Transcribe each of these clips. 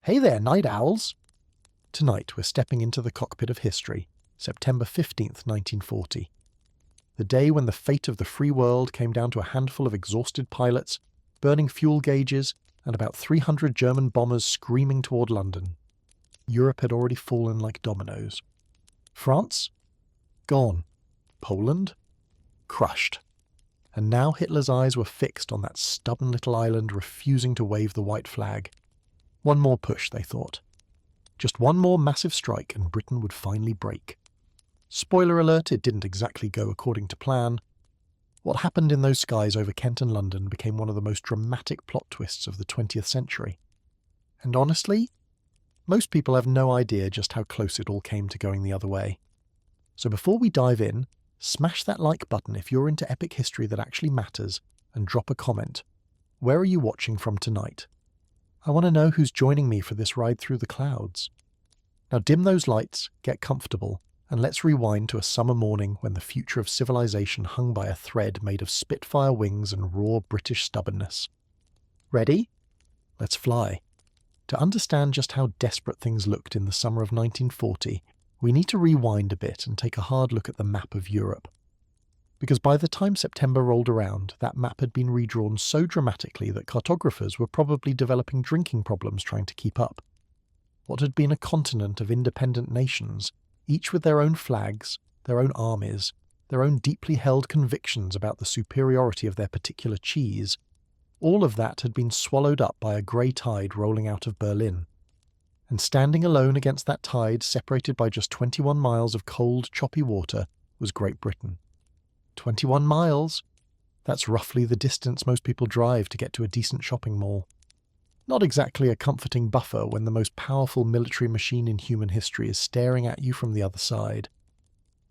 Hey there, night owls! Tonight we're stepping into the cockpit of history, September 15th, 1940. The day when the fate of the free world came down to a handful of exhausted pilots, burning fuel gauges, and about 300 German bombers screaming toward London. Europe had already fallen like dominoes. France? Gone. Poland? Crushed. And now Hitler's eyes were fixed on that stubborn little island refusing to wave the white flag. One more push, they thought. Just one more massive strike and Britain would finally break. Spoiler alert, it didn't exactly go according to plan. What happened in those skies over Kent and London became one of the most dramatic plot twists of the 20th century. And honestly, most people have no idea just how close it all came to going the other way. So before we dive in, smash that like button if you're into epic history that actually matters, and drop a comment. Where are you watching from tonight? I want to know who's joining me for this ride through the clouds. Now dim those lights, get comfortable, and let's rewind to a summer morning when the future of civilization hung by a thread made of Spitfire wings and raw British stubbornness. Ready? Let's fly. To understand just how desperate things looked in the summer of 1940, we need to rewind a bit and take a hard look at the map of Europe. Because by the time September rolled around, that map had been redrawn so dramatically that cartographers were probably developing drinking problems trying to keep up. What had been a continent of independent nations, each with their own flags, their own armies, their own deeply held convictions about the superiority of their particular cheese, all of that had been swallowed up by a grey tide rolling out of Berlin. And standing alone against that tide, separated by just 21 miles of cold, choppy water, was Great Britain. 21 miles? That's roughly the distance most people drive to get to a decent shopping mall. Not exactly a comforting buffer when the most powerful military machine in human history is staring at you from the other side.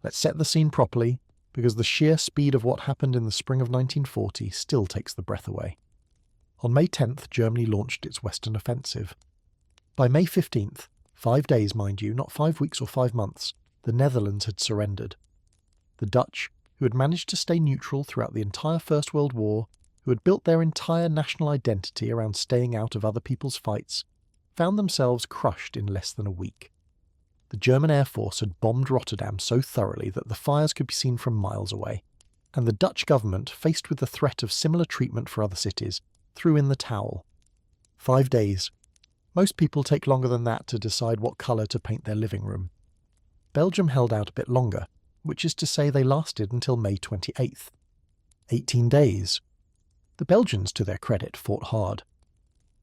Let's set the scene properly, because the sheer speed of what happened in the spring of 1940 still takes the breath away. On May 10th, Germany launched its Western offensive. By May 15th, 5 days mind you, not 5 weeks or 5 months, the Netherlands had surrendered. The Dutch, who had managed to stay neutral throughout the entire First World War, who had built their entire national identity around staying out of other people's fights, found themselves crushed in less than a week. The German Air Force had bombed Rotterdam so thoroughly that the fires could be seen from miles away, and the Dutch government, faced with the threat of similar treatment for other cities, threw in the towel. 5 days. Most people take longer than that to decide what colour to paint their living room. Belgium held out a bit longer, which is to say they lasted until May 28th. 18 days. The Belgians, to their credit, fought hard.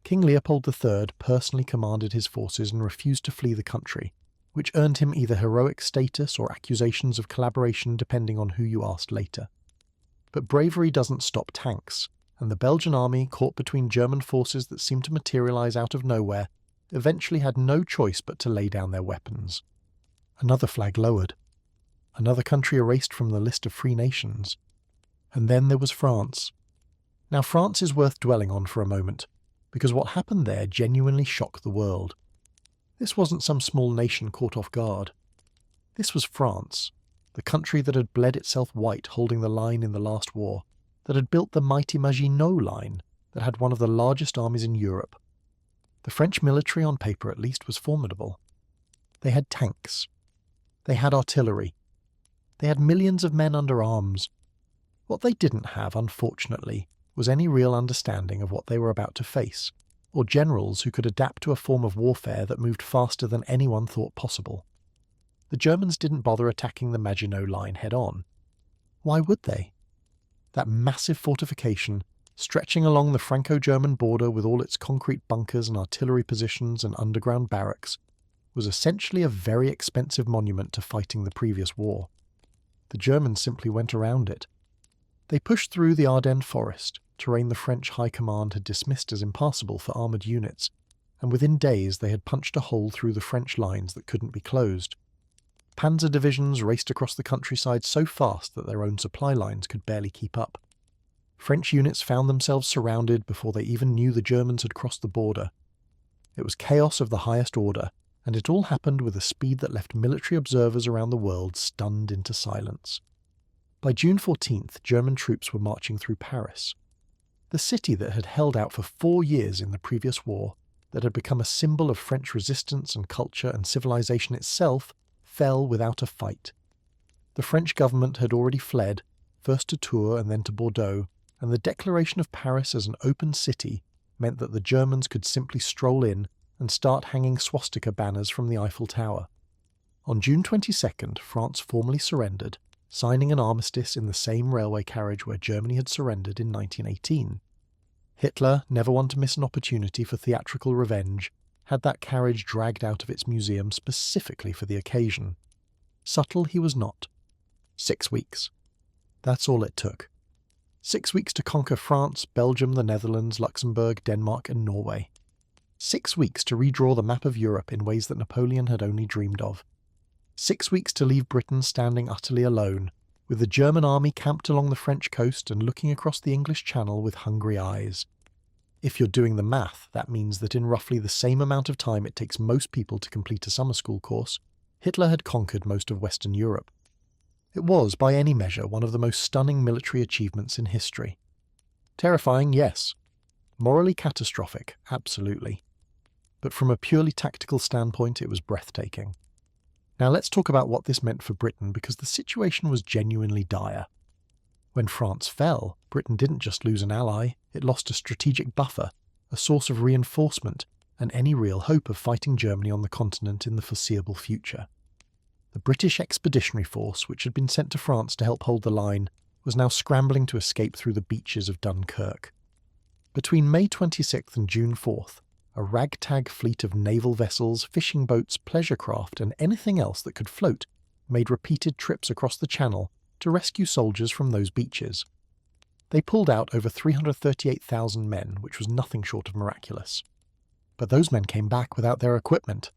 King Leopold III personally commanded his forces and refused to flee the country, which earned him either heroic status or accusations of collaboration depending on who you asked later. But bravery doesn't stop tanks, and the Belgian army, caught between German forces that seemed to materialise out of nowhere, eventually had no choice but to lay down their weapons. Another flag lowered. Another country erased from the list of free nations. And then there was France. Now France is worth dwelling on for a moment, because what happened there genuinely shocked the world. This wasn't some small nation caught off guard. This was France, the country that had bled itself white holding the line in the last war, that had built the mighty Maginot Line, that had one of the largest armies in Europe. The French military on paper at least was formidable. They had tanks. They had artillery. They had millions of men under arms. What they didn't have, unfortunately, was any real understanding of what they were about to face, or generals who could adapt to a form of warfare that moved faster than anyone thought possible. The Germans didn't bother attacking the Maginot Line head-on. Why would they? That massive fortification, stretching along the Franco-German border with all its concrete bunkers and artillery positions and underground barracks, was essentially a very expensive monument to fighting the previous war. The Germans simply went around it. They pushed through the Ardennes forest, terrain the French High Command had dismissed as impassable for armoured units, and within days they had punched a hole through the French lines that couldn't be closed. Panzer divisions raced across the countryside so fast that their own supply lines could barely keep up. French units found themselves surrounded before they even knew the Germans had crossed the border. It was chaos of the highest order, and it all happened with a speed that left military observers around the world stunned into silence. By June 14th, German troops were marching through Paris. The city that had held out for 4 years in the previous war that had become a symbol of French resistance and culture and civilization itself, fell without a fight. The French government had already fled, first to Tours and then to Bordeaux, and the declaration of Paris as an open city meant that the Germans could simply stroll in and start hanging swastika banners from the Eiffel Tower. On June 22nd, France formally surrendered, signing an armistice in the same railway carriage where Germany had surrendered in 1918. Hitler, never one to miss an opportunity for theatrical revenge, had that carriage dragged out of its museum specifically for the occasion. Subtle he was not. 6 weeks. That's all it took. 6 weeks to conquer France, Belgium, the Netherlands, Luxembourg, Denmark and Norway. 6 weeks to redraw the map of Europe in ways that Napoleon had only dreamed of. 6 weeks to leave Britain standing utterly alone, with the German army camped along the French coast and looking across the English Channel with hungry eyes. If you're doing the math, that means that in roughly the same amount of time it takes most people to complete a summer school course, Hitler had conquered most of Western Europe. It was, by any measure, one of the most stunning military achievements in history. Terrifying, yes. Morally catastrophic, absolutely. But from a purely tactical standpoint, it was breathtaking. Now let's talk about what this meant for Britain, because the situation was genuinely dire. When France fell, Britain didn't just lose an ally, it lost a strategic buffer, a source of reinforcement, and any real hope of fighting Germany on the continent in the foreseeable future. The British Expeditionary Force, which had been sent to France to help hold the line, was now scrambling to escape through the beaches of Dunkirk. Between May 26th and June 4th, a ragtag fleet of naval vessels, fishing boats, pleasure craft, and anything else that could float made repeated trips across the Channel to rescue soldiers from those beaches. They pulled out over 338,000 men, which was nothing short of miraculous. But those men came back without their equipment.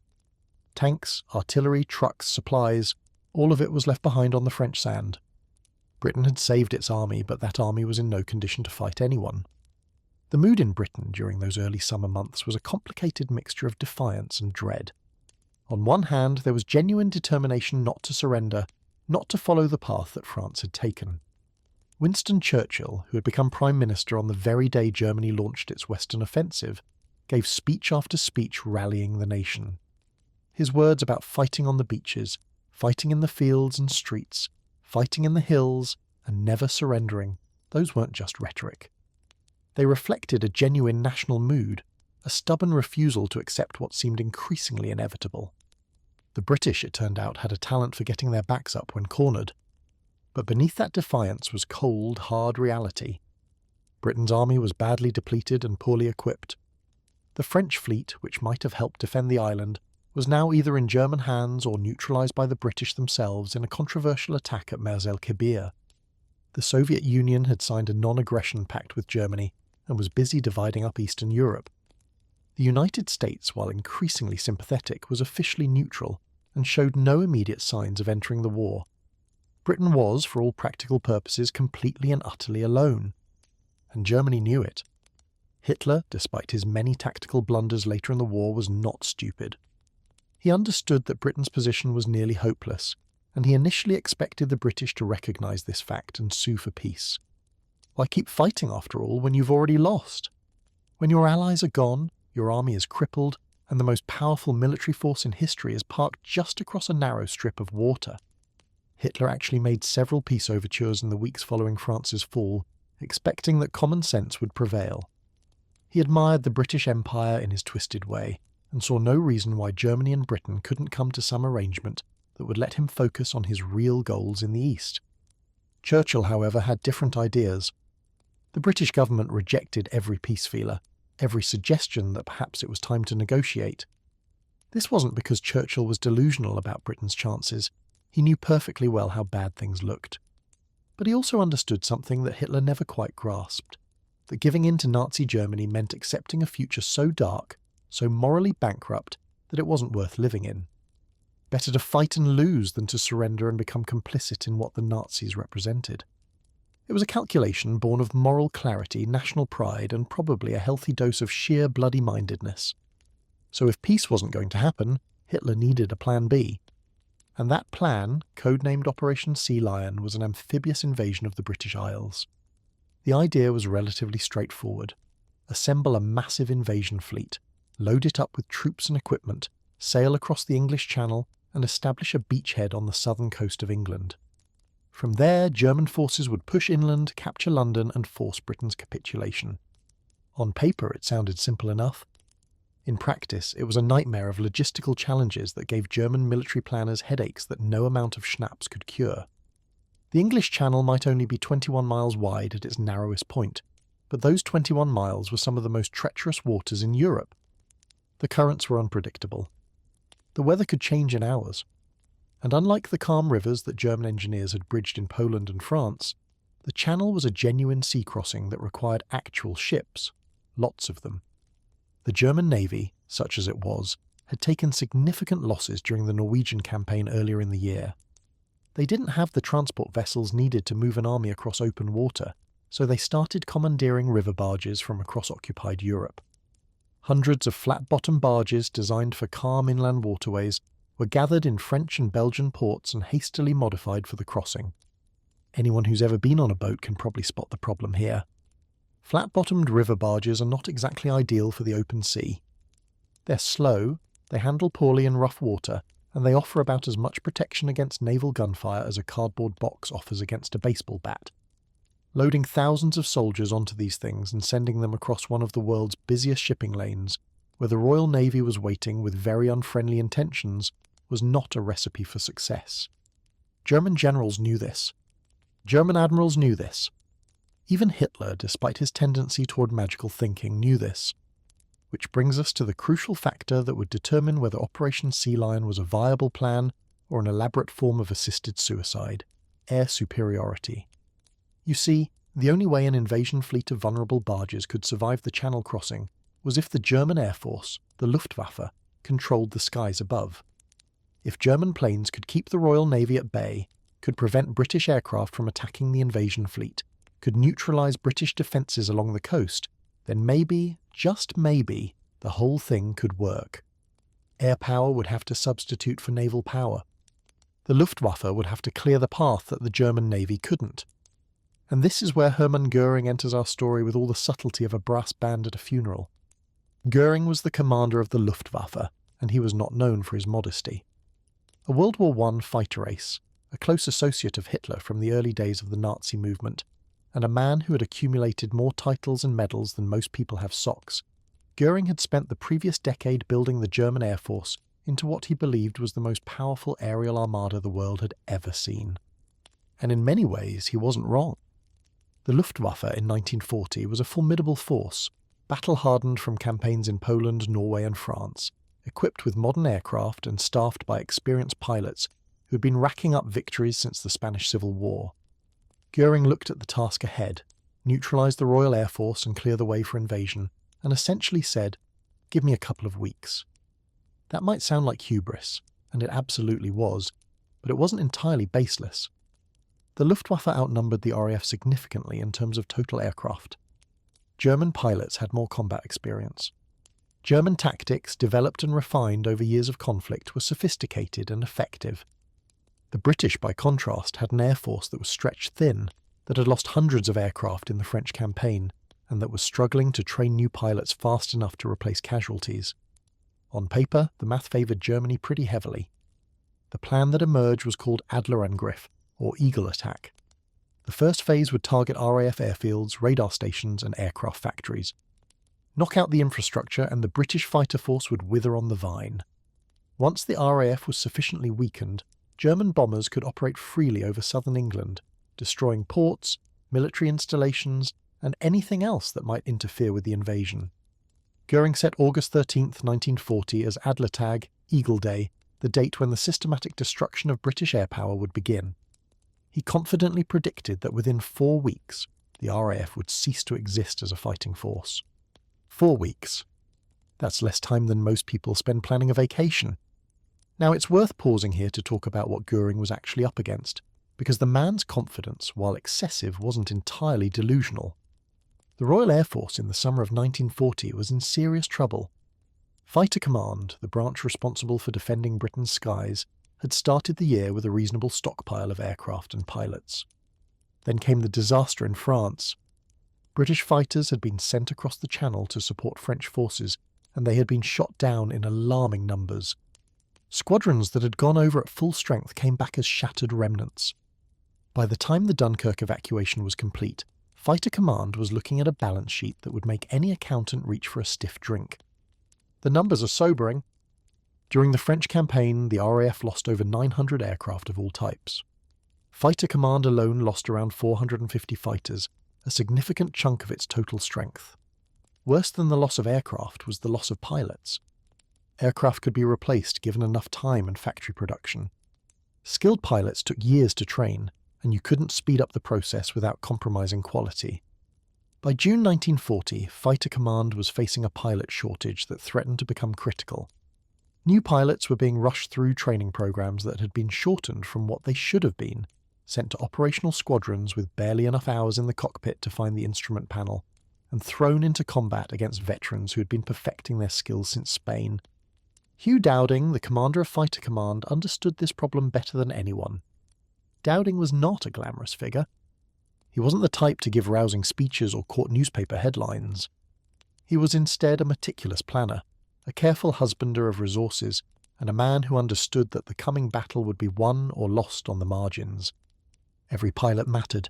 Tanks, artillery, trucks, supplies, all of it was left behind on the French sand. Britain had saved its army, but that army was in no condition to fight anyone. The mood in Britain during those early summer months was a complicated mixture of defiance and dread. On one hand, there was genuine determination not to surrender, not to follow the path that France had taken. Winston Churchill, who had become Prime Minister on the very day Germany launched its Western offensive, gave speech after speech rallying the nation. His words about fighting on the beaches, fighting in the fields and streets, fighting in the hills, and never surrendering, those weren't just rhetoric. They reflected a genuine national mood, a stubborn refusal to accept what seemed increasingly inevitable. The British, it turned out, had a talent for getting their backs up when cornered. But beneath that defiance was cold, hard reality. Britain's army was badly depleted and poorly equipped. The French fleet, which might have helped defend the island, was now either in German hands or neutralised by the British themselves in a controversial attack at Mers el-Kebir. The Soviet Union had signed a non-aggression pact with Germany and was busy dividing up Eastern Europe. The United States, while increasingly sympathetic, was officially neutral and showed no immediate signs of entering the war. Britain was, for all practical purposes, completely and utterly alone. And Germany knew it. Hitler, despite his many tactical blunders later in the war, was not stupid. He understood that Britain's position was nearly hopeless, and he initially expected the British to recognise this fact and sue for peace. Why keep fighting, after all, when you've already lost? When your allies are gone, your army is crippled, and the most powerful military force in history is parked just across a narrow strip of water. Hitler actually made several peace overtures in the weeks following France's fall, expecting that common sense would prevail. He admired the British Empire in his twisted way, and saw no reason why Germany and Britain couldn't come to some arrangement that would let him focus on his real goals in the East. Churchill, however, had different ideas. The British government rejected every peace feeler, every suggestion that perhaps it was time to negotiate. This wasn't because Churchill was delusional about Britain's chances. He knew perfectly well how bad things looked. But he also understood something that Hitler never quite grasped, that giving in to Nazi Germany meant accepting a future so dark, so morally bankrupt, that it wasn't worth living in. Better to fight and lose than to surrender and become complicit in what the Nazis represented. It was a calculation born of moral clarity, national pride, and probably a healthy dose of sheer bloody-mindedness. So if peace wasn't going to happen, Hitler needed a plan B. And that plan, codenamed Operation Sea Lion, was an amphibious invasion of the British Isles. The idea was relatively straightforward. Assemble a massive invasion fleet, load it up with troops and equipment, sail across the English Channel, and establish a beachhead on the southern coast of England. From there, German forces would push inland, capture London, and force Britain's capitulation. On paper, it sounded simple enough. In practice, it was a nightmare of logistical challenges that gave German military planners headaches that no amount of schnapps could cure. The English Channel might only be 21 miles wide at its narrowest point, but those 21 miles were some of the most treacherous waters in Europe. The currents were unpredictable. The weather could change in hours. And unlike the calm rivers that German engineers had bridged in Poland and France, the Channel was a genuine sea crossing that required actual ships, lots of them. The German Navy, such as it was, had taken significant losses during the Norwegian campaign earlier in the year. They didn't have the transport vessels needed to move an army across open water, so they started commandeering river barges from across occupied Europe. Hundreds of flat-bottom barges designed for calm inland waterways were gathered in French and Belgian ports and hastily modified for the crossing. Anyone who's ever been on a boat can probably spot the problem here. Flat-bottomed river barges are not exactly ideal for the open sea. They're slow, they handle poorly in rough water, and they offer about as much protection against naval gunfire as a cardboard box offers against a baseball bat. Loading thousands of soldiers onto these things and sending them across one of the world's busiest shipping lanes, where the Royal Navy was waiting with very unfriendly intentions, was not a recipe for success. German generals knew this. German admirals knew this. Even Hitler, despite his tendency toward magical thinking, knew this. Which brings us to the crucial factor that would determine whether Operation Sea Lion was a viable plan or an elaborate form of assisted suicide: air superiority. You see, the only way an invasion fleet of vulnerable barges could survive the Channel crossing was if the German Air Force, the Luftwaffe, controlled the skies above. If German planes could keep the Royal Navy at bay, could prevent British aircraft from attacking the invasion fleet, could neutralise British defences along the coast, then maybe, just maybe, the whole thing could work. Air power would have to substitute for naval power. The Luftwaffe would have to clear the path that the German Navy couldn't. And this is where Hermann Göring enters our story with all the subtlety of a brass band at a funeral. Göring was the commander of the Luftwaffe, and he was not known for his modesty. A World War I fighter ace, a close associate of Hitler from the early days of the Nazi movement, and a man who had accumulated more titles and medals than most people have socks, Göring had spent the previous decade building the German Air Force into what he believed was the most powerful aerial armada the world had ever seen. And in many ways, he wasn't wrong. The Luftwaffe in 1940 was a formidable force, battle-hardened from campaigns in Poland, Norway and France, equipped with modern aircraft and staffed by experienced pilots who had been racking up victories since the Spanish Civil War. Göring looked at the task ahead, neutralised the Royal Air Force and clear the way for invasion, and essentially said, "Give me a couple of weeks." That might sound like hubris, and it absolutely was, but it wasn't entirely baseless. The Luftwaffe outnumbered the RAF significantly in terms of total aircraft. German pilots had more combat experience. German tactics, developed and refined over years of conflict, were sophisticated and effective. The British, by contrast, had an air force that was stretched thin, that had lost hundreds of aircraft in the French campaign, and that was struggling to train new pilots fast enough to replace casualties. On paper, the math favoured Germany pretty heavily. The plan that emerged was called Adlerangriff, or Eagle Attack. The first phase would target RAF airfields, radar stations and aircraft factories. Knock out the infrastructure and the British fighter force would wither on the vine. Once the RAF was sufficiently weakened, German bombers could operate freely over southern England, destroying ports, military installations, and anything else that might interfere with the invasion. Göring set August 13, 1940 as Adlertag, Eagle Day, the date when the systematic destruction of British air power would begin. He confidently predicted that within 4 weeks, the RAF would cease to exist as a fighting force. 4 weeks. That's less time than most people spend planning a vacation. Now, it's worth pausing here to talk about what Göring was actually up against, because the man's confidence, while excessive, wasn't entirely delusional. The Royal Air Force in the summer of 1940 was in serious trouble. Fighter Command, the branch responsible for defending Britain's skies, had started the year with a reasonable stockpile of aircraft and pilots. Then came the disaster in France. British fighters had been sent across the Channel to support French forces, and they had been shot down in alarming numbers. Squadrons that had gone over at full strength came back as shattered remnants. By the time the Dunkirk evacuation was complete, Fighter Command was looking at a balance sheet that would make any accountant reach for a stiff drink. The numbers are sobering. During the French campaign, the RAF lost over 900 aircraft of all types. Fighter Command alone lost around 450 fighters, a significant chunk of its total strength. Worse than the loss of aircraft was the loss of pilots. Aircraft could be replaced given enough time and factory production. Skilled pilots took years to train, and you couldn't speed up the process without compromising quality. By June 1940, Fighter Command was facing a pilot shortage that threatened to become critical. New pilots were being rushed through training programs that had been shortened from what they should have been, sent to operational squadrons with barely enough hours in the cockpit to find the instrument panel, and thrown into combat against veterans who had been perfecting their skills since Spain. Hugh Dowding, the commander of Fighter Command, understood this problem better than anyone. Dowding was not a glamorous figure. He wasn't the type to give rousing speeches or court newspaper headlines. He was instead a meticulous planner, a careful husbander of resources, and a man who understood that the coming battle would be won or lost on the margins. Every pilot mattered.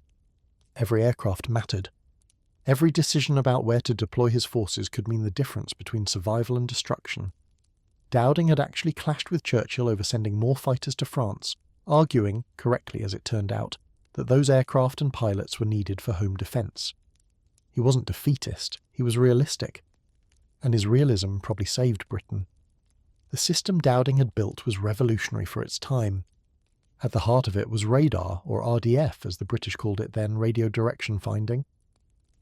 Every aircraft mattered. Every decision about where to deploy his forces could mean the difference between survival and destruction. Dowding had actually clashed with Churchill over sending more fighters to France, arguing, correctly as it turned out, that those aircraft and pilots were needed for home defence. He wasn't defeatist, he was realistic. And his realism probably saved Britain. The system Dowding had built was revolutionary for its time. At the heart of it was radar, or RDF as the British called it then, radio direction finding.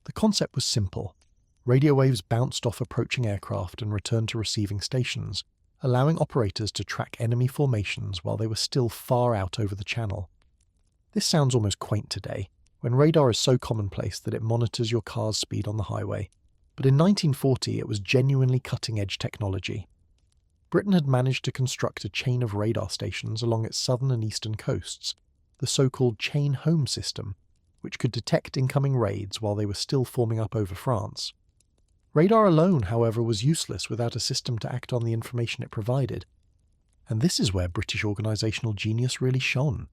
The concept was simple. Radio waves bounced off approaching aircraft and returned to receiving stations, allowing operators to track enemy formations while they were still far out over the channel. This sounds almost quaint today, when radar is so commonplace that it monitors your car's speed on the highway. But in 1940 it was genuinely cutting-edge technology. Britain had managed to construct a chain of radar stations along its southern and eastern coasts, the so-called chain home system, which could detect incoming raids while they were still forming up over France. Radar alone, however, was useless without a system to act on the information it provided. And this is where British organisational genius really shone.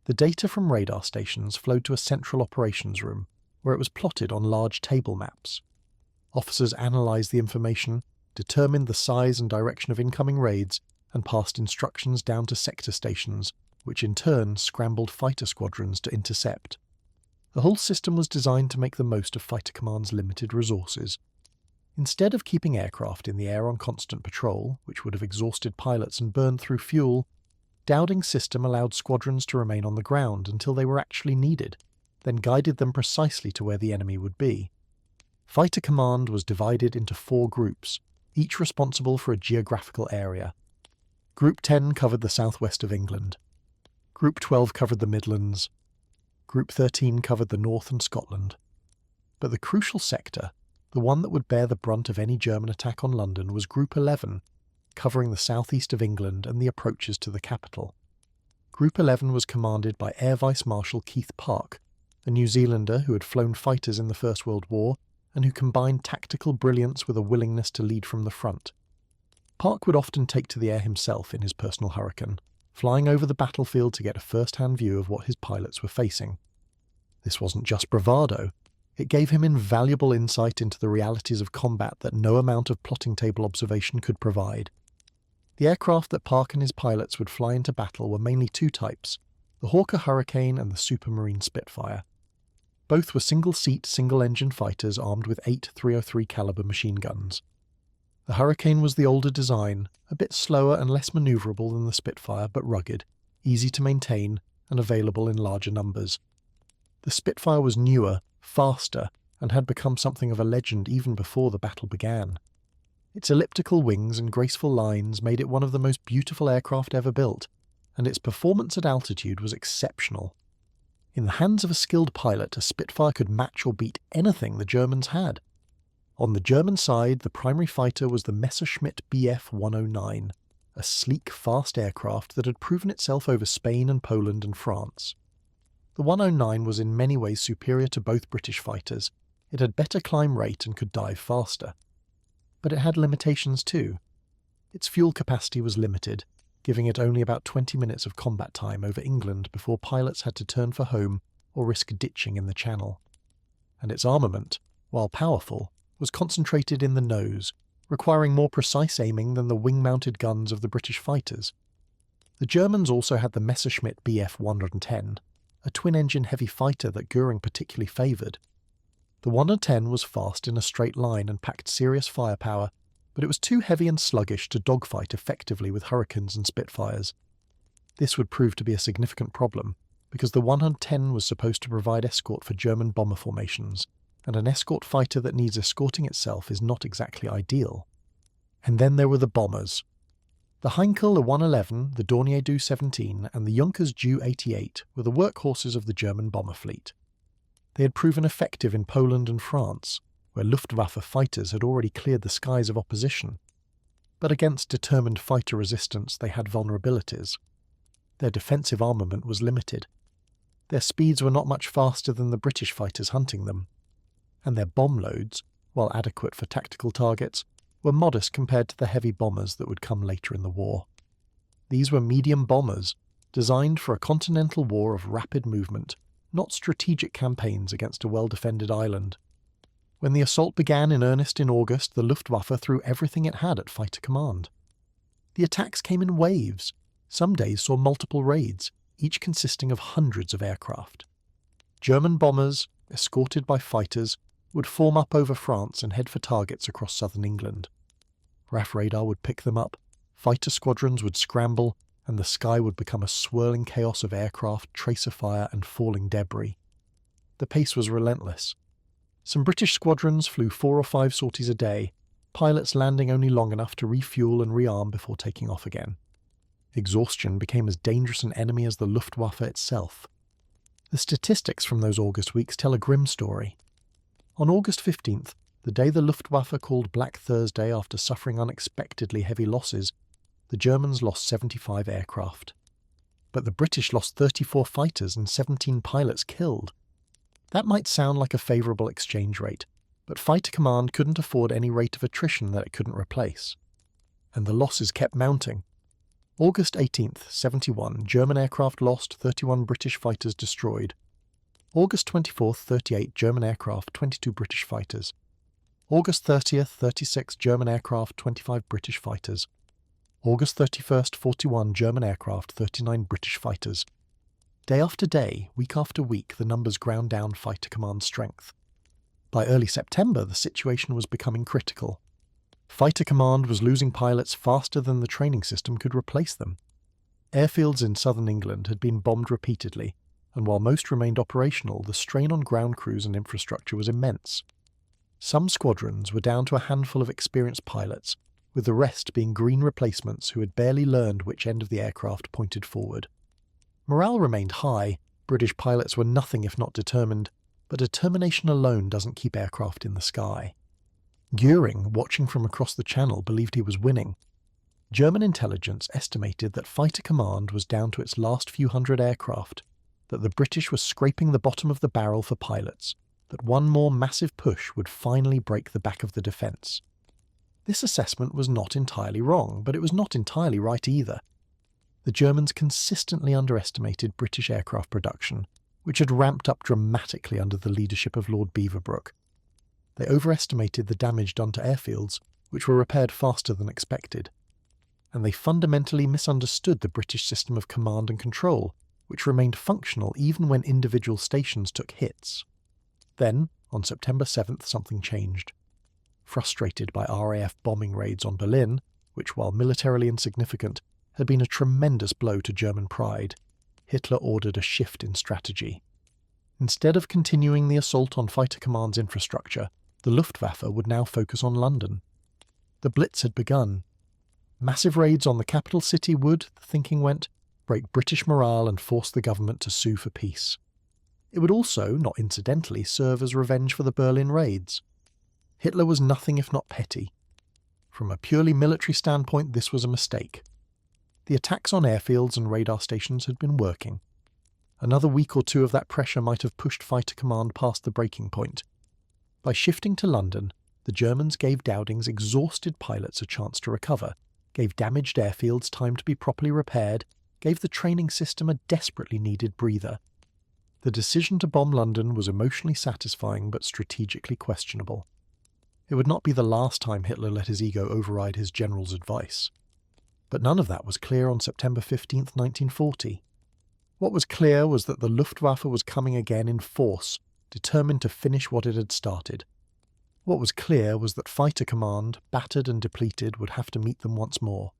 The data from radar stations flowed to a central operations room, where it was plotted on large table maps. Officers analysed the information, determined the size and direction of incoming raids, and passed instructions down to sector stations, which in turn scrambled fighter squadrons to intercept. The whole system was designed to make the most of Fighter Command's limited resources. Instead of keeping aircraft in the air on constant patrol, which would have exhausted pilots and burned through fuel, Dowding's system allowed squadrons to remain on the ground until they were actually needed, then guided them precisely to where the enemy would be. Fighter Command was divided into 4 groups, each responsible for a geographical area. Group 10 covered the southwest of England. Group 12 covered the Midlands. Group 13 covered the north and Scotland. But the crucial sector, the one that would bear the brunt of any German attack on London, was Group 11, covering the southeast of England and the approaches to the capital. Group 11 was commanded by Air Vice Marshal Keith Park, a New Zealander who had flown fighters in the First World War and who combined tactical brilliance with a willingness to lead from the front. Park would often take to the air himself in his personal Hurricane, flying over the battlefield to get a first-hand view of what his pilots were facing. This wasn't just bravado. It gave him invaluable insight into the realities of combat that no amount of plotting table observation could provide. The aircraft that Park and his pilots would fly into battle were mainly 2 types, the Hawker Hurricane and the Supermarine Spitfire. Both were single-seat, single-engine fighters armed with 8 .303 caliber machine guns. The Hurricane was the older design, a bit slower and less manoeuvrable than the Spitfire, but rugged, easy to maintain, and available in larger numbers. The Spitfire was newer, faster, and had become something of a legend even before the battle began. Its elliptical wings and graceful lines made it one of the most beautiful aircraft ever built, and its performance at altitude was exceptional. In the hands of a skilled pilot, a Spitfire could match or beat anything the Germans had. On the German side, the primary fighter was the Messerschmitt Bf 109, a sleek, fast aircraft that had proven itself over Spain and Poland and France. The 109 was in many ways superior to both British fighters. It had better climb rate and could dive faster. but it had limitations too. Its fuel capacity was limited, giving it only about 20 minutes of combat time over England before pilots had to turn for home or risk ditching in the Channel. And its armament, while powerful, was concentrated in the nose, requiring more precise aiming than the wing-mounted guns of the British fighters. The Germans also had the Messerschmitt Bf 110, a twin-engine heavy fighter that Göring particularly favoured. The 110 was fast in a straight line and packed serious firepower, but it was too heavy and sluggish to dogfight effectively with Hurricanes and Spitfires. This would prove to be a significant problem, because the 110 was supposed to provide escort for German bomber formations, and an escort fighter that needs escorting itself is not exactly ideal. And then there were the bombers. The Heinkel Ju-111, the Dornier Du-17, and the Junkers Ju-88 were the workhorses of the German bomber fleet. They had proven effective in Poland and France, where Luftwaffe fighters had already cleared the skies of opposition. But against determined fighter resistance they had vulnerabilities. Their defensive armament was limited. Their speeds were not much faster than the British fighters hunting them. And their bomb loads, while adequate for tactical targets, were modest compared to the heavy bombers that would come later in the war. These were medium bombers, designed for a continental war of rapid movement, not strategic campaigns against a well-defended island. When the assault began in earnest in August, the Luftwaffe threw everything it had at fighter command. The attacks came in waves. Some days saw multiple raids, each consisting of hundreds of aircraft. German bombers, escorted by fighters, would form up over France and head for targets across southern England. RAF radar would pick them up, fighter squadrons would scramble, and the sky would become a swirling chaos of aircraft, tracer fire, and falling debris. The pace was relentless. Some British squadrons flew 4 or 5 sorties a day, pilots landing only long enough to refuel and rearm before taking off again. Exhaustion became as dangerous an enemy as the Luftwaffe itself. The statistics from those August weeks tell a grim story. On August 15th, the day the Luftwaffe called Black Thursday after suffering unexpectedly heavy losses, the Germans lost 75 aircraft. But the British lost 34 fighters and 17 pilots killed. That might sound like a favourable exchange rate, but Fighter Command couldn't afford any rate of attrition that it couldn't replace. And the losses kept mounting. August 18th, 71, German aircraft lost, 31 British fighters destroyed. August 24th, 38, German aircraft, 22 British fighters. August 30th, 36, German aircraft, 25 British fighters. August 31st, 41, German aircraft, 39 British fighters. Day after day, week after week, the numbers ground down Fighter Command strength. By early September, the situation was becoming critical. Fighter Command was losing pilots faster than the training system could replace them. Airfields in southern England had been bombed repeatedly, and while most remained operational, the strain on ground crews and infrastructure was immense. Some squadrons were down to a handful of experienced pilots, with the rest being green replacements who had barely learned which end of the aircraft pointed forward. Morale remained high, British pilots were nothing if not determined, but determination alone doesn't keep aircraft in the sky. Göring, watching from across the Channel, believed he was winning. German intelligence estimated that Fighter Command was down to its last few hundred aircraft, that the British were scraping the bottom of the barrel for pilots, that one more massive push would finally break the back of the defence. This assessment was not entirely wrong, but it was not entirely right either. The Germans consistently underestimated British aircraft production, which had ramped up dramatically under the leadership of Lord Beaverbrook. They overestimated the damage done to airfields, which were repaired faster than expected. And they fundamentally misunderstood the British system of command and control, which remained functional even when individual stations took hits. Then, on September 7th, something changed. Frustrated by RAF bombing raids on Berlin, which, while militarily insignificant, had been a tremendous blow to German pride, Hitler ordered a shift in strategy. Instead of continuing the assault on Fighter Command's infrastructure, the Luftwaffe would now focus on London. The Blitz had begun. Massive raids on the capital city would, the thinking went, break British morale and force the government to sue for peace. It would also, not incidentally, serve as revenge for the Berlin raids. Hitler was nothing if not petty. From a purely military standpoint, this was a mistake. The attacks on airfields and radar stations had been working. Another week or two of that pressure might have pushed Fighter Command past the breaking point. By shifting to London, The Germans gave Dowding's exhausted pilots a chance to recover, gave damaged airfields time to be properly repaired, gave the training system a desperately needed breather. The decision to bomb London was emotionally satisfying but strategically questionable. It would not be the last time Hitler let his ego override his general's advice. But none of that was clear on September 15, 1940. What was clear was that the Luftwaffe was coming again in force, determined to finish what it had started. What was clear was that Fighter Command, battered and depleted, would have to meet them once more.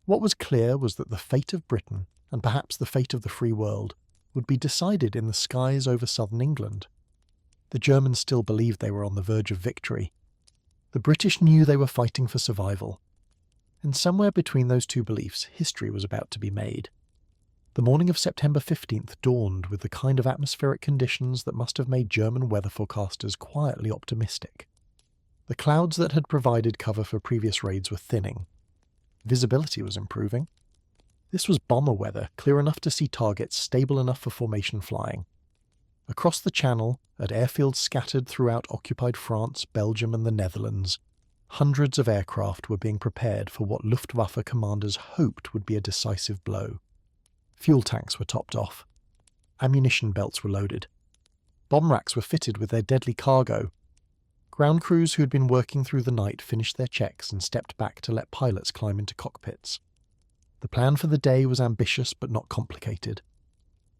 What was clear was that the fate of Britain, and perhaps the fate of the free world, would be decided in the skies over southern England. The Germans still believed they were on the verge of victory. The British knew they were fighting for survival. And somewhere between those two beliefs, history was about to be made. The morning of September 15th dawned with the kind of atmospheric conditions that must have made German weather forecasters quietly optimistic. The clouds that had provided cover for previous raids were thinning. Visibility was improving. This was bomber weather, clear enough to see targets, stable enough for formation flying. Across the Channel, at airfields scattered throughout occupied France, Belgium and the Netherlands, hundreds of aircraft were being prepared for what Luftwaffe commanders hoped would be a decisive blow. Fuel tanks were topped off. Ammunition belts were loaded. Bomb racks were fitted with their deadly cargo. Ground crews who had been working through the night finished their checks and stepped back to let pilots climb into cockpits. The plan for the day was ambitious but not complicated.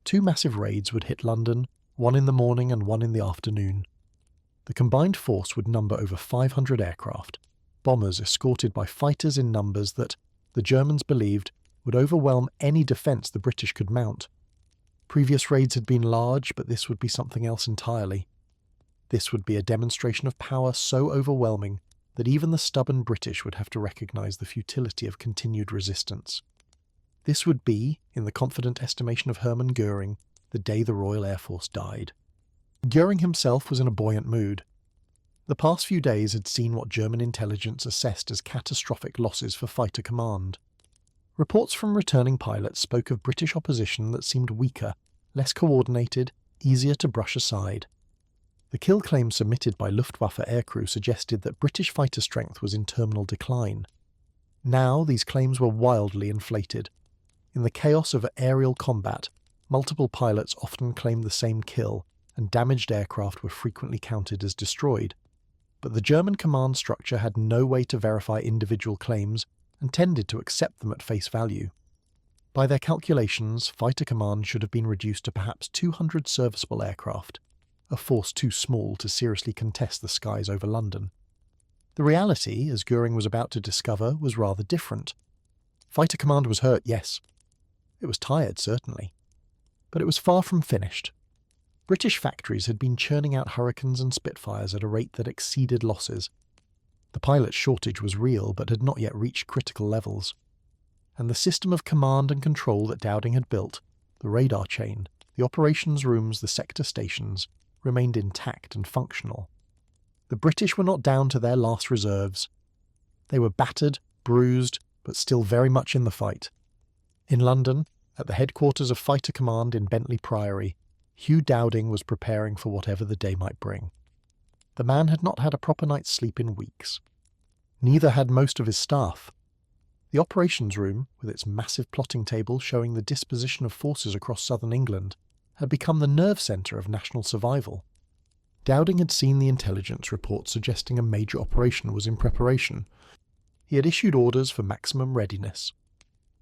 2 massive raids would hit London, one in the morning and one in the afternoon. The combined force would number over 500 aircraft, bombers escorted by fighters in numbers that, the Germans believed, would overwhelm any defence the British could mount. Previous raids had been large, but this would be something else entirely. This would be a demonstration of power so overwhelming that even the stubborn British would have to recognise the futility of continued resistance. This would be, in the confident estimation of Hermann Göring, the day the Royal Air Force died. Göring himself was in a buoyant mood. The past few days had seen what German intelligence assessed as catastrophic losses for Fighter Command. Reports from returning pilots spoke of British opposition that seemed weaker, less coordinated, easier to brush aside. The kill claims submitted by Luftwaffe aircrew suggested that British fighter strength was in terminal decline. Now these claims were wildly inflated. In the chaos of aerial combat, multiple pilots often claimed the same kill, and damaged aircraft were frequently counted as destroyed. But the German command structure had no way to verify individual claims and tended to accept them at face value. By their calculations, Fighter Command should have been reduced to perhaps 200 serviceable aircraft, a force too small to seriously contest the skies over London. The reality, as Göring was about to discover, was rather different. Fighter Command was hurt, yes. It was tired, certainly. But it was far from finished. British factories had been churning out Hurricanes and Spitfires at a rate that exceeded losses. The pilot shortage was real, but had not yet reached critical levels. And the system of command and control that Dowding had built, the radar chain, the operations rooms, the sector stations, remained intact and functional. The British were not down to their last reserves. They were battered, bruised, but still very much in the fight. In London, at the headquarters of Fighter Command in Bentley Priory, Hugh Dowding was preparing for whatever the day might bring. The man had not had a proper night's sleep in weeks. Neither had most of his staff. The operations room, with its massive plotting table showing the disposition of forces across southern England, had become the nerve centre of national survival. Dowding had seen the intelligence report suggesting a major operation was in preparation. He had issued orders for maximum readiness.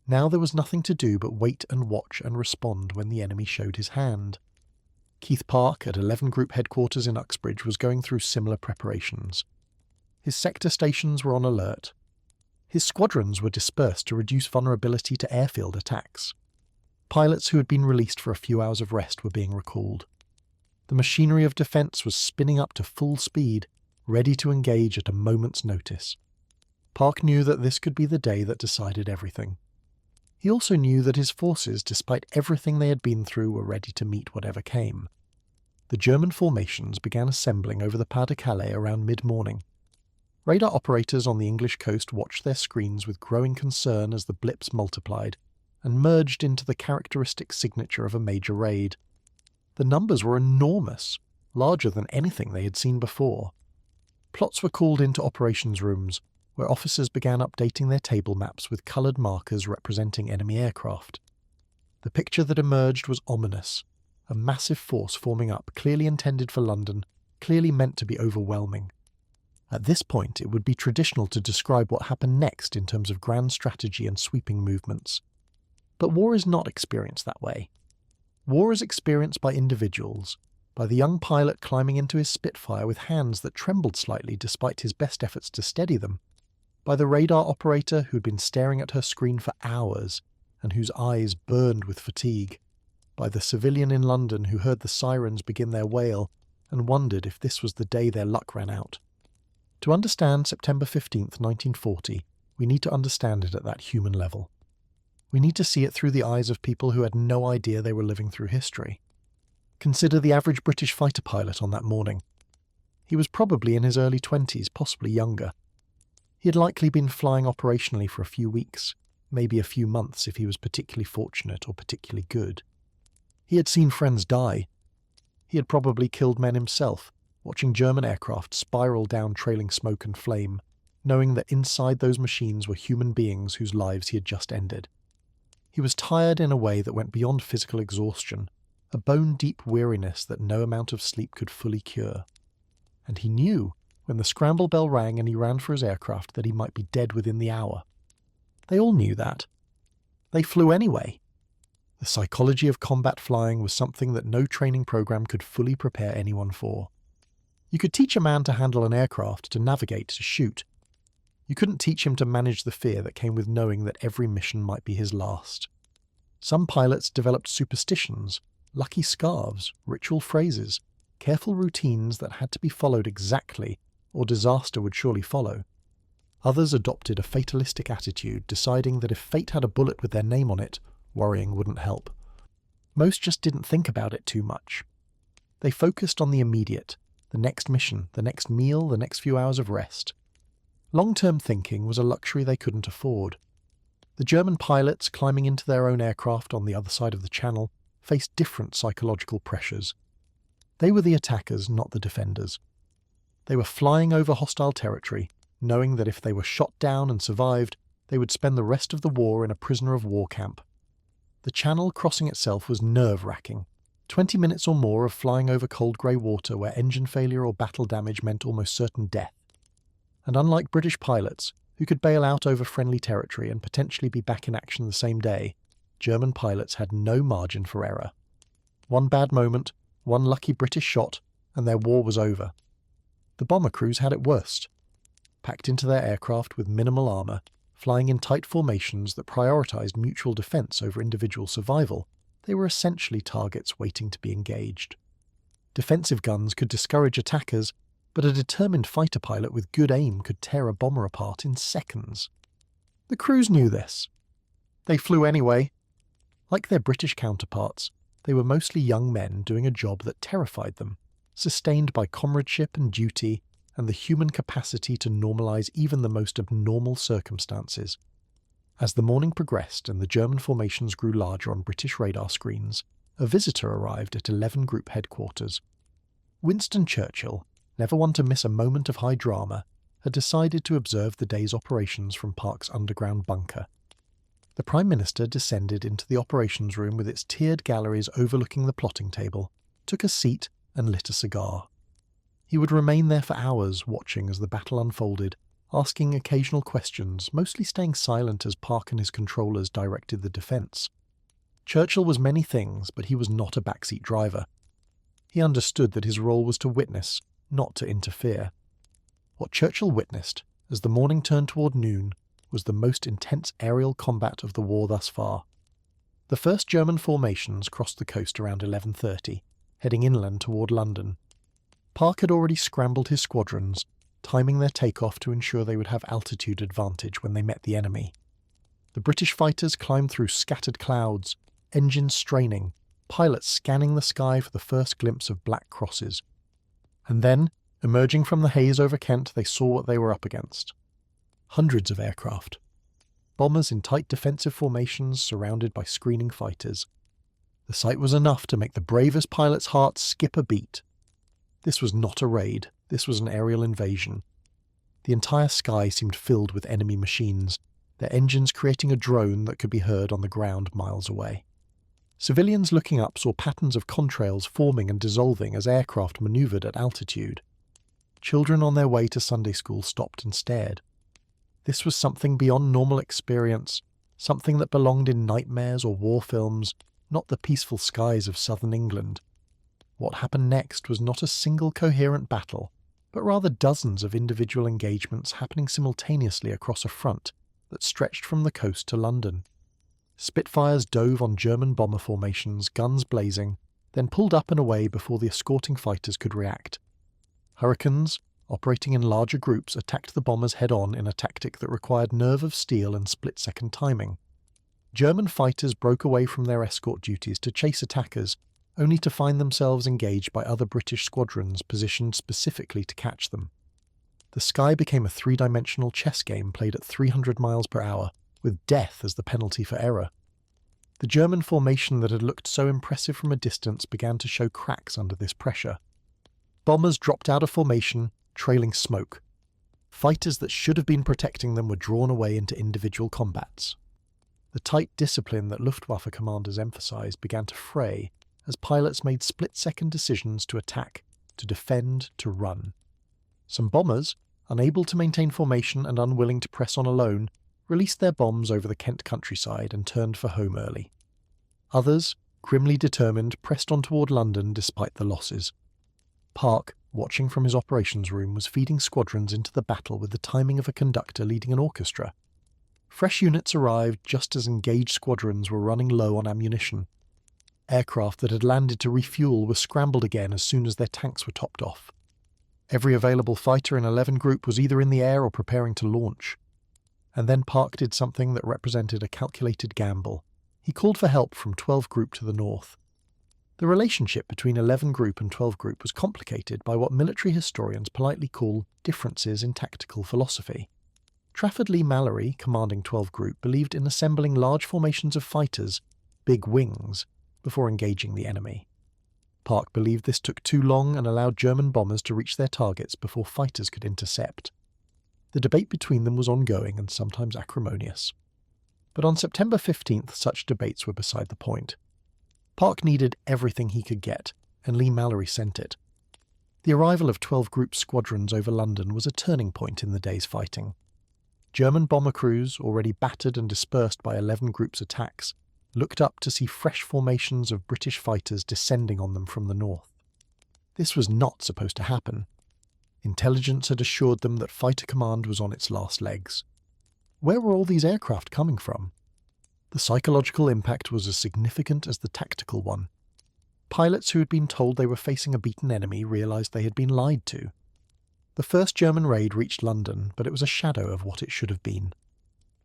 Now there was nothing to do but wait and watch and respond when the enemy showed his hand. Keith Park, at 11 Group headquarters in Uxbridge, was going through similar preparations. His sector stations were on alert. His squadrons were dispersed to reduce vulnerability to airfield attacks. Pilots who had been released for a few hours of rest were being recalled. The machinery of defence was spinning up to full speed, ready to engage at a moment's notice. Park knew that this could be the day that decided everything. He also knew that his forces, despite everything they had been through, were ready to meet whatever came. The German formations began assembling over the Pas-de-Calais around mid-morning. Radar operators on the English coast watched their screens with growing concern as the blips multiplied and merged into the characteristic signature of a major raid. The numbers were enormous, larger than anything they had seen before. Plots were called into operations rooms, where officers began updating their table maps with coloured markers representing enemy aircraft. The picture that emerged was ominous, a massive force forming up, clearly intended for London, clearly meant to be overwhelming. At this point, it would be traditional to describe what happened next in terms of grand strategy and sweeping movements. But war is not experienced that way. War is experienced by individuals, by the young pilot climbing into his Spitfire with hands that trembled slightly despite his best efforts to steady them, by the radar operator who'd been staring at her screen for hours and whose eyes burned with fatigue, by the civilian in London who heard the sirens begin their wail and wondered if this was the day their luck ran out. To understand September 15th, 1940, we need to understand it at that human level. We need to see it through the eyes of people who had no idea they were living through history. Consider the average British fighter pilot on that morning. He was probably in his early 20s, possibly younger. He had likely been flying operationally for a few weeks, maybe a few months if he was particularly fortunate or particularly good. He had seen friends die. He had probably killed men himself, watching German aircraft spiral down trailing smoke and flame, knowing that inside those machines were human beings whose lives he had just ended. He was tired in a way that went beyond physical exhaustion, a bone-deep weariness that no amount of sleep could fully cure. And he knew, when the scramble bell rang and he ran for his aircraft, that he might be dead within the hour. They all knew that. They flew anyway. The psychology of combat flying was something that no training program could fully prepare anyone for. You could teach a man to handle an aircraft, to navigate, to shoot. You couldn't teach him to manage the fear that came with knowing that every mission might be his last. Some pilots developed superstitions, lucky scarves, ritual phrases, careful routines that had to be followed exactly, or disaster would surely follow. Others adopted a fatalistic attitude, deciding that if fate had a bullet with their name on it, worrying wouldn't help. Most just didn't think about it too much. They focused on the immediate, the next mission, the next meal, the next few hours of rest. Long-term thinking was a luxury they couldn't afford. The German pilots, climbing into their own aircraft on the other side of the channel, faced different psychological pressures. They were the attackers, not the defenders. They were flying over hostile territory, knowing that if they were shot down and survived, they would spend the rest of the war in a prisoner of war camp. The channel crossing itself was nerve-wracking. 20 minutes or more of flying over cold grey water where engine failure or battle damage meant almost certain death. And unlike British pilots, who could bail out over friendly territory and potentially be back in action the same day, German pilots had no margin for error. One bad moment, one lucky British shot, and their war was over. The bomber crews had it worst. Packed into their aircraft with minimal armour, flying in tight formations that prioritised mutual defence over individual survival, they were essentially targets waiting to be engaged. Defensive guns could discourage attackers, but a determined fighter pilot with good aim could tear a bomber apart in seconds. The crews knew this. They flew anyway. Like their British counterparts, they were mostly young men doing a job that terrified them, sustained by comradeship and duty and the human capacity to normalise even the most abnormal circumstances. As the morning progressed and the German formations grew larger on British radar screens, a visitor arrived at 11 Group headquarters. Winston Churchill, never one to miss a moment of high drama, had decided to observe the day's operations from Park's underground bunker. The Prime Minister descended into the operations room with its tiered galleries overlooking the plotting table, took a seat and lit a cigar. He would remain there for hours, watching as the battle unfolded, asking occasional questions, mostly staying silent as Park and his controllers directed the defence. Churchill was many things, but he was not a backseat driver. He understood that his role was to witness, not to interfere. What Churchill witnessed, as the morning turned toward noon, was the most intense aerial combat of the war thus far. The first German formations crossed the coast around 11:30, heading inland toward London. Park had already scrambled his squadrons, timing their takeoff to ensure they would have altitude advantage when they met the enemy. The British fighters climbed through scattered clouds, engines straining, pilots scanning the sky for the first glimpse of black crosses. And then, emerging from the haze over Kent, they saw what they were up against. Hundreds of aircraft. Bombers in tight defensive formations surrounded by screening fighters. The sight was enough to make the bravest pilot's heart skip a beat. This was not a raid, this was an aerial invasion, The entire sky seemed filled with enemy machines, their engines creating a drone that could be heard on the ground miles away. Civilians looking up saw patterns of contrails forming and dissolving as aircraft manoeuvred at altitude. Children on their way to Sunday school stopped and stared. This was something beyond normal experience, something that belonged in nightmares or war films, not the peaceful skies of southern England. What happened next was not a single coherent battle, but rather dozens of individual engagements happening simultaneously across a front that stretched from the coast to London. Spitfires dove on German bomber formations, guns blazing, then pulled up and away before the escorting fighters could react. Hurricanes, operating in larger groups, attacked the bombers head-on in a tactic that required nerve of steel and split-second timing. German fighters broke away from their escort duties to chase attackers, only to find themselves engaged by other British squadrons positioned specifically to catch them. The sky became a three-dimensional chess game played at 300 miles per hour, with death as the penalty for error. The German formation that had looked so impressive from a distance began to show cracks under this pressure. Bombers dropped out of formation, trailing smoke. Fighters that should have been protecting them were drawn away into individual combats. The tight discipline that Luftwaffe commanders emphasized began to fray as pilots made split-second decisions to attack, to defend, to run. Some bombers, unable to maintain formation and unwilling to press on alone, released their bombs over the Kent countryside and turned for home early. Others, grimly determined, pressed on toward London despite the losses. Park, watching from his operations room, was feeding squadrons into the battle with the timing of a conductor leading an orchestra. Fresh units arrived just as engaged squadrons were running low on ammunition. Aircraft that had landed to refuel were scrambled again as soon as their tanks were topped off. Every available fighter in 11 Group was either in the air or preparing to launch. And then Park did something that represented a calculated gamble. He called for help from 12 Group to the north. The relationship between 11 Group and 12 Group was complicated by what military historians politely call differences in tactical philosophy. Trafford Leigh-Mallory, commanding 12 Group, believed in assembling large formations of fighters, big wings, before engaging the enemy. Park believed this took too long and allowed German bombers to reach their targets before fighters could intercept. The debate between them was ongoing and sometimes acrimonious. But on September 15th, such debates were beside the point. Park needed everything he could get, and Leigh-Mallory sent it. The arrival of 12 Group squadrons over London was a turning point in the day's fighting. German bomber crews, already battered and dispersed by 11 Group's attacks, looked up to see fresh formations of British fighters descending on them from the north. This was not supposed to happen. Intelligence had assured them that fighter command was on its last legs. Where were all these aircraft coming from? The psychological impact was as significant as the tactical one. Pilots who had been told they were facing a beaten enemy realized they had been lied to. The first German raid reached London, but it was a shadow of what it should have been.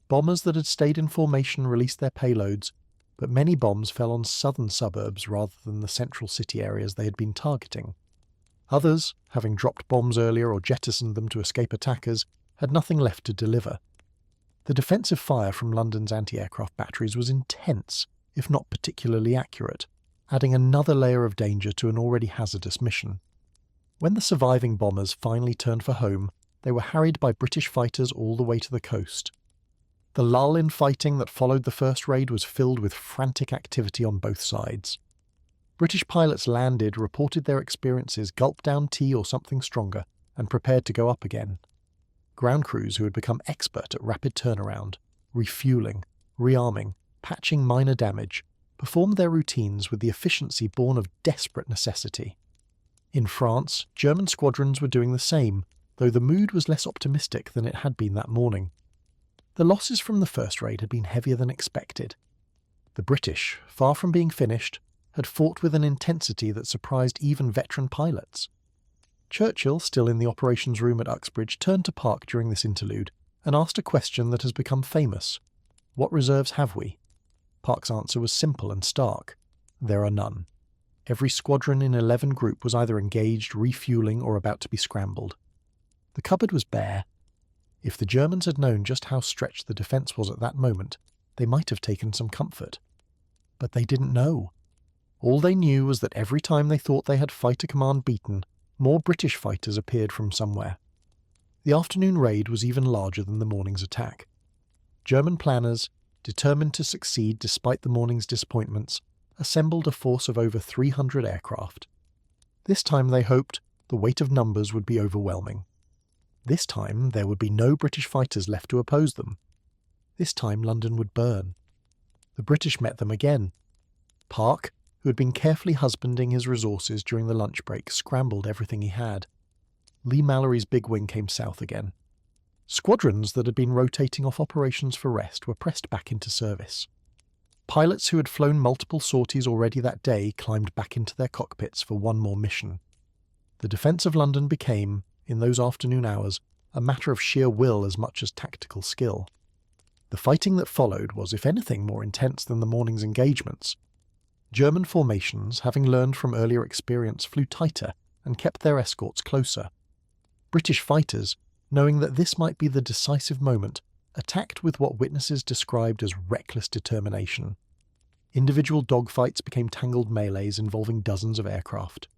Bombers that had stayed in formation released their payloads, but many bombs fell on southern suburbs rather than the central city areas they had been targeting. Others, having dropped bombs earlier or jettisoned them to escape attackers, had nothing left to deliver. The defensive fire from London's anti-aircraft batteries was intense, if not particularly accurate, adding another layer of danger to an already hazardous mission. When the surviving bombers finally turned for home, they were harried by British fighters all the way to the coast. The lull in fighting that followed the first raid was filled with frantic activity on both sides. British pilots landed, reported their experiences, gulped down tea or something stronger, and prepared to go up again. Ground crews who had become expert at rapid turnaround, refueling, rearming, patching minor damage, performed their routines with the efficiency born of desperate necessity. In France, German squadrons were doing the same, though the mood was less optimistic than it had been that morning. The losses from the first raid had been heavier than expected. The British, far from being finished, had fought with an intensity that surprised even veteran pilots. Churchill, still in the operations room at Uxbridge, turned to Park during this interlude and asked a question that has become famous. What reserves have we? Park's answer was simple and stark. There are none. Every squadron in 11 Group was either engaged, refueling, or about to be scrambled. The cupboard was bare. If the Germans had known just how stretched the defence was at that moment, they might have taken some comfort. But they didn't know. All they knew was that every time they thought they had fighter command beaten, more British fighters appeared from somewhere. The afternoon raid was even larger than the morning's attack. German planners, determined to succeed despite the morning's disappointments, assembled a force of over 300 aircraft. This time they hoped the weight of numbers would be overwhelming. This time there would be no British fighters left to oppose them. This time London would burn. The British met them again. Park, who had been carefully husbanding his resources during the lunch break, scrambled everything he had. Lee Mallory's big wing came south again. Squadrons that had been rotating off operations for rest were pressed back into service. Pilots who had flown multiple sorties already that day climbed back into their cockpits for one more mission. The defence of London became, in those afternoon hours, a matter of sheer will as much as tactical skill. The fighting that followed was, if anything, more intense than the morning's engagements. German formations, having learned from earlier experience, flew tighter and kept their escorts closer. British fighters, knowing that this might be the decisive moment, attacked with what witnesses described as reckless determination. Individual dogfights became tangled melees involving dozens of aircraft.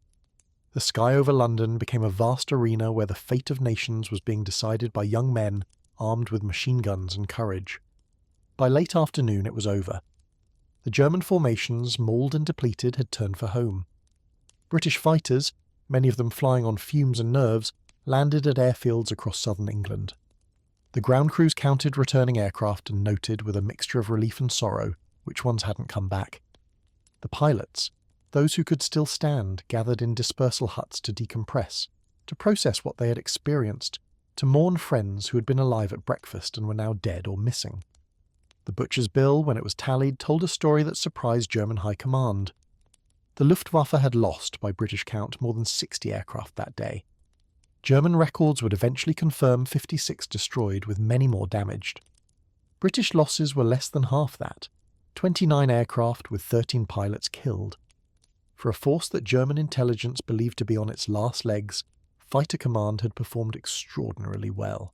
The sky over London became a vast arena where the fate of nations was being decided by young men armed with machine guns and courage. By late afternoon it was over. The German formations, mauled and depleted, had turned for home. British fighters, many of them flying on fumes and nerves, landed at airfields across southern England. The ground crews counted returning aircraft and noted, with a mixture of relief and sorrow, which ones hadn't come back. The pilots, those who could still stand, gathered in dispersal huts to decompress, to process what they had experienced, to mourn friends who had been alive at breakfast and were now dead or missing. The butcher's bill, when it was tallied, told a story that surprised German high command. The Luftwaffe had lost, by British count, more than 60 aircraft that day. German records would eventually confirm 56 destroyed, with many more damaged. British losses were less than half that, 29 aircraft with 13 pilots killed. For a force that German intelligence believed to be on its last legs, Fighter Command had performed extraordinarily well.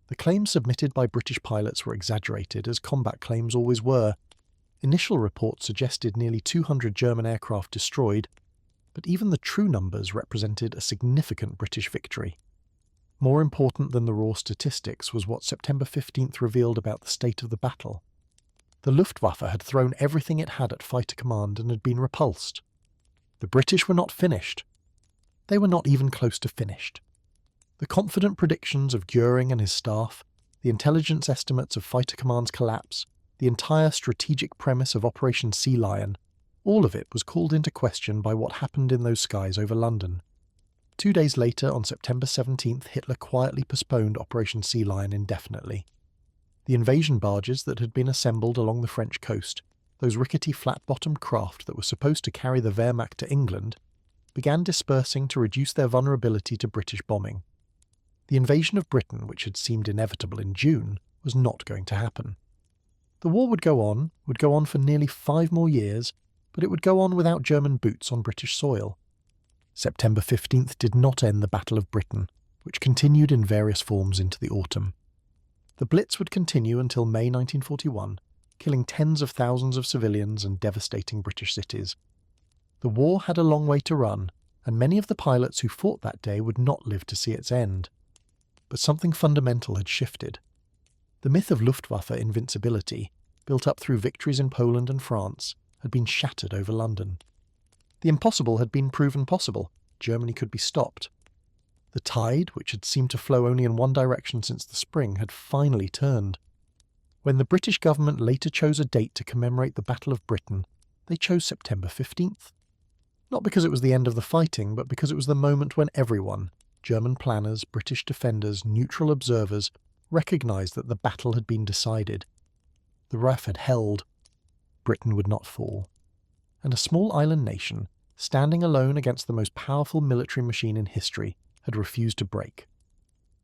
The claims submitted by British pilots were exaggerated, as combat claims always were. Initial reports suggested nearly 200 German aircraft destroyed, but even the true numbers represented a significant British victory. More important than the raw statistics was what September 15th revealed about the state of the battle. The Luftwaffe had thrown everything it had at Fighter Command and had been repulsed. The British were not finished. They were not even close to finished. The confident predictions of Göring and his staff, the intelligence estimates of Fighter Command's collapse, the entire strategic premise of Operation Sea Lion, all of it was called into question by what happened in those skies over London. 2 days later, on September 17th, Hitler quietly postponed Operation Sea Lion indefinitely. The invasion barges that had been assembled along the French coast, those rickety flat-bottomed craft that were supposed to carry the Wehrmacht to England, began dispersing to reduce their vulnerability to British bombing. The invasion of Britain, which had seemed inevitable in June, was not going to happen. The war would go on for nearly 5 more years, but it would go on without German boots on British soil. September 15th did not end the Battle of Britain, which continued in various forms into the autumn. The Blitz would continue until May 1941, killing tens of thousands of civilians and devastating British cities. The war had a long way to run, and many of the pilots who fought that day would not live to see its end. But something fundamental had shifted. The myth of Luftwaffe invincibility, built up through victories in Poland and France, had been shattered over London. The impossible had been proven possible. Germany could be stopped. The tide, which had seemed to flow only in one direction since the spring, had finally turned. When the British government later chose a date to commemorate the Battle of Britain, they chose September 15th. Not because it was the end of the fighting, but because it was the moment when everyone, German planners, British defenders, neutral observers, recognised that the battle had been decided. The RAF had held. Britain would not fall. And a small island nation, standing alone against the most powerful military machine in history, had refused to break.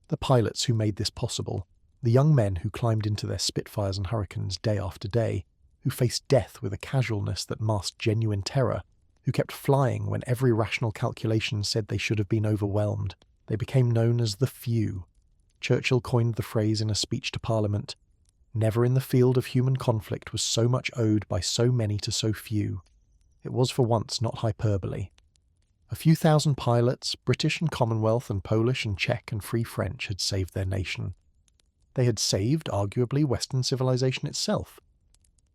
The pilots who made this possible, the young men who climbed into their Spitfires and Hurricanes day after day, who faced death with a casualness that masked genuine terror, who kept flying when every rational calculation said they should have been overwhelmed, they became known as the few. Churchill coined the phrase in a speech to Parliament, "Never in the field of human conflict was so much owed by so many to so few." It was for once not hyperbole. A few thousand pilots, British and Commonwealth and Polish and Czech and Free French, had saved their nation. They had saved, arguably, Western civilization itself.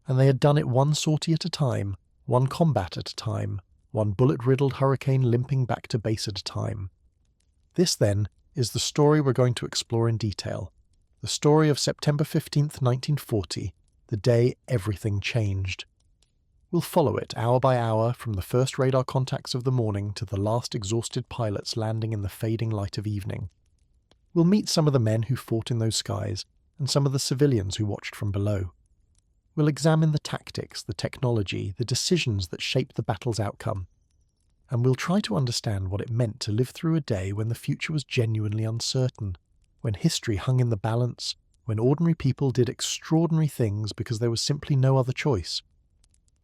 And they had done it one sortie at a time, one combat at a time, one bullet-riddled hurricane limping back to base at a time. This, then, is the story we're going to explore in detail. The story of September 15th, 1940, the day everything changed. We'll follow it hour by hour from the first radar contacts of the morning to the last exhausted pilots landing in the fading light of evening. We'll meet some of the men who fought in those skies and some of the civilians who watched from below. We'll examine the tactics, the technology, the decisions that shaped the battle's outcome. And we'll try to understand what it meant to live through a day when the future was genuinely uncertain, when history hung in the balance, when ordinary people did extraordinary things because there was simply no other choice.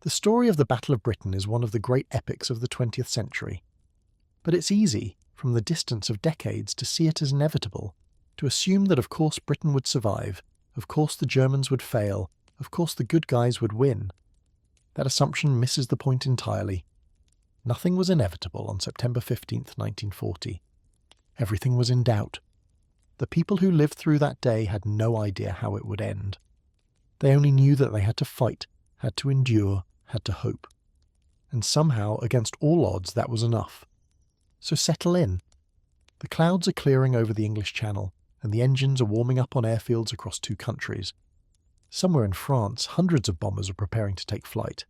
The story of the Battle of Britain is one of the great epics of the 20th century. But it's easy, from the distance of decades, to see it as inevitable, to assume that of course Britain would survive, of course the Germans would fail, of course the good guys would win. That assumption misses the point entirely. Nothing was inevitable on September 15th, 1940. Everything was in doubt. The people who lived through that day had no idea how it would end. They only knew that they had to fight, had to endure, had to hope. And somehow, against all odds, that was enough. So settle in. The clouds are clearing over the English Channel, and the engines are warming up on airfields across 2 countries. Somewhere in France, hundreds of bombers are preparing to take flight.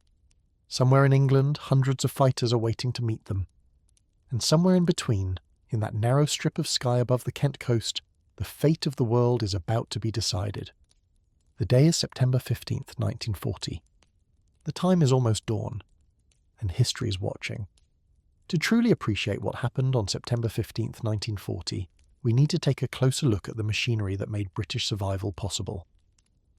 Somewhere in England, hundreds of fighters are waiting to meet them. And somewhere in between, in that narrow strip of sky above the Kent coast, the fate of the world is about to be decided. The day is September 15th, 1940. The time is almost dawn, and history is watching. To truly appreciate what happened on September 15th, 1940, we need to take a closer look at the machinery that made British survival possible.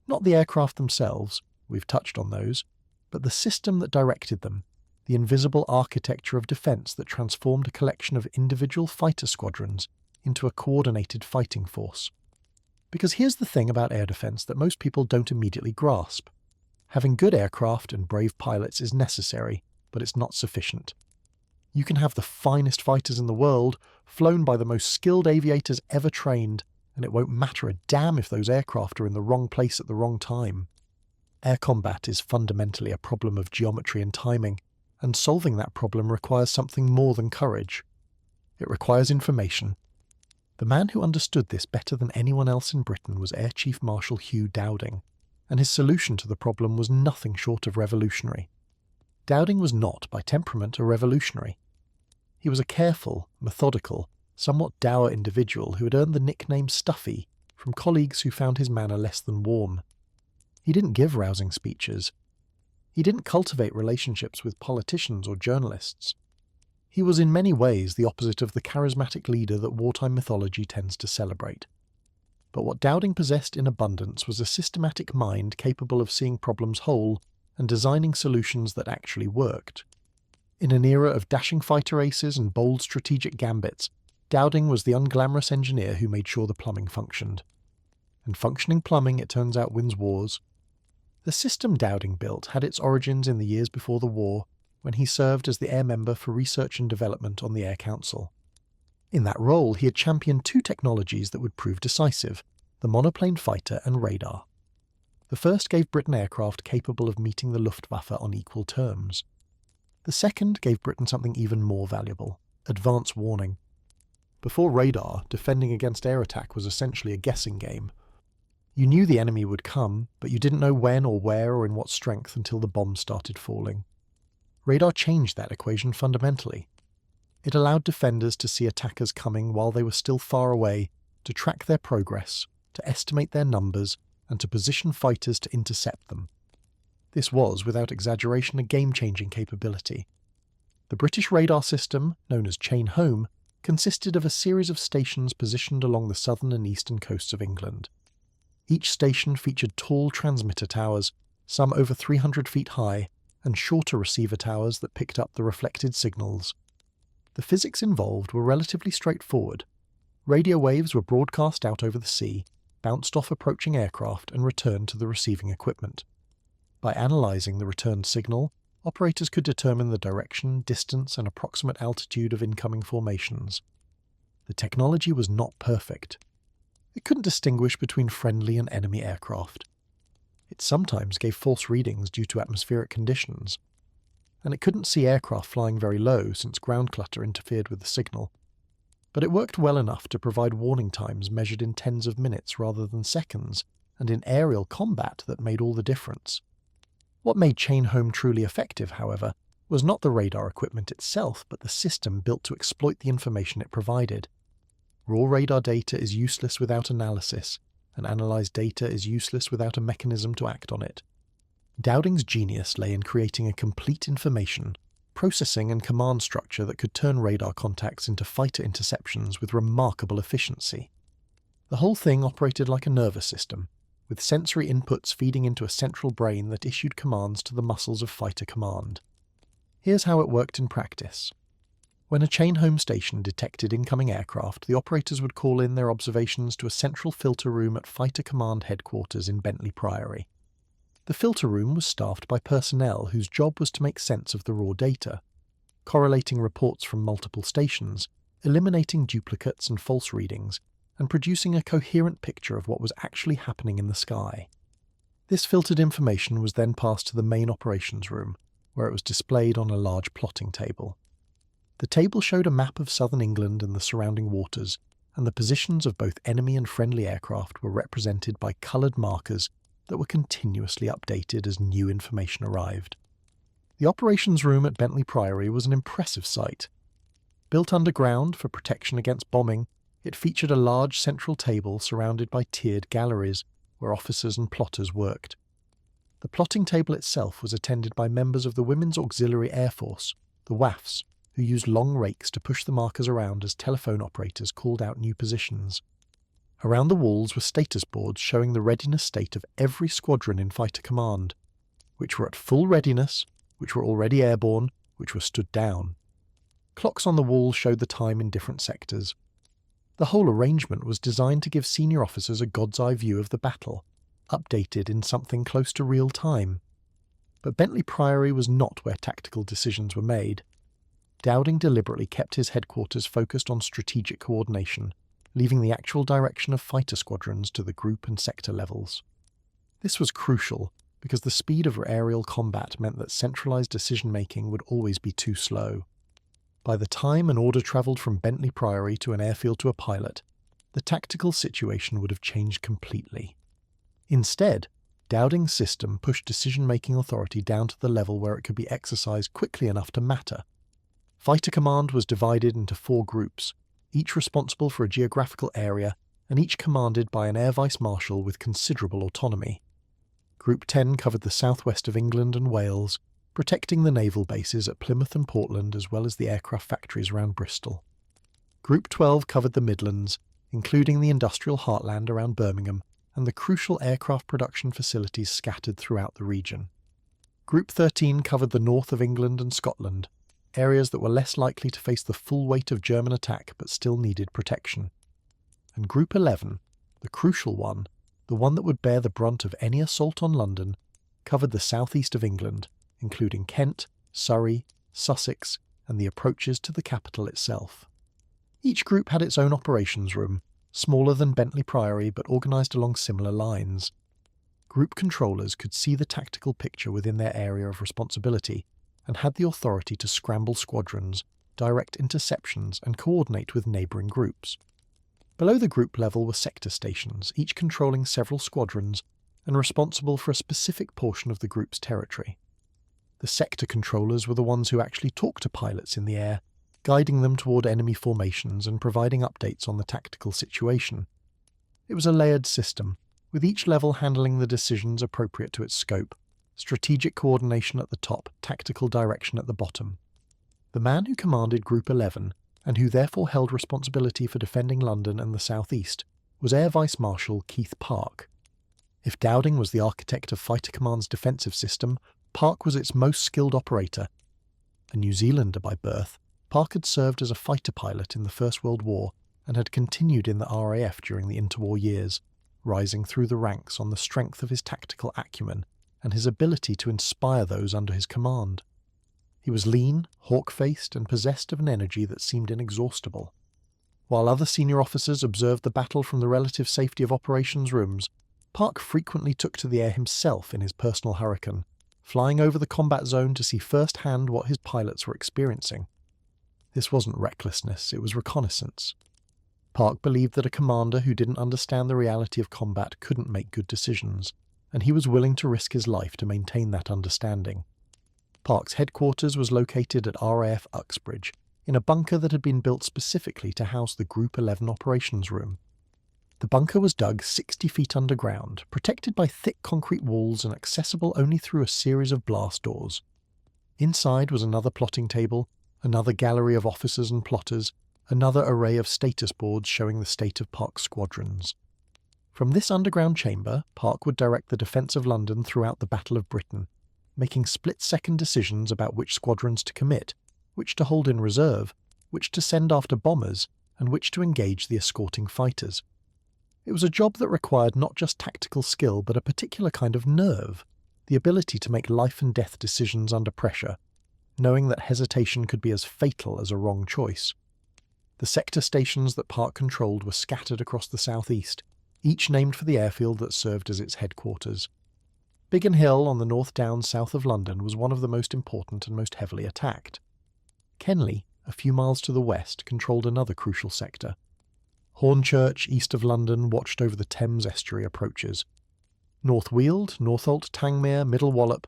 Not the aircraft themselves, we've touched on those, but the system that directed them, the invisible architecture of defence that transformed a collection of individual fighter squadrons into a coordinated fighting force. Because here's the thing about air defence that most people don't immediately grasp. Having good aircraft and brave pilots is necessary, but it's not sufficient. You can have the finest fighters in the world, flown by the most skilled aviators ever trained, and it won't matter a damn if those aircraft are in the wrong place at the wrong time. Air combat is fundamentally a problem of geometry and timing, and solving that problem requires something more than courage. It requires information. The man who understood this better than anyone else in Britain was Air Chief Marshal Hugh Dowding, and his solution to the problem was nothing short of revolutionary. Dowding was not, by temperament, a revolutionary. He was a careful, methodical, somewhat dour individual who had earned the nickname Stuffy from colleagues who found his manner less than warm. He didn't give rousing speeches. He didn't cultivate relationships with politicians or journalists. He was in many ways the opposite of the charismatic leader that wartime mythology tends to celebrate. But what Dowding possessed in abundance was a systematic mind capable of seeing problems whole and designing solutions that actually worked. In an era of dashing fighter aces and bold strategic gambits, Dowding was the unglamorous engineer who made sure the plumbing functioned. And functioning plumbing, it turns out, wins wars. The system Dowding built had its origins in the years before the war, when he served as the Air Member for Research and Development on the Air Council. In that role, he had championed 2 technologies that would prove decisive, the monoplane fighter and radar. The first gave Britain aircraft capable of meeting the Luftwaffe on equal terms. The second gave Britain something even more valuable, advance warning. Before radar, defending against air attack was essentially a guessing game. You knew the enemy would come, but you didn't know when or where or in what strength until the bombs started falling. Radar changed that equation fundamentally. It allowed defenders to see attackers coming while they were still far away, to track their progress, to estimate their numbers, and to position fighters to intercept them. This was, without exaggeration, a game-changing capability. The British radar system, known as Chain Home, consisted of a series of stations positioned along the southern and eastern coasts of England. Each station featured tall transmitter towers, some over 300 feet high, and shorter receiver towers that picked up the reflected signals. The physics involved were relatively straightforward. Radio waves were broadcast out over the sea, bounced off approaching aircraft and returned to the receiving equipment. By analysing the returned signal, operators could determine the direction, distance, and approximate altitude of incoming formations. The technology was not perfect. It couldn't distinguish between friendly and enemy aircraft. It sometimes gave false readings due to atmospheric conditions, and it couldn't see aircraft flying very low since ground clutter interfered with the signal. But it worked well enough to provide warning times measured in tens of minutes rather than seconds, and in aerial combat that made all the difference. What made Chain Home truly effective, however, was not the radar equipment itself, but the system built to exploit the information it provided. Raw radar data is useless without analysis, and analysed data is useless without a mechanism to act on it. Dowding's genius lay in creating a complete information, processing and command structure that could turn radar contacts into fighter interceptions with remarkable efficiency. The whole thing operated like a nervous system, with sensory inputs feeding into a central brain that issued commands to the muscles of fighter command. Here's how it worked in practice. When a Chain Home station detected incoming aircraft, the operators would call in their observations to a central filter room at Fighter Command headquarters in Bentley Priory. The filter room was staffed by personnel whose job was to make sense of the raw data, correlating reports from multiple stations, eliminating duplicates and false readings, and producing a coherent picture of what was actually happening in the sky. This filtered information was then passed to the main operations room, where it was displayed on a large plotting table. The table showed a map of southern England and the surrounding waters, and the positions of both enemy and friendly aircraft were represented by coloured markers that were continuously updated as new information arrived. The operations room at Bentley Priory was an impressive sight. Built underground for protection against bombing, it featured a large central table surrounded by tiered galleries where officers and plotters worked. The plotting table itself was attended by members of the Women's Auxiliary Air Force, the WAFs, who used long rakes to push the markers around as telephone operators called out new positions. Around the walls were status boards showing the readiness state of every squadron in Fighter Command, which were at full readiness, which were already airborne, which were stood down. Clocks on the wall showed the time in different sectors. The whole arrangement was designed to give senior officers a god's eye view of the battle, updated in something close to real time. But Bentley Priory was not where tactical decisions were made. Dowding deliberately kept his headquarters focused on strategic coordination, leaving the actual direction of fighter squadrons to the group and sector levels. This was crucial because the speed of aerial combat meant that centralised decision-making would always be too slow. By the time an order travelled from Bentley Priory to an airfield to a pilot, the tactical situation would have changed completely. Instead, Dowding's system pushed decision-making authority down to the level where it could be exercised quickly enough to matter. Fighter Command was divided into 4 groups, each responsible for a geographical area and each commanded by an Air Vice Marshal with considerable autonomy. Group 10 covered the southwest of England and Wales, protecting the naval bases at Plymouth and Portland as well as the aircraft factories around Bristol. Group 12 covered the Midlands, including the industrial heartland around Birmingham and the crucial aircraft production facilities scattered throughout the region. Group 13 covered the north of England and Scotland, areas that were less likely to face the full weight of German attack but still needed protection. And Group 11, the crucial one, the one that would bear the brunt of any assault on London, covered the southeast of England, including Kent, Surrey, Sussex, and the approaches to the capital itself. Each group had its own operations room, smaller than Bentley Priory but organised along similar lines. Group controllers could see the tactical picture within their area of responsibility, and had the authority to scramble squadrons, direct interceptions, and coordinate with neighbouring groups. Below the group level were sector stations, each controlling several squadrons and responsible for a specific portion of the group's territory. The sector controllers were the ones who actually talked to pilots in the air, guiding them toward enemy formations and providing updates on the tactical situation. It was a layered system, with each level handling the decisions appropriate to its scope. Strategic coordination at the top, tactical direction at the bottom. The man who commanded Group 11, and who therefore held responsibility for defending London and the South East, was Air Vice Marshal Keith Park. If Dowding was the architect of Fighter Command's defensive system, Park was its most skilled operator. A New Zealander by birth, Park had served as a fighter pilot in the First World War and had continued in the RAF during the interwar years, rising through the ranks on the strength of his tactical acumen and his ability to inspire those under his command. He was lean, hawk-faced, and possessed of an energy that seemed inexhaustible. While other senior officers observed the battle from the relative safety of operations rooms, Park frequently took to the air himself in his personal Hurricane, flying over the combat zone to see firsthand what his pilots were experiencing. This wasn't recklessness, it was reconnaissance. Park believed that a commander who didn't understand the reality of combat couldn't make good decisions, and he was willing to risk his life to maintain that understanding. Park's headquarters was located at RAF Uxbridge, in a bunker that had been built specifically to house the Group 11 operations room. The bunker was dug 60 feet underground, protected by thick concrete walls and accessible only through a series of blast doors. Inside was another plotting table, another gallery of officers and plotters, another array of status boards showing the state of Park's squadrons. From this underground chamber, Park would direct the defence of London throughout the Battle of Britain, making split-second decisions about which squadrons to commit, which to hold in reserve, which to send after bombers, and which to engage the escorting fighters. It was a job that required not just tactical skill but a particular kind of nerve, the ability to make life-and-death decisions under pressure, knowing that hesitation could be as fatal as a wrong choice. The sector stations that Park controlled were scattered across the southeast, each named for the airfield that served as its headquarters. Biggin Hill on the North Downs south of London was one of the most important and most heavily attacked. Kenley, a few miles to the west, controlled another crucial sector. Hornchurch, east of London, watched over the Thames estuary approaches. North Weald, Northolt, Tangmere, Middle Wallop,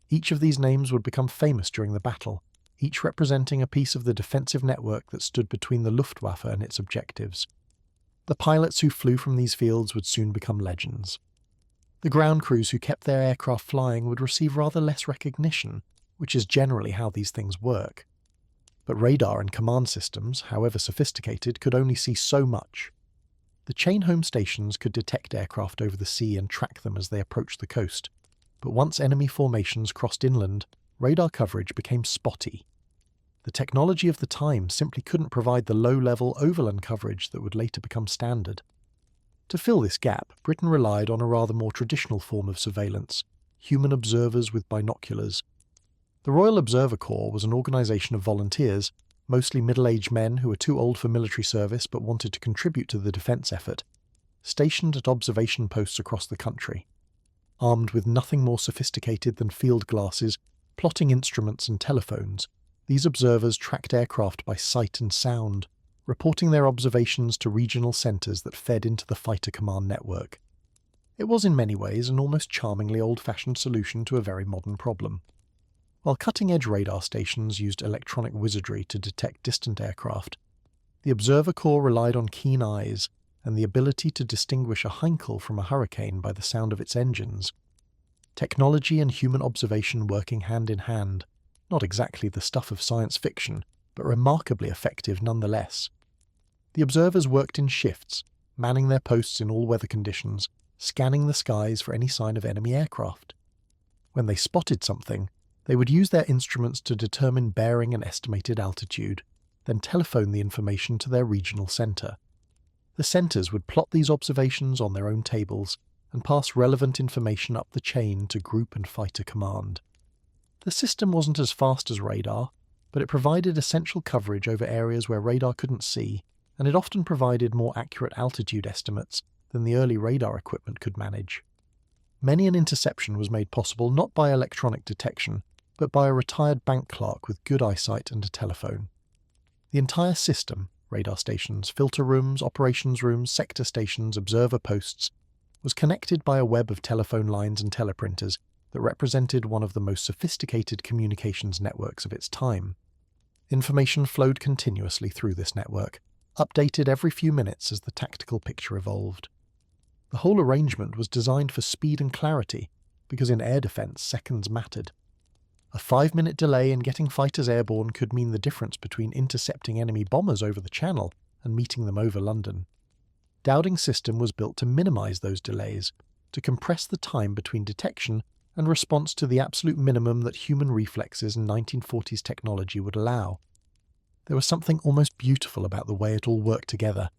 each of these names would become famous during the battle, each representing a piece of the defensive network that stood between the Luftwaffe and its objectives. The pilots who flew from these fields would soon become legends. The ground crews who kept their aircraft flying would receive rather less recognition, which is generally how these things work. But radar and command systems, however sophisticated, could only see so much. The chain home stations could detect aircraft over the sea and track them as they approached the coast, but once enemy formations crossed inland, radar coverage became spotty. The technology of the time simply couldn't provide the low-level overland coverage that would later become standard. To fill this gap, Britain relied on a rather more traditional form of surveillance, human observers with binoculars. The Royal Observer Corps was an organisation of volunteers, mostly middle-aged men who were too old for military service but wanted to contribute to the defence effort, stationed at observation posts across the country. Armed with nothing more sophisticated than field glasses, plotting instruments and telephones, these observers tracked aircraft by sight and sound, reporting their observations to regional centres that fed into the fighter command network. It was in many ways an almost charmingly old-fashioned solution to a very modern problem. While cutting-edge radar stations used electronic wizardry to detect distant aircraft, the Observer Corps relied on keen eyes and the ability to distinguish a Heinkel from a Hurricane by the sound of its engines. Technology and human observation working hand in hand, not exactly the stuff of science fiction, but remarkably effective nonetheless. The observers worked in shifts, manning their posts in all weather conditions, scanning the skies for any sign of enemy aircraft. When they spotted something, they would use their instruments to determine bearing and estimated altitude, then telephone the information to their regional centre. The centres would plot these observations on their own tables and pass relevant information up the chain to group and fighter command. The system wasn't as fast as radar, but it provided essential coverage over areas where radar couldn't see, and it often provided more accurate altitude estimates than the early radar equipment could manage. Many an interception was made possible not by electronic detection, but by a retired bank clerk with good eyesight and a telephone. The entire system, radar stations, filter rooms, operations rooms, sector stations, observer posts, was connected by a web of telephone lines and teleprinters that represented one of the most sophisticated communications networks of its time. Information flowed continuously through this network, updated every few minutes as the tactical picture evolved. The whole arrangement was designed for speed and clarity, because in air defence seconds mattered. A 5-minute delay in getting fighters airborne could mean the difference between intercepting enemy bombers over the Channel and meeting them over London. Dowding's system was built to minimise those delays, to compress the time between detection and response to the absolute minimum that human reflexes and 1940s technology would allow. There was something almost beautiful about the way it all worked together.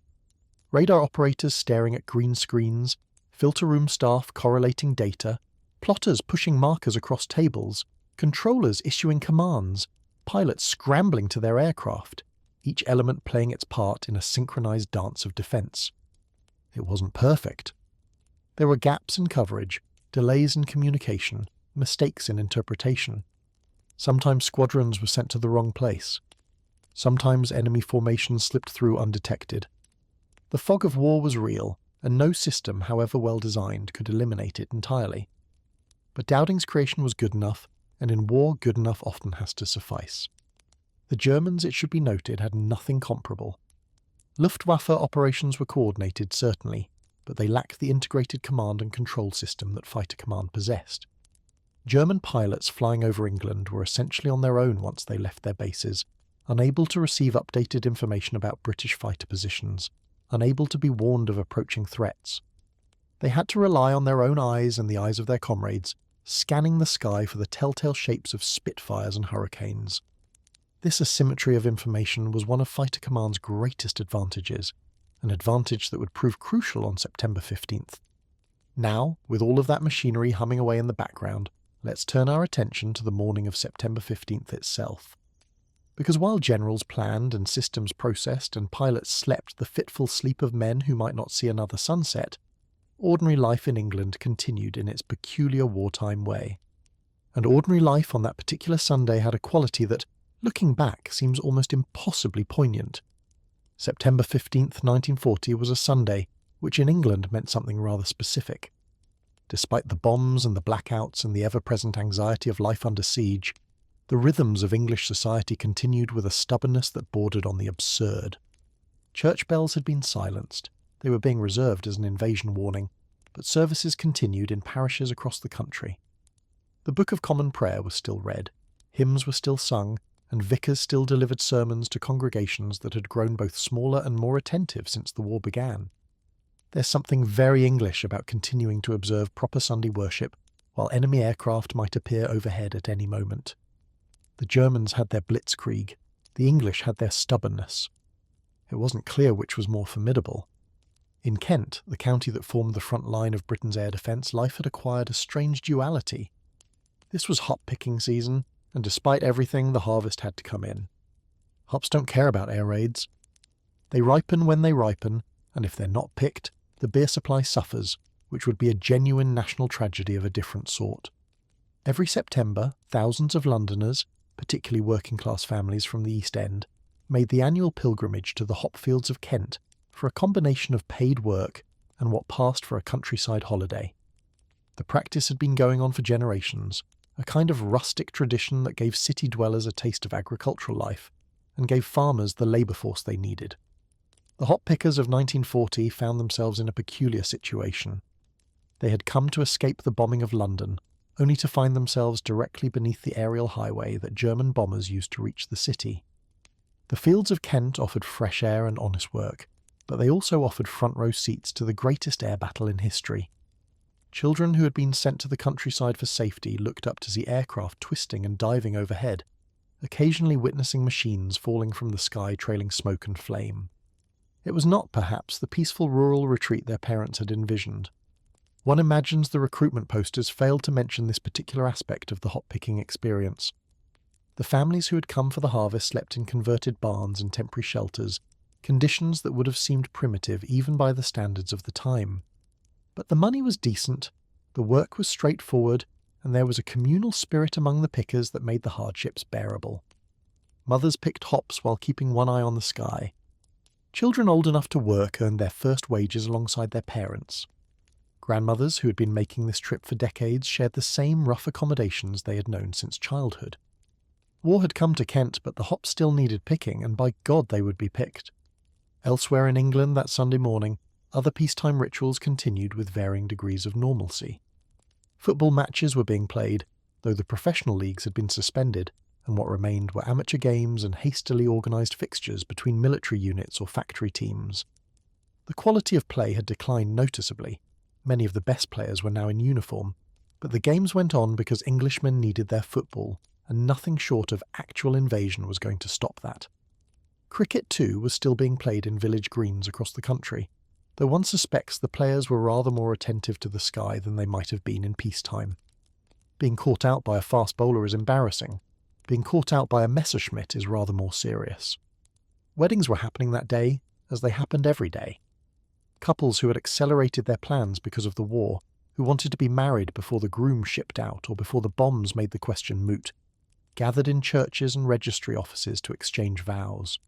Radar operators staring at green screens, filter room staff correlating data, plotters pushing markers across tables, controllers issuing commands, pilots scrambling to their aircraft, each element playing its part in a synchronized dance of defense. It wasn't perfect. There were gaps in coverage, delays in communication, mistakes in interpretation. Sometimes squadrons were sent to the wrong place. Sometimes enemy formations slipped through undetected. The fog of war was real, and no system, however well designed, could eliminate it entirely. But Dowding's creation was good enough, and in war good enough often has to suffice. The Germans, it should be noted, had nothing comparable. Luftwaffe operations were coordinated, certainly, but they lacked the integrated command and control system that Fighter Command possessed. German pilots flying over England were essentially on their own once they left their bases, unable to receive updated information about British fighter positions, unable to be warned of approaching threats. They had to rely on their own eyes and the eyes of their comrades, scanning the sky for the telltale shapes of Spitfires and Hurricanes. This asymmetry of information was one of Fighter Command's greatest advantages, an advantage that would prove crucial on September 15th. Now, with all of that machinery humming away in the background, let's turn our attention to the morning of September 15th itself. Because while generals planned and systems processed and pilots slept the fitful sleep of men who might not see another sunset, ordinary life in England continued in its peculiar wartime way. And ordinary life on that particular Sunday had a quality that, looking back, seems almost impossibly poignant. September 15th, 1940 was a Sunday, which in England meant something rather specific. Despite the bombs and the blackouts and the ever-present anxiety of life under siege, the rhythms of English society continued with a stubbornness that bordered on the absurd. Church bells had been silenced. They were being reserved as an invasion warning, but services continued in parishes across the country. The Book of Common Prayer was still read, hymns were still sung, and vicars still delivered sermons to congregations that had grown both smaller and more attentive since the war began. There's something very English about continuing to observe proper Sunday worship while enemy aircraft might appear overhead at any moment. The Germans had their blitzkrieg, the English had their stubbornness. It wasn't clear which was more formidable. In Kent, the county that formed the front line of Britain's air defence, life had acquired a strange duality. This was hop-picking season, and despite everything, the harvest had to come in. Hops don't care about air raids. They ripen when they ripen, and if they're not picked, the beer supply suffers, which would be a genuine national tragedy of a different sort. Every September, thousands of Londoners, particularly working-class families from the East End, made the annual pilgrimage to the hop fields of Kent for a combination of paid work and what passed for a countryside holiday. The practice had been going on for generations, a kind of rustic tradition that gave city dwellers a taste of agricultural life and gave farmers the labour force they needed. The hop pickers of 1940 found themselves in a peculiar situation. They had come to escape the bombing of London, only to find themselves directly beneath the aerial highway that German bombers used to reach the city. The fields of Kent offered fresh air and honest work, but they also offered front-row seats to the greatest air battle in history. Children who had been sent to the countryside for safety looked up to see aircraft twisting and diving overhead, occasionally witnessing machines falling from the sky trailing smoke and flame. It was not, perhaps, the peaceful rural retreat their parents had envisioned. One imagines the recruitment posters failed to mention this particular aspect of the hop-picking experience. The families who had come for the harvest slept in converted barns and temporary shelters, conditions that would have seemed primitive even by the standards of the time. But the money was decent, the work was straightforward, and there was a communal spirit among the pickers that made the hardships bearable. Mothers picked hops while keeping one eye on the sky. Children old enough to work earned their first wages alongside their parents. Grandmothers who had been making this trip for decades shared the same rough accommodations they had known since childhood. War had come to Kent, but the hops still needed picking, and by God they would be picked. Elsewhere in England that Sunday morning, other peacetime rituals continued with varying degrees of normalcy. Football matches were being played, though the professional leagues had been suspended, and what remained were amateur games and hastily organised fixtures between military units or factory teams. The quality of play had declined noticeably. Many of the best players were now in uniform, but the games went on because Englishmen needed their football, and nothing short of actual invasion was going to stop that. Cricket, too, was still being played in village greens across the country, though one suspects the players were rather more attentive to the sky than they might have been in peacetime. Being caught out by a fast bowler is embarrassing. Being caught out by a Messerschmitt is rather more serious. Weddings were happening that day, as they happened every day. Couples who had accelerated their plans because of the war, who wanted to be married before the groom shipped out or before the bombs made the question moot, gathered in churches and registry offices to exchange vows.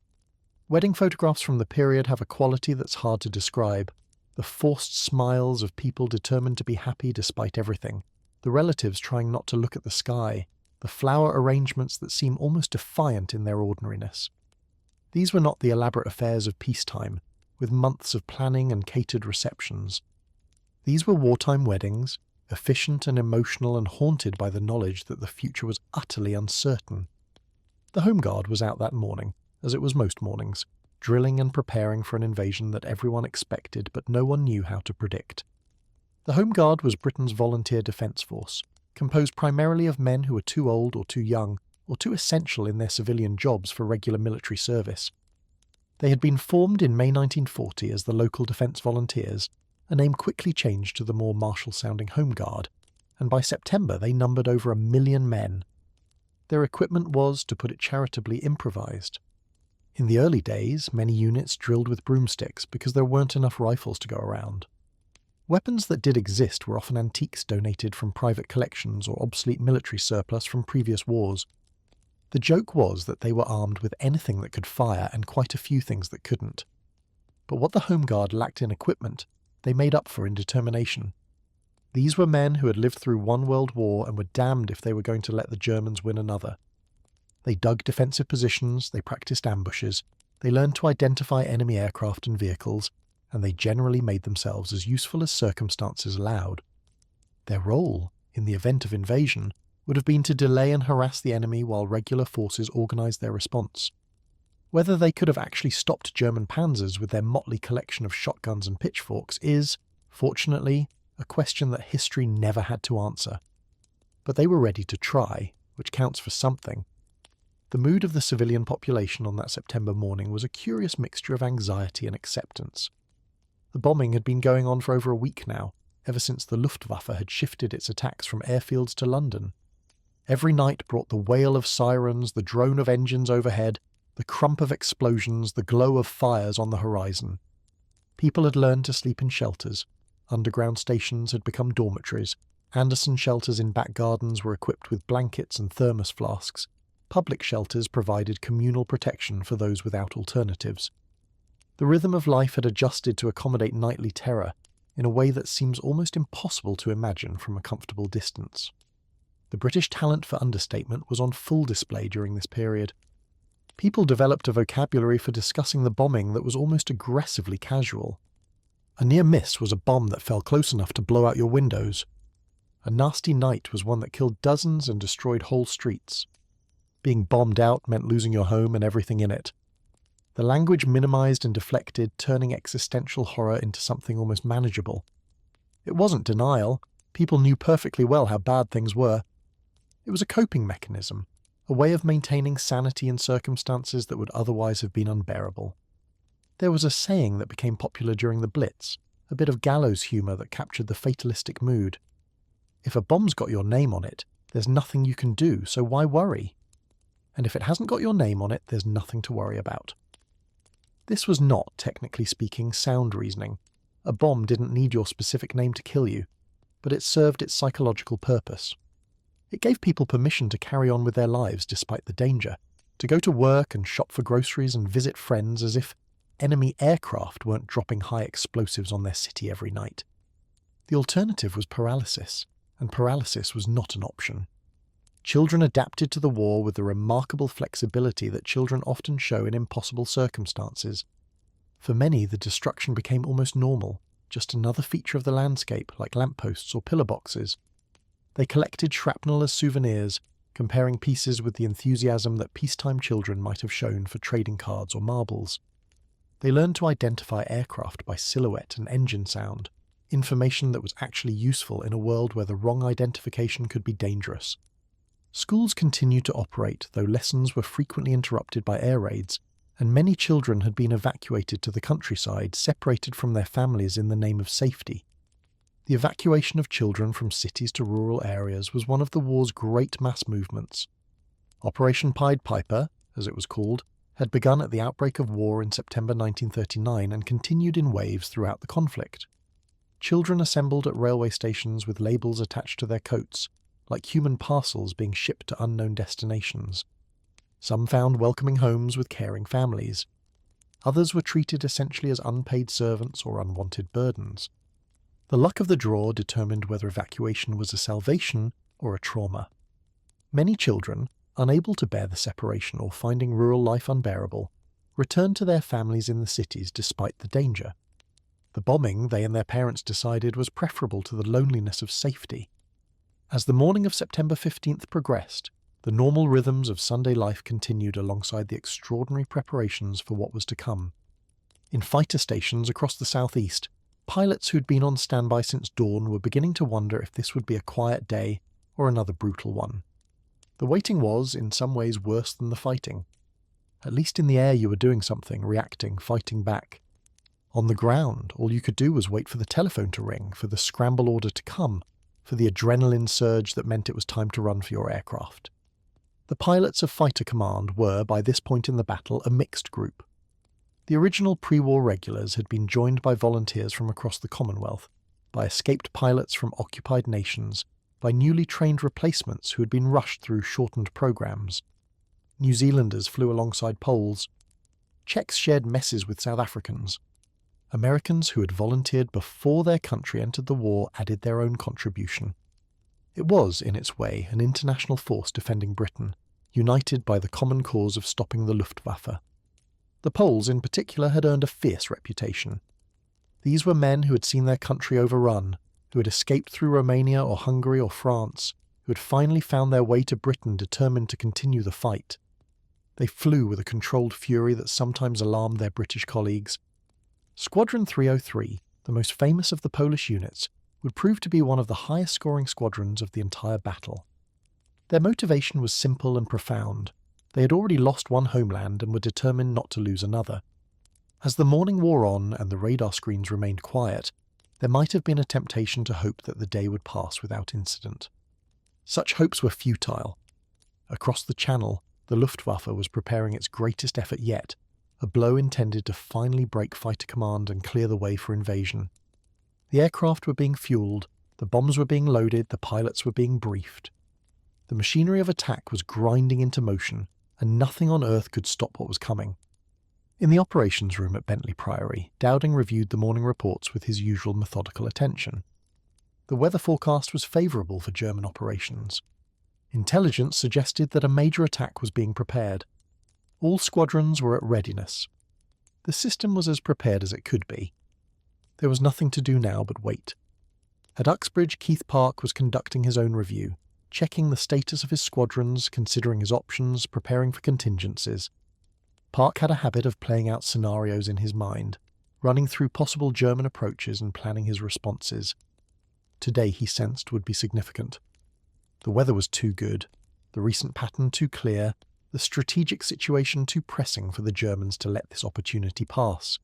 Wedding photographs from the period have a quality that's hard to describe. The forced smiles of people determined to be happy despite everything, the relatives trying not to look at the sky, the flower arrangements that seem almost defiant in their ordinariness. These were not the elaborate affairs of peacetime, with months of planning and catered receptions. These were wartime weddings, efficient and emotional and haunted by the knowledge that the future was utterly uncertain. The Home Guard was out that morning, as it was most mornings, drilling and preparing for an invasion that everyone expected but no one knew how to predict. The Home Guard was Britain's volunteer defence force, composed primarily of men who were too old or too young, or too essential in their civilian jobs for regular military service. They had been formed in May 1940 as the local Defence Volunteers, a name quickly changed to the more martial-sounding Home Guard, and by September they numbered over 1 million men. Their equipment was, to put it charitably, improvised. In the early days, many units drilled with broomsticks because there weren't enough rifles to go around. Weapons that did exist were often antiques donated from private collections or obsolete military surplus from previous wars. The joke was that they were armed with anything that could fire and quite a few things that couldn't. But what the Home Guard lacked in equipment, they made up for in determination. These were men who had lived through one world war and were damned if they were going to let the Germans win another. They dug defensive positions, they practiced ambushes, they learned to identify enemy aircraft and vehicles, and they generally made themselves as useful as circumstances allowed. Their role, in the event of invasion, would have been to delay and harass the enemy while regular forces organised their response. Whether they could have actually stopped German panzers with their motley collection of shotguns and pitchforks is, fortunately, a question that history never had to answer. But they were ready to try, which counts for something. The mood of the civilian population on that September morning was a curious mixture of anxiety and acceptance. The bombing had been going on for over a week now, ever since the Luftwaffe had shifted its attacks from airfields to London. Every night brought the wail of sirens, the drone of engines overhead, the crump of explosions, the glow of fires on the horizon. People had learned to sleep in shelters. Underground stations had become dormitories. Anderson shelters in back gardens were equipped with blankets and thermos flasks. Public shelters provided communal protection for those without alternatives. The rhythm of life had adjusted to accommodate nightly terror in a way that seems almost impossible to imagine from a comfortable distance. The British talent for understatement was on full display during this period. People developed a vocabulary for discussing the bombing that was almost aggressively casual. A near miss was a bomb that fell close enough to blow out your windows. A nasty night was one that killed dozens and destroyed whole streets. Being bombed out meant losing your home and everything in it. The language minimized and deflected, turning existential horror into something almost manageable. It wasn't denial. People knew perfectly well how bad things were. It was a coping mechanism, a way of maintaining sanity in circumstances that would otherwise have been unbearable. There was a saying that became popular during the Blitz, a bit of gallows humour that captured the fatalistic mood. If a bomb's got your name on it, there's nothing you can do, so why worry? And if it hasn't got your name on it, there's nothing to worry about. This was not, technically speaking, sound reasoning. A bomb didn't need your specific name to kill you, but it served its psychological purpose. It gave people permission to carry on with their lives despite the danger, to go to work and shop for groceries and visit friends as if enemy aircraft weren't dropping high explosives on their city every night. The alternative was paralysis, and paralysis was not an option. Children adapted to the war with the remarkable flexibility that children often show in impossible circumstances. For many, the destruction became almost normal, just another feature of the landscape, like lampposts or pillar boxes. They collected shrapnel as souvenirs, comparing pieces with the enthusiasm that peacetime children might have shown for trading cards or marbles. They learned to identify aircraft by silhouette and engine sound, information that was actually useful in a world where the wrong identification could be dangerous. Schools continued to operate, though lessons were frequently interrupted by air raids, and many children had been evacuated to the countryside, separated from their families in the name of safety. The evacuation of children from cities to rural areas was one of the war's great mass movements. Operation Pied Piper, as it was called, had begun at the outbreak of war in September 1939 and continued in waves throughout the conflict. Children assembled at railway stations with labels attached to their coats, like human parcels being shipped to unknown destinations. Some found welcoming homes with caring families. Others were treated essentially as unpaid servants or unwanted burdens. The luck of the draw determined whether evacuation was a salvation or a trauma. Many children, unable to bear the separation or finding rural life unbearable, returned to their families in the cities despite the danger. The bombing, they and their parents decided, was preferable to the loneliness of safety. As the morning of September 15th progressed, the normal rhythms of Sunday life continued alongside the extraordinary preparations for what was to come. In fighter stations across the southeast, pilots who'd been on standby since dawn were beginning to wonder if this would be a quiet day or another brutal one. The waiting was, in some ways, worse than the fighting. At least in the air you were doing something, reacting, fighting back. On the ground, all you could do was wait for the telephone to ring, for the scramble order to come, for the adrenaline surge that meant it was time to run for your aircraft. The pilots of Fighter Command were, by this point in the battle, a mixed group. The original pre-war regulars had been joined by volunteers from across the Commonwealth, by escaped pilots from occupied nations, by newly trained replacements who had been rushed through shortened programs. New Zealanders flew alongside Poles. Czechs shared messes with South Africans. Americans who had volunteered before their country entered the war added their own contribution. It was, in its way, an international force defending Britain, united by the common cause of stopping the Luftwaffe. The Poles, in particular, had earned a fierce reputation. These were men who had seen their country overrun, who had escaped through Romania or Hungary or France, who had finally found their way to Britain determined to continue the fight. They flew with a controlled fury that sometimes alarmed their British colleagues. Squadron 303, the most famous of the Polish units, would prove to be one of the highest-scoring squadrons of the entire battle. Their motivation was simple and profound. They had already lost one homeland and were determined not to lose another. As the morning wore on and the radar screens remained quiet, there might have been a temptation to hope that the day would pass without incident. Such hopes were futile. Across the Channel, the Luftwaffe was preparing its greatest effort yet, a blow intended to finally break Fighter Command and clear the way for invasion. The aircraft were being fueled, the bombs were being loaded, the pilots were being briefed. The machinery of attack was grinding into motion, and nothing on earth could stop what was coming. In the operations room at Bentley Priory, Dowding reviewed the morning reports with his usual methodical attention. The weather forecast was favourable for German operations. Intelligence suggested that a major attack was being prepared. All squadrons were at readiness. The system was as prepared as it could be. There was nothing to do now but wait. At Uxbridge, Keith Park was conducting his own review, checking the status of his squadrons, considering his options, preparing for contingencies. Park had a habit of playing out scenarios in his mind, running through possible German approaches and planning his responses. Today, he sensed, would be significant. The weather was too good, the recent pattern too clear, the strategic situation too pressing for the Germans to let this opportunity pass.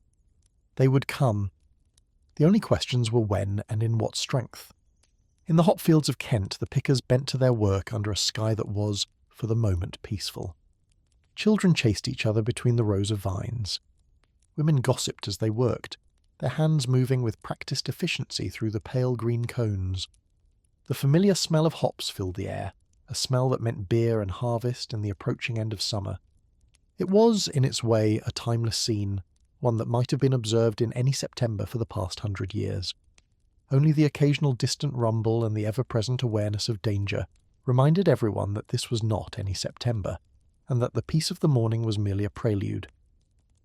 They would come. The only questions were when and in what strength. In the hop fields of Kent, the pickers bent to their work under a sky that was, for the moment, peaceful. Children chased each other between the rows of vines. Women gossiped as they worked, their hands moving with practiced efficiency through the pale green cones. The familiar smell of hops filled the air, a smell that meant beer and harvest and the approaching end of summer. It was, in its way, a timeless scene, one that might have been observed in any September for the past 100 years. Only the occasional distant rumble and the ever-present awareness of danger reminded everyone that this was not any September, and that the peace of the morning was merely a prelude.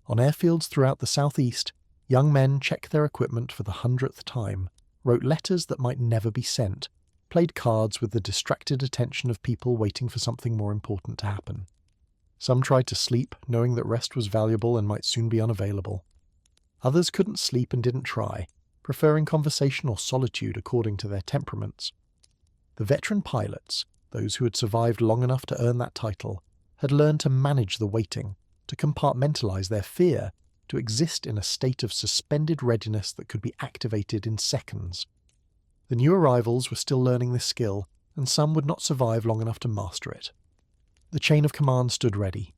On airfields throughout the southeast, young men checked their equipment for the 100th time, wrote letters that might never be sent, played cards with the distracted attention of people waiting for something more important to happen. Some tried to sleep, knowing that rest was valuable and might soon be unavailable. Others couldn't sleep and didn't try, preferring conversation or solitude according to their temperaments. The veteran pilots, those who had survived long enough to earn that title, had learned to manage the waiting, to compartmentalize their fear, to exist in a state of suspended readiness that could be activated in seconds. The new arrivals were still learning this skill, and some would not survive long enough to master it. The chain of command stood ready.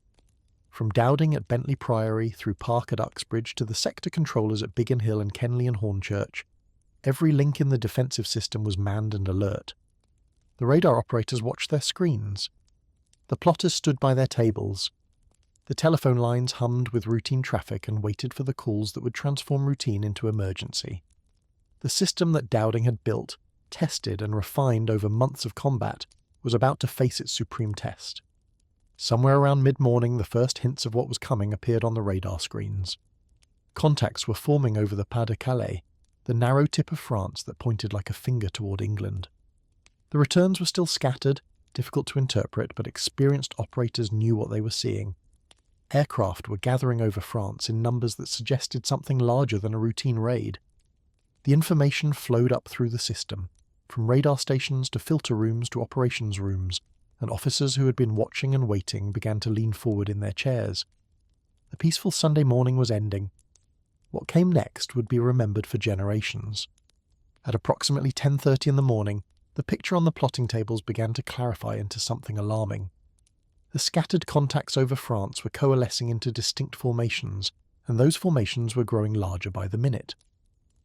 From Dowding at Bentley Priory through Park at Uxbridge to the sector controllers at Biggin Hill and Kenley and Hornchurch, every link in the defensive system was manned and alert. The radar operators watched their screens. The plotters stood by their tables. The telephone lines hummed with routine traffic and waited for the calls that would transform routine into emergency. The system that Dowding had built, tested and refined over months of combat, was about to face its supreme test. Somewhere around mid-morning, the first hints of what was coming appeared on the radar screens. Contacts were forming over the Pas de Calais, the narrow tip of France that pointed like a finger toward England. The returns were still scattered, difficult to interpret, but experienced operators knew what they were seeing. Aircraft were gathering over France in numbers that suggested something larger than a routine raid. The information flowed up through the system, from radar stations to filter rooms to operations rooms, and officers who had been watching and waiting began to lean forward in their chairs. The peaceful Sunday morning was ending. What came next would be remembered for generations. At approximately 10:30 in the morning, the picture on the plotting tables began to clarify into something alarming. The scattered contacts over France were coalescing into distinct formations, and those formations were growing larger by the minute.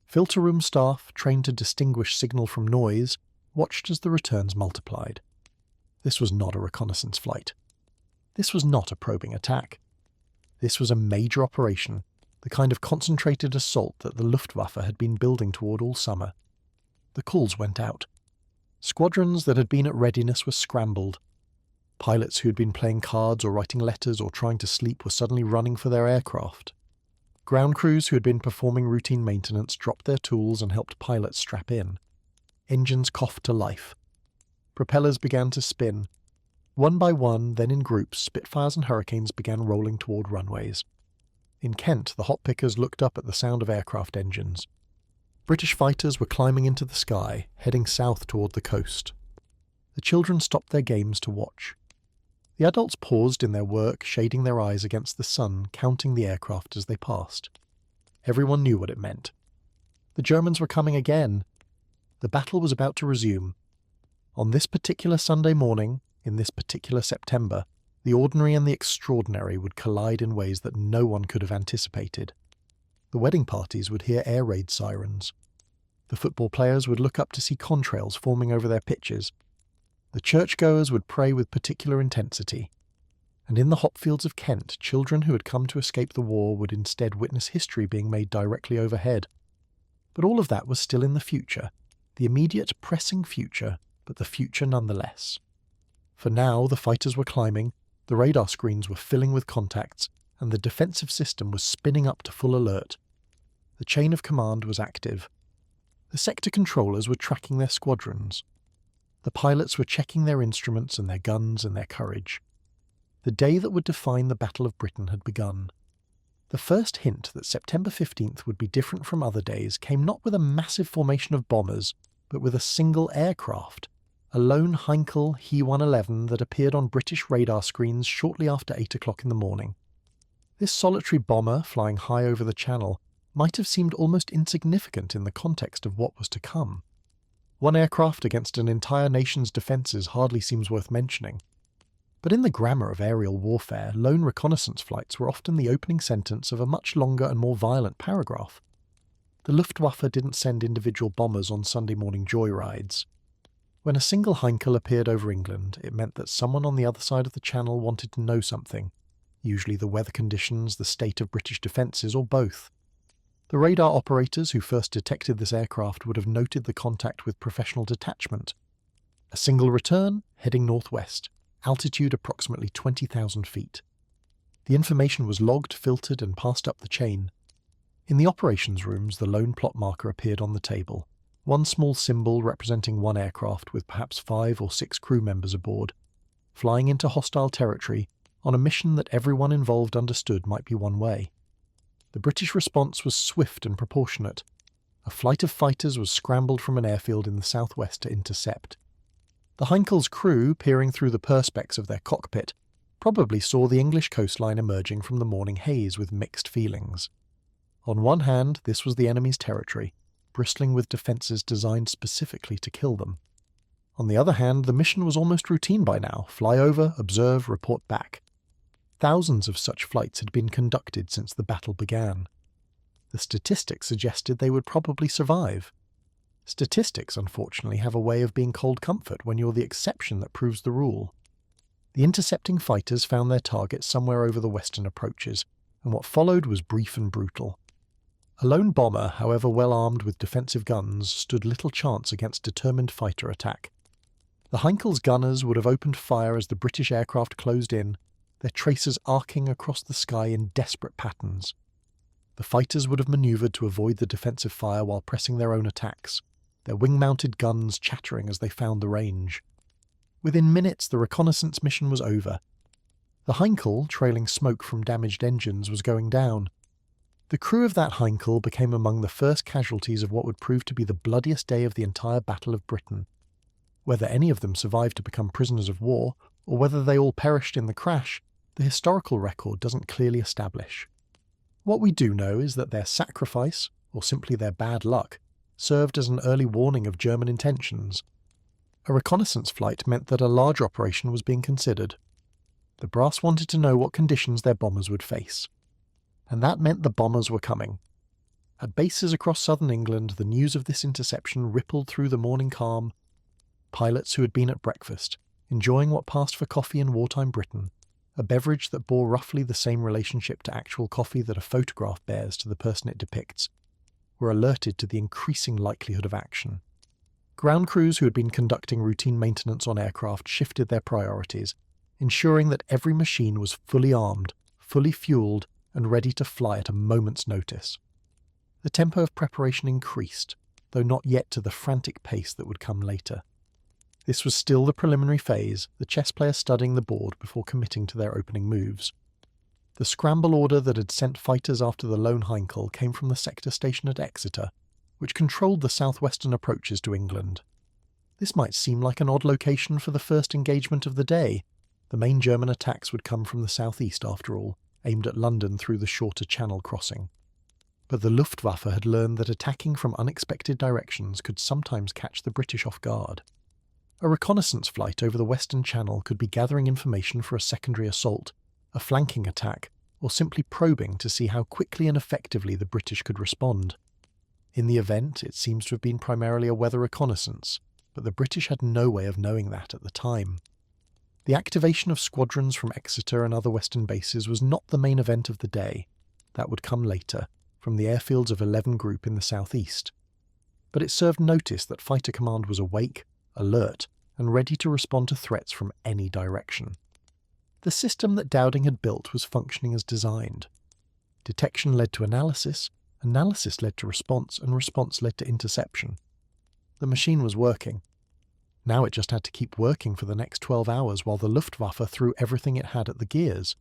Filter room staff, trained to distinguish signal from noise, watched as the returns multiplied. This was not a reconnaissance flight. This was not a probing attack. This was a major operation, the kind of concentrated assault that the Luftwaffe had been building toward all summer. The calls went out. Squadrons that had been at readiness were scrambled. Pilots who had been playing cards or writing letters or trying to sleep were suddenly running for their aircraft. Ground crews who had been performing routine maintenance dropped their tools and helped pilots strap in. Engines coughed to life. Propellers began to spin. One by one, then in groups, Spitfires and Hurricanes began rolling toward runways. In Kent, the hot pickers looked up at the sound of aircraft engines. British fighters were climbing into the sky, heading south toward the coast. The children stopped their games to watch. The adults paused in their work, shading their eyes against the sun, counting the aircraft as they passed. Everyone knew what it meant. The Germans were coming again. The battle was about to resume. On this particular Sunday morning, in this particular September, the ordinary and the extraordinary would collide in ways that no one could have anticipated. The wedding parties would hear air raid sirens. The football players would look up to see contrails forming over their pitches. The churchgoers would pray with particular intensity. And in the hopfields of Kent, children who had come to escape the war would instead witness history being made directly overhead. But all of that was still in the future, the immediate pressing future, but the future nonetheless. For now, the fighters were climbing, the radar screens were filling with contacts, and the defensive system was spinning up to full alert. The chain of command was active. The sector controllers were tracking their squadrons. The pilots were checking their instruments and their guns and their courage. The day that would define the Battle of Britain had begun. The first hint that September 15th would be different from other days came not with a massive formation of bombers, but with a single aircraft, a lone Heinkel He-111 that appeared on British radar screens shortly after 8 o'clock in the morning. This solitary bomber, flying high over the Channel, might have seemed almost insignificant in the context of what was to come. One aircraft against an entire nation's defences hardly seems worth mentioning. But in the grammar of aerial warfare, lone reconnaissance flights were often the opening sentence of a much longer and more violent paragraph. The Luftwaffe didn't send individual bombers on Sunday morning joyrides. When a single Heinkel appeared over England, it meant that someone on the other side of the Channel wanted to know something, usually the weather conditions, the state of British defences, or both. The radar operators who first detected this aircraft would have noted the contact with professional detachment. A single return, heading northwest, altitude approximately 20,000 feet. The information was logged, filtered, and passed up the chain. In the operations rooms, the lone plot marker appeared on the table. One small symbol representing one aircraft with perhaps 5 or 6 crew members aboard, flying into hostile territory on a mission that everyone involved understood might be one way. The British response was swift and proportionate. A flight of fighters was scrambled from an airfield in the southwest to intercept. The Heinkel's crew, peering through the perspex of their cockpit, probably saw the English coastline emerging from the morning haze with mixed feelings. On one hand, this was the enemy's territory, bristling with defences designed specifically to kill them. On the other hand, the mission was almost routine by now: fly over, observe, report back. Thousands of such flights had been conducted since the battle began. The statistics suggested they would probably survive. Statistics, unfortunately, have a way of being cold comfort when you're the exception that proves the rule. The intercepting fighters found their target somewhere over the western approaches, and what followed was brief and brutal. A lone bomber, however well armed with defensive guns, stood little chance against determined fighter attack. The Heinkel's gunners would have opened fire as the British aircraft closed in, their tracers arcing across the sky in desperate patterns. The fighters would have manoeuvred to avoid the defensive fire while pressing their own attacks, their wing-mounted guns chattering as they found the range. Within minutes, the reconnaissance mission was over. The Heinkel, trailing smoke from damaged engines, was going down. The crew of that Heinkel became among the first casualties of what would prove to be the bloodiest day of the entire Battle of Britain. Whether any of them survived to become prisoners of war, or whether they all perished in the crash, the historical record doesn't clearly establish. What we do know is that their sacrifice, or simply their bad luck, served as an early warning of German intentions. A reconnaissance flight meant that a large operation was being considered. The brass wanted to know what conditions their bombers would face. And that meant the bombers were coming. At bases across southern England, the news of this interception rippled through the morning calm. Pilots who had been at breakfast, enjoying what passed for coffee in wartime Britain, a beverage that bore roughly the same relationship to actual coffee that a photograph bears to the person it depicts, were alerted to the increasing likelihood of action. Ground crews who had been conducting routine maintenance on aircraft shifted their priorities, ensuring that every machine was fully armed, fully fueled, and ready to fly at a moment's notice. The tempo of preparation increased, though not yet to the frantic pace that would come later. This was still the preliminary phase, the chess players studying the board before committing to their opening moves. The scramble order that had sent fighters after the lone Heinkel came from the sector station at Exeter, which controlled the southwestern approaches to England. This might seem like an odd location for the first engagement of the day. The main German attacks would come from the southeast after all, aimed at London through the shorter Channel crossing. But the Luftwaffe had learned that attacking from unexpected directions could sometimes catch the British off guard. A reconnaissance flight over the Western Channel could be gathering information for a secondary assault, a flanking attack, or simply probing to see how quickly and effectively the British could respond. In the event, it seems to have been primarily a weather reconnaissance, but the British had no way of knowing that at the time. The activation of squadrons from Exeter and other western bases was not the main event of the day. That would come later, from the airfields of 11 Group in the southeast. But it served notice that Fighter Command was awake, alert, and ready to respond to threats from any direction. The system that Dowding had built was functioning as designed. Detection led to analysis led to response, and response led to interception. The machine was working. Now it just had to keep working for the next 12 hours while the Luftwaffe threw everything it had at the gears.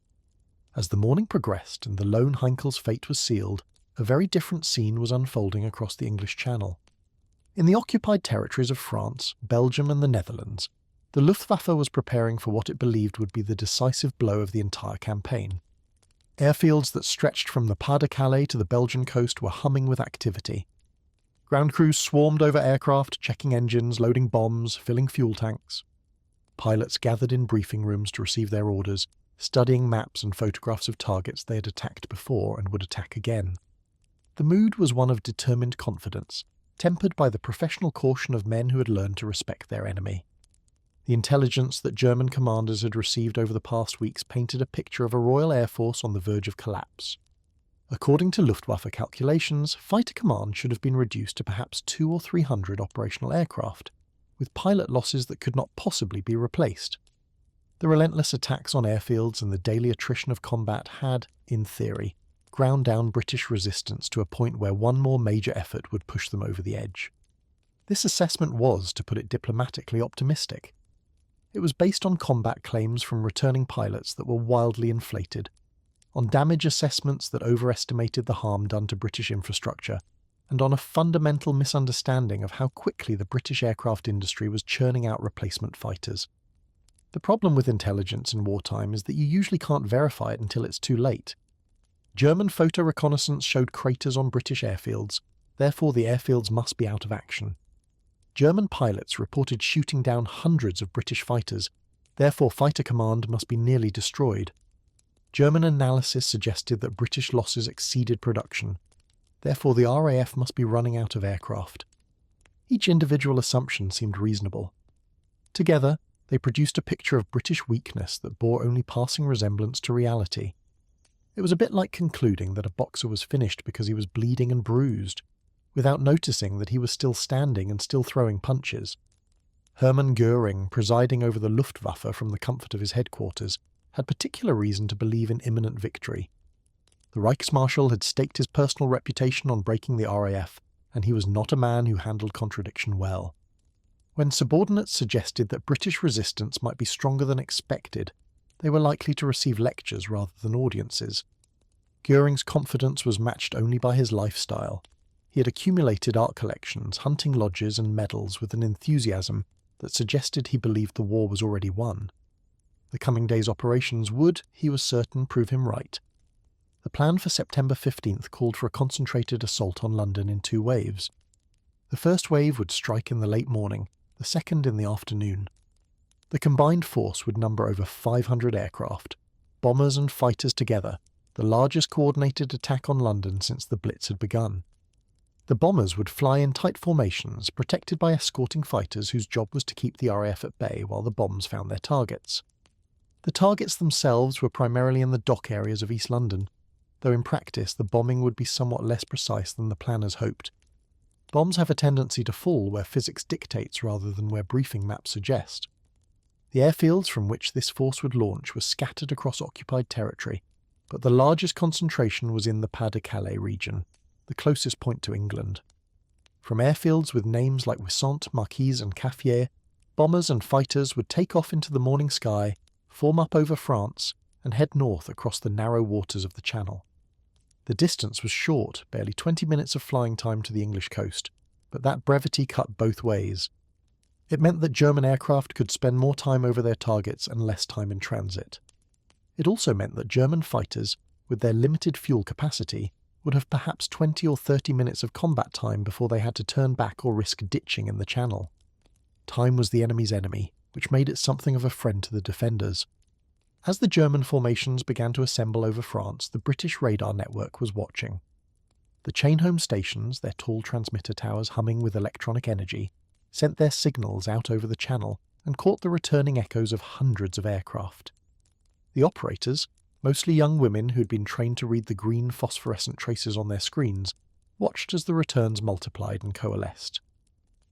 As the morning progressed and the lone Heinkel's fate was sealed, a very different scene was unfolding across the English Channel. In the occupied territories of France, Belgium and the Netherlands, the Luftwaffe was preparing for what it believed would be the decisive blow of the entire campaign. Airfields that stretched from the Pas-de-Calais to the Belgian coast were humming with activity. Ground crews swarmed over aircraft, checking engines, loading bombs, filling fuel tanks. Pilots gathered in briefing rooms to receive their orders, studying maps and photographs of targets they had attacked before and would attack again. The mood was one of determined confidence, tempered by the professional caution of men who had learned to respect their enemy. The intelligence that German commanders had received over the past weeks painted a picture of a Royal Air Force on the verge of collapse. According to Luftwaffe calculations, Fighter Command should have been reduced to perhaps 200 or 300 operational aircraft, with pilot losses that could not possibly be replaced. The relentless attacks on airfields and the daily attrition of combat had, in theory, ground down British resistance to a point where one more major effort would push them over the edge. This assessment was, to put it diplomatically, optimistic. It was based on combat claims from returning pilots that were wildly inflated, on damage assessments that overestimated the harm done to British infrastructure, and on a fundamental misunderstanding of how quickly the British aircraft industry was churning out replacement fighters. The problem with intelligence in wartime is that you usually can't verify it until it's too late. German photo reconnaissance showed craters on British airfields, therefore the airfields must be out of action. German pilots reported shooting down hundreds of British fighters, therefore Fighter Command must be nearly destroyed. German analysis suggested that British losses exceeded production, therefore the RAF must be running out of aircraft. Each individual assumption seemed reasonable. Together, they produced a picture of British weakness that bore only passing resemblance to reality. It was a bit like concluding that a boxer was finished because he was bleeding and bruised, without noticing that he was still standing and still throwing punches. Hermann Göring, presiding over the Luftwaffe from the comfort of his headquarters, had particular reason to believe in imminent victory. The Reichsmarschall had staked his personal reputation on breaking the RAF, and he was not a man who handled contradiction well. When subordinates suggested that British resistance might be stronger than expected, they were likely to receive lectures rather than audiences. Göring's confidence was matched only by his lifestyle. He had accumulated art collections, hunting lodges and medals with an enthusiasm that suggested he believed the war was already won. The coming day's operations would, he was certain, prove him right. The plan for September 15th called for a concentrated assault on London in 2 waves. The first wave would strike in the late morning, the second in the afternoon. The combined force would number over 500 aircraft, bombers and fighters together, the largest coordinated attack on London since the Blitz had begun. The bombers would fly in tight formations, protected by escorting fighters whose job was to keep the RAF at bay while the bombs found their targets. The targets themselves were primarily in the dock areas of East London, though in practice the bombing would be somewhat less precise than the planners hoped. Bombs have a tendency to fall where physics dictates rather than where briefing maps suggest. The airfields from which this force would launch were scattered across occupied territory, but the largest concentration was in the Pas-de-Calais region, the closest point to England. From airfields with names like Wissant, Marquise and Caffier, bombers and fighters would take off into the morning sky, form up over France, and head north across the narrow waters of the Channel. The distance was short, barely 20 minutes of flying time to the English coast, but that brevity cut both ways. It meant that German aircraft could spend more time over their targets and less time in transit. It also meant that German fighters, with their limited fuel capacity, would have perhaps 20 or 30 minutes of combat time before they had to turn back or risk ditching in the Channel. Time was the enemy's enemy, which made it something of a friend to the defenders. As the German formations began to assemble over France, the British radar network was watching. The chain-home stations, their tall transmitter towers humming with electronic energy, sent their signals out over the Channel and caught the returning echoes of hundreds of aircraft. The operators, mostly young women who'd been trained to read the green phosphorescent traces on their screens, watched as the returns multiplied and coalesced.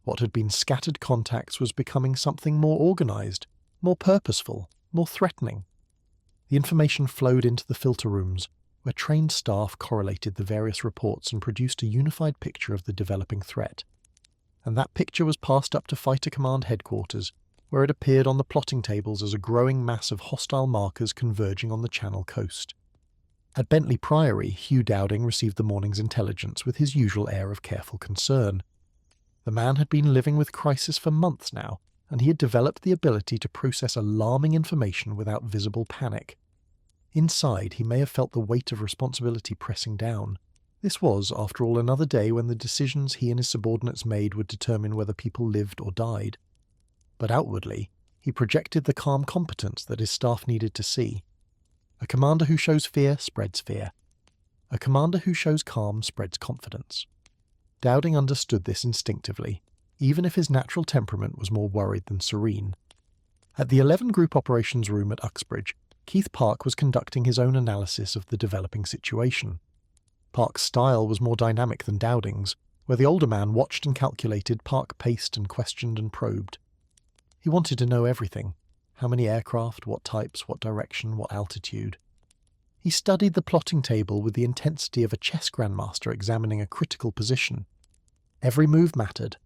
What had been scattered contacts was becoming something more organised, more purposeful, more threatening. The information flowed into the filter rooms, where trained staff correlated the various reports and produced a unified picture of the developing threat. And that picture was passed up to Fighter Command headquarters, where it appeared on the plotting tables as a growing mass of hostile markers converging on the Channel coast. At Bentley Priory, Hugh Dowding received the morning's intelligence with his usual air of careful concern. The man had been living with crisis for months now, and he had developed the ability to process alarming information without visible panic. Inside, he may have felt the weight of responsibility pressing down. This was, after all, another day when the decisions he and his subordinates made would determine whether people lived or died. But outwardly, he projected the calm competence that his staff needed to see. A commander who shows fear spreads fear. A commander who shows calm spreads confidence. Dowding understood this instinctively, even if his natural temperament was more worried than serene. At the 11 Group Operations Room at Uxbridge, Keith Park was conducting his own analysis of the developing situation. Park's style was more dynamic than Dowding's, where the older man watched and calculated, Park paced and questioned and probed. He wanted to know everything: how many aircraft, what types, what direction, what altitude. He studied the plotting table with the intensity of a chess grandmaster examining a critical position. Every move mattered.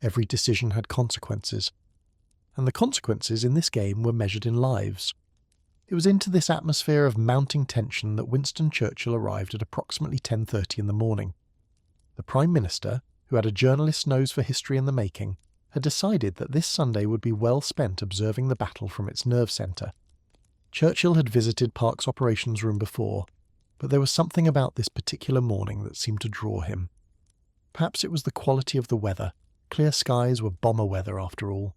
Every decision had consequences. And the consequences in this game were measured in lives. It was into this atmosphere of mounting tension that Winston Churchill arrived at approximately 10:30 in the morning. The Prime Minister, who had a journalist's nose for history in the making, had decided that this Sunday would be well spent observing the battle from its nerve centre. Churchill had visited Park's operations room before, but there was something about this particular morning that seemed to draw him. Perhaps it was the quality of the weather, clear skies were bomber weather after all.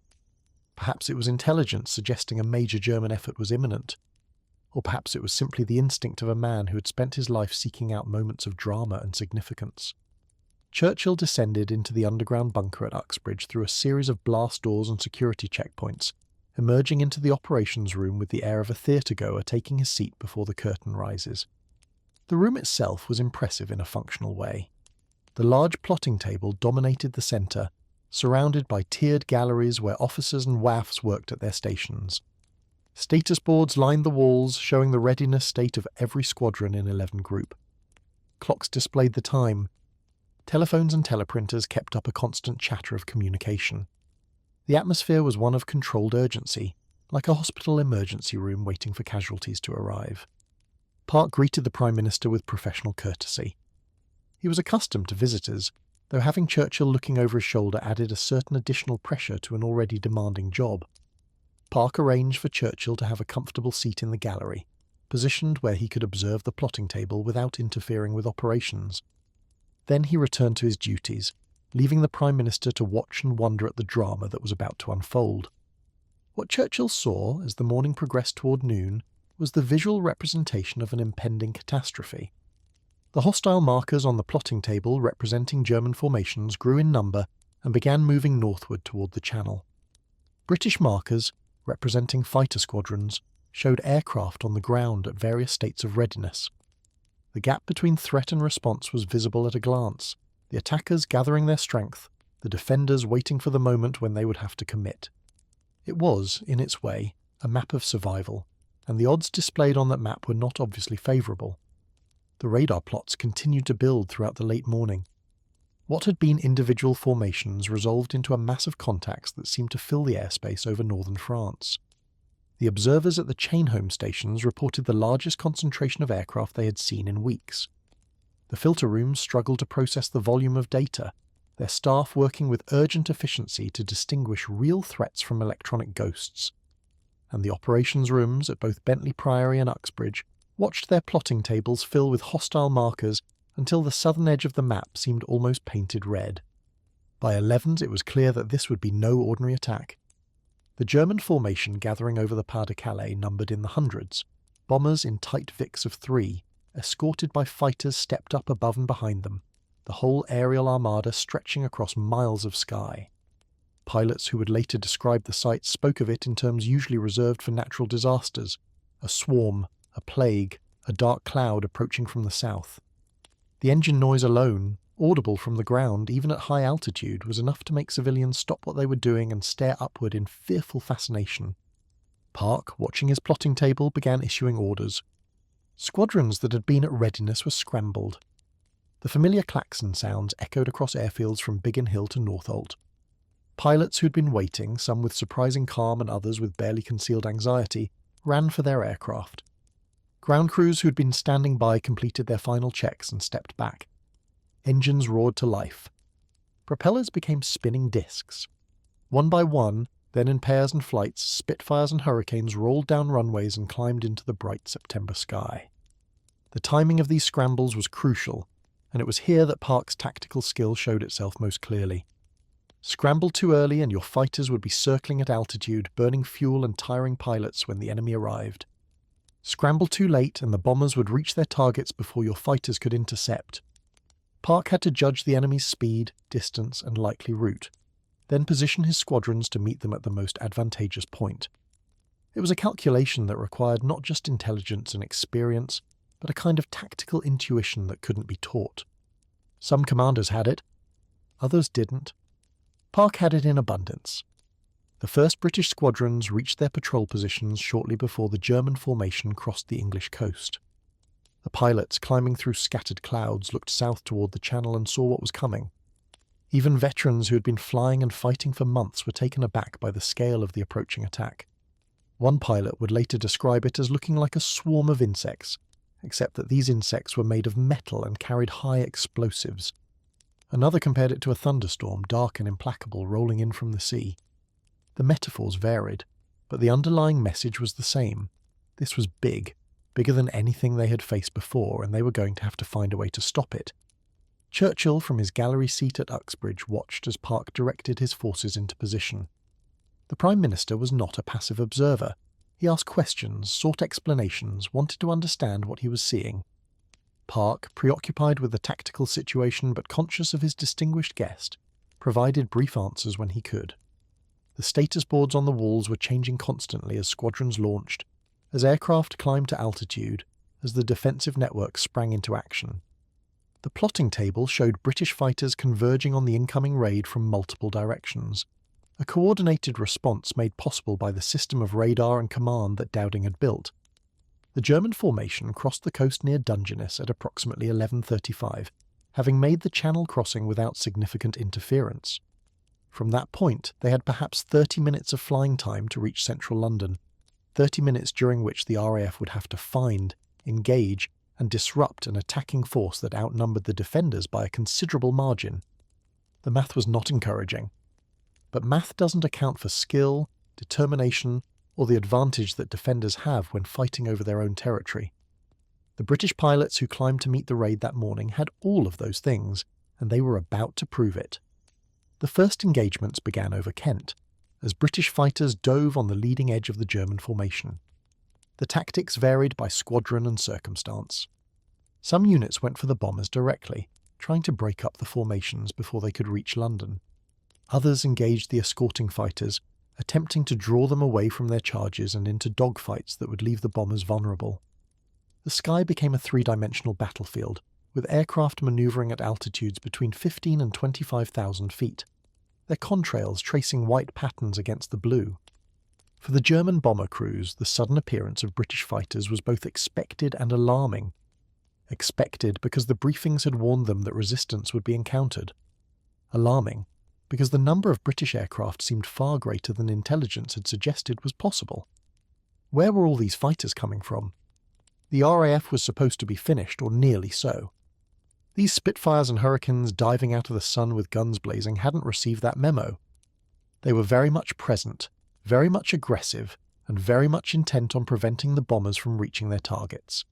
Perhaps it was intelligence suggesting a major German effort was imminent. Or perhaps it was simply the instinct of a man who had spent his life seeking out moments of drama and significance. Churchill descended into the underground bunker at Uxbridge through a series of blast doors and security checkpoints, emerging into the operations room with the air of a theatre-goer taking his seat before the curtain rises. The room itself was impressive in a functional way. The large plotting table dominated the centre, surrounded by tiered galleries where officers and WAFs worked at their stations. Status boards lined the walls, showing the readiness state of every squadron in 11 Group. Clocks displayed the time. Telephones and teleprinters kept up a constant chatter of communication. The atmosphere was one of controlled urgency, like a hospital emergency room waiting for casualties to arrive. Park greeted the Prime Minister with professional courtesy. He was accustomed to visitors, though having Churchill looking over his shoulder added a certain additional pressure to an already demanding job. Park arranged for Churchill to have a comfortable seat in the gallery, positioned where he could observe the plotting table without interfering with operations. Then he returned to his duties, leaving the Prime Minister to watch and wonder at the drama that was about to unfold. What Churchill saw as the morning progressed toward noon was the visual representation of an impending catastrophe. The hostile markers on the plotting table representing German formations grew in number and began moving northward toward the Channel. British markers, representing fighter squadrons, showed aircraft on the ground at various states of readiness. The gap between threat and response was visible at a glance, the attackers gathering their strength, the defenders waiting for the moment when they would have to commit. It was, in its way, a map of survival, and the odds displayed on that map were not obviously favourable. The radar plots continued to build throughout the late morning. What had been individual formations resolved into a mass of contacts that seemed to fill the airspace over northern France. The observers at the chain-home stations reported the largest concentration of aircraft they had seen in weeks. The filter rooms struggled to process the volume of data, their staff working with urgent efficiency to distinguish real threats from electronic ghosts. And the operations rooms at both Bentley Priory and Uxbridge watched their plotting tables fill with hostile markers until the southern edge of the map seemed almost painted red. By 11 it was clear that this would be no ordinary attack. The German formation gathering over the Pas-de-Calais numbered in the hundreds. Bombers in tight Vics of 3, escorted by fighters stepped up above and behind them, the whole aerial armada stretching across miles of sky. Pilots who would later describe the sight spoke of it in terms usually reserved for natural disasters: a swarm, a plague, a dark cloud approaching from the south. The engine noise alone, audible from the ground even at high altitude, was enough to make civilians stop what they were doing and stare upward in fearful fascination. Park, watching his plotting table, began issuing orders. Squadrons that had been at readiness were scrambled. The familiar klaxon sounds echoed across airfields from Biggin Hill to Northolt. Pilots who'd been waiting, some with surprising calm and others with barely concealed anxiety, ran for their aircraft. Ground crews who'd been standing by completed their final checks and stepped back. Engines roared to life. Propellers became spinning discs. One by one, then in pairs and flights, Spitfires and Hurricanes rolled down runways and climbed into the bright September sky. The timing of these scrambles was crucial, and it was here that Park's tactical skill showed itself most clearly. Scramble too early and your fighters would be circling at altitude, burning fuel and tiring pilots when the enemy arrived. Scramble too late and the bombers would reach their targets before your fighters could intercept. Park had to judge the enemy's speed, distance, and likely route, then position his squadrons to meet them at the most advantageous point. It was a calculation that required not just intelligence and experience, but a kind of tactical intuition that couldn't be taught. Some commanders had it, others didn't. Park had it in abundance. The first British squadrons reached their patrol positions shortly before the German formation crossed the English coast. The pilots, climbing through scattered clouds, looked south toward the Channel and saw what was coming. Even veterans who had been flying and fighting for months were taken aback by the scale of the approaching attack. One pilot would later describe it as looking like a swarm of insects, except that these insects were made of metal and carried high explosives. Another compared it to a thunderstorm, dark and implacable, rolling in from the sea. The metaphors varied, but the underlying message was the same. This was big, bigger than anything they had faced before, and they were going to have to find a way to stop it. Churchill, from his gallery seat at Uxbridge, watched as Park directed his forces into position. The Prime Minister was not a passive observer. He asked questions, sought explanations, wanted to understand what he was seeing. Park, preoccupied with the tactical situation but conscious of his distinguished guest, provided brief answers when he could. The status boards on the walls were changing constantly as squadrons launched, as aircraft climbed to altitude, as the defensive network sprang into action. The plotting table showed British fighters converging on the incoming raid from multiple directions, a coordinated response made possible by the system of radar and command that Dowding had built. The German formation crossed the coast near Dungeness at approximately 11:35, having made the Channel crossing without significant interference. From that point, they had perhaps 30 minutes of flying time to reach central London, 30 minutes during which the RAF would have to find, engage, and disrupt an attacking force that outnumbered the defenders by a considerable margin. The math was not encouraging. But math doesn't account for skill, determination, or the advantage that defenders have when fighting over their own territory. The British pilots who climbed to meet the raid that morning had all of those things, and they were about to prove it. The first engagements began over Kent, as British fighters dove on the leading edge of the German formation. The tactics varied by squadron and circumstance. Some units went for the bombers directly, trying to break up the formations before they could reach London. Others engaged the escorting fighters, attempting to draw them away from their charges and into dogfights that would leave the bombers vulnerable. The sky became a three-dimensional battlefield, with aircraft manoeuvring at altitudes between 15 and 25,000 feet, their contrails tracing white patterns against the blue. For the German bomber crews, the sudden appearance of British fighters was both expected and alarming. Expected because the briefings had warned them that resistance would be encountered. Alarming because the number of British aircraft seemed far greater than intelligence had suggested was possible. Where were all these fighters coming from? The RAF was supposed to be finished, or nearly so. These Spitfires and Hurricanes diving out of the sun with guns blazing hadn't received that memo. They were very much present, very much aggressive, and very much intent on preventing the bombers from reaching their targets.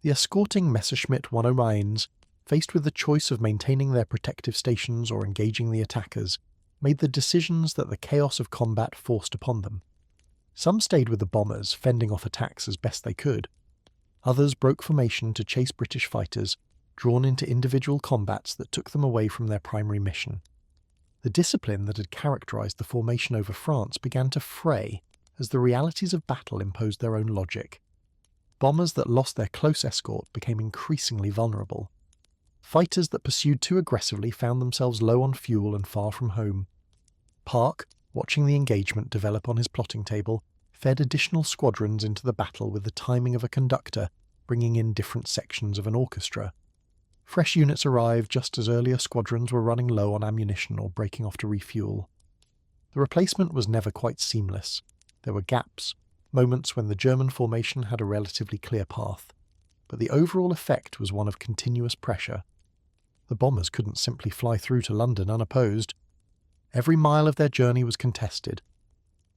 The escorting Messerschmitt 109s, faced with the choice of maintaining their protective stations or engaging the attackers, made the decisions that the chaos of combat forced upon them. Some stayed with the bombers, fending off attacks as best they could. Others broke formation to chase British fighters, drawn into individual combats that took them away from their primary mission. The discipline that had characterized the formation over France began to fray as the realities of battle imposed their own logic. Bombers that lost their close escort became increasingly vulnerable. Fighters that pursued too aggressively found themselves low on fuel and far from home. Park, watching the engagement develop on his plotting table, fed additional squadrons into the battle with the timing of a conductor, bringing in different sections of an orchestra. Fresh units arrived just as earlier squadrons were running low on ammunition or breaking off to refuel. The replacement was never quite seamless. There were gaps, moments when the German formation had a relatively clear path, but the overall effect was one of continuous pressure. The bombers couldn't simply fly through to London unopposed. Every mile of their journey was contested.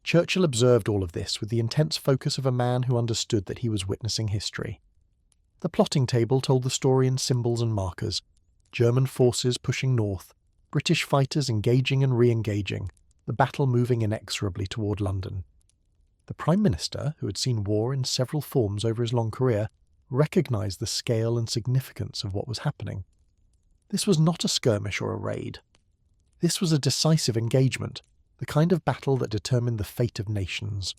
Churchill observed all of this with the intense focus of a man who understood that he was witnessing history. The plotting table told the story in symbols and markers. German forces pushing north, British fighters engaging and re-engaging, the battle moving inexorably toward London. The Prime Minister, who had seen war in several forms over his long career, recognised the scale and significance of what was happening. This was not a skirmish or a raid. This was a decisive engagement, the kind of battle that determined the fate of nations.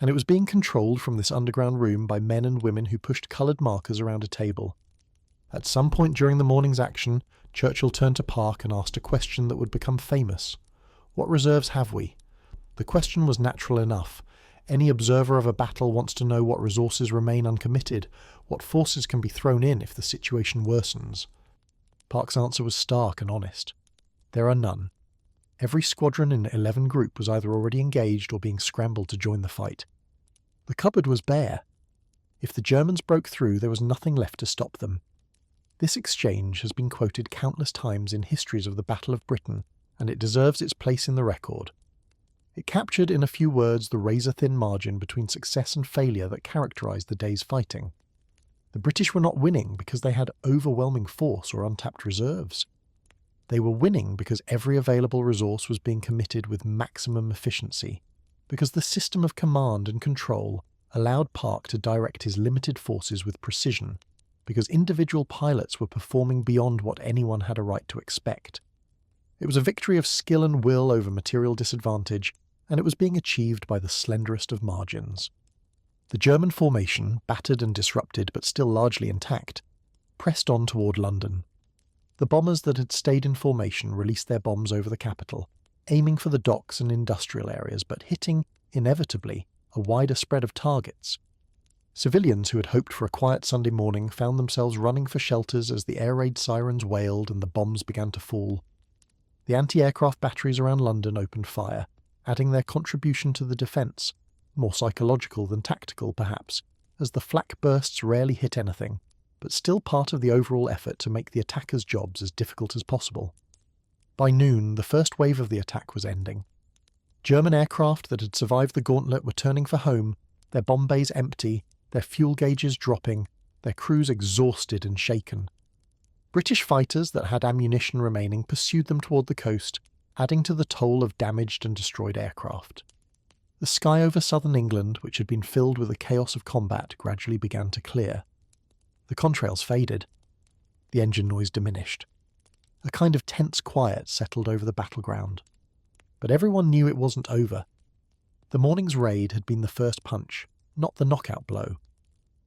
And it was being controlled from this underground room by men and women who pushed coloured markers around a table. At some point during the morning's action, Churchill turned to Park and asked a question that would become famous. What reserves have we? The question was natural enough. Any observer of a battle wants to know what resources remain uncommitted, what forces can be thrown in if the situation worsens. Park's answer was stark and honest. There are none. Every squadron in 11 Group was either already engaged or being scrambled to join the fight. The cupboard was bare. If the Germans broke through, there was nothing left to stop them. This exchange has been quoted countless times in histories of the Battle of Britain, and it deserves its place in the record. It captured in a few words the razor-thin margin between success and failure that characterized the day's fighting. The British were not winning because they had overwhelming force or untapped reserves. They were winning because every available resource was being committed with maximum efficiency, because the system of command and control allowed Park to direct his limited forces with precision, because individual pilots were performing beyond what anyone had a right to expect. It was a victory of skill and will over material disadvantage, and it was being achieved by the slenderest of margins. The German formation, battered and disrupted but still largely intact, pressed on toward London. The bombers that had stayed in formation released their bombs over the capital, aiming for the docks and industrial areas but hitting, inevitably, a wider spread of targets. Civilians who had hoped for a quiet Sunday morning found themselves running for shelters as the air raid sirens wailed and the bombs began to fall. The anti-aircraft batteries around London opened fire, adding their contribution to the defence, more psychological than tactical perhaps, as the flak bursts rarely hit anything, but still part of the overall effort to make the attackers' jobs as difficult as possible. By noon, the first wave of the attack was ending. German aircraft that had survived the gauntlet were turning for home, their bomb bays empty, their fuel gauges dropping, their crews exhausted and shaken. British fighters that had ammunition remaining pursued them toward the coast, adding to the toll of damaged and destroyed aircraft. The sky over southern England, which had been filled with the chaos of combat, gradually began to clear. The contrails faded. The engine noise diminished. A kind of tense quiet settled over the battleground. But everyone knew it wasn't over. The morning's raid had been the first punch, not the knockout blow.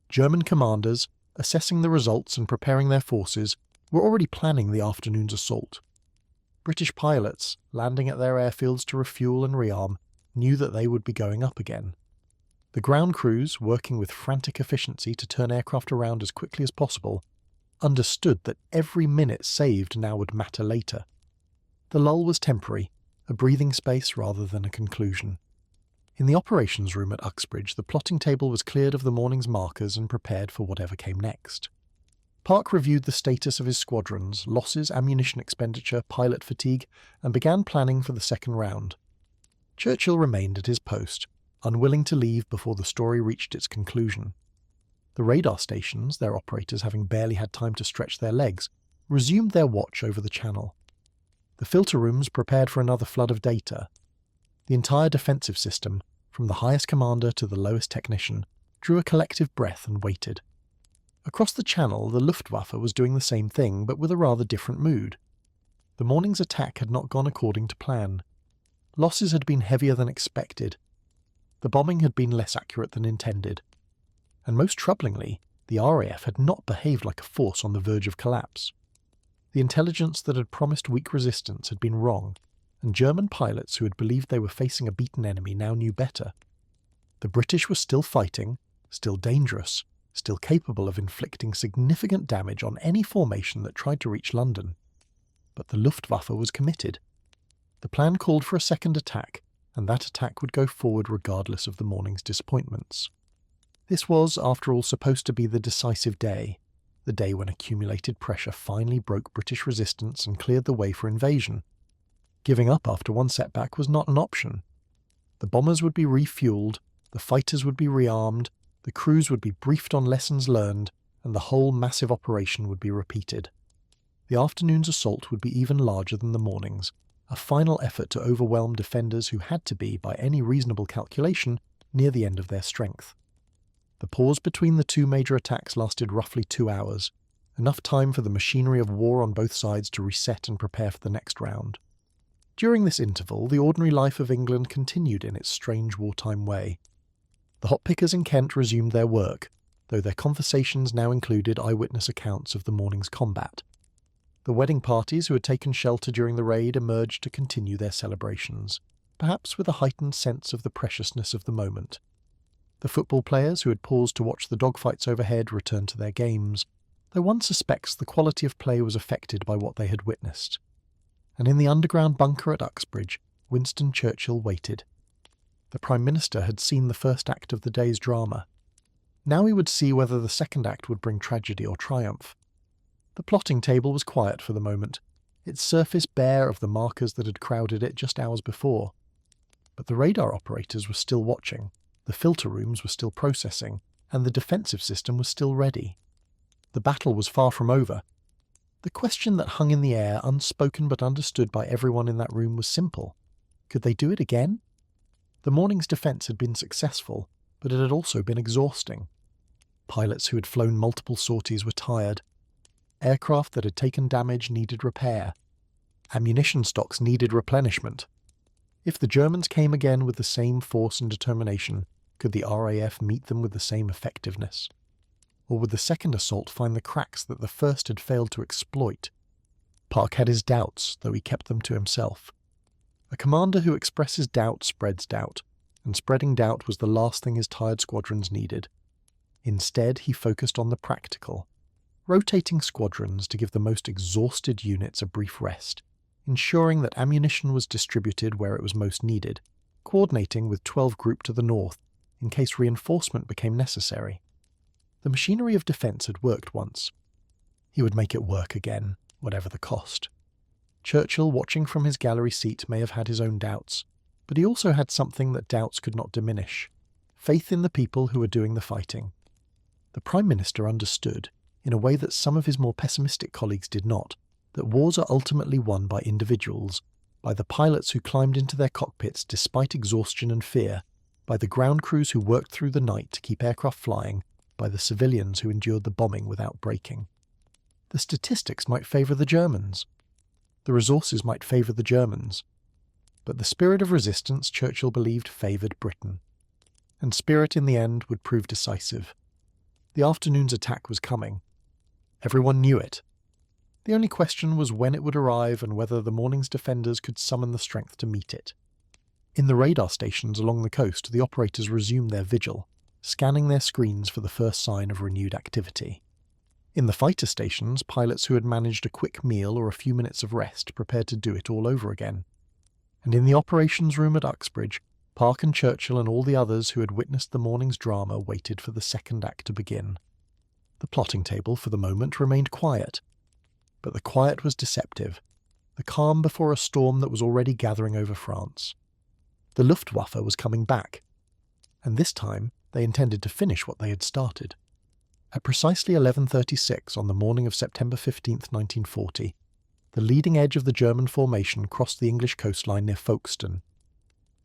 German commanders, assessing the results and preparing their forces, were already planning the afternoon's assault. British pilots, landing at their airfields to refuel and rearm, knew that they would be going up again. The ground crews, working with frantic efficiency to turn aircraft around as quickly as possible, understood that every minute saved now would matter later. The lull was temporary, a breathing space rather than a conclusion. In the operations room at Uxbridge, the plotting table was cleared of the morning's markers and prepared for whatever came next. Park reviewed the status of his squadrons, losses, ammunition expenditure, pilot fatigue, and began planning for the second round. Churchill remained at his post, unwilling to leave before the story reached its conclusion. The radar stations, their operators having barely had time to stretch their legs, resumed their watch over the channel. The filter rooms prepared for another flood of data. The entire defensive system, from the highest commander to the lowest technician, drew a collective breath and waited. Across the channel, the Luftwaffe was doing the same thing, but with a rather different mood. The morning's attack had not gone according to plan. Losses had been heavier than expected. The bombing had been less accurate than intended. And most troublingly, the RAF had not behaved like a force on the verge of collapse. The intelligence that had promised weak resistance had been wrong, and German pilots who had believed they were facing a beaten enemy now knew better. The British were still fighting, still dangerous, still capable of inflicting significant damage on any formation that tried to reach London. But the Luftwaffe was committed. The plan called for a second attack, and that attack would go forward regardless of the morning's disappointments. This was, after all, supposed to be the decisive day, the day when accumulated pressure finally broke British resistance and cleared the way for invasion. Giving up after one setback was not an option. The bombers would be refueled, the fighters would be rearmed, the crews would be briefed on lessons learned, and the whole massive operation would be repeated. The afternoon's assault would be even larger than the morning's, a final effort to overwhelm defenders who had to be, by any reasonable calculation, near the end of their strength. The pause between the two major attacks lasted roughly 2 hours, enough time for the machinery of war on both sides to reset and prepare for the next round. During this interval, the ordinary life of England continued in its strange wartime way. The hop-pickers in Kent resumed their work, though their conversations now included eyewitness accounts of the morning's combat. The wedding parties who had taken shelter during the raid emerged to continue their celebrations, perhaps with a heightened sense of the preciousness of the moment. The football players who had paused to watch the dogfights overhead returned to their games, though one suspects the quality of play was affected by what they had witnessed. And in the underground bunker at Uxbridge, Winston Churchill waited. The Prime Minister had seen the first act of the day's drama. Now he would see whether the second act would bring tragedy or triumph. The plotting table was quiet for the moment, its surface bare of the markers that had crowded it just hours before. But the radar operators were still watching, the filter rooms were still processing, and the defensive system was still ready. The battle was far from over. The question that hung in the air, unspoken but understood by everyone in that room, was simple. Could they do it again? The morning's defence had been successful, but it had also been exhausting. Pilots who had flown multiple sorties were tired. Aircraft that had taken damage needed repair. Ammunition stocks needed replenishment. If the Germans came again with the same force and determination, could the RAF meet them with the same effectiveness? Or would the second assault find the cracks that the first had failed to exploit? Park had his doubts, though he kept them to himself. A commander who expresses doubt spreads doubt, and spreading doubt was the last thing his tired squadrons needed. Instead, he focused on the practical, rotating squadrons to give the most exhausted units a brief rest, ensuring that ammunition was distributed where it was most needed, coordinating with 12 Group to the north in case reinforcement became necessary. The machinery of defence had worked once. He would make it work again, whatever the cost. Churchill, watching from his gallery seat, may have had his own doubts, but he also had something that doubts could not diminish: faith in the people who were doing the fighting. The Prime Minister understood, in a way that some of his more pessimistic colleagues did not, that wars are ultimately won by individuals, by the pilots who climbed into their cockpits despite exhaustion and fear, by the ground crews who worked through the night to keep aircraft flying, by the civilians who endured the bombing without breaking. The statistics might favour the Germans. The resources might favour the Germans. But the spirit of resistance, Churchill believed, favoured Britain. And spirit in the end would prove decisive. The afternoon's attack was coming. Everyone knew it. The only question was when it would arrive and whether the morning's defenders could summon the strength to meet it. In the radar stations along the coast, the operators resumed their vigil, scanning their screens for the first sign of renewed activity. In the fighter stations, pilots who had managed a quick meal or a few minutes of rest prepared to do it all over again. And in the operations room at Uxbridge, Park and Churchill and all the others who had witnessed the morning's drama waited for the second act to begin. The plotting table, for the moment, remained quiet. But the quiet was deceptive, the calm before a storm that was already gathering over France. The Luftwaffe was coming back, and this time they intended to finish what they had started. At precisely 11:36 on the morning of September 15, 1940, the leading edge of the German formation crossed the English coastline near Folkestone.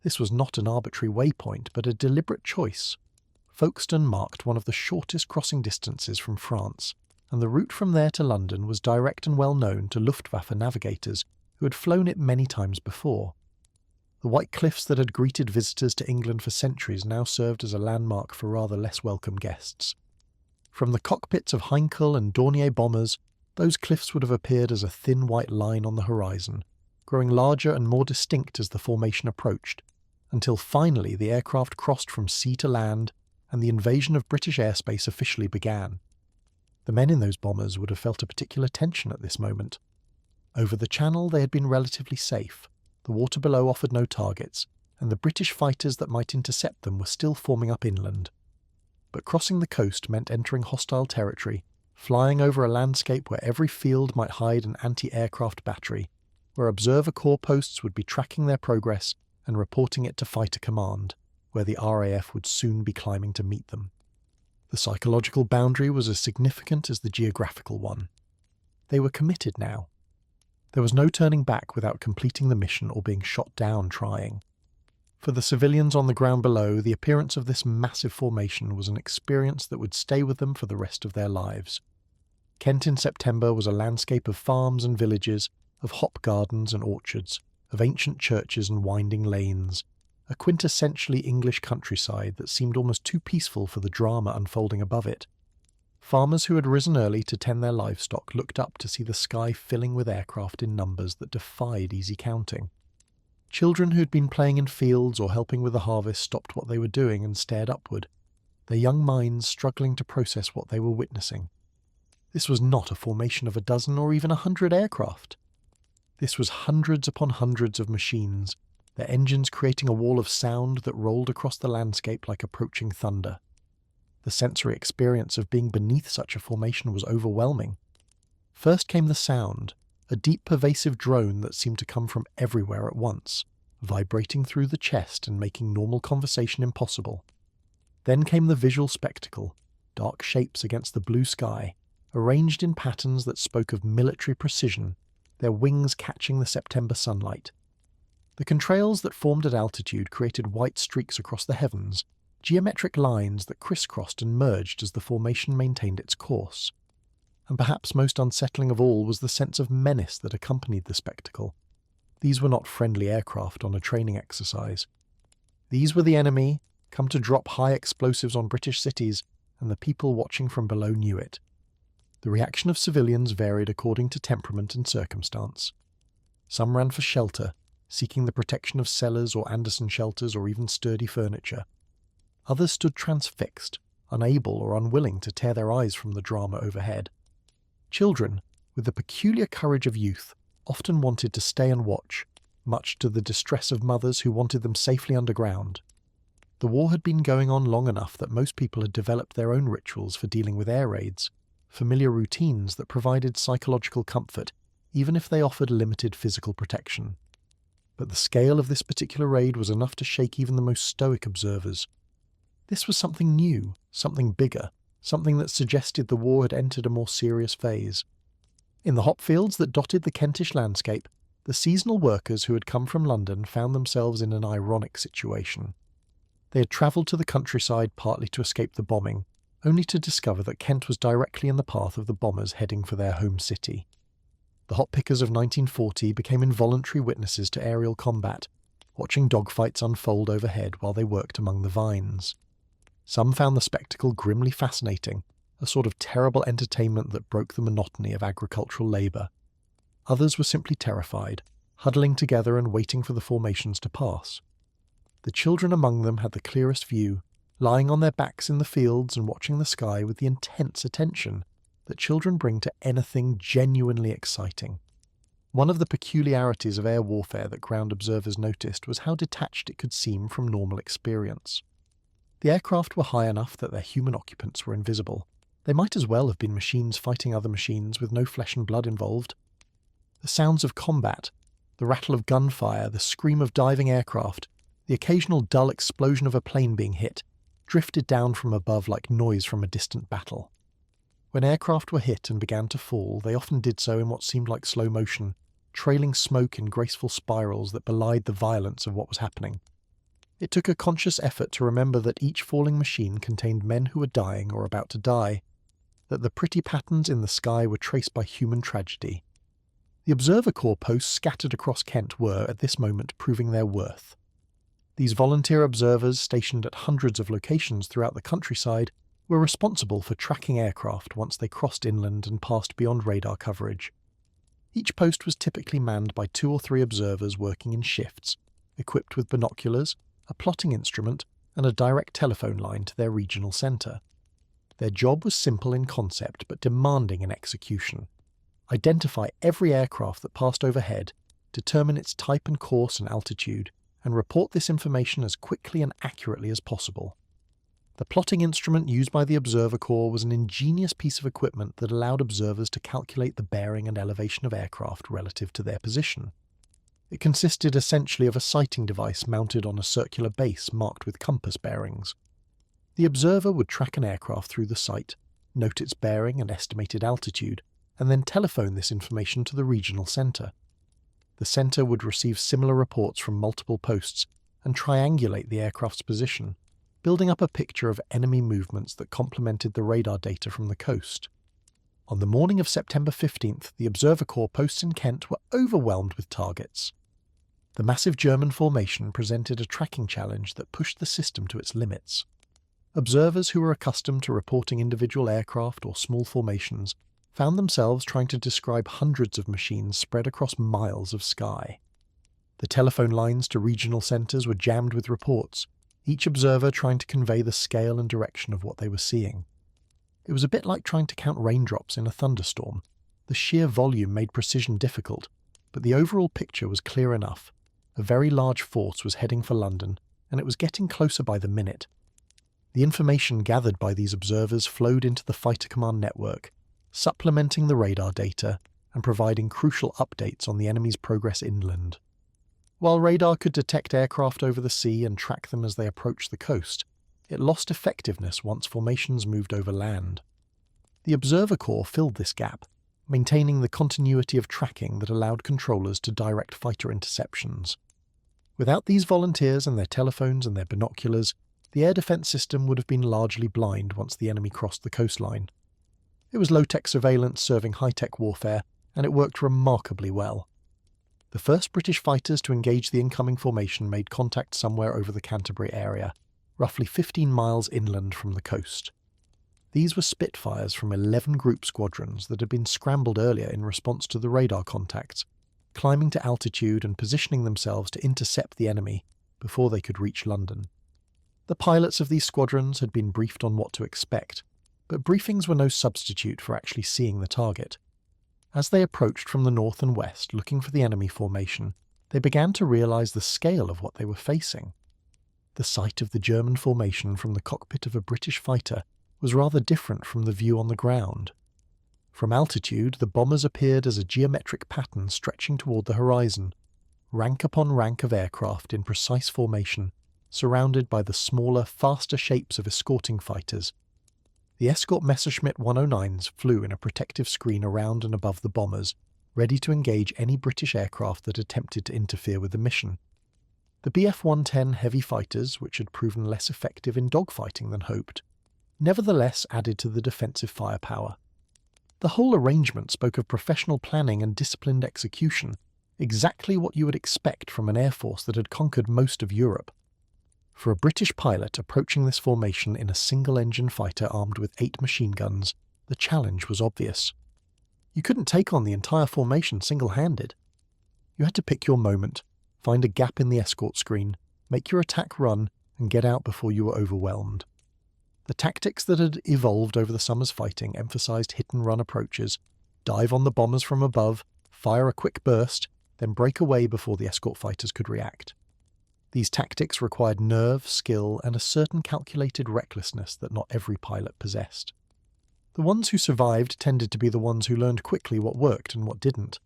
This was not an arbitrary waypoint, but a deliberate choice. Folkestone marked one of the shortest crossing distances from France, and the route from there to London was direct and well known to Luftwaffe navigators who had flown it many times before. The white cliffs that had greeted visitors to England for centuries now served as a landmark for rather less welcome guests. From the cockpits of Heinkel and Dornier bombers, those cliffs would have appeared as a thin white line on the horizon, growing larger and more distinct as the formation approached, until finally the aircraft crossed from sea to land and the invasion of British airspace officially began. The men in those bombers would have felt a particular tension at this moment. Over the Channel they had been relatively safe. The water below offered no targets, and the British fighters that might intercept them were still forming up inland. But crossing the coast meant entering hostile territory, flying over a landscape where every field might hide an anti-aircraft battery, where observer corps posts would be tracking their progress and reporting it to Fighter Command, where the RAF would soon be climbing to meet them. The psychological boundary was as significant as the geographical one. They were committed now. There was no turning back without completing the mission or being shot down trying. For the civilians on the ground below, the appearance of this massive formation was an experience that would stay with them for the rest of their lives. Kent in September was a landscape of farms and villages, of hop gardens and orchards, of ancient churches and winding lanes, a quintessentially English countryside that seemed almost too peaceful for the drama unfolding above it. Farmers who had risen early to tend their livestock looked up to see the sky filling with aircraft in numbers that defied easy counting. Children who had been playing in fields or helping with the harvest stopped what they were doing and stared upward, their young minds struggling to process what they were witnessing. This was not a formation of a dozen or even 100 aircraft. This was hundreds upon hundreds of machines, their engines creating a wall of sound that rolled across the landscape like approaching thunder. The sensory experience of being beneath such a formation was overwhelming. First came the sound, a deep pervasive drone that seemed to come from everywhere at once, vibrating through the chest and making normal conversation impossible. Then came the visual spectacle, dark shapes against the blue sky, arranged in patterns that spoke of military precision, their wings catching the September sunlight. The contrails that formed at altitude created white streaks across the heavens, geometric lines that crisscrossed and merged as the formation maintained its course. And perhaps most unsettling of all was the sense of menace that accompanied the spectacle. These were not friendly aircraft on a training exercise. These were the enemy, come to drop high explosives on British cities, and the people watching from below knew it. The reaction of civilians varied according to temperament and circumstance. Some ran for shelter, seeking the protection of cellars or Anderson shelters or even sturdy furniture. Others stood transfixed, unable or unwilling to tear their eyes from the drama overhead. Children, with the peculiar courage of youth, often wanted to stay and watch, much to the distress of mothers who wanted them safely underground. The war had been going on long enough that most people had developed their own rituals for dealing with air raids, familiar routines that provided psychological comfort, even if they offered limited physical protection. But the scale of this particular raid was enough to shake even the most stoic observers. This was something new, something bigger, something that suggested the war had entered a more serious phase. In the hop fields that dotted the Kentish landscape, the seasonal workers who had come from London found themselves in an ironic situation. They had travelled to the countryside partly to escape the bombing, only to discover that Kent was directly in the path of the bombers heading for their home city. The hop pickers of 1940 became involuntary witnesses to aerial combat, watching dogfights unfold overhead while they worked among the vines. Some found the spectacle grimly fascinating, a sort of terrible entertainment that broke the monotony of agricultural labour. Others were simply terrified, huddling together and waiting for the formations to pass. The children among them had the clearest view, lying on their backs in the fields and watching the sky with the intense attention that children bring to anything genuinely exciting. One of the peculiarities of air warfare that ground observers noticed was how detached it could seem from normal experience. The aircraft were high enough that their human occupants were invisible. They might as well have been machines fighting other machines with no flesh and blood involved. The sounds of combat, the rattle of gunfire, the scream of diving aircraft, the occasional dull explosion of a plane being hit, drifted down from above like noise from a distant battle. When aircraft were hit and began to fall, they often did so in what seemed like slow motion, trailing smoke in graceful spirals that belied the violence of what was happening. It took a conscious effort to remember that each falling machine contained men who were dying or about to die, that the pretty patterns in the sky were traced by human tragedy. The Observer Corps posts scattered across Kent were, at this moment, proving their worth. These volunteer observers, stationed at hundreds of locations throughout the countryside, were responsible for tracking aircraft once they crossed inland and passed beyond radar coverage. Each post was typically manned by 2 or 3 observers working in shifts, equipped with binoculars, a plotting instrument, and a direct telephone line to their regional centre. Their job was simple in concept but demanding in execution. Identify every aircraft that passed overhead, determine its type and course and altitude, and report this information as quickly and accurately as possible. The plotting instrument used by the Observer Corps was an ingenious piece of equipment that allowed observers to calculate the bearing and elevation of aircraft relative to their position. It consisted essentially of a sighting device mounted on a circular base marked with compass bearings. The observer would track an aircraft through the site, note its bearing and estimated altitude, and then telephone this information to the regional centre. The centre would receive similar reports from multiple posts and triangulate the aircraft's position, building up a picture of enemy movements that complemented the radar data from the coast. On the morning of September 15th, the Observer Corps posts in Kent were overwhelmed with targets. The massive German formation presented a tracking challenge that pushed the system to its limits. Observers who were accustomed to reporting individual aircraft or small formations found themselves trying to describe hundreds of machines spread across miles of sky. The telephone lines to regional centres were jammed with reports, each observer trying to convey the scale and direction of what they were seeing. It was a bit like trying to count raindrops in a thunderstorm. The sheer volume made precision difficult, but the overall picture was clear enough. A very large force was heading for London, and it was getting closer by the minute. The information gathered by these observers flowed into the Fighter Command network, supplementing the radar data and providing crucial updates on the enemy's progress inland. While radar could detect aircraft over the sea and track them as they approached the coast, it lost effectiveness once formations moved over land. The Observer Corps filled this gap, maintaining the continuity of tracking that allowed controllers to direct fighter interceptions. Without these volunteers and their telephones and their binoculars, the air defense system would have been largely blind once the enemy crossed the coastline. It was low-tech surveillance serving high-tech warfare, and it worked remarkably well. The first British fighters to engage the incoming formation made contact somewhere over the Canterbury area, roughly 15 miles inland from the coast. These were Spitfires from 11 group squadrons that had been scrambled earlier in response to the radar contacts, climbing to altitude and positioning themselves to intercept the enemy before they could reach London. The pilots of these squadrons had been briefed on what to expect, but briefings were no substitute for actually seeing the target. As they approached from the north and west looking for the enemy formation, they began to realise the scale of what they were facing. The sight of the German formation from the cockpit of a British fighter was rather different from the view on the ground. From altitude, the bombers appeared as a geometric pattern stretching toward the horizon, rank upon rank of aircraft in precise formation, surrounded by the smaller, faster shapes of escorting fighters. The escort Messerschmitt 109s flew in a protective screen around and above the bombers, ready to engage any British aircraft that attempted to interfere with the mission. The Bf-110 heavy fighters, which had proven less effective in dogfighting than hoped, nevertheless added to the defensive firepower. The whole arrangement spoke of professional planning and disciplined execution, exactly what you would expect from an air force that had conquered most of Europe. For a British pilot approaching this formation in a single-engine fighter armed with 8 machine guns, the challenge was obvious. You couldn't take on the entire formation single-handed. You had to pick your moment, find a gap in the escort screen, make your attack run, and get out before you were overwhelmed. The tactics that had evolved over the summer's fighting emphasized hit-and-run approaches, dive on the bombers from above, fire a quick burst, then break away before the escort fighters could react. These tactics required nerve, skill, and a certain calculated recklessness that not every pilot possessed. The ones who survived tended to be the ones who learned quickly what worked and what didn't.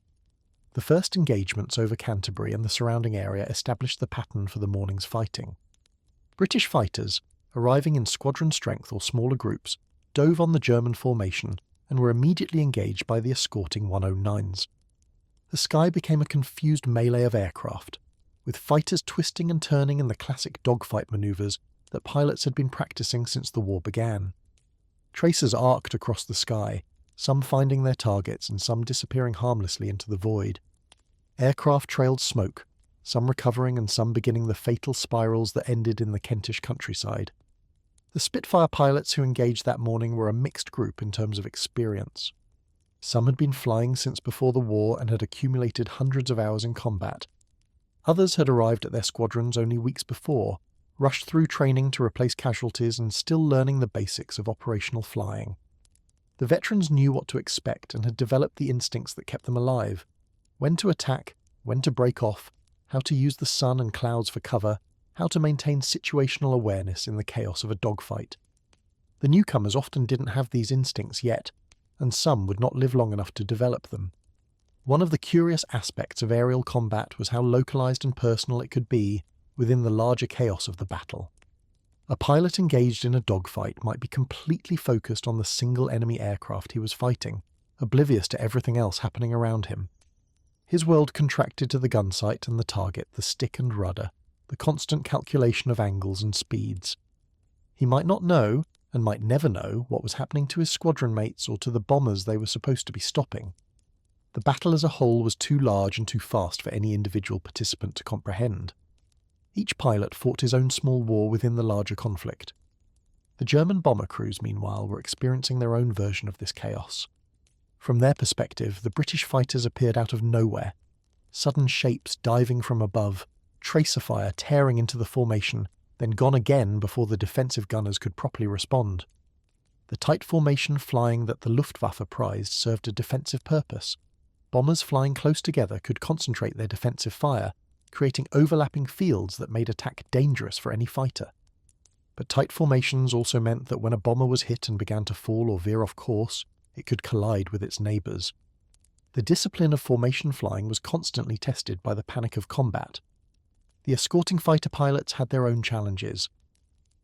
The first engagements over Canterbury and the surrounding area established the pattern for the morning's fighting. British fighters, arriving in squadron strength or smaller groups, dove on the German formation and were immediately engaged by the escorting 109s. The sky became a confused melee of aircraft, with fighters twisting and turning in the classic dogfight maneuvers that pilots had been practicing since the war began. Tracers arced across the sky, some finding their targets and some disappearing harmlessly into the void. Aircraft trailed smoke, some recovering and some beginning the fatal spirals that ended in the Kentish countryside. The Spitfire pilots who engaged that morning were a mixed group in terms of experience. Some had been flying since before the war and had accumulated hundreds of hours in combat. Others had arrived at their squadrons only weeks before, rushed through training to replace casualties and still learning the basics of operational flying. The veterans knew what to expect and had developed the instincts that kept them alive: when to attack, when to break off, how to use the sun and clouds for cover, how to maintain situational awareness in the chaos of a dogfight. The newcomers often didn't have these instincts yet, and some would not live long enough to develop them. One of the curious aspects of aerial combat was how localized and personal it could be within the larger chaos of the battle. A pilot engaged in a dogfight might be completely focused on the single enemy aircraft he was fighting, oblivious to everything else happening around him. His world contracted to the gun sight and the target, the stick and rudder, the constant calculation of angles and speeds. He might not know, and might never know, what was happening to his squadron mates or to the bombers they were supposed to be stopping. The battle as a whole was too large and too fast for any individual participant to comprehend. Each pilot fought his own small war within the larger conflict. The German bomber crews, meanwhile, were experiencing their own version of this chaos. From their perspective, the British fighters appeared out of nowhere, sudden shapes diving from above, tracer fire tearing into the formation, then gone again before the defensive gunners could properly respond. The tight formation flying that the Luftwaffe prized served a defensive purpose. Bombers flying close together could concentrate their defensive fire, creating overlapping fields that made attack dangerous for any fighter. But tight formations also meant that when a bomber was hit and began to fall or veer off course, it could collide with its neighbours. The discipline of formation flying was constantly tested by the panic of combat. The escorting fighter pilots had their own challenges.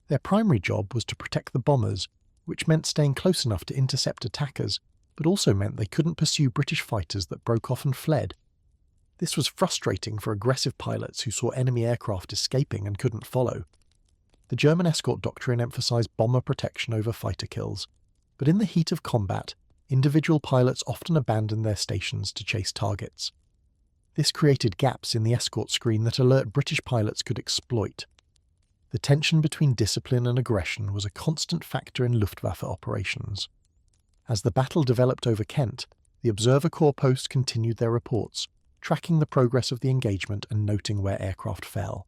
Their primary job was to protect the bombers, which meant staying close enough to intercept attackers, but also meant they couldn't pursue British fighters that broke off and fled. This was frustrating for aggressive pilots who saw enemy aircraft escaping and couldn't follow. The German escort doctrine emphasized bomber protection over fighter kills, but in the heat of combat, individual pilots often abandoned their stations to chase targets. This created gaps in the escort screen that alert British pilots could exploit. The tension between discipline and aggression was a constant factor in Luftwaffe operations. As the battle developed over Kent, the Observer Corps post continued their reports, tracking the progress of the engagement and noting where aircraft fell.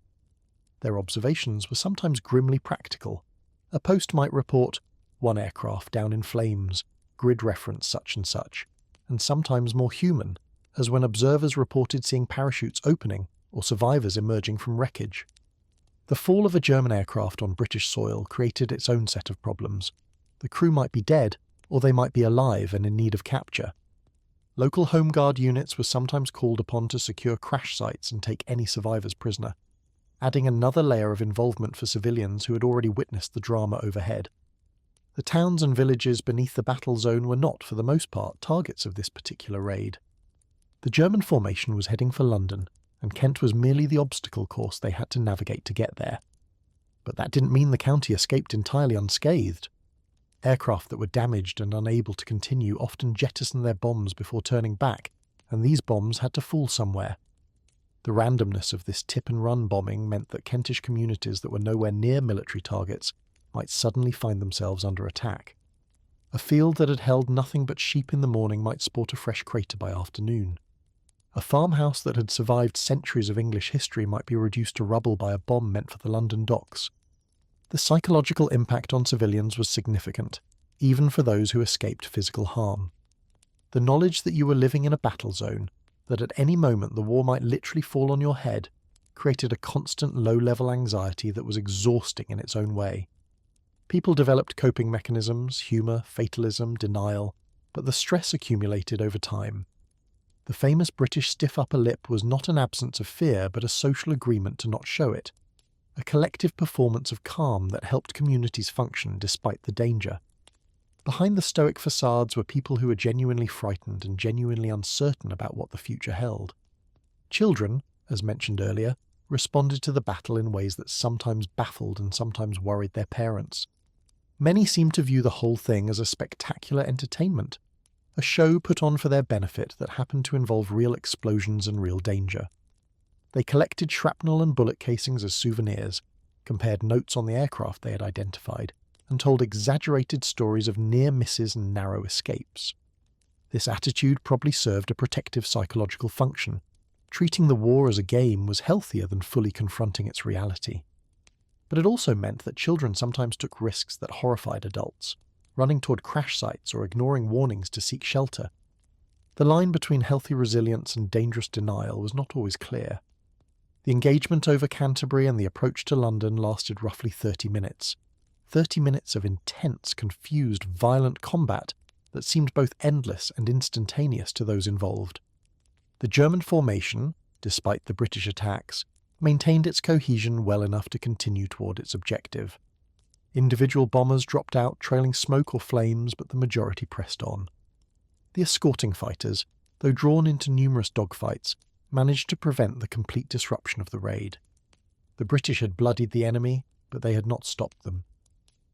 Their observations were sometimes grimly practical. A post might report, "one aircraft down in flames, grid reference such," and sometimes more human, as when observers reported seeing parachutes opening or survivors emerging from wreckage. The fall of a German aircraft on British soil created its own set of problems. The crew might be dead, or they might be alive and in need of capture. Local Home Guard units were sometimes called upon to secure crash sites and take any survivors prisoner, adding another layer of involvement for civilians who had already witnessed the drama overhead. The towns and villages beneath the battle zone were not, for the most part, targets of this particular raid. The German formation was heading for London, and Kent was merely the obstacle course they had to navigate to get there. But that didn't mean the county escaped entirely unscathed. Aircraft that were damaged and unable to continue often jettisoned their bombs before turning back, and these bombs had to fall somewhere. The randomness of this tip-and-run bombing meant that Kentish communities that were nowhere near military targets might suddenly find themselves under attack. A field that had held nothing but sheep in the morning might sport a fresh crater by afternoon. A farmhouse that had survived centuries of English history might be reduced to rubble by a bomb meant for the London docks. The psychological impact on civilians was significant, even for those who escaped physical harm. The knowledge that you were living in a battle zone, that at any moment the war might literally fall on your head, created a constant low-level anxiety that was exhausting in its own way. People developed coping mechanisms, humour, fatalism, denial, but the stress accumulated over time. The famous British stiff upper lip was not an absence of fear, but a social agreement to not show it, a collective performance of calm that helped communities function despite the danger. Behind the stoic facades were people who were genuinely frightened and genuinely uncertain about what the future held. Children, as mentioned earlier, responded to the battle in ways that sometimes baffled and sometimes worried their parents. Many seemed to view the whole thing as a spectacular entertainment, a show put on for their benefit that happened to involve real explosions and real danger. They collected shrapnel and bullet casings as souvenirs, compared notes on the aircraft they had identified, and told exaggerated stories of near misses and narrow escapes. This attitude probably served a protective psychological function. Treating the war as a game was healthier than fully confronting its reality. But it also meant that children sometimes took risks that horrified adults, running toward crash sites or ignoring warnings to seek shelter. The line between healthy resilience and dangerous denial was not always clear. The engagement over Canterbury and the approach to London lasted roughly 30 minutes. 30 minutes of intense, confused, violent combat that seemed both endless and instantaneous to those involved. The German formation, despite the British attacks, maintained its cohesion well enough to continue toward its objective. Individual bombers dropped out, trailing smoke or flames, but the majority pressed on. The escorting fighters, though drawn into numerous dogfights, managed to prevent the complete disruption of the raid. The British had bloodied the enemy, but they had not stopped them.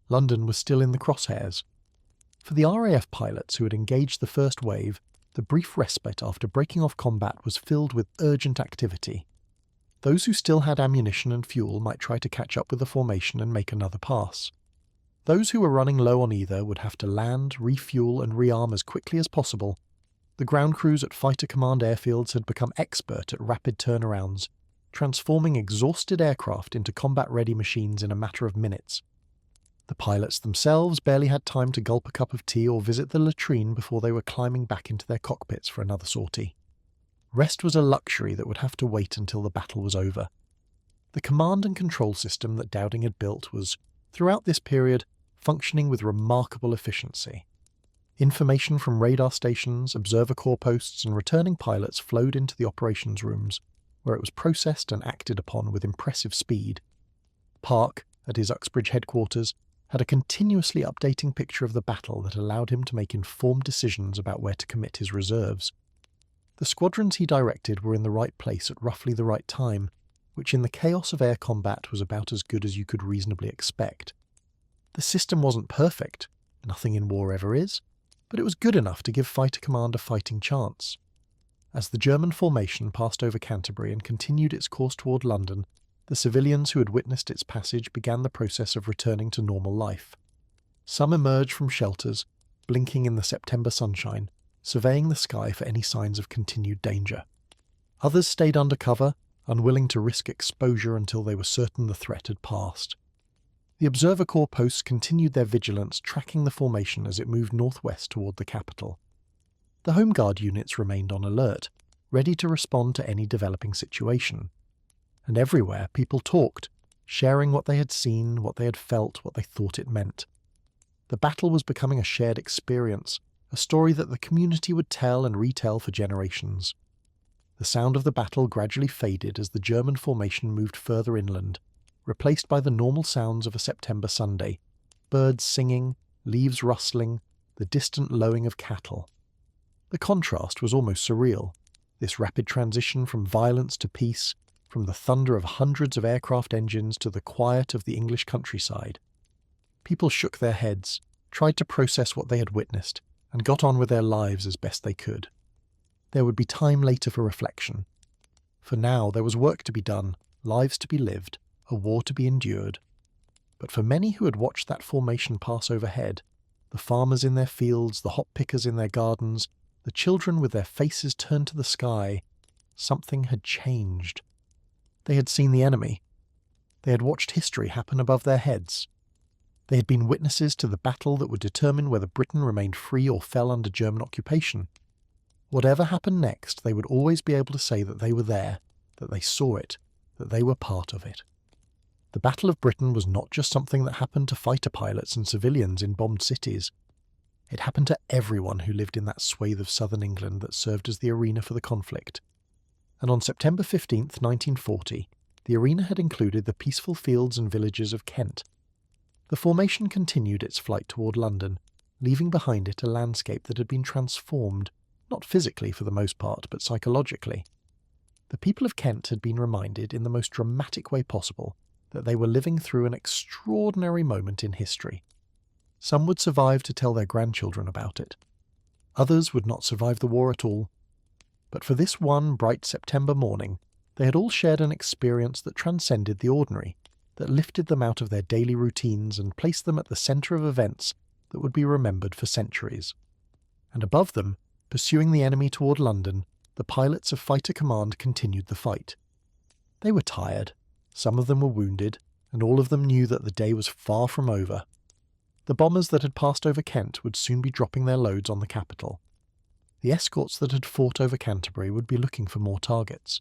London was still in the crosshairs. For the RAF pilots who had engaged the first wave, the brief respite after breaking off combat was filled with urgent activity. Those who still had ammunition and fuel might try to catch up with the formation and make another pass. Those who were running low on either would have to land, refuel and rearm as quickly as possible. The ground crews at Fighter Command airfields had become expert at rapid turnarounds, transforming exhausted aircraft into combat-ready machines in a matter of minutes. The pilots themselves barely had time to gulp a cup of tea or visit the latrine before they were climbing back into their cockpits for another sortie. Rest was a luxury that would have to wait until the battle was over. The command and control system that Dowding had built was, throughout this period, functioning with remarkable efficiency. Information from radar stations, observer corps posts and returning pilots flowed into the operations rooms, where it was processed and acted upon with impressive speed. Park, at his Uxbridge headquarters, had a continuously updating picture of the battle that allowed him to make informed decisions about where to commit his reserves. The squadrons he directed were in the right place at roughly the right time, which in the chaos of air combat was about as good as you could reasonably expect. The system wasn't perfect, nothing in war ever is, but it was good enough to give fighter command a fighting chance. As the German formation passed over Canterbury and continued its course toward London, the civilians who had witnessed its passage began the process of returning to normal life. Some emerged from shelters, blinking in the September sunshine, surveying the sky for any signs of continued danger. Others stayed under cover, unwilling to risk exposure until they were certain the threat had passed. The Observer Corps posts continued their vigilance, tracking the formation as it moved northwest toward the capital. The Home Guard units remained on alert, ready to respond to any developing situation. And everywhere people talked, sharing what they had seen, what they had felt, what they thought it meant. The battle was becoming a shared experience, a story that the community would tell and retell for generations. The sound of the battle gradually faded as the German formation moved further inland, replaced by the normal sounds of a September Sunday, birds singing, leaves rustling, the distant lowing of cattle. The contrast was almost surreal, this rapid transition from violence to peace, from the thunder of hundreds of aircraft engines to the quiet of the English countryside. People shook their heads, tried to process what they had witnessed, and got on with their lives as best they could. There would be time later for reflection. For now there was work to be done, lives to be lived, a war to be endured. But for many who had watched that formation pass overhead, the farmers in their fields, the hop pickers in their gardens, the children with their faces turned to the sky, something had changed. They had seen the enemy. They had watched history happen above their heads. They had been witnesses to the battle that would determine whether Britain remained free or fell under German occupation. Whatever happened next, they would always be able to say that they were there, that they saw it, that they were part of it. The Battle of Britain was not just something that happened to fighter pilots and civilians in bombed cities. It happened to everyone who lived in that swathe of southern England that served as the arena for the conflict. And on September 15th, 1940, the arena had included the peaceful fields and villages of Kent. The formation continued its flight toward London, leaving behind it a landscape that had been transformed, not physically for the most part, but psychologically. The people of Kent had been reminded in the most dramatic way possible that they were living through an extraordinary moment in history. Some would survive to tell their grandchildren about it. Others would not survive the war at all. But for this one bright September morning, they had all shared an experience that transcended the ordinary, that lifted them out of their daily routines and placed them at the centre of events that would be remembered for centuries. And above them, pursuing the enemy toward London, the pilots of Fighter Command continued the fight. They were tired, some of them were wounded, and all of them knew that the day was far from over. The bombers that had passed over Kent would soon be dropping their loads on the capital. The escorts that had fought over Canterbury would be looking for more targets.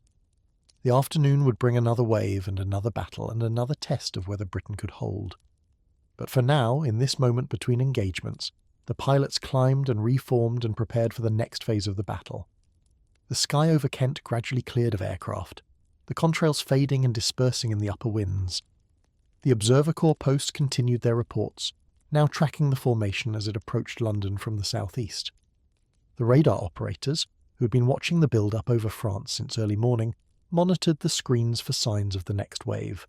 The afternoon would bring another wave and another battle and another test of whether Britain could hold. But for now, in this moment between engagements, the pilots climbed and reformed and prepared for the next phase of the battle. The sky over Kent gradually cleared of aircraft, the contrails fading and dispersing in the upper winds. The Observer Corps posts continued their reports, now tracking the formation as it approached London from the southeast. The radar operators, who had been watching the build-up over France since early morning, monitored the screens for signs of the next wave.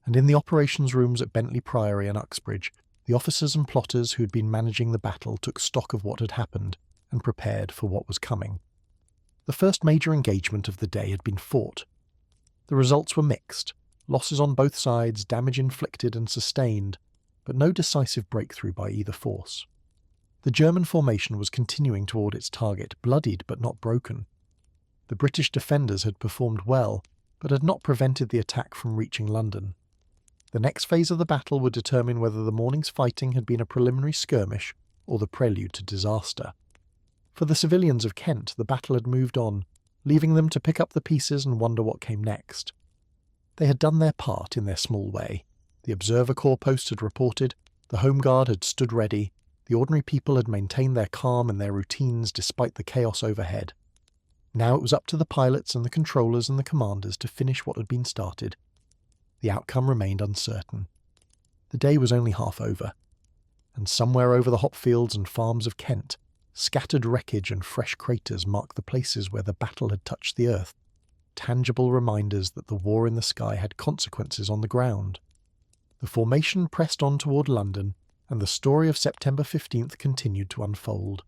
And in the operations rooms at Bentley Priory and Uxbridge, the officers and plotters who had been managing the battle took stock of what had happened and prepared for what was coming. The first major engagement of the day had been fought. The results were mixed, losses on both sides, damage inflicted and sustained, but no decisive breakthrough by either force. The German formation was continuing toward its target, bloodied but not broken. The British defenders had performed well, but had not prevented the attack from reaching London. The next phase of the battle would determine whether the morning's fighting had been a preliminary skirmish or the prelude to disaster. For the civilians of Kent, the battle had moved on, leaving them to pick up the pieces and wonder what came next. They had done their part in their small way. The Observer Corps post had reported, the Home Guard had stood ready, the ordinary people had maintained their calm and their routines despite the chaos overhead. Now it was up to the pilots and the controllers and the commanders to finish what had been started. The outcome remained uncertain. The day was only half over, and somewhere over the hop fields and farms of Kent, scattered wreckage and fresh craters marked the places where the battle had touched the earth, tangible reminders that the war in the sky had consequences on the ground. The formation pressed on toward London, and the story of September 15th continued to unfold.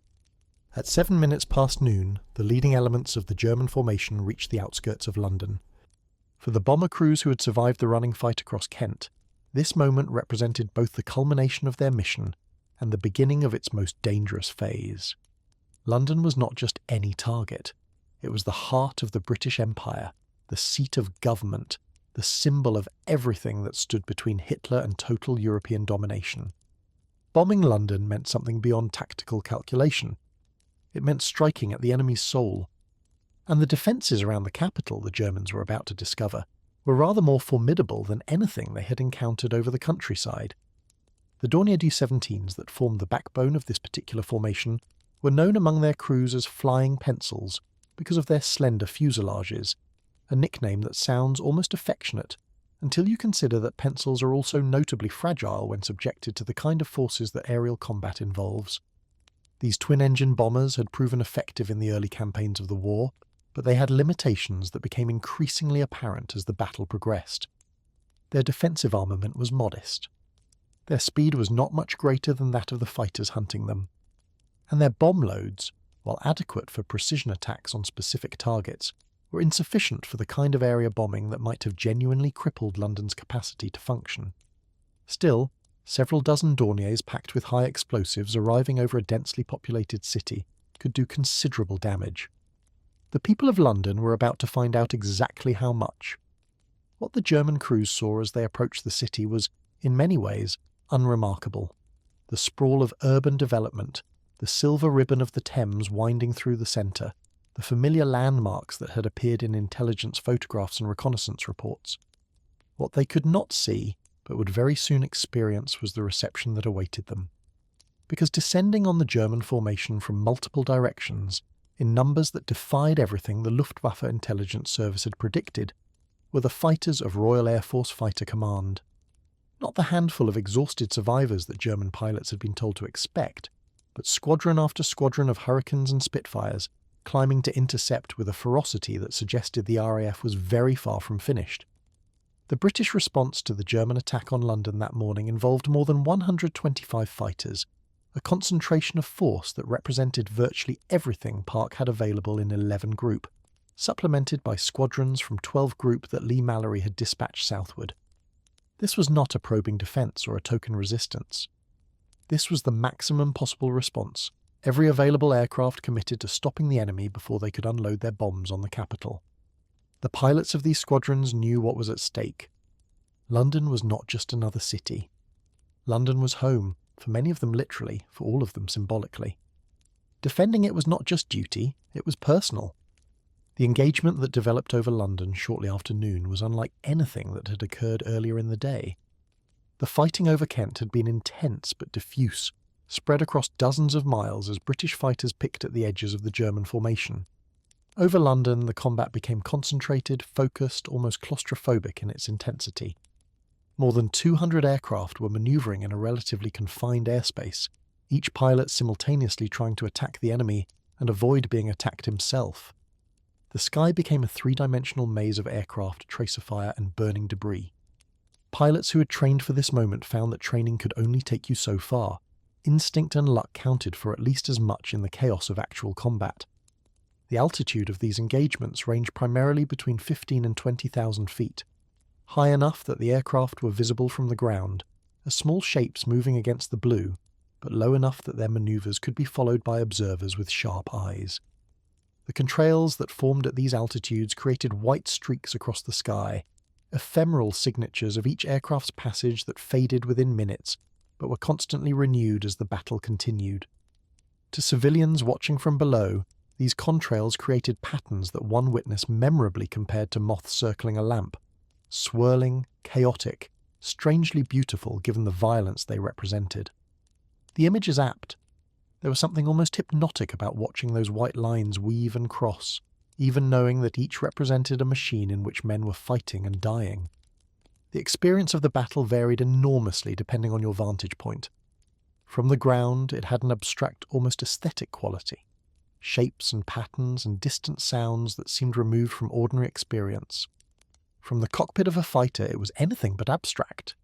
At 7 minutes past noon, the leading elements of the German formation reached the outskirts of London. For the bomber crews who had survived the running fight across Kent, this moment represented both the culmination of their mission and the beginning of its most dangerous phase. London was not just any target. It was the heart of the British Empire, the seat of government, the symbol of everything that stood between Hitler and total European domination. Bombing London meant something beyond tactical calculation. It meant striking at the enemy's soul. And the defences around the capital the Germans were about to discover were rather more formidable than anything they had encountered over the countryside. The Dornier D-17s that formed the backbone of this particular formation were known among their crews as flying pencils because of their slender fuselages, a nickname that sounds almost affectionate until you consider that pencils are also notably fragile when subjected to the kind of forces that aerial combat involves. These twin-engine bombers had proven effective in the early campaigns of the war, but they had limitations that became increasingly apparent as the battle progressed. Their defensive armament was modest. Their speed was not much greater than that of the fighters hunting them. And their bomb loads, while adequate for precision attacks on specific targets, were insufficient for the kind of area bombing that might have genuinely crippled London's capacity to function. Still, several dozen Dorniers packed with high explosives arriving over a densely populated city could do considerable damage. The people of London were about to find out exactly how much. What the German crews saw as they approached the city was, in many ways, unremarkable. The sprawl of urban development, the silver ribbon of the Thames winding through the centre, the familiar landmarks that had appeared in intelligence photographs and reconnaissance reports. What they could not see, but would very soon experience, was the reception that awaited them. Because descending on the German formation from multiple directions, in numbers that defied everything the Luftwaffe intelligence service had predicted, were the fighters of Royal Air Force Fighter Command. Not the handful of exhausted survivors that German pilots had been told to expect, but squadron after squadron of Hurricanes and Spitfires, climbing to intercept with a ferocity that suggested the RAF was very far from finished. The British response to the German attack on London that morning involved more than 125 fighters, a concentration of force that represented virtually everything Park had available in 11 Group, supplemented by squadrons from 12 Group that Lee Mallory had dispatched southward. This was not a probing defence or a token resistance. This was the maximum possible response, every available aircraft committed to stopping the enemy before they could unload their bombs on the capital. The pilots of these squadrons knew what was at stake. London was not just another city. London was home, for many of them literally, for all of them symbolically. Defending it was not just duty, it was personal. The engagement that developed over London shortly after noon was unlike anything that had occurred earlier in the day. The fighting over Kent had been intense but diffuse, spread across dozens of miles as British fighters picked at the edges of the German formation. Over London, the combat became concentrated, focused, almost claustrophobic in its intensity. More than 200 aircraft were manoeuvring in a relatively confined airspace, each pilot simultaneously trying to attack the enemy and avoid being attacked himself. The sky became a three-dimensional maze of aircraft, tracer fire, and burning debris. Pilots who had trained for this moment found that training could only take you so far. Instinct and luck counted for at least as much in the chaos of actual combat. The altitude of these engagements ranged primarily between 15 and 20,000 feet, high enough that the aircraft were visible from the ground, as small shapes moving against the blue, but low enough that their manoeuvres could be followed by observers with sharp eyes. The contrails that formed at these altitudes created white streaks across the sky, ephemeral signatures of each aircraft's passage that faded within minutes, but were constantly renewed as the battle continued. To civilians watching from below, these contrails created patterns that one witness memorably compared to moths circling a lamp, swirling, chaotic, strangely beautiful given the violence they represented. The image is apt. There was something almost hypnotic about watching those white lines weave and cross, even knowing that each represented a machine in which men were fighting and dying. The experience of the battle varied enormously depending on your vantage point. From the ground, it had an abstract, almost aesthetic quality. Shapes and patterns and distant sounds that seemed removed from ordinary experience. From the cockpit of a fighter, it was anything but abstract.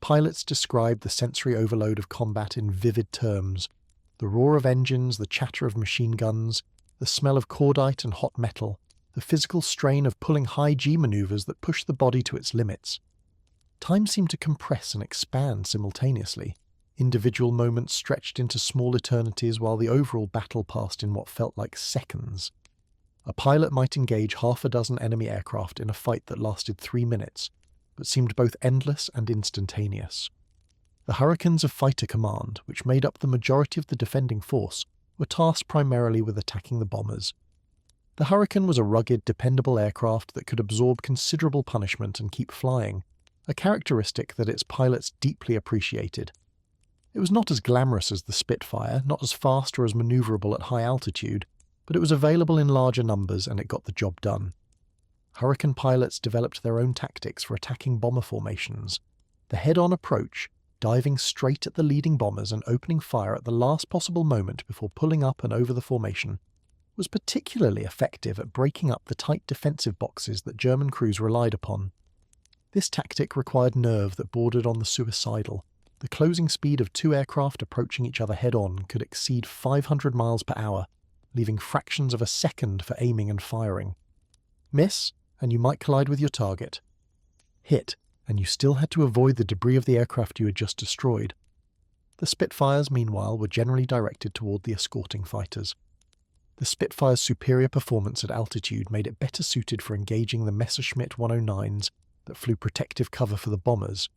Pilots described the sensory overload of combat in vivid terms. The roar of engines, the chatter of machine guns, the smell of cordite and hot metal, the physical strain of pulling high G maneuvers that push the body to its limits. Time seemed to compress and expand simultaneously. Individual moments stretched into small eternities while the overall battle passed in what felt like seconds. A pilot might engage half a dozen enemy aircraft in a fight that lasted 3 minutes, but seemed both endless and instantaneous. The Hurricanes of Fighter Command, which made up the majority of the defending force, were tasked primarily with attacking the bombers. The Hurricane was a rugged, dependable aircraft that could absorb considerable punishment and keep flying, a characteristic that its pilots deeply appreciated. It was not as glamorous as the Spitfire, not as fast or as manoeuvrable at high altitude, but it was available in larger numbers and it got the job done. Hurricane pilots developed their own tactics for attacking bomber formations. The head-on approach, diving straight at the leading bombers and opening fire at the last possible moment before pulling up and over the formation, was particularly effective at breaking up the tight defensive boxes that German crews relied upon. This tactic required nerve that bordered on the suicidal. The closing speed of 2 aircraft approaching each other head-on could exceed 500 miles per hour, leaving fractions of a second for aiming and firing. Miss, and you might collide with your target. Hit, and you still had to avoid the debris of the aircraft you had just destroyed. The Spitfires, meanwhile, were generally directed toward the escorting fighters. The Spitfire's superior performance at altitude made it better suited for engaging the Messerschmitt 109s that flew protective cover for the bombers.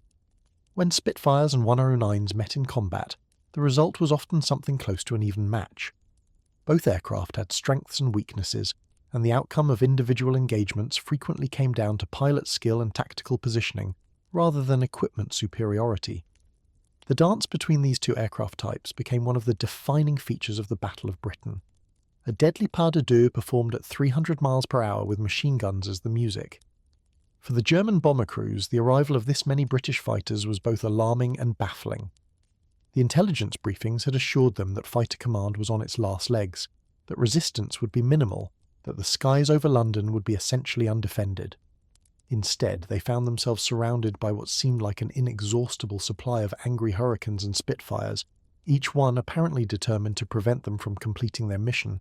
When Spitfires and 109s met in combat, the result was often something close to an even match. Both aircraft had strengths and weaknesses, and the outcome of individual engagements frequently came down to pilot skill and tactical positioning, rather than equipment superiority. The dance between these two aircraft types became one of the defining features of the Battle of Britain. A deadly pas de deux performed at 300 miles per hour with machine guns as the music. For the German bomber crews, the arrival of this many British fighters was both alarming and baffling. The intelligence briefings had assured them that Fighter Command was on its last legs, that resistance would be minimal, that the skies over London would be essentially undefended. Instead, they found themselves surrounded by what seemed like an inexhaustible supply of angry Hurricanes and Spitfires, each one apparently determined to prevent them from completing their mission.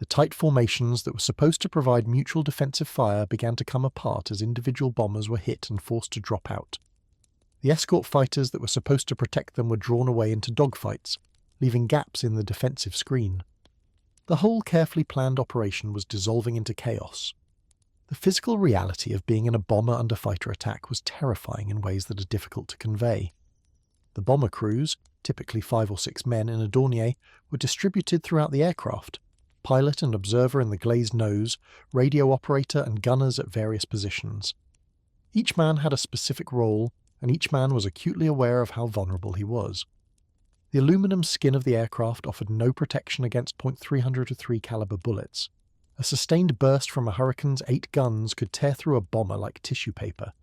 The tight formations that were supposed to provide mutual defensive fire began to come apart as individual bombers were hit and forced to drop out. The escort fighters that were supposed to protect them were drawn away into dogfights, leaving gaps in the defensive screen. The whole carefully planned operation was dissolving into chaos. The physical reality of being in a bomber under fighter attack was terrifying in ways that are difficult to convey. The bomber crews, typically 5 or 6 men in a Dornier, were distributed throughout the aircraft. Pilot and observer in the glazed nose, radio operator and gunners at various positions. Each man had a specific role, and each man was acutely aware of how vulnerable he was. The aluminum skin of the aircraft offered no protection against .303 caliber bullets. A sustained burst from a Hurricane's 8 guns could tear through a bomber like tissue paper.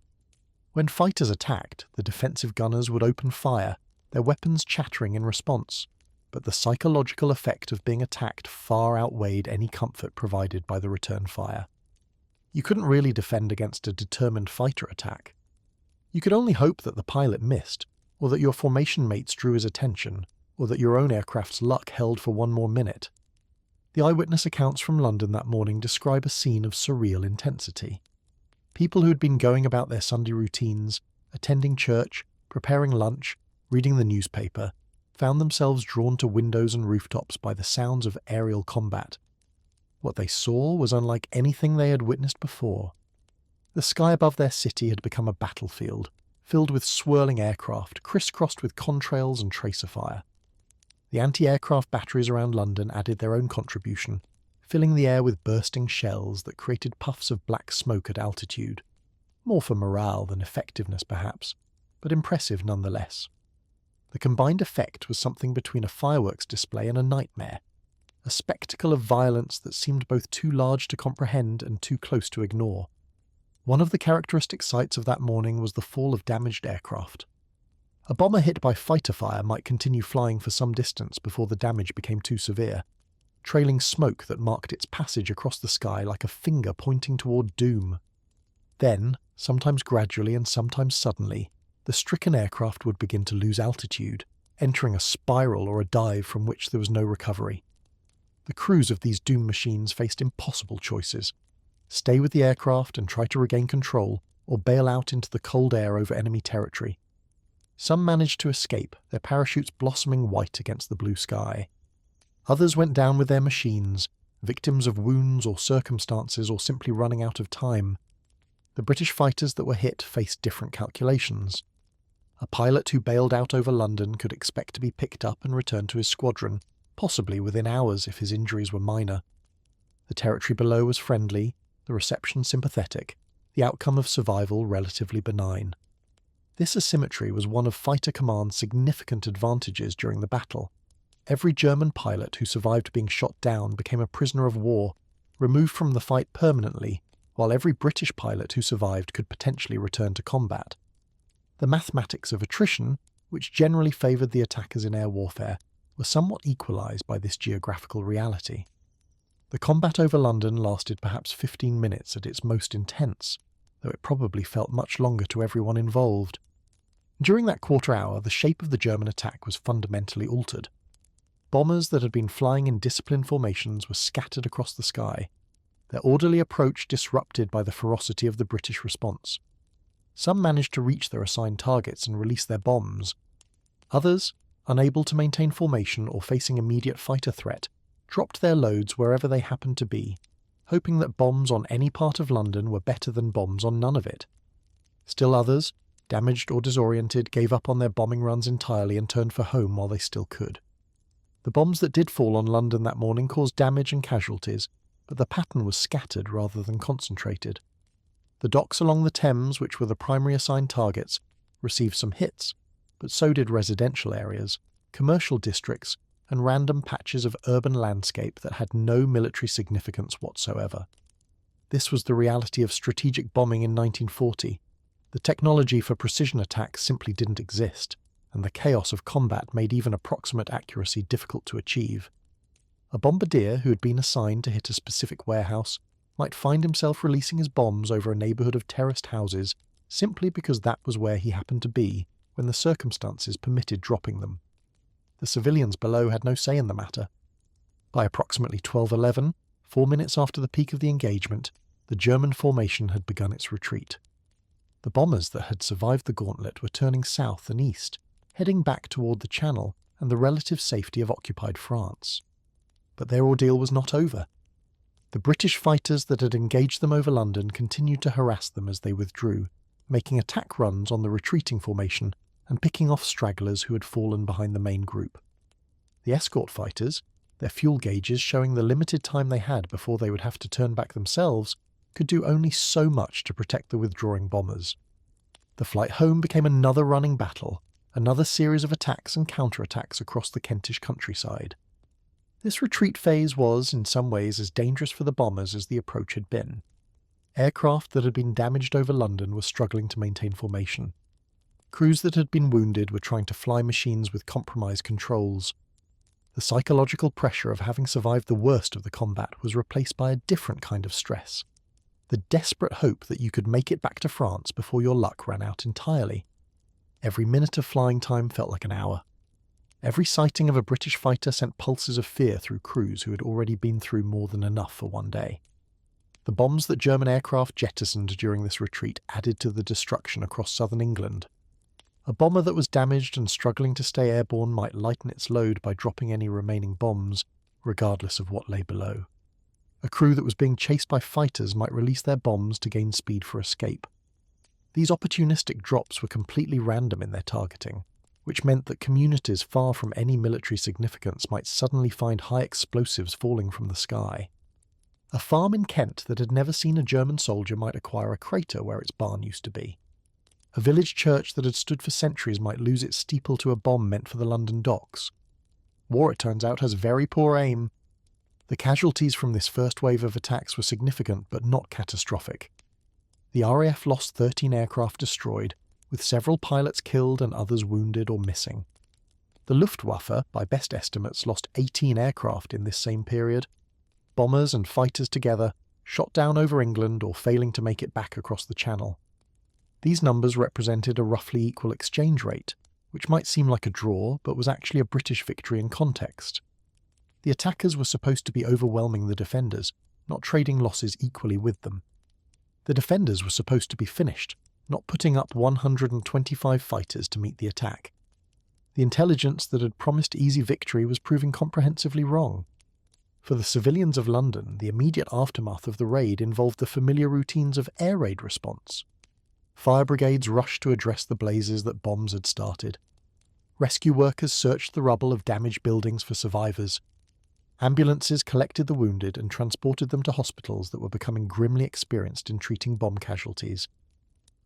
When fighters attacked, the defensive gunners would open fire, their weapons chattering in response. But the psychological effect of being attacked far outweighed any comfort provided by the return fire. You couldn't really defend against a determined fighter attack. You could only hope that the pilot missed, or that your formation mates drew his attention, or that your own aircraft's luck held for one more minute. The eyewitness accounts from London that morning describe a scene of surreal intensity. People who had been going about their Sunday routines, attending church, preparing lunch, reading the newspaper, found themselves drawn to windows and rooftops by the sounds of aerial combat. What they saw was unlike anything they had witnessed before. The sky above their city had become a battlefield, filled with swirling aircraft, crisscrossed with contrails and tracer fire. The anti-aircraft batteries around London added their own contribution, filling the air with bursting shells that created puffs of black smoke at altitude. More for morale than effectiveness, perhaps, but impressive nonetheless. The combined effect was something between a fireworks display and a nightmare, a spectacle of violence that seemed both too large to comprehend and too close to ignore. One of the characteristic sights of that morning was the fall of damaged aircraft. A bomber hit by fighter fire might continue flying for some distance before the damage became too severe, trailing smoke that marked its passage across the sky like a finger pointing toward doom. Then, sometimes gradually and sometimes suddenly, the stricken aircraft would begin to lose altitude, entering a spiral or a dive from which there was no recovery. The crews of these doomed machines faced impossible choices: stay with the aircraft and try to regain control, or bail out into the cold air over enemy territory. Some managed to escape, their parachutes blossoming white against the blue sky. Others went down with their machines, victims of wounds or circumstances or simply running out of time. The British fighters that were hit faced different calculations. A pilot who bailed out over London could expect to be picked up and returned to his squadron, possibly within hours if his injuries were minor. The territory below was friendly, the reception sympathetic, the outcome of survival relatively benign. This asymmetry was one of Fighter Command's significant advantages during the battle. Every German pilot who survived being shot down became a prisoner of war, removed from the fight permanently, while every British pilot who survived could potentially return to combat. The mathematics of attrition, which generally favoured the attackers in air warfare, were somewhat equalised by this geographical reality. The combat over London lasted perhaps 15 minutes at its most intense, though it probably felt much longer to everyone involved. During that quarter hour, the shape of the German attack was fundamentally altered. Bombers that had been flying in disciplined formations were scattered across the sky, their orderly approach disrupted by the ferocity of the British response. Some managed to reach their assigned targets and release their bombs. Others, unable to maintain formation or facing immediate fighter threat, dropped their loads wherever they happened to be, hoping that bombs on any part of London were better than bombs on none of it. Still others, damaged or disoriented, gave up on their bombing runs entirely and turned for home while they still could. The bombs that did fall on London that morning caused damage and casualties, but the pattern was scattered rather than concentrated. The docks along the Thames, which were the primary assigned targets, received some hits, but so did residential areas, commercial districts, and random patches of urban landscape that had no military significance whatsoever. This was the reality of strategic bombing in 1940. The technology for precision attacks simply didn't exist, and the chaos of combat made even approximate accuracy difficult to achieve. A bombardier who had been assigned to hit a specific warehouse might find himself releasing his bombs over a neighbourhood of terraced houses simply because that was where he happened to be when the circumstances permitted dropping them. The civilians below had no say in the matter. By approximately 12:11, 4 minutes after the peak of the engagement, the German formation had begun its retreat. The bombers that had survived the gauntlet were turning south and east, heading back toward the Channel and the relative safety of occupied France. But their ordeal was not over. The British fighters that had engaged them over London continued to harass them as they withdrew, making attack runs on the retreating formation and picking off stragglers who had fallen behind the main group. The escort fighters, their fuel gauges showing the limited time they had before they would have to turn back themselves, could do only so much to protect the withdrawing bombers. The flight home became another running battle, another series of attacks and counterattacks across the Kentish countryside. This retreat phase was, in some ways, as dangerous for the bombers as the approach had been. Aircraft that had been damaged over London were struggling to maintain formation. Crews that had been wounded were trying to fly machines with compromised controls. The psychological pressure of having survived the worst of the combat was replaced by a different kind of stress. The desperate hope that you could make it back to France before your luck ran out entirely. Every minute of flying time felt like an hour. Every sighting of a British fighter sent pulses of fear through crews who had already been through more than enough for one day. The bombs that German aircraft jettisoned during this retreat added to the destruction across southern England. A bomber that was damaged and struggling to stay airborne might lighten its load by dropping any remaining bombs, regardless of what lay below. A crew that was being chased by fighters might release their bombs to gain speed for escape. These opportunistic drops were completely random in their targeting, which meant that communities far from any military significance might suddenly find high explosives falling from the sky. A farm in Kent that had never seen a German soldier might acquire a crater where its barn used to be. A village church that had stood for centuries might lose its steeple to a bomb meant for the London docks. War, it turns out, has very poor aim. The casualties from this first wave of attacks were significant but not catastrophic. The RAF lost 13 aircraft destroyed, with several pilots killed and others wounded or missing. The Luftwaffe, by best estimates, lost 18 aircraft in this same period. Bombers and fighters together shot down over England or failing to make it back across the Channel. These numbers represented a roughly equal exchange rate, which might seem like a draw, but was actually a British victory in context. The attackers were supposed to be overwhelming the defenders, not trading losses equally with them. The defenders were supposed to be finished, not putting up 125 fighters to meet the attack. The intelligence that had promised easy victory was proving comprehensively wrong. For the civilians of London, the immediate aftermath of the raid involved the familiar routines of air raid response. Fire brigades rushed to address the blazes that bombs had started. Rescue workers searched the rubble of damaged buildings for survivors. Ambulances collected the wounded and transported them to hospitals that were becoming grimly experienced in treating bomb casualties.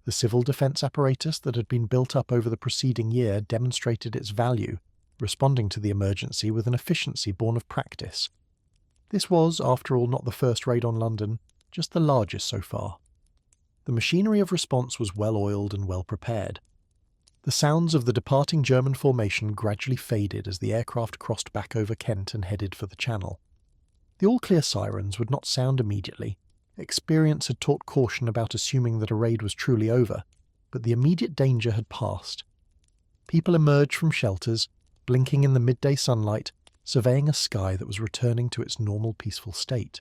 The civil defence apparatus that had been built up over the preceding year demonstrated its value, responding to the emergency with an efficiency born of practice. This was, after all, not the first raid on London, just the largest so far. The machinery of response was well-oiled and well-prepared. The sounds of the departing German formation gradually faded as the aircraft crossed back over Kent and headed for the Channel. The all-clear sirens would not sound immediately. Experience had taught caution about assuming that a raid was truly over, but the immediate danger had passed. People emerged from shelters, blinking in the midday sunlight, surveying a sky that was returning to its normal peaceful state.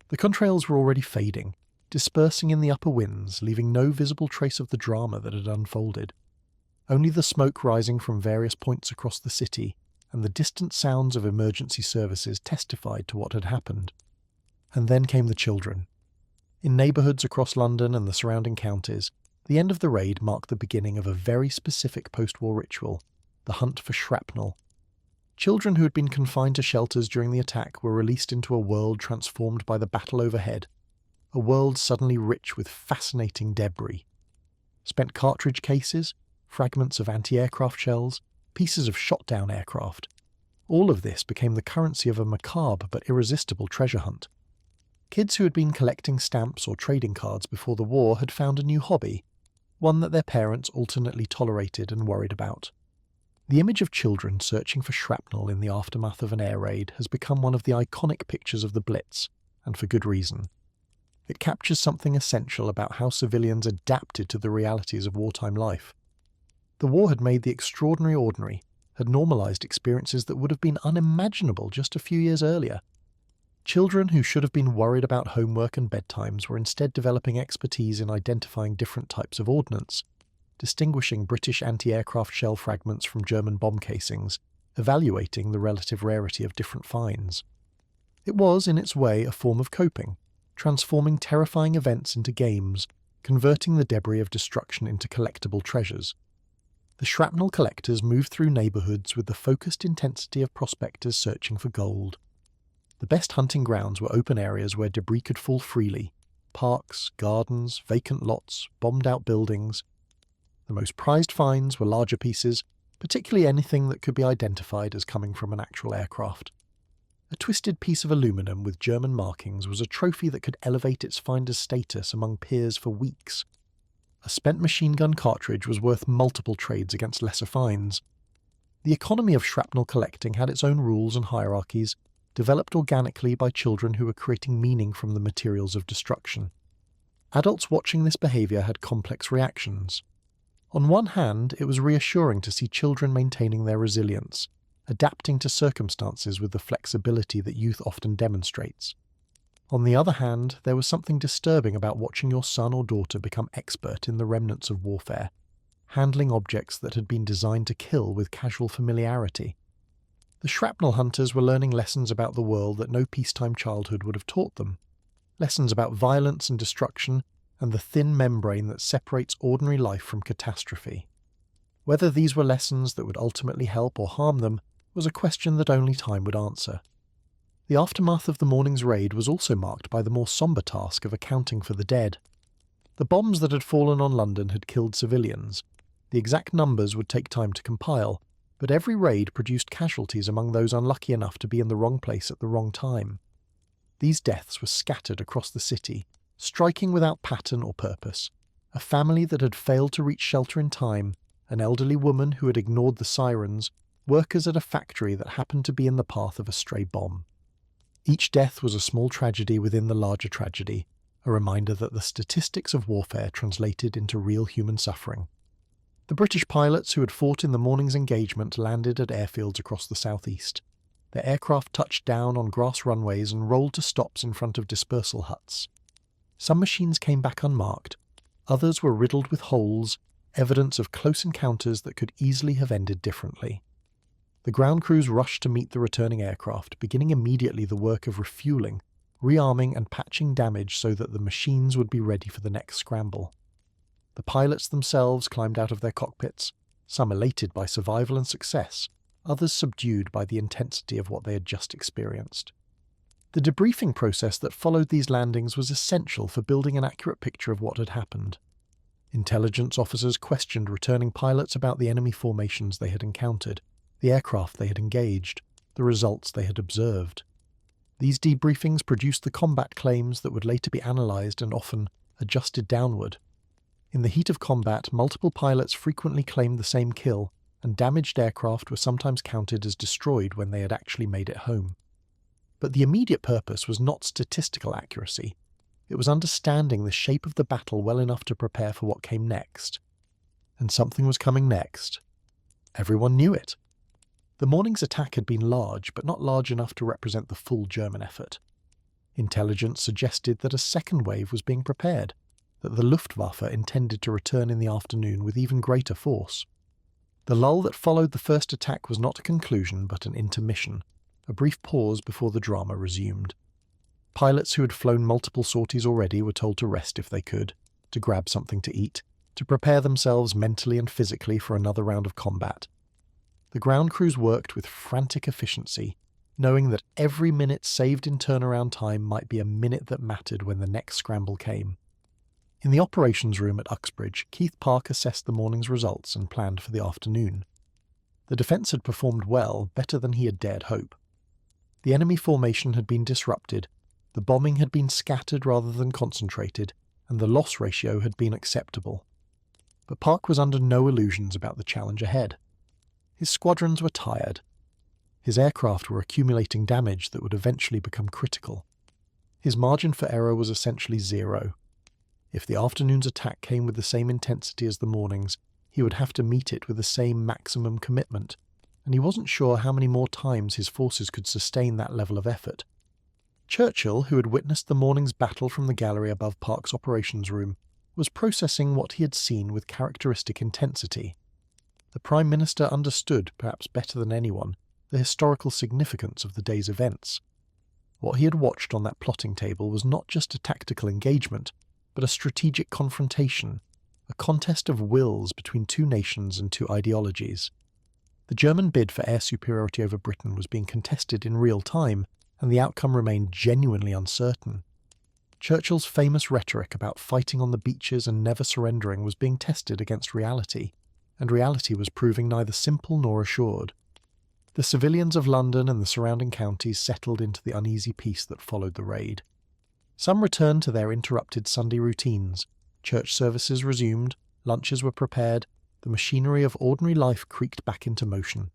The contrails were already fading, dispersing in the upper winds, leaving no visible trace of the drama that had unfolded. Only the smoke rising from various points across the city and the distant sounds of emergency services testified to what had happened. And then came the children. In neighbourhoods across London and the surrounding counties, the end of the raid marked the beginning of a very specific post-war ritual, the hunt for shrapnel. Children who had been confined to shelters during the attack were released into a world transformed by the battle overhead, a world suddenly rich with fascinating debris. Spent cartridge cases, fragments of anti-aircraft shells, pieces of shot-down aircraft. All of this became the currency of a macabre but irresistible treasure hunt. Kids who had been collecting stamps or trading cards before the war had found a new hobby, one that their parents alternately tolerated and worried about. The image of children searching for shrapnel in the aftermath of an air raid has become one of the iconic pictures of the Blitz, and for good reason. It captures something essential about how civilians adapted to the realities of wartime life. The war had made the extraordinary ordinary, had normalized experiences that would have been unimaginable just a few years earlier. Children who should have been worried about homework and bedtimes were instead developing expertise in identifying different types of ordnance, distinguishing British anti-aircraft shell fragments from German bomb casings, evaluating the relative rarity of different finds. It was, in its way, a form of coping, transforming terrifying events into games, converting the debris of destruction into collectible treasures. The shrapnel collectors moved through neighbourhoods with the focused intensity of prospectors searching for gold. The best hunting grounds were open areas where debris could fall freely: parks, gardens, vacant lots, bombed-out buildings. The most prized finds were larger pieces, particularly anything that could be identified as coming from an actual aircraft. A twisted piece of aluminum with German markings was a trophy that could elevate its finder's status among peers for weeks. A spent machine gun cartridge was worth multiple trades against lesser finds. The economy of shrapnel collecting had its own rules and hierarchies, developed organically by children who were creating meaning from the materials of destruction. Adults watching this behaviour had complex reactions. On one hand, it was reassuring to see children maintaining their resilience, adapting to circumstances with the flexibility that youth often demonstrates. On the other hand, there was something disturbing about watching your son or daughter become expert in the remnants of warfare, handling objects that had been designed to kill with casual familiarity. The shrapnel hunters were learning lessons about the world that no peacetime childhood would have taught them, lessons about violence and destruction and the thin membrane that separates ordinary life from catastrophe. Whether these were lessons that would ultimately help or harm them was a question that only time would answer. The aftermath of the morning's raid was also marked by the more sombre task of accounting for the dead. The bombs that had fallen on London had killed civilians. The exact numbers would take time to compile, but every raid produced casualties among those unlucky enough to be in the wrong place at the wrong time. These deaths were scattered across the city, Striking without pattern or purpose, a family that had failed to reach shelter in time, an elderly woman who had ignored the sirens, workers at a factory that happened to be in the path of a stray bomb. Each death was a small tragedy within the larger tragedy, a reminder that the statistics of warfare translated into real human suffering. The British pilots who had fought in the morning's engagement landed at airfields across the southeast. Their aircraft touched down on grass runways and rolled to stops in front of dispersal huts. Some machines came back unmarked, others were riddled with holes, evidence of close encounters that could easily have ended differently. The ground crews rushed to meet the returning aircraft, beginning immediately the work of refueling, rearming and patching damage so that the machines would be ready for the next scramble. The pilots themselves climbed out of their cockpits, some elated by survival and success, others subdued by the intensity of what they had just experienced. The debriefing process that followed these landings was essential for building an accurate picture of what had happened. Intelligence officers questioned returning pilots about the enemy formations they had encountered, the aircraft they had engaged, the results they had observed. These debriefings produced the combat claims that would later be analysed and often adjusted downward. In the heat of combat, multiple pilots frequently claimed the same kill, and damaged aircraft were sometimes counted as destroyed when they had actually made it home. But the immediate purpose was not statistical accuracy. It was understanding the shape of the battle well enough to prepare for what came next. And something was coming next. Everyone knew it. The morning's attack had been large, but not large enough to represent the full German effort. Intelligence suggested that a second wave was being prepared, that the Luftwaffe intended to return in the afternoon with even greater force. The lull that followed the first attack was not a conclusion but an intermission, a brief pause before the drama resumed. Pilots who had flown multiple sorties already were told to rest if they could, to grab something to eat, to prepare themselves mentally and physically for another round of combat. The ground crews worked with frantic efficiency, knowing that every minute saved in turnaround time might be a minute that mattered when the next scramble came. In the operations room at Uxbridge, Keith Park assessed the morning's results and planned for the afternoon. The defence had performed well, better than he had dared hope. The enemy formation had been disrupted, the bombing had been scattered rather than concentrated, and the loss ratio had been acceptable. But Park was under no illusions about the challenge ahead. His squadrons were tired. His aircraft were accumulating damage that would eventually become critical. His margin for error was essentially zero. If the afternoon's attack came with the same intensity as the morning's, he would have to meet it with the same maximum commitment, and he wasn't sure how many more times his forces could sustain that level of effort. Churchill, who had witnessed the morning's battle from the gallery above Park's operations room, was processing what he had seen with characteristic intensity. The Prime Minister understood, perhaps better than anyone, the historical significance of the day's events. What he had watched on that plotting table was not just a tactical engagement, but a strategic confrontation, a contest of wills between two nations and two ideologies. The German bid for air superiority over Britain was being contested in real time, and the outcome remained genuinely uncertain. Churchill's famous rhetoric about fighting on the beaches and never surrendering was being tested against reality, and reality was proving neither simple nor assured. The civilians of London and the surrounding counties settled into the uneasy peace that followed the raid. Some returned to their interrupted Sunday routines. Church services resumed, lunches were prepared, the machinery of ordinary life creaked back into motion.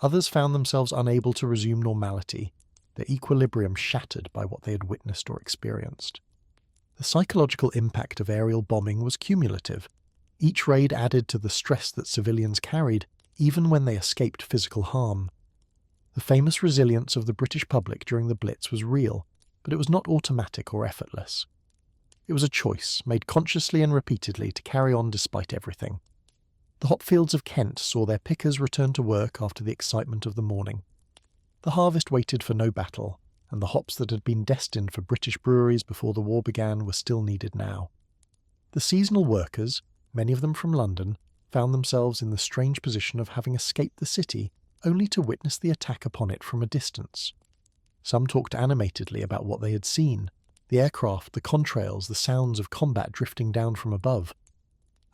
Others found themselves unable to resume normality, their equilibrium shattered by what they had witnessed or experienced. The psychological impact of aerial bombing was cumulative. Each raid added to the stress that civilians carried, even when they escaped physical harm. The famous resilience of the British public during the Blitz was real, but it was not automatic or effortless. It was a choice, made consciously and repeatedly, to carry on despite everything. The hopfields of Kent saw their pickers return to work after the excitement of the morning. The harvest waited for no battle, and the hops that had been destined for British breweries before the war began were still needed now. The seasonal workers, many of them from London, found themselves in the strange position of having escaped the city only to witness the attack upon it from a distance. Some talked animatedly about what they had seen, the aircraft, the contrails, the sounds of combat drifting down from above.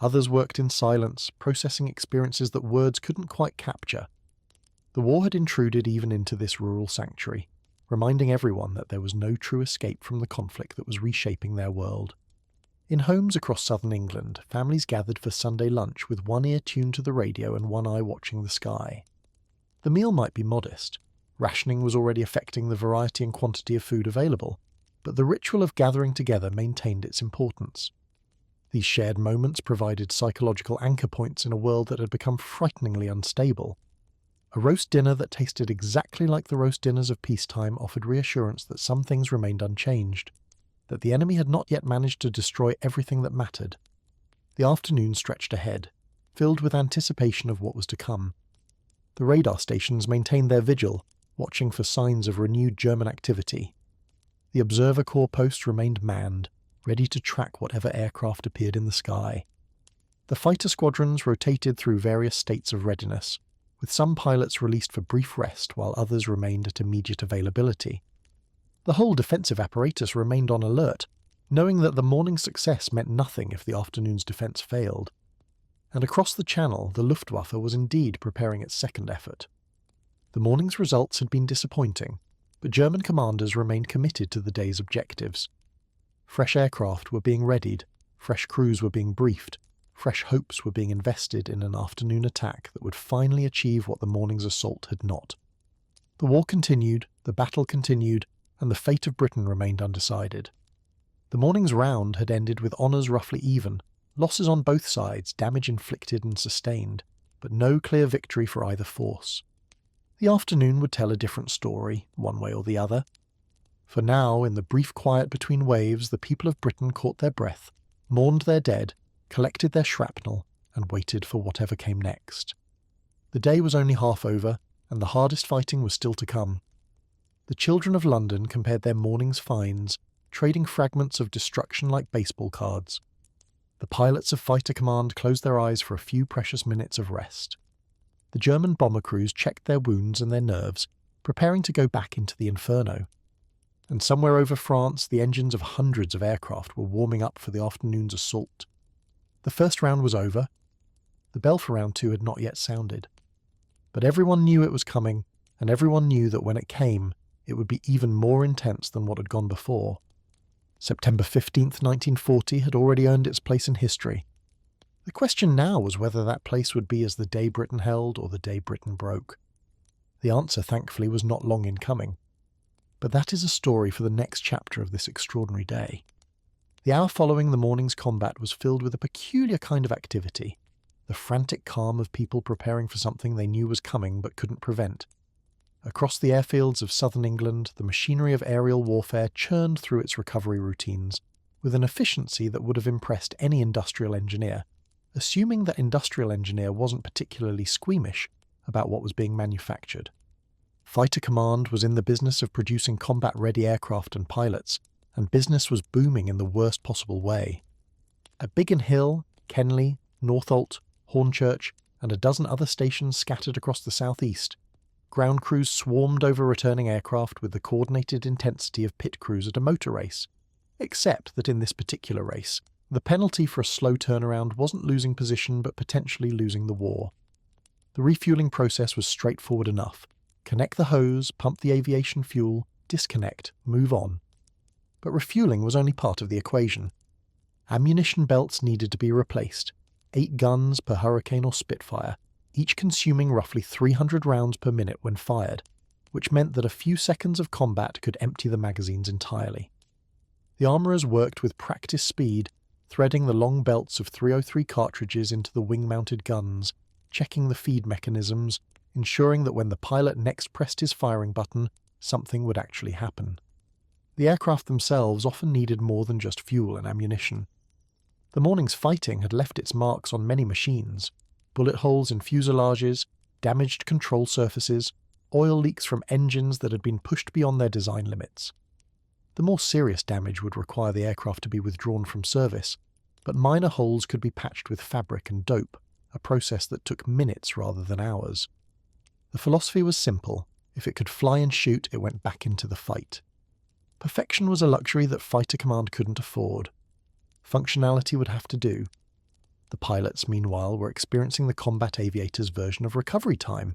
Others worked in silence, processing experiences that words couldn't quite capture. The war had intruded even into this rural sanctuary. reminding everyone that there was no true escape from the conflict that was reshaping their world. In homes across southern England, families gathered for Sunday lunch with one ear tuned to the radio and one eye watching the sky. The meal might be modest. Rationing was already affecting the variety and quantity of food available, but the ritual of gathering together maintained its importance. These shared moments provided psychological anchor points in a world that had become frighteningly unstable. A roast dinner that tasted exactly like the roast dinners of peacetime offered reassurance that some things remained unchanged, that the enemy had not yet managed to destroy everything that mattered. The afternoon stretched ahead, filled with anticipation of what was to come. The radar stations maintained their vigil, watching for signs of renewed German activity. The observer corps post remained manned, ready to track whatever aircraft appeared in the sky. The fighter squadrons rotated through various states of readiness, with some pilots released for brief rest while others remained at immediate availability. The whole defensive apparatus remained on alert, knowing that the morning's success meant nothing if the afternoon's defence failed. And across the Channel, the Luftwaffe was indeed preparing its second effort. The morning's results had been disappointing, but German commanders remained committed to the day's objectives. Fresh aircraft were being readied, fresh crews were being briefed, fresh hopes were being invested in an afternoon attack that would finally achieve what the morning's assault had not. The war continued, the battle continued, and the fate of Britain remained undecided. The morning's round had ended with honours roughly even, losses on both sides, damage inflicted and sustained, but no clear victory for either force. The afternoon would tell a different story, one way or the other. For now, in the brief quiet between waves, the people of Britain caught their breath, mourned their dead, collected their shrapnel, and waited for whatever came next. The day was only half over, and the hardest fighting was still to come. The children of London compared their morning's finds, trading fragments of destruction like baseball cards. The pilots of Fighter Command closed their eyes for a few precious minutes of rest. The German bomber crews checked their wounds and their nerves, preparing to go back into the inferno. And somewhere over France, the engines of hundreds of aircraft were warming up for the afternoon's assault. The first round was over. The bell for round two had not yet sounded. But everyone knew it was coming, and everyone knew that when it came, it would be even more intense than what had gone before. September 15th, 1940 had already earned its place in history. The question now was whether that place would be as the day Britain held or the day Britain broke. The answer, thankfully, was not long in coming. But that is a story for the next chapter of this extraordinary day. The hour following the morning's combat was filled with a peculiar kind of activity, the frantic calm of people preparing for something they knew was coming but couldn't prevent. Across the airfields of southern England, the machinery of aerial warfare churned through its recovery routines, with an efficiency that would have impressed any industrial engineer, assuming that industrial engineer wasn't particularly squeamish about what was being manufactured. Fighter Command was in the business of producing combat-ready aircraft and pilots, and business was booming in the worst possible way. At Biggin Hill, Kenley, Northolt, Hornchurch, and a dozen other stations scattered across the southeast, ground crews swarmed over returning aircraft with the coordinated intensity of pit crews at a motor race, except that in this particular race, the penalty for a slow turnaround wasn't losing position but potentially losing the war. The refuelling process was straightforward enough. Connect the hose, pump the aviation fuel, disconnect, move on. But refuelling was only part of the equation. Ammunition belts needed to be replaced, 8 guns per Hurricane or Spitfire, each consuming roughly 300 rounds per minute when fired, which meant that a few seconds of combat could empty the magazines entirely. The armourers worked with practiced speed, threading the long belts of .303 cartridges into the wing-mounted guns, checking the feed mechanisms, ensuring that when the pilot next pressed his firing button, something would actually happen. The aircraft themselves often needed more than just fuel and ammunition. The morning's fighting had left its marks on many machines: bullet holes in fuselages, damaged control surfaces, oil leaks from engines that had been pushed beyond their design limits. The more serious damage would require the aircraft to be withdrawn from service, but minor holes could be patched with fabric and dope, a process that took minutes rather than hours. The philosophy was simple: if it could fly and shoot, it went back into the fight. Perfection was a luxury that Fighter Command couldn't afford. Functionality would have to do. The pilots, meanwhile, were experiencing the combat aviator's version of recovery time,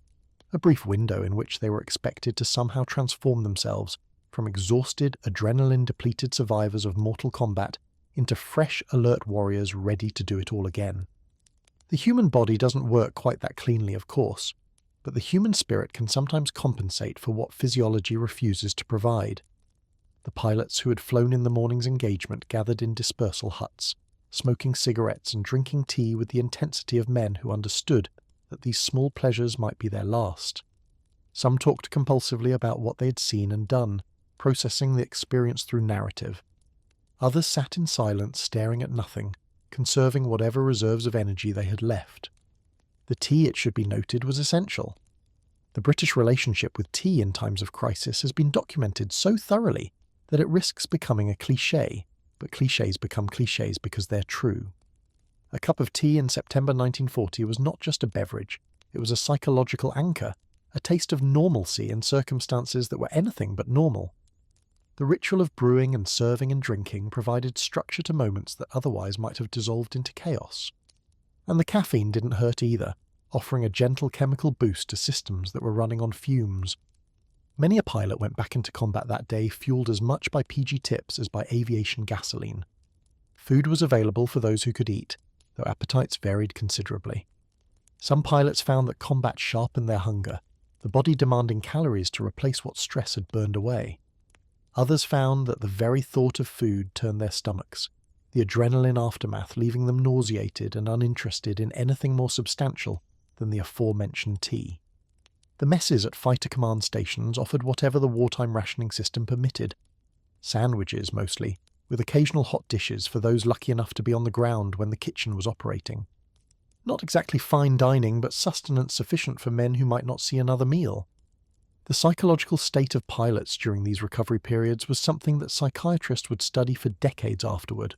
a brief window in which they were expected to somehow transform themselves from exhausted, adrenaline-depleted survivors of mortal combat into fresh, alert warriors ready to do it all again. The human body doesn't work quite that cleanly, of course, but the human spirit can sometimes compensate for what physiology refuses to provide. The pilots who had flown in the morning's engagement gathered in dispersal huts, smoking cigarettes and drinking tea with the intensity of men who understood that these small pleasures might be their last. Some talked compulsively about what they had seen and done, processing the experience through narrative. Others sat in silence, staring at nothing, conserving whatever reserves of energy they had left. The tea, it should be noted, was essential. The British relationship with tea in times of crisis has been documented so thoroughly that it risks becoming a cliché, but clichés become clichés because they're true. A cup of tea in September 1940 was not just a beverage, it was a psychological anchor, a taste of normalcy in circumstances that were anything but normal. The ritual of brewing and serving and drinking provided structure to moments that otherwise might have dissolved into chaos. And the caffeine didn't hurt either, offering a gentle chemical boost to systems that were running on fumes. Many a pilot went back into combat that day fueled as much by PG tips as by aviation gasoline. Food was available for those who could eat, though appetites varied considerably. Some pilots found that combat sharpened their hunger, the body demanding calories to replace what stress had burned away. Others found that the very thought of food turned their stomachs, the adrenaline aftermath leaving them nauseated and uninterested in anything more substantial than the aforementioned tea. The messes at fighter command stations offered whatever the wartime rationing system permitted. Sandwiches, mostly, with occasional hot dishes for those lucky enough to be on the ground when the kitchen was operating. Not exactly fine dining, but sustenance sufficient for men who might not see another meal. The psychological state of pilots during these recovery periods was something that psychiatrists would study for decades afterward.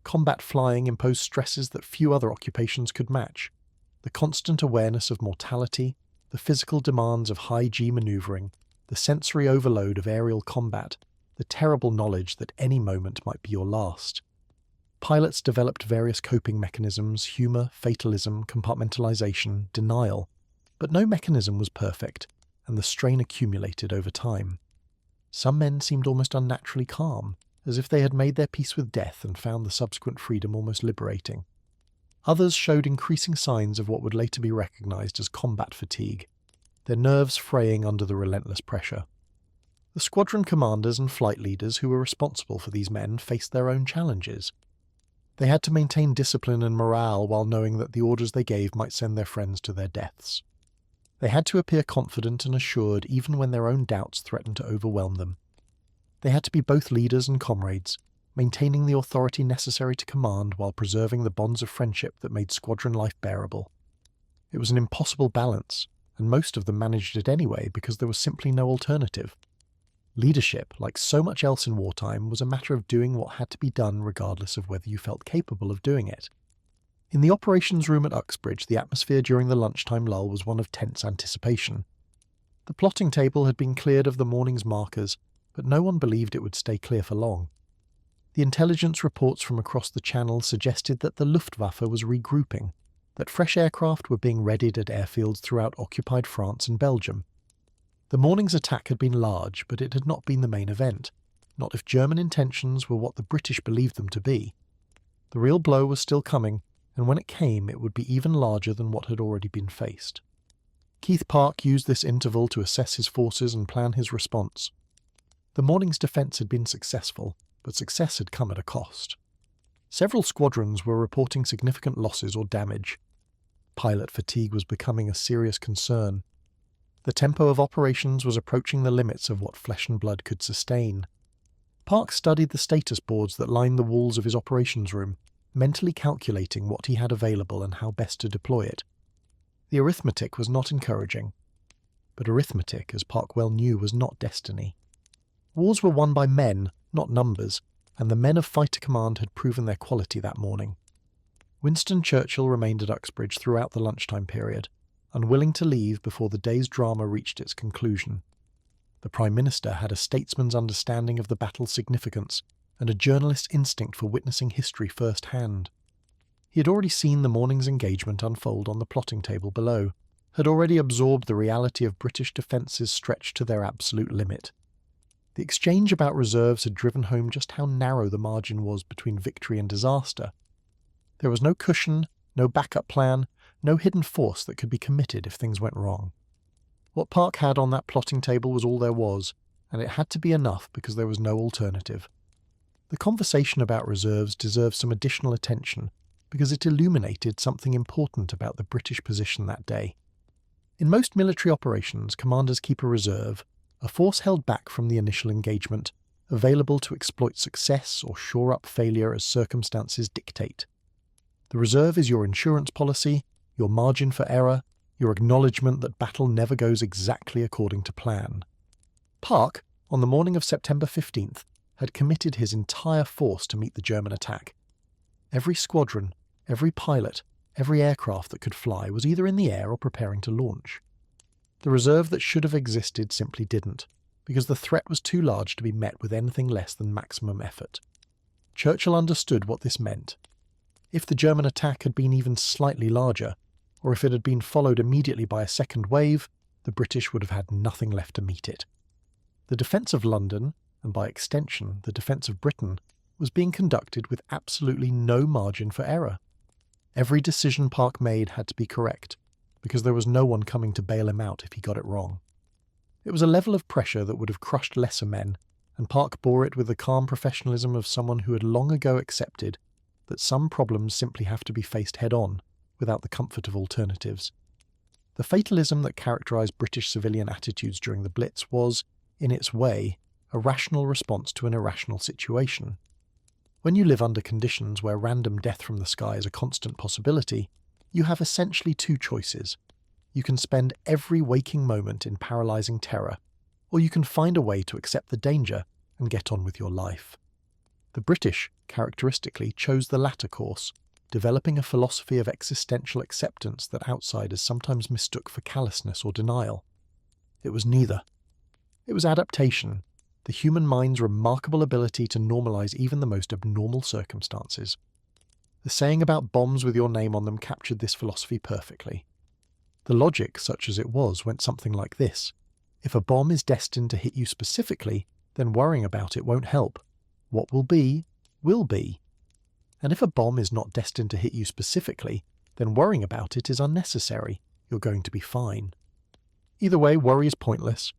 Combat flying imposed stresses that few other occupations could match. The constant awareness of mortality, the physical demands of high-G maneuvering, the sensory overload of aerial combat, the terrible knowledge that any moment might be your last. Pilots developed various coping mechanisms: humour, fatalism, compartmentalization, denial. But no mechanism was perfect, and the strain accumulated over time. Some men seemed almost unnaturally calm, as if they had made their peace with death and found the subsequent freedom almost liberating. Others showed increasing signs of what would later be recognized as combat fatigue, their nerves fraying under the relentless pressure. The squadron commanders and flight leaders who were responsible for these men faced their own challenges. They had to maintain discipline and morale while knowing that the orders they gave might send their friends to their deaths. They had to appear confident and assured even when their own doubts threatened to overwhelm them. They had to be both leaders and comrades, maintaining the authority necessary to command while preserving the bonds of friendship that made squadron life bearable. It was an impossible balance, and most of them managed it anyway because there was simply no alternative. Leadership, like so much else in wartime, was a matter of doing what had to be done regardless of whether you felt capable of doing it. In the operations room at Uxbridge, the atmosphere during the lunchtime lull was one of tense anticipation. The plotting table had been cleared of the morning's markers, but no one believed it would stay clear for long. The intelligence reports from across the Channel suggested that the Luftwaffe was regrouping, that fresh aircraft were being readied at airfields throughout occupied France and Belgium. The morning's attack had been large, but it had not been the main event, not if German intentions were what the British believed them to be. The real blow was still coming, and when it came it would be even larger than what had already been faced. Keith Park used this interval to assess his forces and plan his response. The morning's defence had been successful, but success had come at a cost. Several squadrons were reporting significant losses or damage. Pilot fatigue was becoming a serious concern. The tempo of operations was approaching the limits of what flesh and blood could sustain. Park studied the status boards that lined the walls of his operations room, mentally calculating what he had available and how best to deploy it. The arithmetic was not encouraging. But arithmetic, as Park well knew, was not destiny. Wars were won by men, not numbers, and the men of fighter command had proven their quality that morning. Winston Churchill remained at Uxbridge throughout the lunchtime period, unwilling to leave before the day's drama reached its conclusion. The Prime Minister had a statesman's understanding of the battle's significance and a journalist's instinct for witnessing history firsthand. He had already seen the morning's engagement unfold on the plotting table below, had already absorbed the reality of British defences stretched to their absolute limit. The exchange about reserves had driven home just how narrow the margin was between victory and disaster. There was no cushion, no backup plan, no hidden force that could be committed if things went wrong. What Park had on that plotting table was all there was, and it had to be enough because there was no alternative. The conversation about reserves deserves some additional attention because it illuminated something important about the British position that day. In most military operations, commanders keep a reserve, a force held back from the initial engagement, available to exploit success or shore up failure as circumstances dictate. The reserve is your insurance policy, your margin for error, your acknowledgement that battle never goes exactly according to plan. Park, on the morning of September 15th, had committed his entire force to meet the German attack. Every squadron, every pilot, every aircraft that could fly was either in the air or preparing to launch. The reserve that should have existed simply didn't, because the threat was too large to be met with anything less than maximum effort. Churchill understood what this meant. If the German attack had been even slightly larger, or if it had been followed immediately by a second wave, the British would have had nothing left to meet it. The defence of London, and by extension the defence of Britain, was being conducted with absolutely no margin for error. Every decision Park made had to be correct, because there was no one coming to bail him out if he got it wrong. It was a level of pressure that would have crushed lesser men, and Park bore it with the calm professionalism of someone who had long ago accepted that some problems simply have to be faced head-on, without the comfort of alternatives. The fatalism that characterised British civilian attitudes during the Blitz was, in its way, a rational response to an irrational situation. When you live under conditions where random death from the sky is a constant possibility, you have essentially two choices. You can spend every waking moment in paralysing terror, or you can find a way to accept the danger and get on with your life. The British, characteristically, chose the latter course, developing a philosophy of existential acceptance that outsiders sometimes mistook for callousness or denial. It was neither. It was adaptation, the human mind's remarkable ability to normalise even the most abnormal circumstances. The saying about bombs with your name on them captured this philosophy perfectly. The logic, such as it was, went something like this. If a bomb is destined to hit you specifically, then worrying about it won't help. What will be, will be. And if a bomb is not destined to hit you specifically, then worrying about it is unnecessary. You're going to be fine. Either way, worry is pointless.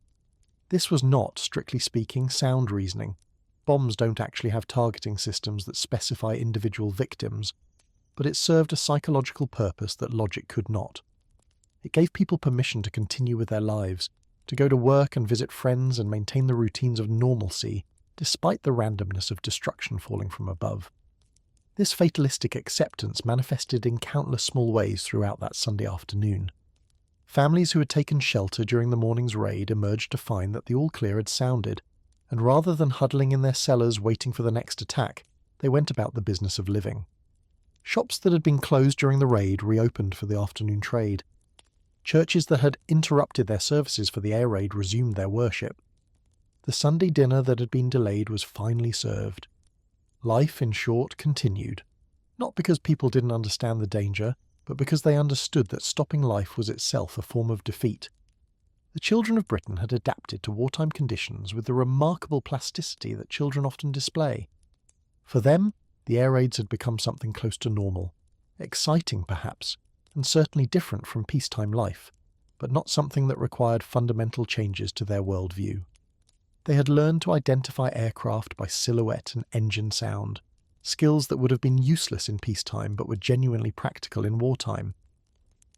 This was not, strictly speaking, sound reasoning. Bombs don't actually have targeting systems that specify individual victims, but it served a psychological purpose that logic could not. It gave people permission to continue with their lives, to go to work and visit friends and maintain the routines of normalcy, despite the randomness of destruction falling from above. This fatalistic acceptance manifested in countless small ways throughout that Sunday afternoon. Families who had taken shelter during the morning's raid emerged to find that the all-clear had sounded, and rather than huddling in their cellars waiting for the next attack, they went about the business of living. Shops that had been closed during the raid reopened for the afternoon trade. Churches that had interrupted their services for the air raid resumed their worship. The Sunday dinner that had been delayed was finally served. Life, in short, continued, not because people didn't understand the danger, but because they understood that stopping life was itself a form of defeat. The children of Britain had adapted to wartime conditions with the remarkable plasticity that children often display. For them, the air raids had become something close to normal, exciting perhaps, and certainly different from peacetime life, but not something that required fundamental changes to their worldview. They had learned to identify aircraft by silhouette and engine sound, skills that would have been useless in peacetime but were genuinely practical in wartime.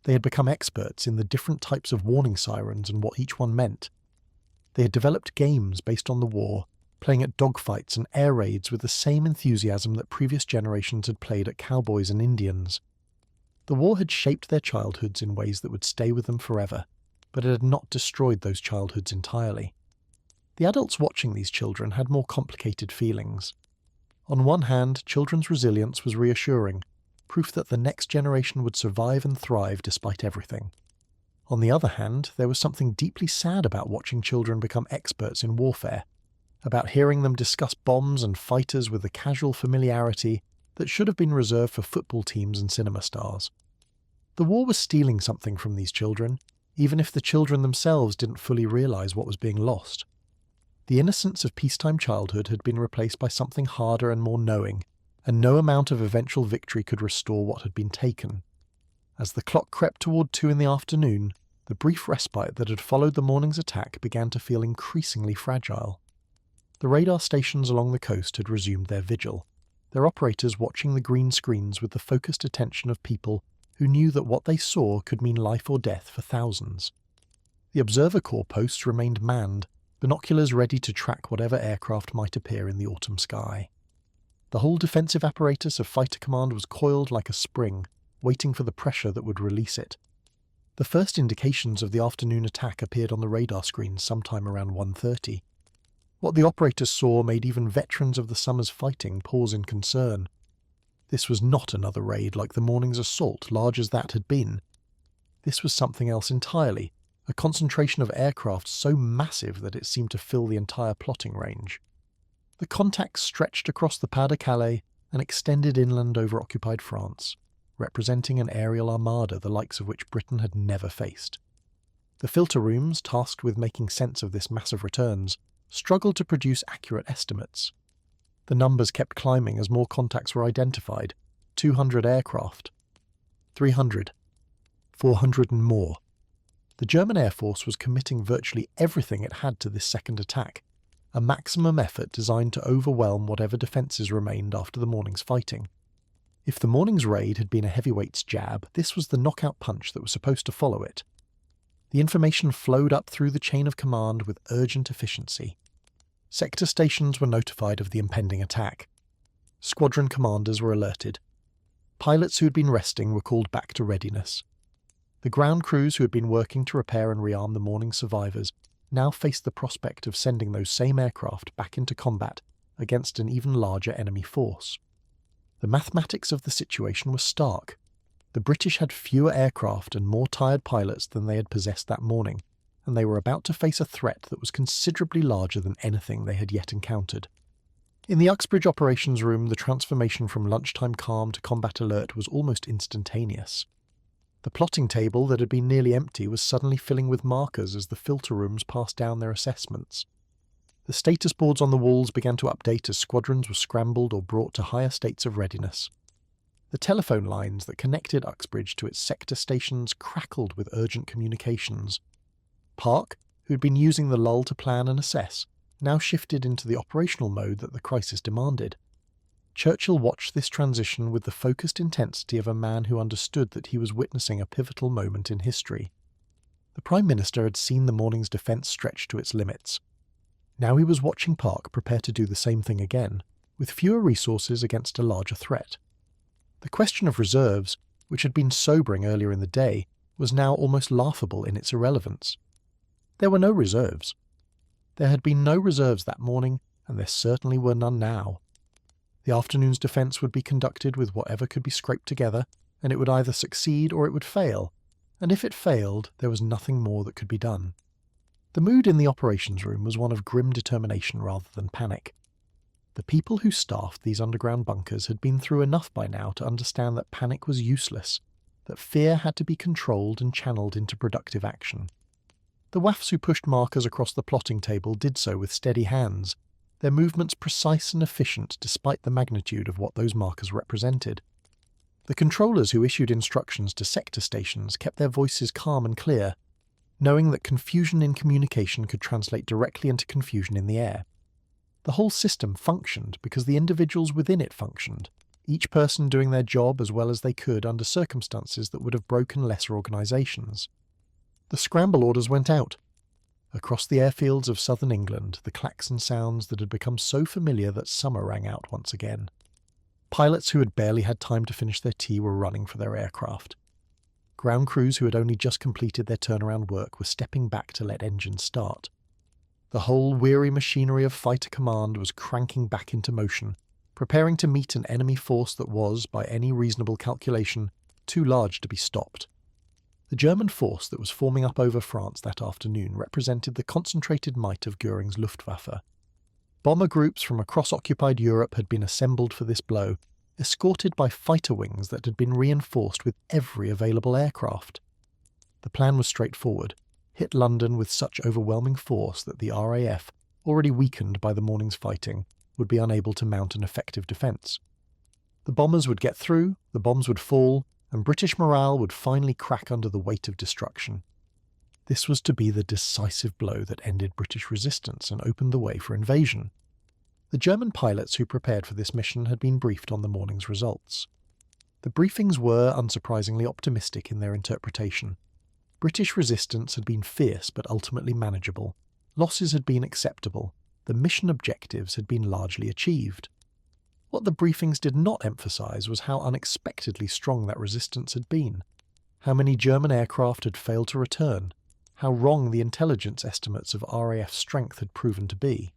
They had become experts in the different types of warning sirens and what each one meant. They had developed games based on the war, playing at dogfights and air raids with the same enthusiasm that previous generations had played at cowboys and Indians. The war had shaped their childhoods in ways that would stay with them forever, but it had not destroyed those childhoods entirely. The adults watching these children had more complicated feelings. On one hand, children's resilience was reassuring, proof that the next generation would survive and thrive despite everything. On the other hand, there was something deeply sad about watching children become experts in warfare, about hearing them discuss bombs and fighters with the casual familiarity that should have been reserved for football teams and cinema stars. The war was stealing something from these children, even if the children themselves didn't fully realise what was being lost. The innocence of peacetime childhood had been replaced by something harder and more knowing, and no amount of eventual victory could restore what had been taken. As the clock crept toward 2 in the afternoon, the brief respite that had followed the morning's attack began to feel increasingly fragile. The radar stations along the coast had resumed their vigil, their operators watching the green screens with the focused attention of people who knew that what they saw could mean life or death for thousands. The observer corps posts remained manned, binoculars ready to track whatever aircraft might appear in the autumn sky. The whole defensive apparatus of Fighter Command was coiled like a spring, waiting for the pressure that would release it. The first indications of the afternoon attack appeared on the radar screens sometime around 1:30. What the operators saw made even veterans of the summer's fighting pause in concern. This was not another raid like the morning's assault, large as that had been. This was something else entirely, a concentration of aircraft so massive that it seemed to fill the entire plotting range. The contacts stretched across the Pas-de-Calais and extended inland over occupied France, representing an aerial armada the likes of which Britain had never faced. The filter rooms, tasked with making sense of this massive returns, struggled to produce accurate estimates. The numbers kept climbing as more contacts were identified. 200 aircraft. 300. 400 and more. The German Air Force was committing virtually everything it had to this second attack, a maximum effort designed to overwhelm whatever defences remained after the morning's fighting. If the morning's raid had been a heavyweight's jab, this was the knockout punch that was supposed to follow it. The information flowed up through the chain of command with urgent efficiency. Sector stations were notified of the impending attack. Squadron commanders were alerted. Pilots who had been resting were called back to readiness. The ground crews who had been working to repair and rearm the morning's survivors now faced the prospect of sending those same aircraft back into combat against an even larger enemy force. The mathematics of the situation was stark. The British had fewer aircraft and more tired pilots than they had possessed that morning, and they were about to face a threat that was considerably larger than anything they had yet encountered. In the Uxbridge operations room, the transformation from lunchtime calm to combat alert was almost instantaneous. The plotting table that had been nearly empty was suddenly filling with markers as the filter rooms passed down their assessments. The status boards on the walls began to update as squadrons were scrambled or brought to higher states of readiness. The telephone lines that connected Uxbridge to its sector stations crackled with urgent communications. Park, who had been using the lull to plan and assess, now shifted into the operational mode that the crisis demanded. Churchill watched this transition with the focused intensity of a man who understood that he was witnessing a pivotal moment in history. The Prime Minister had seen the morning's defence stretch to its limits. Now he was watching Park prepare to do the same thing again, with fewer resources against a larger threat. The question of reserves, which had been sobering earlier in the day, was now almost laughable in its irrelevance. There were no reserves. There had been no reserves that morning, and there certainly were none now. The afternoon's defence would be conducted with whatever could be scraped together, and it would either succeed or it would fail, and if it failed, there was nothing more that could be done. The mood in the operations room was one of grim determination rather than panic. The people who staffed these underground bunkers had been through enough by now to understand that panic was useless, that fear had to be controlled and channeled into productive action. The WAFs who pushed markers across the plotting table did so with steady hands, their movements precise and efficient despite the magnitude of what those markers represented. The controllers who issued instructions to sector stations kept their voices calm and clear, knowing that confusion in communication could translate directly into confusion in the air. The whole system functioned because the individuals within it functioned, each person doing their job as well as they could under circumstances that would have broken lesser organisations. The scramble orders went out. Across the airfields of southern England, the klaxon sounds that had become so familiar that summer rang out once again. Pilots who had barely had time to finish their tea were running for their aircraft. Ground crews who had only just completed their turnaround work were stepping back to let engines start. The whole weary machinery of fighter command was cranking back into motion, preparing to meet an enemy force that was, by any reasonable calculation, too large to be stopped. The German force that was forming up over France that afternoon represented the concentrated might of Göring's Luftwaffe. Bomber groups from across occupied Europe had been assembled for this blow, escorted by fighter wings that had been reinforced with every available aircraft. The plan was straightforward: hit London with such overwhelming force that the RAF, already weakened by the morning's fighting, would be unable to mount an effective defence. The bombers would get through, the bombs would fall, and British morale would finally crack under the weight of destruction. This was to be the decisive blow that ended British resistance and opened the way for invasion. The German pilots who prepared for this mission had been briefed on the morning's results. The briefings were, unsurprisingly, optimistic in their interpretation. British resistance had been fierce but ultimately manageable. Losses had been acceptable. The mission objectives had been largely achieved. What the briefings did not emphasise was how unexpectedly strong that resistance had been, how many German aircraft had failed to return, how wrong the intelligence estimates of RAF strength had proven to be.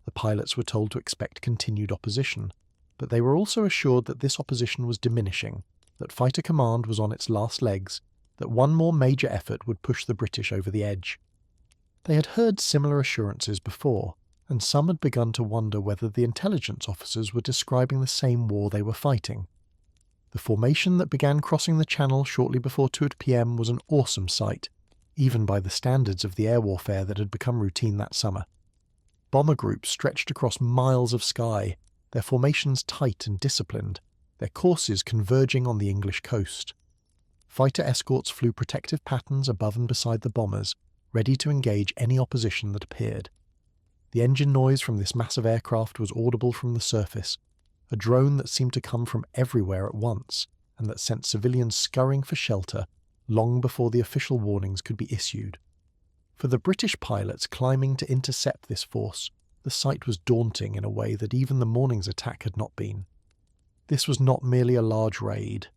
The pilots were told to expect continued opposition, but they were also assured that this opposition was diminishing, that Fighter Command was on its last legs, that one more major effort would push the British over the edge. They had heard similar assurances before, and some had begun to wonder whether the intelligence officers were describing the same war they were fighting. The formation that began crossing the Channel shortly before 2 p.m. was an awesome sight, even by the standards of the air warfare that had become routine that summer. Bomber groups stretched across miles of sky, their formations tight and disciplined, their courses converging on the English coast. Fighter escorts flew protective patterns above and beside the bombers, ready to engage any opposition that appeared. The engine noise from this massive aircraft was audible from the surface, a drone that seemed to come from everywhere at once, and that sent civilians scurrying for shelter long before the official warnings could be issued. For the British pilots climbing to intercept this force, the sight was daunting in a way that even the morning's attack had not been. This was not merely a large raid.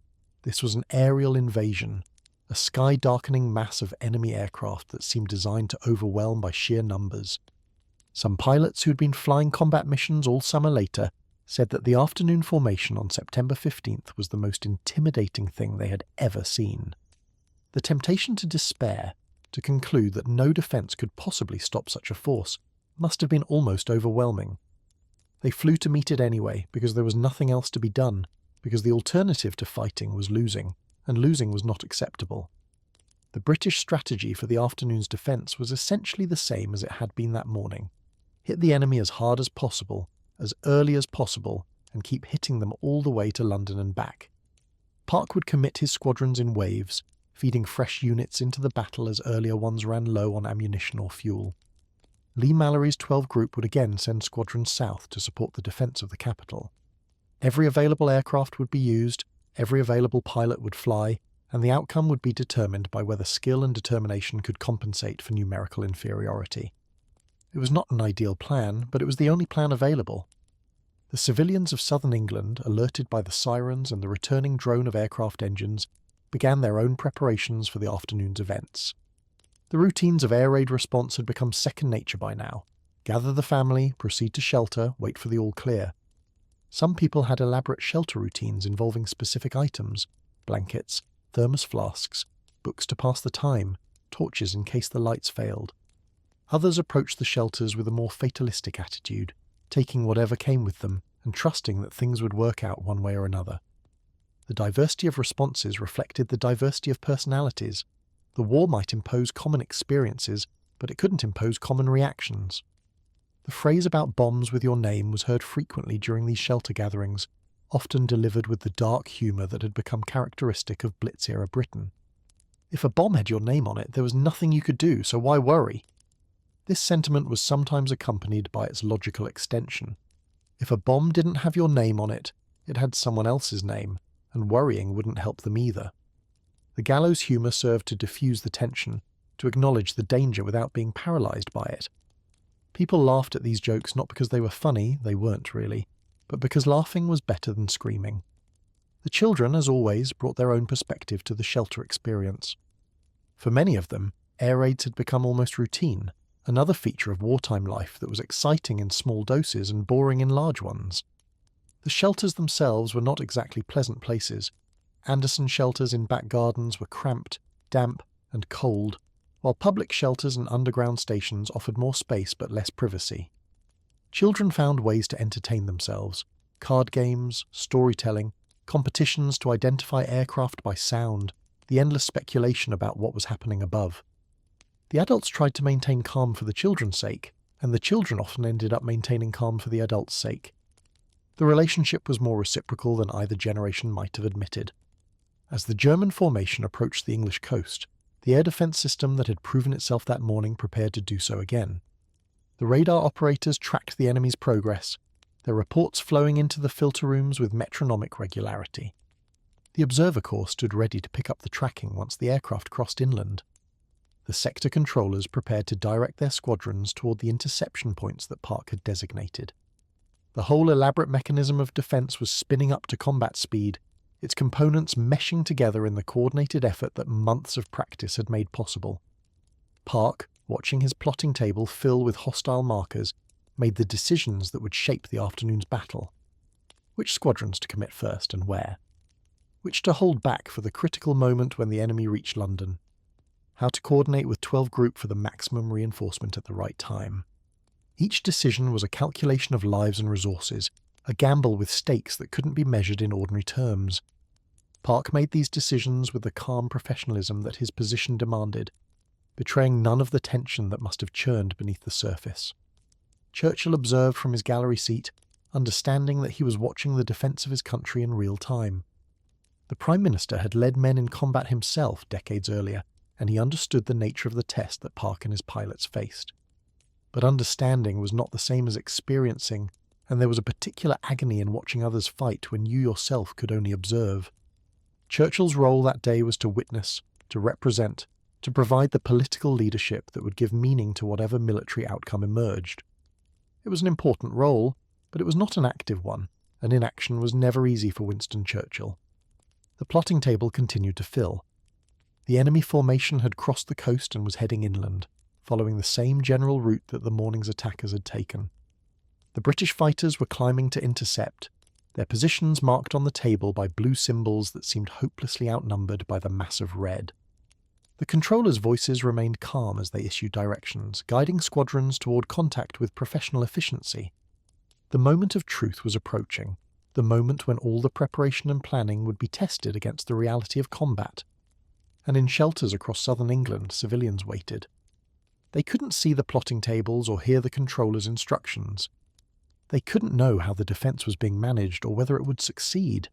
This was an aerial invasion, a sky-darkening mass of enemy aircraft that seemed designed to overwhelm by sheer numbers. Some pilots who'd been flying combat missions all summer later said that the afternoon formation on September 15th was the most intimidating thing they had ever seen. The temptation to despair, to conclude that no defence could possibly stop such a force, must have been almost overwhelming. They flew to meet it anyway, because there was nothing else to be done, because the alternative to fighting was losing, and losing was not acceptable. The British strategy for the afternoon's defence was essentially the same as it had been that morning. Hit the enemy as hard as possible, as early as possible, and keep hitting them all the way to London and back. Park would commit his squadrons in waves, feeding fresh units into the battle as earlier ones ran low on ammunition or fuel. Lee Mallory's 12 Group would again send squadrons south to support the defence of the capital. Every available aircraft would be used, every available pilot would fly, and the outcome would be determined by whether skill and determination could compensate for numerical inferiority. It was not an ideal plan, but it was the only plan available. The civilians of southern England, alerted by the sirens and the returning drone of aircraft engines, began their own preparations for the afternoon's events. The routines of air raid response had become second nature by now. Gather the family, proceed to shelter, wait for the all clear. Some people had elaborate shelter routines involving specific items: blankets, thermos flasks, books to pass the time, torches in case the lights failed. Others approached the shelters with a more fatalistic attitude, taking whatever came with them and trusting that things would work out one way or another. The diversity of responses reflected the diversity of personalities. The war might impose common experiences, but it couldn't impose common reactions. The phrase about bombs with your name was heard frequently during these shelter gatherings, often delivered with the dark humour that had become characteristic of Blitz-era Britain. If a bomb had your name on it, there was nothing you could do, so why worry? This sentiment was sometimes accompanied by its logical extension. If a bomb didn't have your name on it, it had someone else's name, and worrying wouldn't help them either. The gallows humour served to diffuse the tension, to acknowledge the danger without being paralysed by it. People laughed at these jokes not because they were funny, they weren't really, but because laughing was better than screaming. The children, as always, brought their own perspective to the shelter experience. For many of them, air raids had become almost routine, another feature of wartime life that was exciting in small doses and boring in large ones. The shelters themselves were not exactly pleasant places. Anderson shelters in back gardens were cramped, damp, and cold, while public shelters and underground stations offered more space but less privacy. Children found ways to entertain themselves. Card games, storytelling, competitions to identify aircraft by sound, the endless speculation about what was happening above. The adults tried to maintain calm for the children's sake, and the children often ended up maintaining calm for the adults' sake. The relationship was more reciprocal than either generation might have admitted. As the German formation approached the English coast, the air defence system that had proven itself that morning prepared to do so again. The radar operators tracked the enemy's progress, their reports flowing into the filter rooms with metronomic regularity. The observer corps stood ready to pick up the tracking once the aircraft crossed inland. The sector controllers prepared to direct their squadrons toward the interception points that Park had designated. The whole elaborate mechanism of defence was spinning up to combat speed, its components meshing together in the coordinated effort that months of practice had made possible. Park, watching his plotting table fill with hostile markers, made the decisions that would shape the afternoon's battle. Which squadrons to commit first and where? Which to hold back for the critical moment when the enemy reached London? How to coordinate with 12 Group for the maximum reinforcement at the right time? Each decision was a calculation of lives and resources, a gamble with stakes that couldn't be measured in ordinary terms. Park made these decisions with the calm professionalism that his position demanded, betraying none of the tension that must have churned beneath the surface. Churchill observed from his gallery seat, understanding that he was watching the defence of his country in real time. The Prime Minister had led men in combat himself decades earlier, and he understood the nature of the test that Park and his pilots faced. But understanding was not the same as experiencing, and there was a particular agony in watching others fight when you yourself could only observe. Churchill's role that day was to witness, to represent, to provide the political leadership that would give meaning to whatever military outcome emerged. It was an important role, but it was not an active one, and inaction was never easy for Winston Churchill. The plotting table continued to fill. The enemy formation had crossed the coast and was heading inland, following the same general route that the morning's attackers had taken. The British fighters were climbing to intercept, their positions marked on the table by blue symbols that seemed hopelessly outnumbered by the mass of red. The controllers' voices remained calm as they issued directions, guiding squadrons toward contact with professional efficiency. The moment of truth was approaching, the moment when all the preparation and planning would be tested against the reality of combat. And in shelters across southern England, civilians waited. They couldn't see the plotting tables or hear the controllers' instructions. They couldn't know how the defence was being managed or whether it would succeed.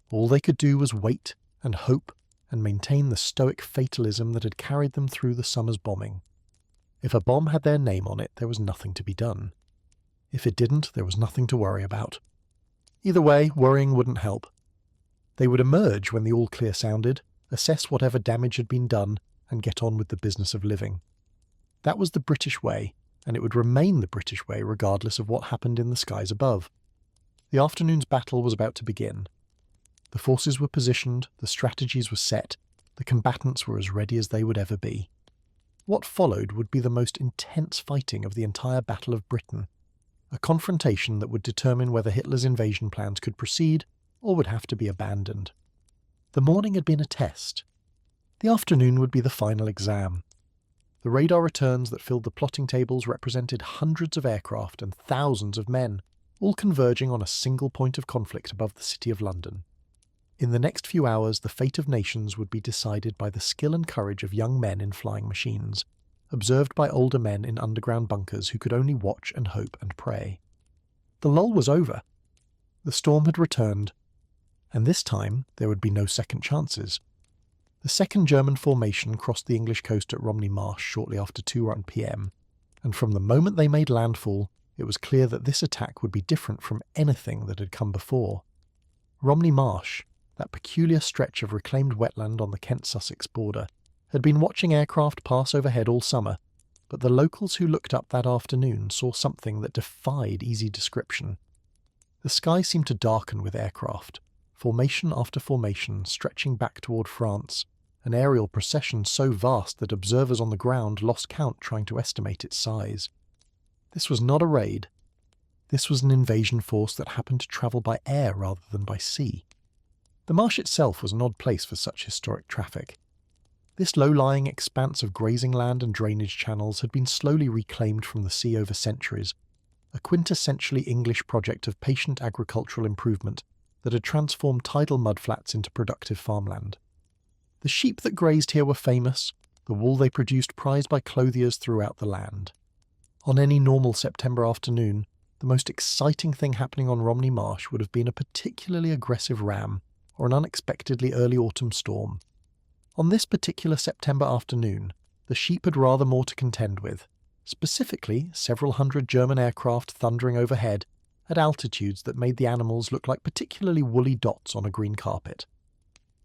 All they could do was wait and hope and maintain the stoic fatalism that had carried them through the summer's bombing. If a bomb had their name on it, there was nothing to be done. If it didn't, there was nothing to worry about. Either way, worrying wouldn't help. They would emerge when the all-clear sounded, assess whatever damage had been done, and get on with the business of living. That was the British way, and it would remain the British way regardless of what happened in the skies above. The afternoon's battle was about to begin. The forces were positioned, the strategies were set, the combatants were as ready as they would ever be. What followed would be the most intense fighting of the entire Battle of Britain, a confrontation that would determine whether Hitler's invasion plans could proceed or would have to be abandoned. The morning had been a test. The afternoon would be the final exam. The radar returns that filled the plotting tables represented hundreds of aircraft and thousands of men, all converging on a single point of conflict above the City of London. In the next few hours, the fate of nations would be decided by the skill and courage of young men in flying machines, observed by older men in underground bunkers who could only watch and hope and pray. The lull was over. The storm had returned, and this time there would be no second chances. The second German formation crossed the English coast at Romney Marsh shortly after 2 p.m, and from the moment they made landfall, it was clear that this attack would be different from anything that had come before. Romney Marsh, that peculiar stretch of reclaimed wetland on the Kent-Sussex border, had been watching aircraft pass overhead all summer, but the locals who looked up that afternoon saw something that defied easy description. The sky seemed to darken with aircraft, formation after formation stretching back toward France, an aerial procession so vast that observers on the ground lost count trying to estimate its size. This was not a raid. This was an invasion force that happened to travel by air rather than by sea. The marsh itself was an odd place for such historic traffic. This low-lying expanse of grazing land and drainage channels had been slowly reclaimed from the sea over centuries, a quintessentially English project of patient agricultural improvement that had transformed tidal mudflats into productive farmland. The sheep that grazed here were famous, the wool they produced prized by clothiers throughout the land. On any normal September afternoon, the most exciting thing happening on Romney Marsh would have been a particularly aggressive ram or an unexpectedly early autumn storm. On this particular September afternoon, the sheep had rather more to contend with, specifically several hundred German aircraft thundering overhead at altitudes that made the animals look like particularly woolly dots on a green carpet.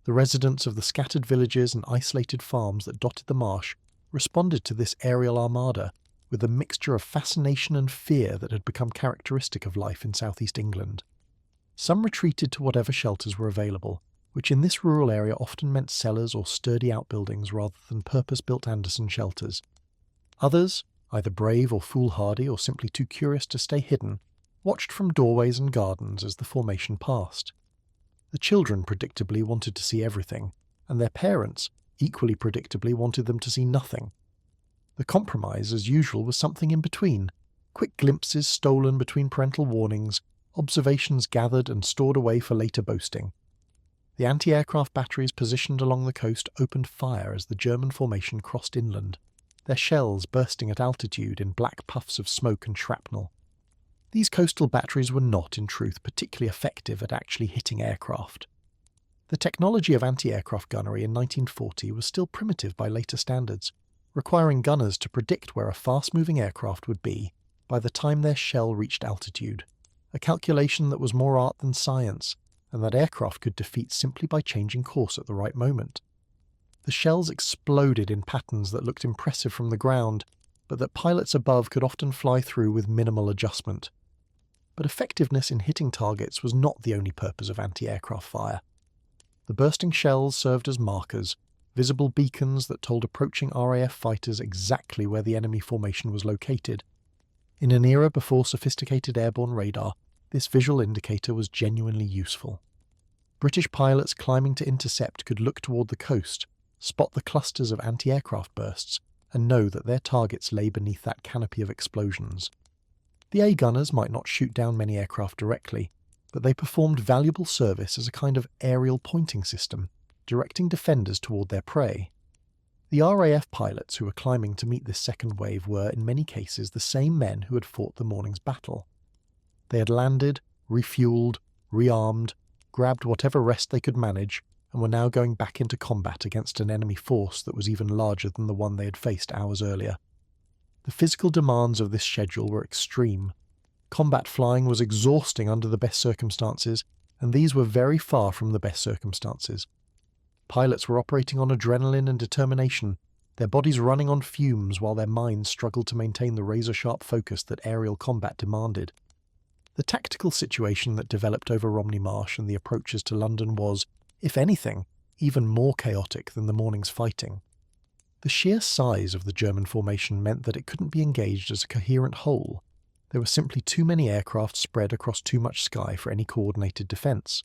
The residents of the scattered villages and isolated farms that dotted the marsh responded to this aerial armada with a mixture of fascination and fear that had become characteristic of life in southeast England. Some retreated to whatever shelters were available, which in this rural area often meant cellars or sturdy outbuildings rather than purpose-built Anderson shelters. Others, either brave or foolhardy or simply too curious to stay hidden, watched from doorways and gardens as the formation passed. The children predictably wanted to see everything, and their parents, equally predictably, wanted them to see nothing. The compromise, as usual, was something in between, quick glimpses stolen between parental warnings, observations gathered and stored away for later boasting. The anti-aircraft batteries positioned along the coast opened fire as the German formation crossed inland, their shells bursting at altitude in black puffs of smoke and shrapnel. These coastal batteries were not, in truth, particularly effective at actually hitting aircraft. The technology of anti-aircraft gunnery in 1940 was still primitive by later standards, requiring gunners to predict where a fast-moving aircraft would be by the time their shell reached altitude, a calculation that was more art than science, and that aircraft could defeat simply by changing course at the right moment. The shells exploded in patterns that looked impressive from the ground, but that pilots above could often fly through with minimal adjustment. But effectiveness in hitting targets was not the only purpose of anti-aircraft fire. The bursting shells served as markers, visible beacons that told approaching RAF fighters exactly where the enemy formation was located. In an era before sophisticated airborne radar, this visual indicator was genuinely useful. British pilots climbing to intercept could look toward the coast, spot the clusters of anti-aircraft bursts, and know that their targets lay beneath that canopy of explosions. The A-gunners might not shoot down many aircraft directly, but they performed valuable service as a kind of aerial pointing system, directing defenders toward their prey. The RAF pilots who were climbing to meet this second wave were, in many cases, the same men who had fought the morning's battle. They had landed, refueled, rearmed, grabbed whatever rest they could manage, and were now going back into combat against an enemy force that was even larger than the one they had faced hours earlier. The physical demands of this schedule were extreme. Combat flying was exhausting under the best circumstances, and these were very far from the best circumstances. Pilots were operating on adrenaline and determination, their bodies running on fumes while their minds struggled to maintain the razor-sharp focus that aerial combat demanded. The tactical situation that developed over Romney Marsh and the approaches to London was, if anything, even more chaotic than the morning's fighting. The sheer size of the German formation meant that it couldn't be engaged as a coherent whole. There were simply too many aircraft spread across too much sky for any coordinated defence.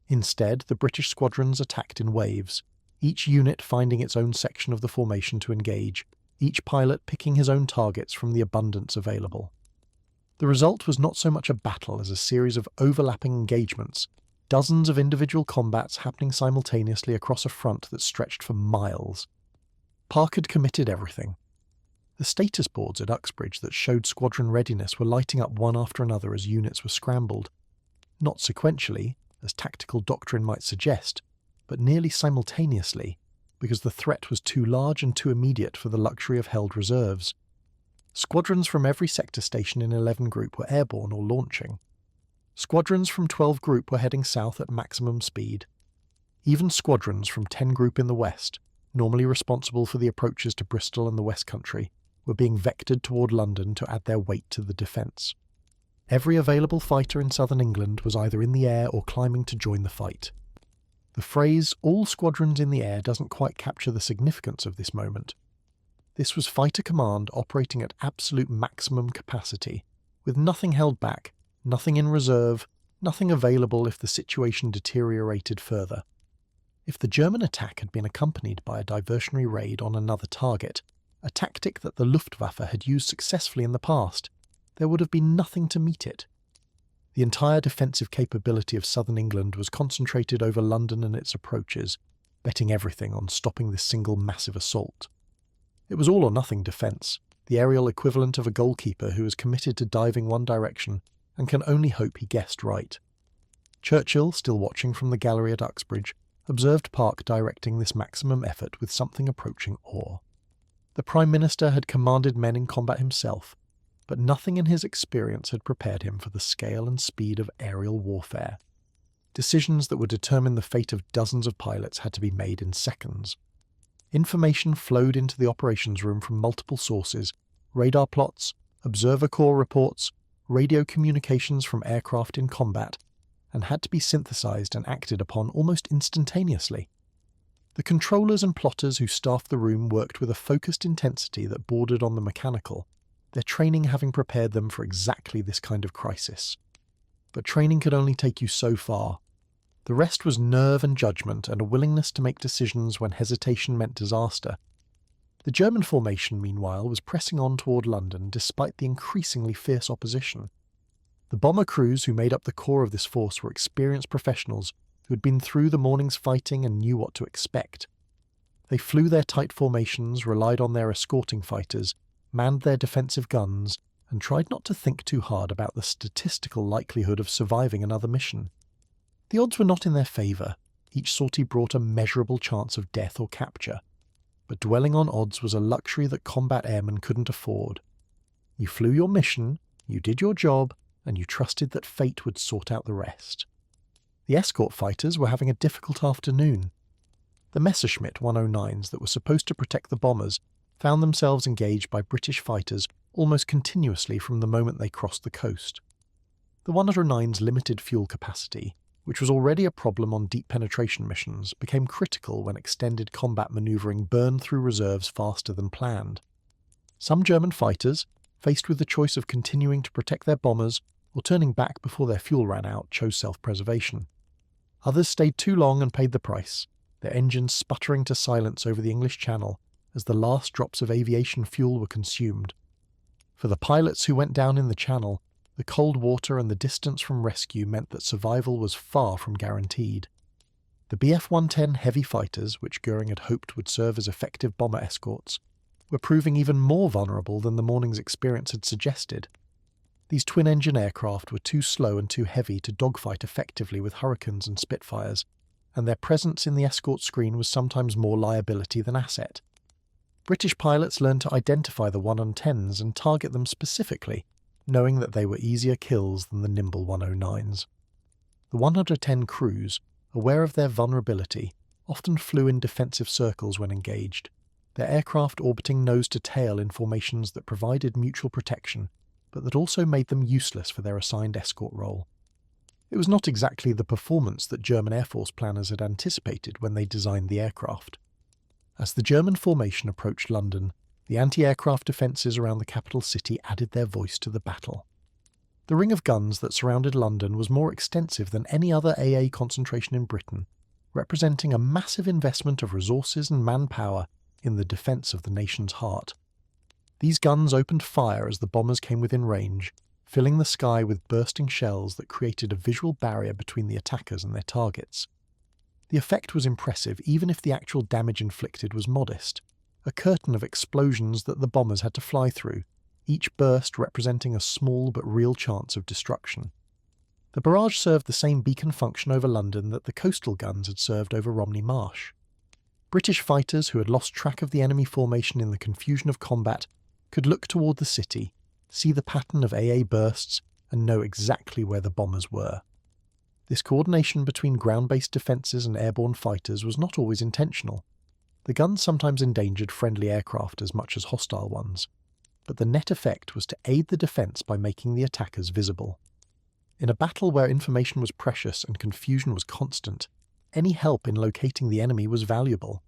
Instead, the British squadrons attacked in waves, each unit finding its own section of the formation to engage, each pilot picking his own targets from the abundance available. The result was not so much a battle as a series of overlapping engagements, dozens of individual combats happening simultaneously across a front that stretched for miles. Park had committed everything. The status boards at Uxbridge that showed squadron readiness were lighting up one after another as units were scrambled. Not sequentially, as tactical doctrine might suggest, but nearly simultaneously, because the threat was too large and too immediate for the luxury of held reserves. Squadrons from every sector station in 11 Group were airborne or launching. Squadrons from 12 Group were heading south at maximum speed. Even squadrons from 10 Group in the west, normally responsible for the approaches to Bristol and the West Country, were being vectored toward London to add their weight to the defence. Every available fighter in southern England was either in the air or climbing to join the fight. The phrase, "all squadrons in the air," doesn't quite capture the significance of this moment. This was fighter command operating at absolute maximum capacity, with nothing held back, nothing in reserve, nothing available if the situation deteriorated further. If the German attack had been accompanied by a diversionary raid on another target, a tactic that the Luftwaffe had used successfully in the past, there would have been nothing to meet it. The entire defensive capability of southern England was concentrated over London and its approaches, betting everything on stopping this single massive assault. It was all or nothing defence, the aerial equivalent of a goalkeeper who is committed to diving one direction and can only hope he guessed right. Churchill, still watching from the gallery at Uxbridge, observed Park directing this maximum effort with something approaching awe. The Prime Minister had commanded men in combat himself, but nothing in his experience had prepared him for the scale and speed of aerial warfare. Decisions that would determine the fate of dozens of pilots had to be made in seconds. Information flowed into the operations room from multiple sources: radar plots, observer corps reports, radio communications from aircraft in combat, and had to be synthesized and acted upon almost instantaneously. The controllers and plotters who staffed the room worked with a focused intensity that bordered on the mechanical, their training having prepared them for exactly this kind of crisis. But training could only take you so far. The rest was nerve and judgment and a willingness to make decisions when hesitation meant disaster. The German formation, meanwhile, was pressing on toward London despite the increasingly fierce opposition. The bomber crews who made up the core of this force were experienced professionals who had been through the morning's fighting and knew what to expect. They flew their tight formations, relied on their escorting fighters, manned their defensive guns, and tried not to think too hard about the statistical likelihood of surviving another mission. The odds were not in their favour. Each sortie brought a measurable chance of death or capture. But dwelling on odds was a luxury that combat airmen couldn't afford. You flew your mission, you did your job, and you trusted that fate would sort out the rest. The escort fighters were having a difficult afternoon. The Messerschmitt 109s that were supposed to protect the bombers found themselves engaged by British fighters almost continuously from the moment they crossed the coast. The 109's limited fuel capacity, which was already a problem on deep penetration missions, became critical when extended combat manoeuvring burned through reserves faster than planned. Some German fighters, faced with the choice of continuing to protect their bombers or turning back before their fuel ran out, chose self-preservation. Others stayed too long and paid the price, their engines sputtering to silence over the English Channel as the last drops of aviation fuel were consumed. For the pilots who went down in the Channel, the cold water and the distance from rescue meant that survival was far from guaranteed. The Bf-110 heavy fighters, which Goering had hoped would serve as effective bomber escorts, were proving even more vulnerable than the morning's experience had suggested. These twin-engine aircraft were too slow and too heavy to dogfight effectively with Hurricanes and Spitfires, and their presence in the escort screen was sometimes more liability than asset. British pilots learned to identify the 110s and target them specifically, knowing that they were easier kills than the nimble 109s. The 110 crews, aware of their vulnerability, often flew in defensive circles when engaged, their aircraft orbiting nose to tail in formations that provided mutual protection, but that also made them useless for their assigned escort role. It was not exactly the performance that German Air Force planners had anticipated when they designed the aircraft. As the German formation approached London, the anti-aircraft defences around the capital city added their voice to the battle. The ring of guns that surrounded London was more extensive than any other AA concentration in Britain, representing a massive investment of resources and manpower in the defence of the nation's heart. These guns opened fire as the bombers came within range, filling the sky with bursting shells that created a visual barrier between the attackers and their targets. The effect was impressive even if the actual damage inflicted was modest. A curtain of explosions that the bombers had to fly through, each burst representing a small but real chance of destruction. The barrage served the same beacon function over London that the coastal guns had served over Romney Marsh. British fighters who had lost track of the enemy formation in the confusion of combat could look toward the city, see the pattern of AA bursts, and know exactly where the bombers were. This coordination between ground-based defences and airborne fighters was not always intentional. The guns sometimes endangered friendly aircraft as much as hostile ones, but the net effect was to aid the defence by making the attackers visible. In a battle where information was precious and confusion was constant, any help in locating the enemy was valuable.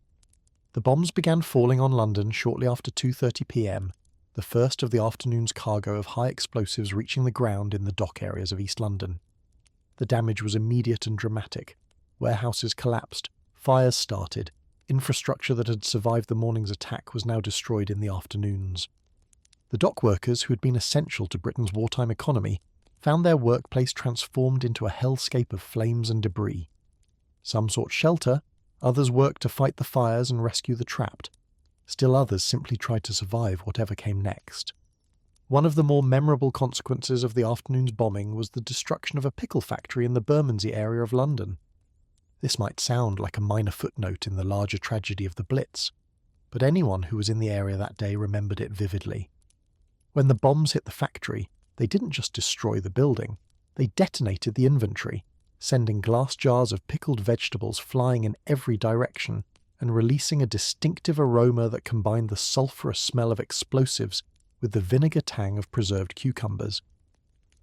The bombs began falling on London shortly after 2:30 p.m, the first of the afternoon's cargo of high explosives reaching the ground in the dock areas of East London. The damage was immediate and dramatic. Warehouses collapsed, fires started, infrastructure that had survived the morning's attack was now destroyed in the afternoons. The dock workers, who had been essential to Britain's wartime economy, found their workplace transformed into a hellscape of flames and debris. Some sought shelter, others worked to fight the fires and rescue the trapped. Still others simply tried to survive whatever came next. One of the more memorable consequences of the afternoon's bombing was the destruction of a pickle factory in the Bermondsey area of London. This might sound like a minor footnote in the larger tragedy of the Blitz, but anyone who was in the area that day remembered it vividly. When the bombs hit the factory, they didn't just destroy the building, they detonated the inventory, sending glass jars of pickled vegetables flying in every direction and releasing a distinctive aroma that combined the sulphurous smell of explosives with the vinegar tang of preserved cucumbers.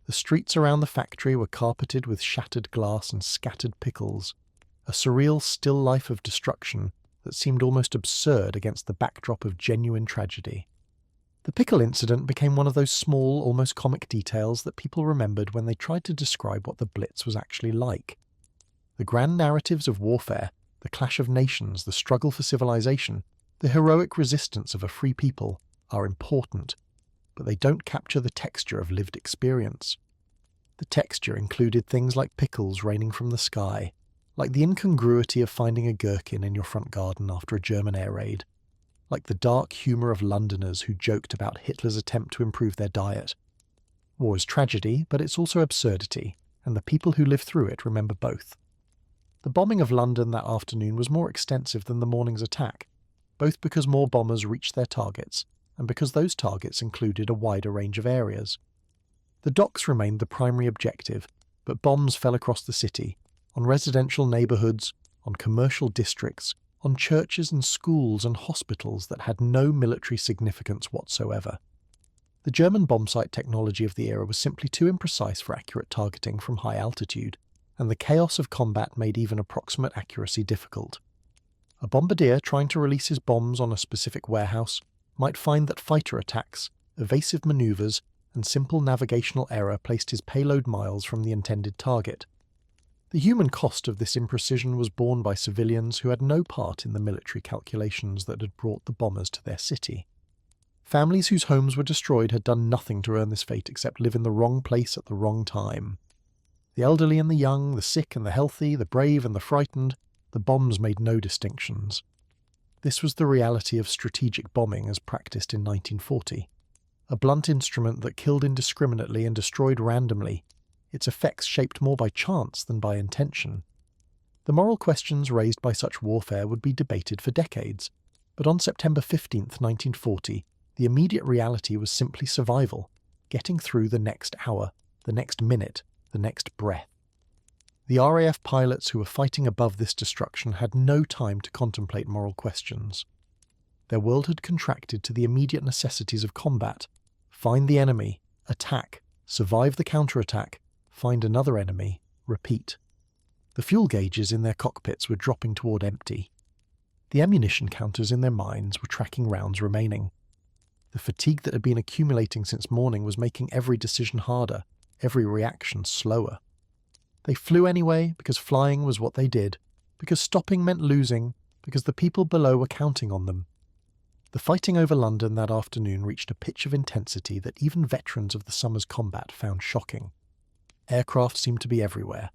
The streets around the factory were carpeted with shattered glass and scattered pickles, a surreal still life of destruction that seemed almost absurd against the backdrop of genuine tragedy. The pickle incident became one of those small, almost comic details that people remembered when they tried to describe what the Blitz was actually like. The grand narratives of warfare, the clash of nations, the struggle for civilization, the heroic resistance of a free people are important, but they don't capture the texture of lived experience. The texture included things like pickles raining from the sky, like the incongruity of finding a gherkin in your front garden after a German air raid, like the dark humour of Londoners who joked about Hitler's attempt to improve their diet. War is tragedy, but it's also absurdity, and the people who live through it remember both. The bombing of London that afternoon was more extensive than the morning's attack, both because more bombers reached their targets, and because those targets included a wider range of areas. The docks remained the primary objective, but bombs fell across the city, on residential neighbourhoods, on commercial districts, on churches and schools and hospitals that had no military significance whatsoever. The German bombsight technology of the era was simply too imprecise for accurate targeting from high altitude, and the chaos of combat made even approximate accuracy difficult. A bombardier trying to release his bombs on a specific warehouse might find that fighter attacks, evasive manoeuvres, and simple navigational error placed his payload miles from the intended target. The human cost of this imprecision was borne by civilians who had no part in the military calculations that had brought the bombers to their city. Families whose homes were destroyed had done nothing to earn this fate except live in the wrong place at the wrong time. The elderly and the young, the sick and the healthy, the brave and the frightened, the bombs made no distinctions. This was the reality of strategic bombing as practiced in 1940. A blunt instrument that killed indiscriminately and destroyed randomly, its effects shaped more by chance than by intention. The moral questions raised by such warfare would be debated for decades, but on September 15, 1940, the immediate reality was simply survival, getting through the next hour, the next minute, the next breath. The RAF pilots who were fighting above this destruction had no time to contemplate moral questions. Their world had contracted to the immediate necessities of combat: find the enemy, attack, survive the counterattack, find another enemy, repeat. The fuel gauges in their cockpits were dropping toward empty. The ammunition counters in their minds were tracking rounds remaining. The fatigue that had been accumulating since morning was making every decision harder, every reaction slower. They flew anyway because flying was what they did, because stopping meant losing, because the people below were counting on them. The fighting over London that afternoon reached a pitch of intensity that even veterans of the summer's combat found shocking. Aircraft seemed to be everywhere.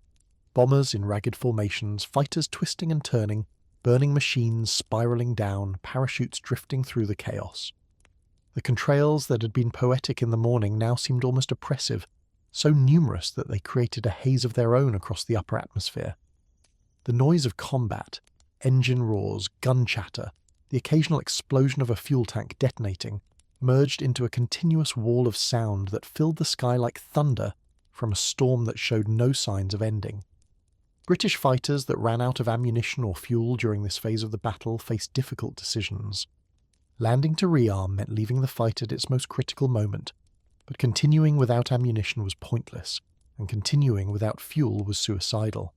Bombers in ragged formations, fighters twisting and turning, burning machines spiralling down, parachutes drifting through the chaos. The contrails that had been poetic in the morning now seemed almost oppressive, so numerous that they created a haze of their own across the upper atmosphere. The noise of combat, engine roars, gun chatter, the occasional explosion of a fuel tank detonating, merged into a continuous wall of sound that filled the sky like thunder from a storm that showed no signs of ending. British fighters that ran out of ammunition or fuel during this phase of the battle faced difficult decisions. Landing to rearm meant leaving the fight at its most critical moment, but continuing without ammunition was pointless, and continuing without fuel was suicidal.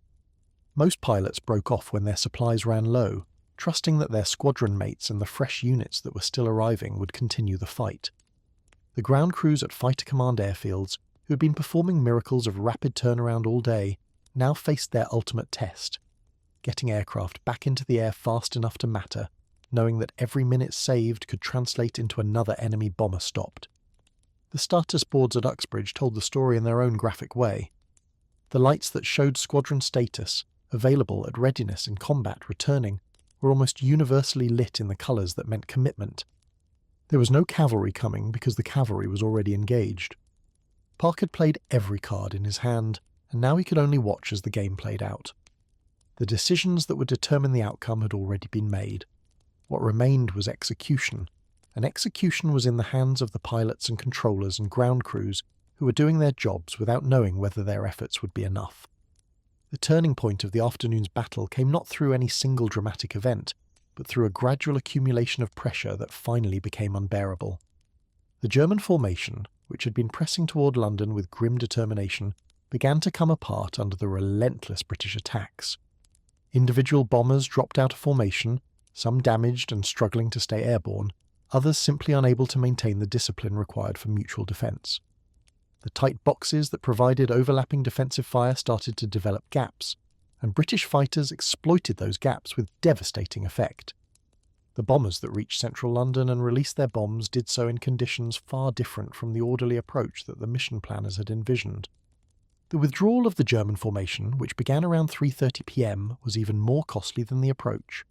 Most pilots broke off when their supplies ran low, trusting that their squadron mates and the fresh units that were still arriving would continue the fight. The ground crews at fighter command airfields, who had been performing miracles of rapid turnaround all day, now faced their ultimate test: getting aircraft back into the air fast enough to matter, knowing that every minute saved could translate into another enemy bomber stopped. The status boards at Uxbridge told the story in their own graphic way. The lights that showed squadron status, available at readiness in combat returning, were almost universally lit in the colours that meant commitment. There was no cavalry coming because the cavalry was already engaged. Park had played every card in his hand, and now he could only watch as the game played out. The decisions that would determine the outcome had already been made. What remained was execution, and execution was in the hands of the pilots and controllers and ground crews who were doing their jobs without knowing whether their efforts would be enough. The turning point of the afternoon's battle came not through any single dramatic event, but through a gradual accumulation of pressure that finally became unbearable. The German formation, which had been pressing toward London with grim determination, began to come apart under the relentless British attacks. Individual bombers dropped out of formation, some damaged and struggling to stay airborne, others simply unable to maintain the discipline required for mutual defence. The tight boxes that provided overlapping defensive fire started to develop gaps, and British fighters exploited those gaps with devastating effect. The bombers that reached central London and released their bombs did so in conditions far different from the orderly approach that the mission planners had envisioned. The withdrawal of the German formation, which began around 3:30 p.m, was even more costly than the approach.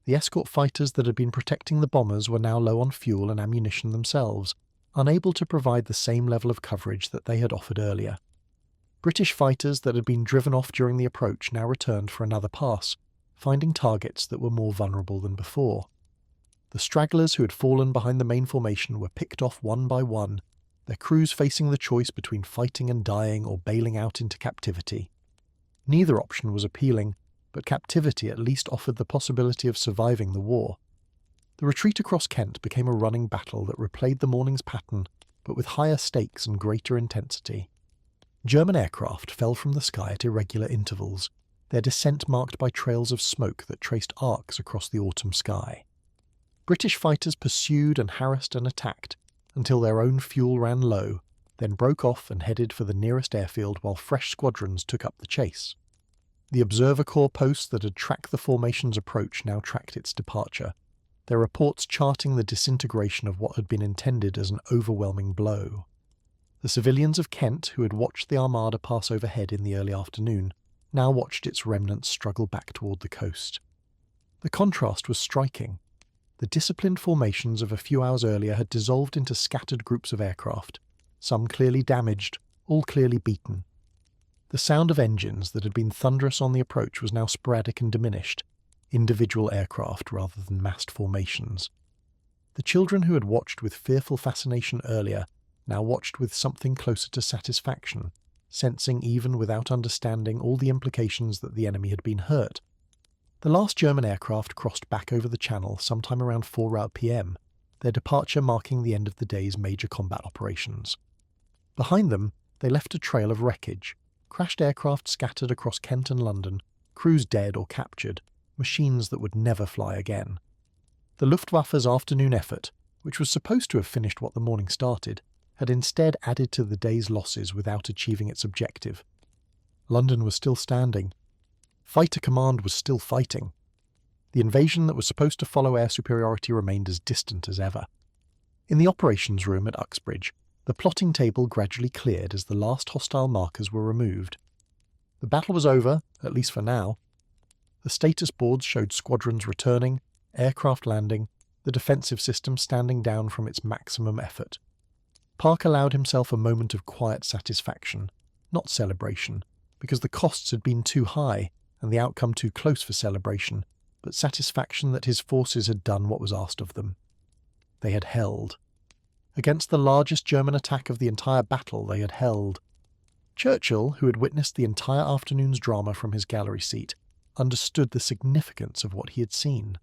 The escort fighters that had been protecting the bombers were now low on fuel and ammunition themselves, unable to provide the same level of coverage that they had offered earlier. British fighters that had been driven off during the approach now returned for another pass, finding targets that were more vulnerable than before. The stragglers who had fallen behind the main formation were picked off one by one, their crews facing the choice between fighting and dying or bailing out into captivity. Neither option was appealing, but captivity at least offered the possibility of surviving the war. The retreat across Kent became a running battle that replayed the morning's pattern, but with higher stakes and greater intensity. German aircraft fell from the sky at irregular intervals, their descent marked by trails of smoke that traced arcs across the autumn sky. British fighters pursued and harassed and attacked, until their own fuel ran low, then broke off and headed for the nearest airfield while fresh squadrons took up the chase. The observer corps posts that had tracked the formation's approach now tracked its departure, their reports charting the disintegration of what had been intended as an overwhelming blow. The civilians of Kent, who had watched the armada pass overhead in the early afternoon, now watched its remnants struggle back toward the coast. The contrast was striking. The disciplined formations of a few hours earlier had dissolved into scattered groups of aircraft, some clearly damaged, all clearly beaten. The sound of engines that had been thunderous on the approach was now sporadic and diminished, individual aircraft rather than massed formations. The children who had watched with fearful fascination earlier now watched with something closer to satisfaction, sensing even without understanding all the implications that the enemy had been hurt. The last German aircraft crossed back over the Channel sometime around 4 p.m, their departure marking the end of the day's major combat operations. Behind them, they left a trail of wreckage, crashed aircraft scattered across Kent and London, crews dead or captured, machines that would never fly again. The Luftwaffe's afternoon effort, which was supposed to have finished what the morning started, had instead added to the day's losses without achieving its objective. London was still standing. Fighter Command was still fighting. The invasion that was supposed to follow air superiority remained as distant as ever. In the operations room at Uxbridge, the plotting table gradually cleared as the last hostile markers were removed. The battle was over, at least for now. The status boards showed squadrons returning, aircraft landing, the defensive system standing down from its maximum effort. Park allowed himself a moment of quiet satisfaction, not celebration, because the costs had been too high and the outcome too close for celebration, but satisfaction that his forces had done what was asked of them. They had held. Against the largest German attack of the entire battle, they had held. Churchill, who had witnessed the entire afternoon's drama from his gallery seat, understood the significance of what he had seen.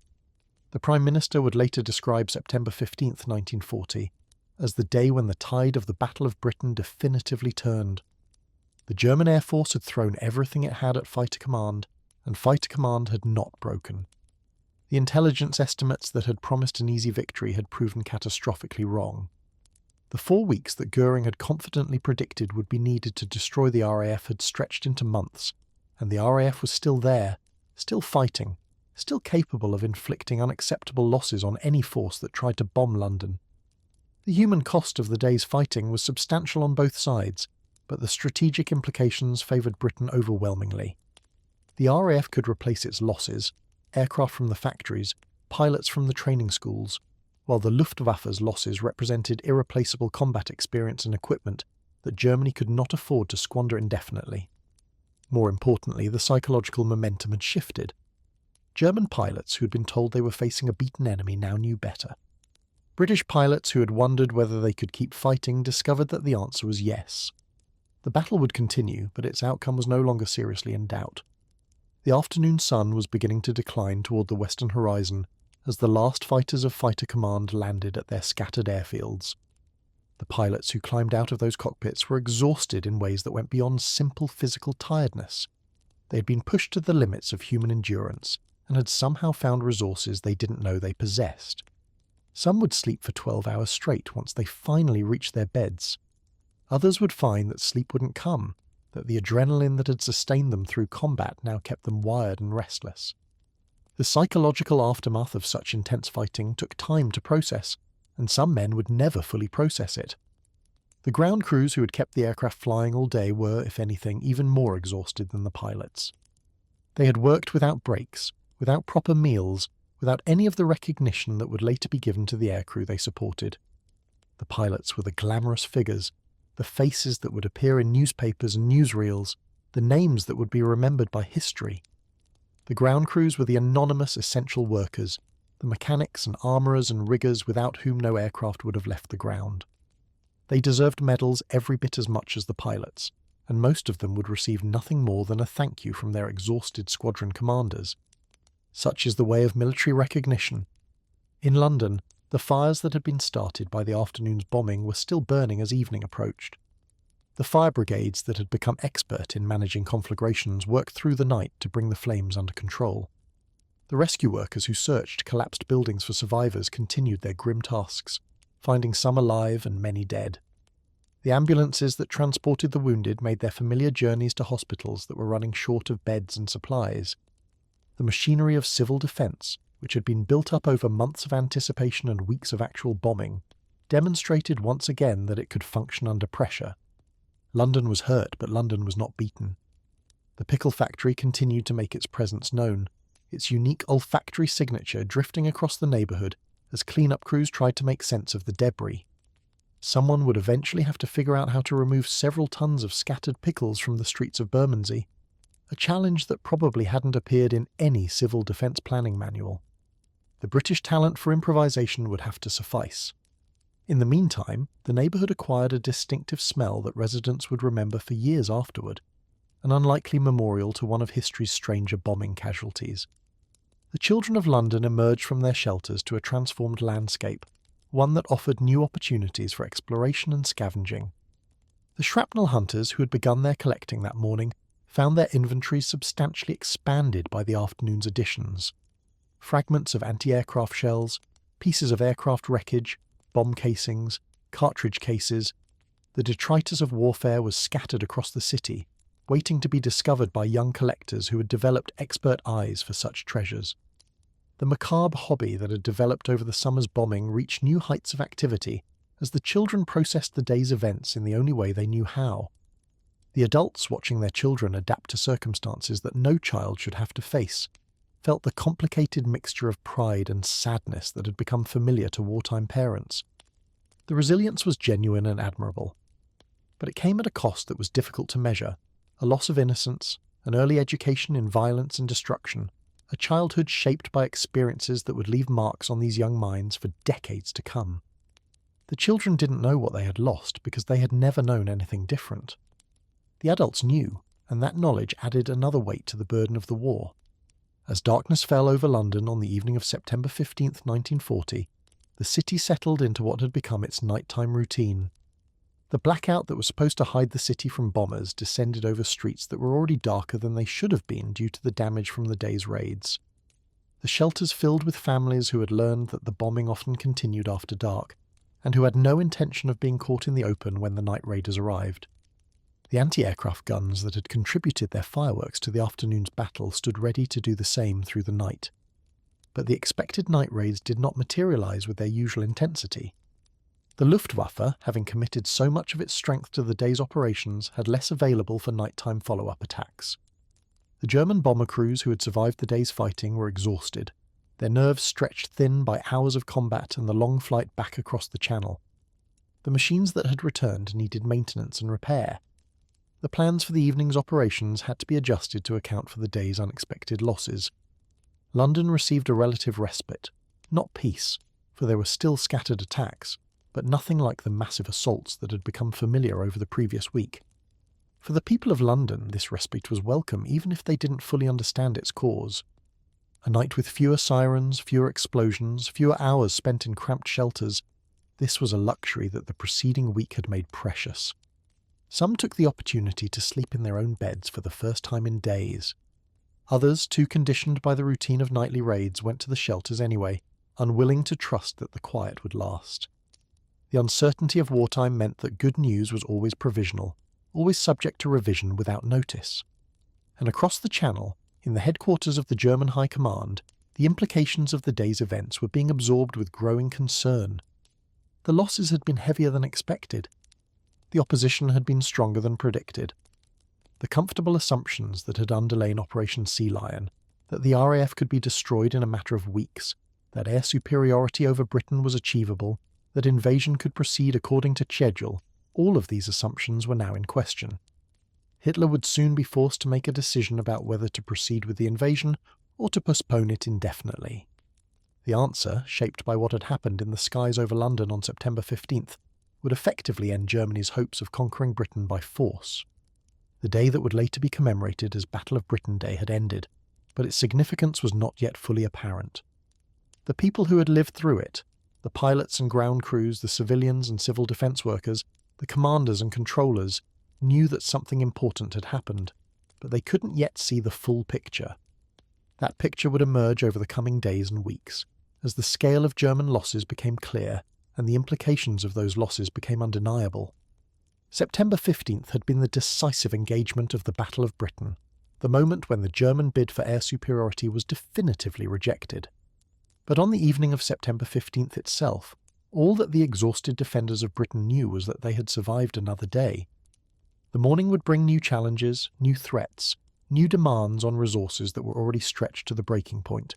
The Prime Minister would later describe September 15th, 1940, as the day when the tide of the Battle of Britain definitively turned. The German Air Force had thrown everything it had at Fighter Command, and Fighter Command had not broken. The intelligence estimates that had promised an easy victory had proven catastrophically wrong. The 4 weeks that Goering had confidently predicted would be needed to destroy the RAF had stretched into months, and the RAF was still there, still fighting, still capable of inflicting unacceptable losses on any force that tried to bomb London. The human cost of the day's fighting was substantial on both sides, but the strategic implications favoured Britain overwhelmingly. The RAF could replace its losses, aircraft from the factories, pilots from the training schools, while the Luftwaffe's losses represented irreplaceable combat experience and equipment that Germany could not afford to squander indefinitely. More importantly, the psychological momentum had shifted. German pilots who had been told they were facing a beaten enemy now knew better. British pilots who had wondered whether they could keep fighting discovered that the answer was yes. The battle would continue, but its outcome was no longer seriously in doubt. The afternoon sun was beginning to decline toward the western horizon as the last fighters of Fighter Command landed at their scattered airfields. The pilots who climbed out of those cockpits were exhausted in ways that went beyond simple physical tiredness. They had been pushed to the limits of human endurance and had somehow found resources they didn't know they possessed. Some would sleep for 12 hours straight once they finally reached their beds. Others would find that sleep wouldn't come, that the adrenaline that had sustained them through combat now kept them wired and restless. The psychological aftermath of such intense fighting took time to process, and some men would never fully process it. The ground crews who had kept the aircraft flying all day were, if anything, even more exhausted than the pilots. They had worked without breaks, without proper meals, without any of the recognition that would later be given to the aircrew they supported. The pilots were the glamorous figures, the faces that would appear in newspapers and newsreels, the names that would be remembered by history. The ground crews were the anonymous essential workers, the mechanics and armourers and riggers without whom no aircraft would have left the ground. They deserved medals every bit as much as the pilots, and most of them would receive nothing more than a thank you from their exhausted squadron commanders. Such is the way of military recognition. In London, the fires that had been started by the afternoon's bombing were still burning as evening approached. The fire brigades that had become expert in managing conflagrations worked through the night to bring the flames under control. The rescue workers who searched collapsed buildings for survivors continued their grim tasks, finding some alive and many dead. The ambulances that transported the wounded made their familiar journeys to hospitals that were running short of beds and supplies. The machinery of civil defence, which had been built up over months of anticipation and weeks of actual bombing, demonstrated once again that it could function under pressure. London was hurt, but London was not beaten. The pickle factory continued to make its presence known, its unique olfactory signature drifting across the neighbourhood as clean-up crews tried to make sense of the debris. Someone would eventually have to figure out how to remove several tons of scattered pickles from the streets of Bermondsey, a challenge that probably hadn't appeared in any civil defence planning manual. The British talent for improvisation would have to suffice. In the meantime, the neighbourhood acquired a distinctive smell that residents would remember for years afterward, an unlikely memorial to one of history's stranger bombing casualties. The children of London emerged from their shelters to a transformed landscape, one that offered new opportunities for exploration and scavenging. The shrapnel hunters who had begun their collecting that morning found their inventories substantially expanded by the afternoon's additions. Fragments of anti-aircraft shells, pieces of aircraft wreckage, bomb casings, cartridge cases. The detritus of warfare was scattered across the city, waiting to be discovered by young collectors who had developed expert eyes for such treasures. The macabre hobby that had developed over the summer's bombing reached new heights of activity as the children processed the day's events in the only way they knew how. The adults, watching their children adapt to circumstances that no child should have to face, felt the complicated mixture of pride and sadness that had become familiar to wartime parents. The resilience was genuine and admirable, but it came at a cost that was difficult to measure: a loss of innocence, an early education in violence and destruction, a childhood shaped by experiences that would leave marks on these young minds for decades to come. The children didn't know what they had lost because they had never known anything different. The adults knew, and that knowledge added another weight to the burden of the war. As darkness fell over London on the evening of September 15th, 1940, the city settled into what had become its nighttime routine. The blackout that was supposed to hide the city from bombers descended over streets that were already darker than they should have been due to the damage from the day's raids. The shelters filled with families who had learned that the bombing often continued after dark, and who had no intention of being caught in the open when the night raiders arrived. The anti-aircraft guns that had contributed their fireworks to the afternoon's battle stood ready to do the same through the night. But the expected night raids did not materialize with their usual intensity. The Luftwaffe, having committed so much of its strength to the day's operations, had less available for nighttime follow-up attacks. The German bomber crews who had survived the day's fighting were exhausted, their nerves stretched thin by hours of combat and the long flight back across the Channel. The machines that had returned needed maintenance and repair. The plans for the evening's operations had to be adjusted to account for the day's unexpected losses. London received a relative respite, not peace, for there were still scattered attacks, but nothing like the massive assaults that had become familiar over the previous week. For the people of London, this respite was welcome even if they didn't fully understand its cause. A night with fewer sirens, fewer explosions, fewer hours spent in cramped shelters, this was a luxury that the preceding week had made precious. Some took the opportunity to sleep in their own beds for the first time in days. Others, too conditioned by the routine of nightly raids, went to the shelters anyway, unwilling to trust that the quiet would last. The uncertainty of wartime meant that good news was always provisional, always subject to revision without notice. And across the Channel, in the headquarters of the German High Command, the implications of the day's events were being absorbed with growing concern. The losses had been heavier than expected. The opposition had been stronger than predicted. The comfortable assumptions that had underlain Operation Sea Lion, that the RAF could be destroyed in a matter of weeks, that air superiority over Britain was achievable, that invasion could proceed according to schedule, all of these assumptions were now in question. Hitler would soon be forced to make a decision about whether to proceed with the invasion or to postpone it indefinitely. The answer, shaped by what had happened in the skies over London on September 15th, would effectively end Germany's hopes of conquering Britain by force. The day that would later be commemorated as Battle of Britain Day had ended, but its significance was not yet fully apparent. The people who had lived through it, the pilots and ground crews, the civilians and civil defence workers, the commanders and controllers, knew that something important had happened, but they couldn't yet see the full picture. That picture would emerge over the coming days and weeks, as the scale of German losses became clear and the implications of those losses became undeniable. September 15th had been the decisive engagement of the Battle of Britain, the moment when the German bid for air superiority was definitively rejected. But on the evening of September 15th itself, all that the exhausted defenders of Britain knew was that they had survived another day. The morning would bring new challenges, new threats, new demands on resources that were already stretched to the breaking point.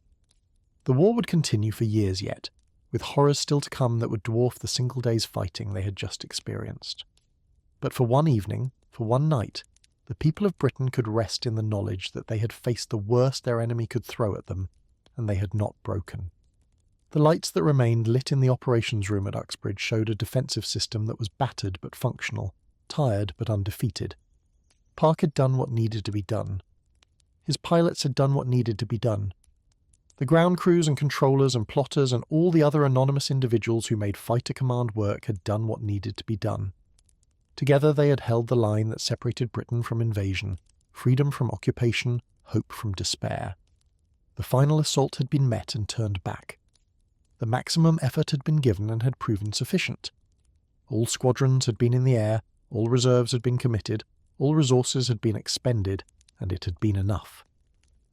The war would continue for years yet, with horrors still to come that would dwarf the single day's fighting they had just experienced. But for one evening, for one night, the people of Britain could rest in the knowledge that they had faced the worst their enemy could throw at them, and they had not broken. The lights that remained lit in the operations room at Uxbridge showed a defensive system that was battered but functional, tired but undefeated. Park had done what needed to be done. His pilots had done what needed to be done. The ground crews and controllers and plotters and all the other anonymous individuals who made fighter command work had done what needed to be done. Together they had held the line that separated Britain from invasion, freedom from occupation, hope from despair. The final assault had been met and turned back. The maximum effort had been given and had proven sufficient. All squadrons had been in the air, all reserves had been committed, all resources had been expended, and it had been enough.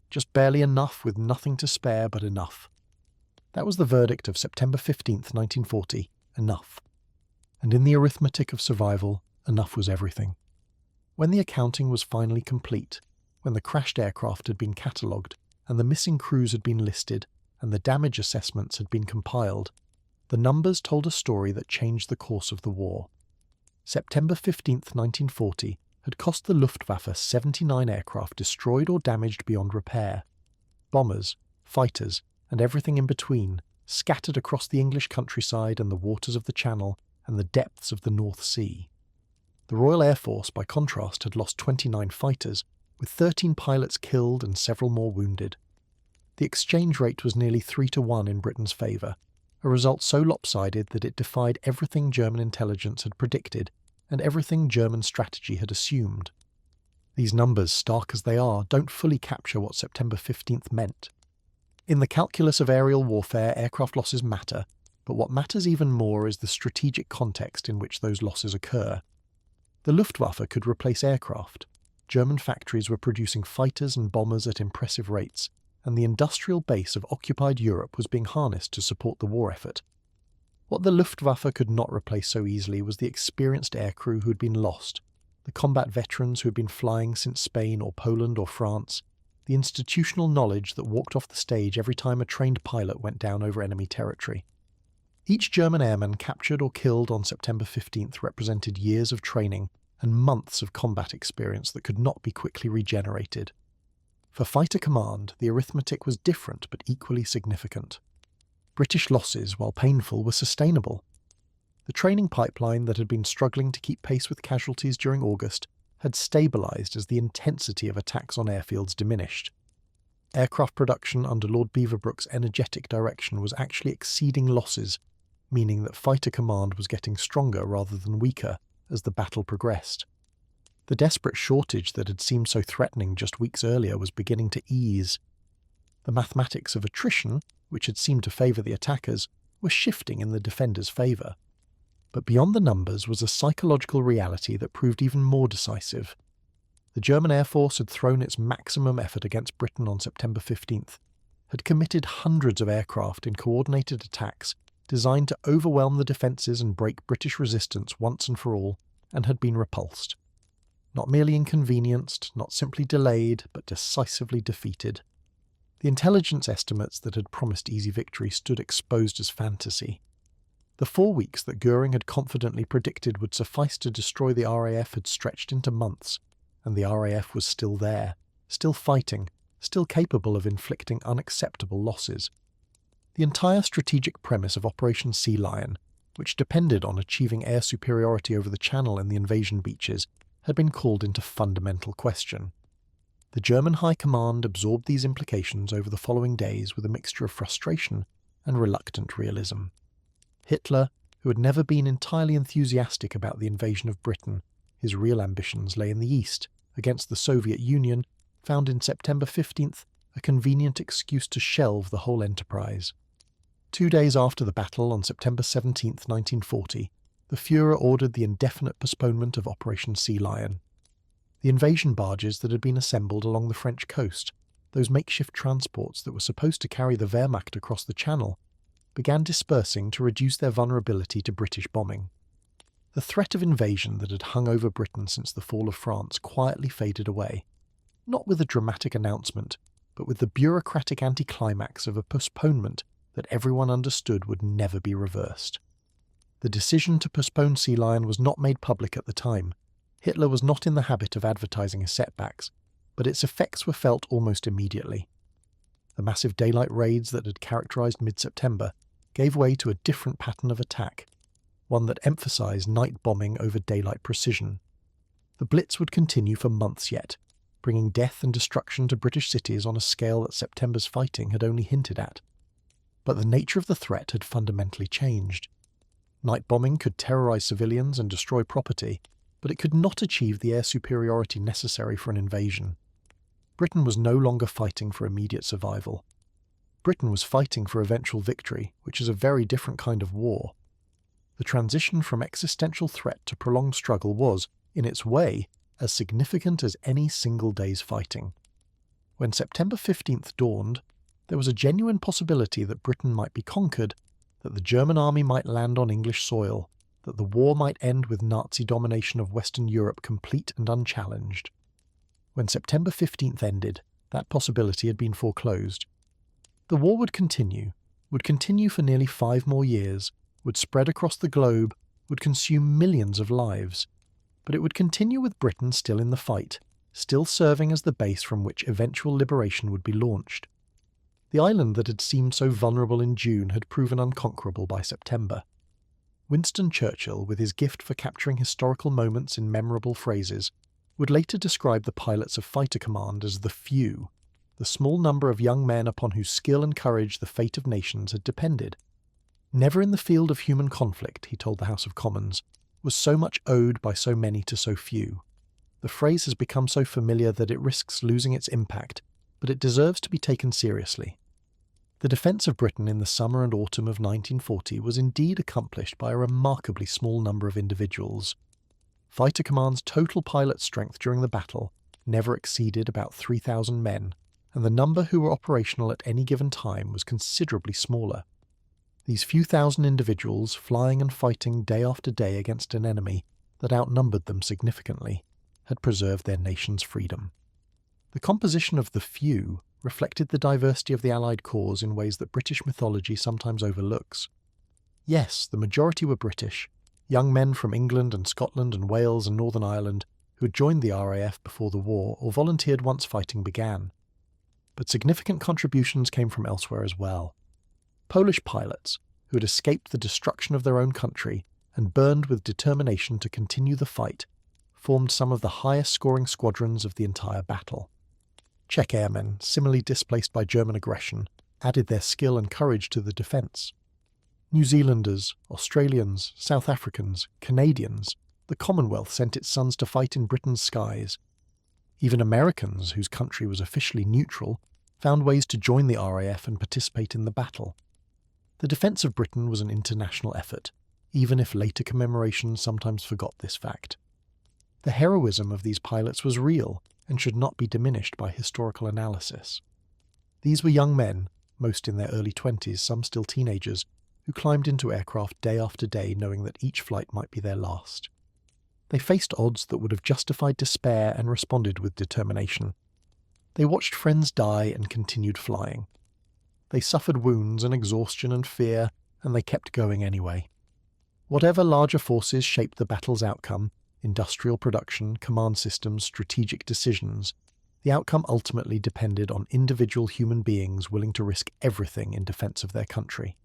Just barely enough, with nothing to spare but enough. That was the verdict of September 15th, 1940, enough. And in the arithmetic of survival, enough was everything. When the accounting was finally complete, when the crashed aircraft had been catalogued, and the missing crews had been listed, and the damage assessments had been compiled, the numbers told a story that changed the course of the war. September 15th, 1940, had cost the Luftwaffe 79 aircraft destroyed or damaged beyond repair. Bombers, fighters, and everything in between, scattered across the English countryside and the waters of the Channel and the depths of the North Sea. The Royal Air Force, by contrast, had lost 29 fighters, with 13 pilots killed and several more wounded. The exchange rate was nearly 3-1 in Britain's favour, a result so lopsided that it defied everything German intelligence had predicted and everything German strategy had assumed. These numbers, stark as they are, don't fully capture what September 15th meant. In the calculus of aerial warfare, aircraft losses matter, but what matters even more is the strategic context in which those losses occur. The Luftwaffe could replace aircraft. German factories were producing fighters and bombers at impressive rates, and the industrial base of occupied Europe was being harnessed to support the war effort. What the Luftwaffe could not replace so easily was the experienced aircrew who had been lost, the combat veterans who had been flying since Spain or Poland or France, the institutional knowledge that walked off the stage every time a trained pilot went down over enemy territory. Each German airman captured or killed on September 15th represented years of training and months of combat experience that could not be quickly regenerated. For Fighter Command, the arithmetic was different but equally significant. British losses, while painful, were sustainable. The training pipeline that had been struggling to keep pace with casualties during August had stabilised as the intensity of attacks on airfields diminished. Aircraft production under Lord Beaverbrook's energetic direction was actually exceeding losses, meaning that Fighter Command was getting stronger rather than weaker as the battle progressed. The desperate shortage that had seemed so threatening just weeks earlier was beginning to ease. The mathematics of attrition, which had seemed to favour the attackers, were shifting in the defenders' favour. But beyond the numbers was a psychological reality that proved even more decisive. The German Air Force had thrown its maximum effort against Britain on September 15th, had committed hundreds of aircraft in coordinated attacks designed to overwhelm the defences and break British resistance once and for all, and had been repulsed. Not merely inconvenienced, not simply delayed, but decisively defeated. The intelligence estimates that had promised easy victory stood exposed as fantasy. The 4 weeks that Goering had confidently predicted would suffice to destroy the RAF had stretched into months, and the RAF was still there, still fighting, still capable of inflicting unacceptable losses. The entire strategic premise of Operation Sea Lion, which depended on achieving air superiority over the Channel and the invasion beaches, had been called into fundamental question. The German High Command absorbed these implications over the following days with a mixture of frustration and reluctant realism. Hitler, who had never been entirely enthusiastic about the invasion of Britain, his real ambitions lay in the East, against the Soviet Union, found in September 15th a convenient excuse to shelve the whole enterprise. 2 days after the battle, on September 17, 1940, the Führer ordered the indefinite postponement of Operation Sea Lion. The invasion barges that had been assembled along the French coast, those makeshift transports that were supposed to carry the Wehrmacht across the Channel, began dispersing to reduce their vulnerability to British bombing. The threat of invasion that had hung over Britain since the fall of France quietly faded away, not with a dramatic announcement, but with the bureaucratic anticlimax of a postponement that everyone understood would never be reversed. The decision to postpone Sea Lion was not made public at the time. Hitler was not in the habit of advertising his setbacks, but its effects were felt almost immediately. The massive daylight raids that had characterised mid-September gave way to a different pattern of attack, one that emphasised night bombing over daylight precision. The Blitz would continue for months yet, bringing death and destruction to British cities on a scale that September's fighting had only hinted at. But the nature of the threat had fundamentally changed. Night bombing could terrorise civilians and destroy property, but it could not achieve the air superiority necessary for an invasion. Britain was no longer fighting for immediate survival. Britain was fighting for eventual victory, which is a very different kind of war. The transition from existential threat to prolonged struggle was, in its way, as significant as any single day's fighting. When September 15th dawned, there was a genuine possibility that Britain might be conquered, that the German army might land on English soil, that the war might end with Nazi domination of Western Europe complete and unchallenged. When September 15th ended, that possibility had been foreclosed. The war would continue for nearly 5 more years, would spread across the globe, would consume millions of lives. But it would continue with Britain still in the fight, still serving as the base from which eventual liberation would be launched. The island that had seemed so vulnerable in June had proven unconquerable by September. Winston Churchill, with his gift for capturing historical moments in memorable phrases, would later describe the pilots of Fighter Command as the few, the small number of young men upon whose skill and courage the fate of nations had depended. Never in the field of human conflict, he told the House of Commons, was so much owed by so many to so few. The phrase has become so familiar that it risks losing its impact, but it deserves to be taken seriously. The defence of Britain in the summer and autumn of 1940 was indeed accomplished by a remarkably small number of individuals. Fighter Command's total pilot strength during the battle never exceeded about 3,000 men, and the number who were operational at any given time was considerably smaller. These few thousand individuals, flying and fighting day after day against an enemy that outnumbered them significantly, had preserved their nation's freedom. The composition of the few reflected the diversity of the Allied cause in ways that British mythology sometimes overlooks. Yes, the majority were British, young men from England and Scotland and Wales and Northern Ireland who had joined the RAF before the war or volunteered once fighting began. But significant contributions came from elsewhere as well. Polish pilots, who had escaped the destruction of their own country and burned with determination to continue the fight, formed some of the highest-scoring squadrons of the entire battle. Czech airmen, similarly displaced by German aggression, added their skill and courage to the defence. New Zealanders, Australians, South Africans, Canadians, the Commonwealth sent its sons to fight in Britain's skies. Even Americans, whose country was officially neutral, found ways to join the RAF and participate in the battle. The defence of Britain was an international effort, even if later commemorations sometimes forgot this fact. The heroism of these pilots was real and should not be diminished by historical analysis. These were young men, most in their early 20s, some still teenagers, who climbed into aircraft day after day knowing that each flight might be their last. They faced odds that would have justified despair and responded with determination. They watched friends die and continued flying. They suffered wounds and exhaustion and fear, and they kept going anyway. Whatever larger forces shaped the battle's outcome, industrial production, command systems, strategic decisions, the outcome ultimately depended on individual human beings willing to risk everything in defence of their country.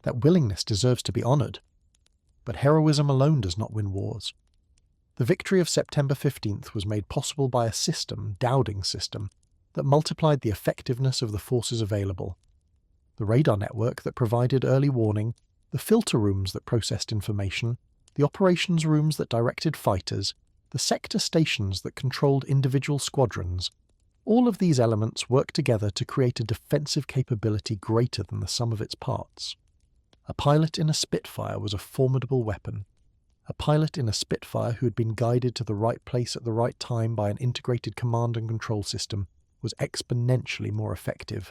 That willingness deserves to be honoured. But heroism alone does not win wars. The victory of September 15th was made possible by a system, Dowding's system, that multiplied the effectiveness of the forces available. The radar network that provided early warning, the filter rooms that processed information, the operations rooms that directed fighters, the sector stations that controlled individual squadrons, all of these elements worked together to create a defensive capability greater than the sum of its parts. A pilot in a Spitfire was a formidable weapon. A pilot in a Spitfire who had been guided to the right place at the right time by an integrated command and control system was exponentially more effective.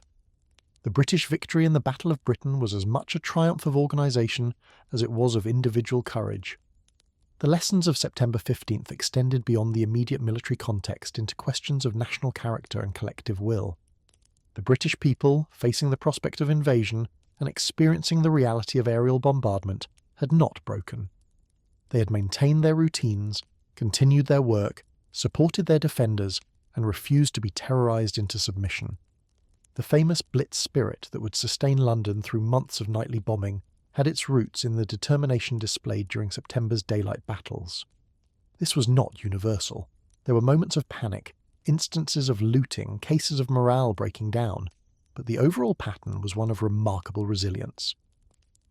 The British victory in the Battle of Britain was as much a triumph of organisation as it was of individual courage. The lessons of September 15th extended beyond the immediate military context into questions of national character and collective will. The British people, facing the prospect of invasion and experiencing the reality of aerial bombardment, had not broken. They had maintained their routines, continued their work, supported their defenders, and refused to be terrorised into submission. The famous Blitz spirit that would sustain London through months of nightly bombing had its roots in the determination displayed during September's daylight battles. This was not universal. There were moments of panic, instances of looting, cases of morale breaking down, but the overall pattern was one of remarkable resilience.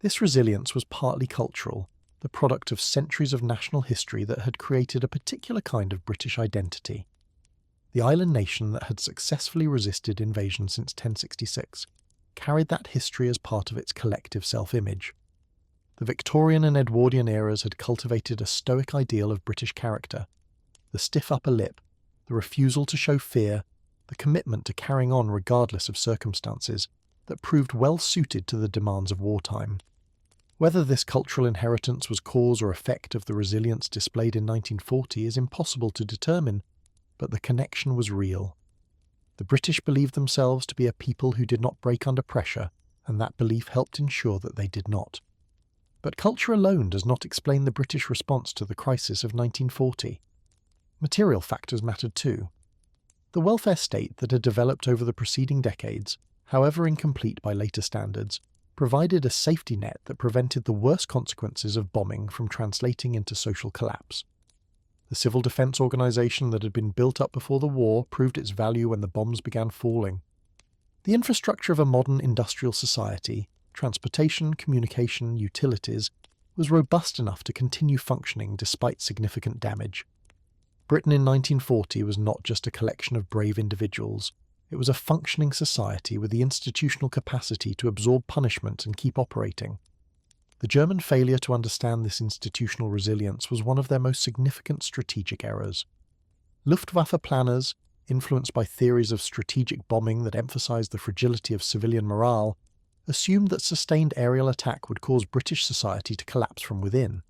This resilience was partly cultural, the product of centuries of national history that had created a particular kind of British identity. The island nation that had successfully resisted invasion since 1066 carried that history as part of its collective self-image. The Victorian and Edwardian eras had cultivated a stoic ideal of British character, the stiff upper lip, the refusal to show fear, the commitment to carrying on regardless of circumstances, that proved well suited to the demands of wartime. Whether this cultural inheritance was cause or effect of the resilience displayed in 1940 is impossible to determine, but the connection was real. The British believed themselves to be a people who did not break under pressure, and that belief helped ensure that they did not. But culture alone does not explain the British response to the crisis of 1940. Material factors mattered too. The welfare state that had developed over the preceding decades, however incomplete by later standards, provided a safety net that prevented the worst consequences of bombing from translating into social collapse. The civil defence organisation that had been built up before the war proved its value when the bombs began falling. The infrastructure of a modern industrial society, transportation, communication, utilities, was robust enough to continue functioning despite significant damage. Britain in 1940 was not just a collection of brave individuals. It was a functioning society with the institutional capacity to absorb punishment and keep operating. The German failure to understand this institutional resilience was one of their most significant strategic errors. Luftwaffe planners, influenced by theories of strategic bombing that emphasized the fragility of civilian morale, assumed that sustained aerial attack would cause British society to collapse from within.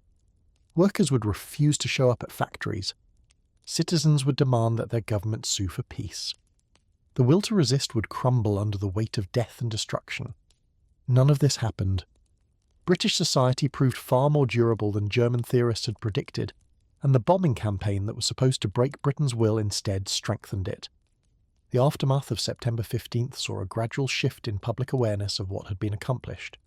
Workers would refuse to show up at factories. Citizens would demand that their government sue for peace. The will to resist would crumble under the weight of death and destruction. None of this happened. British society proved far more durable than German theorists had predicted, and the bombing campaign that was supposed to break Britain's will instead strengthened it. The aftermath of September 15th saw a gradual shift in public awareness of what had been accomplished.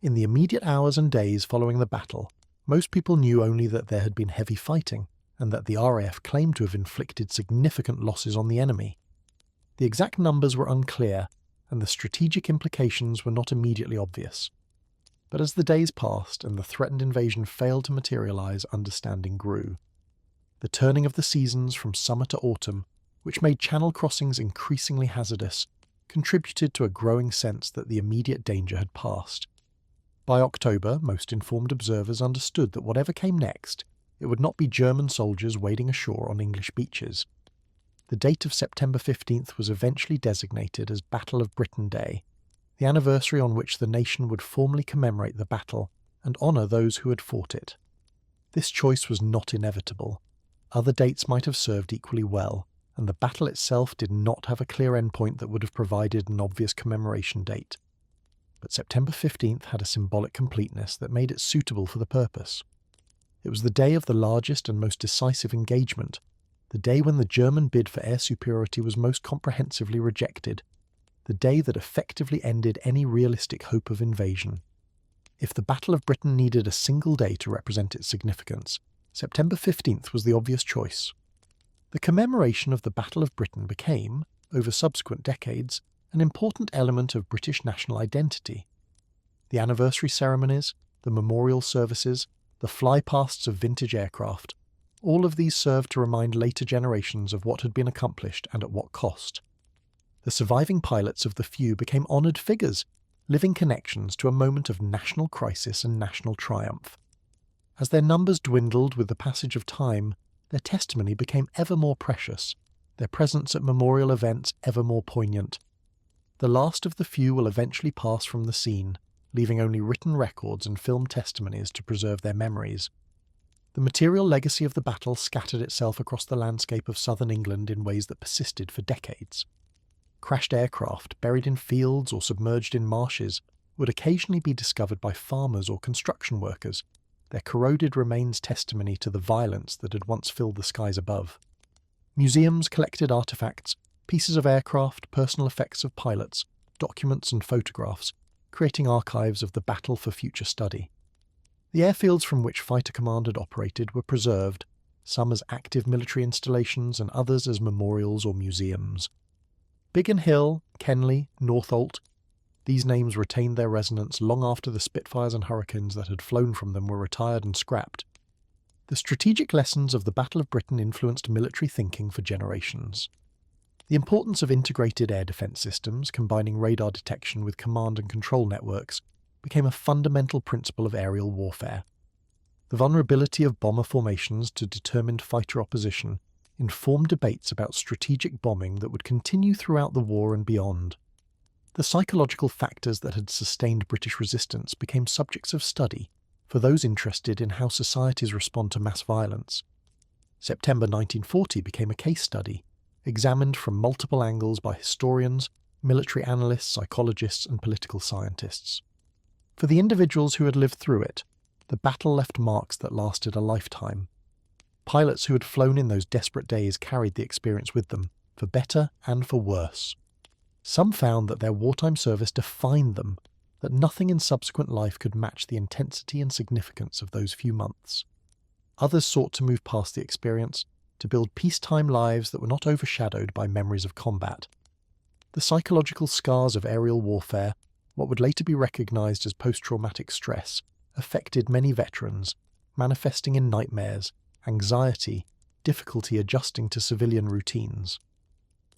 In the immediate hours and days following the battle, most people knew only that there had been heavy fighting, and that the RAF claimed to have inflicted significant losses on the enemy. The exact numbers were unclear, and the strategic implications were not immediately obvious. But as the days passed and the threatened invasion failed to materialise, understanding grew. The turning of the seasons from summer to autumn, which made channel crossings increasingly hazardous, contributed to a growing sense that the immediate danger had passed. By October, most informed observers understood that whatever came next, it would not be German soldiers wading ashore on English beaches. The date of September 15th was eventually designated as Battle of Britain Day, the anniversary on which the nation would formally commemorate the battle and honour those who had fought it. This choice was not inevitable. Other dates might have served equally well, and the battle itself did not have a clear endpoint that would have provided an obvious commemoration date. But September 15th had a symbolic completeness that made it suitable for the purpose. It was the day of the largest and most decisive engagement, the day when the German bid for air superiority was most comprehensively rejected, the day that effectively ended any realistic hope of invasion. If the Battle of Britain needed a single day to represent its significance, September 15th was the obvious choice. The commemoration of the Battle of Britain became, over subsequent decades, an important element of British national identity. The anniversary ceremonies, the memorial services, the flypasts of vintage aircraft, all of these served to remind later generations of what had been accomplished and at what cost. The surviving pilots of the few became honoured figures, living connections to a moment of national crisis and national triumph. As their numbers dwindled with the passage of time, their testimony became ever more precious, their presence at memorial events ever more poignant. The last of the few will eventually pass from the scene, leaving only written records and film testimonies to preserve their memories. The material legacy of the battle scattered itself across the landscape of southern England in ways that persisted for decades. Crashed aircraft, buried in fields or submerged in marshes, would occasionally be discovered by farmers or construction workers, their corroded remains testimony to the violence that had once filled the skies above. Museums collected artefacts, pieces of aircraft, personal effects of pilots, documents and photographs, creating archives of the battle for future study. The airfields from which Fighter Command had operated were preserved, some as active military installations and others as memorials or museums. Biggin Hill, Kenley, Northolt, these names retained their resonance long after the Spitfires and Hurricanes that had flown from them were retired and scrapped. The strategic lessons of the Battle of Britain influenced military thinking for generations. The importance of integrated air defence systems, combining radar detection with command and control networks, became a fundamental principle of aerial warfare. The vulnerability of bomber formations to determined fighter opposition informed debates about strategic bombing that would continue throughout the war and beyond. The psychological factors that had sustained British resistance became subjects of study for those interested in how societies respond to mass violence. September 1940 became a case study, examined from multiple angles by historians, military analysts, psychologists, and political scientists. For the individuals who had lived through it, the battle left marks that lasted a lifetime. Pilots who had flown in those desperate days carried the experience with them, for better and for worse. Some found that their wartime service defined them, that nothing in subsequent life could match the intensity and significance of those few months. Others sought to move past the experience, to build peacetime lives that were not overshadowed by memories of combat. The psychological scars of aerial warfare, what would later be recognised as post-traumatic stress, affected many veterans, manifesting in nightmares, anxiety, difficulty adjusting to civilian routines.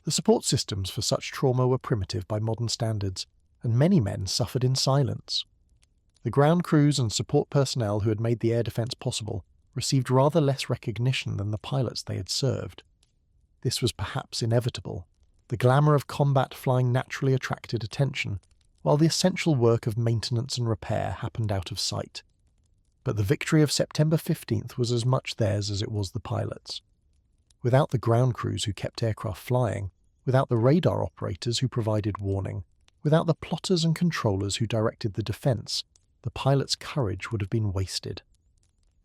The support systems for such trauma were primitive by modern standards, and many men suffered in silence. The ground crews and support personnel who had made the air defence possible received rather less recognition than the pilots they had served. This was perhaps inevitable. The glamour of combat flying naturally attracted attention, while the essential work of maintenance and repair happened out of sight. But the victory of September 15th was as much theirs as it was the pilots. Without the ground crews who kept aircraft flying, without the radar operators who provided warning, without the plotters and controllers who directed the defence, the pilots' courage would have been wasted.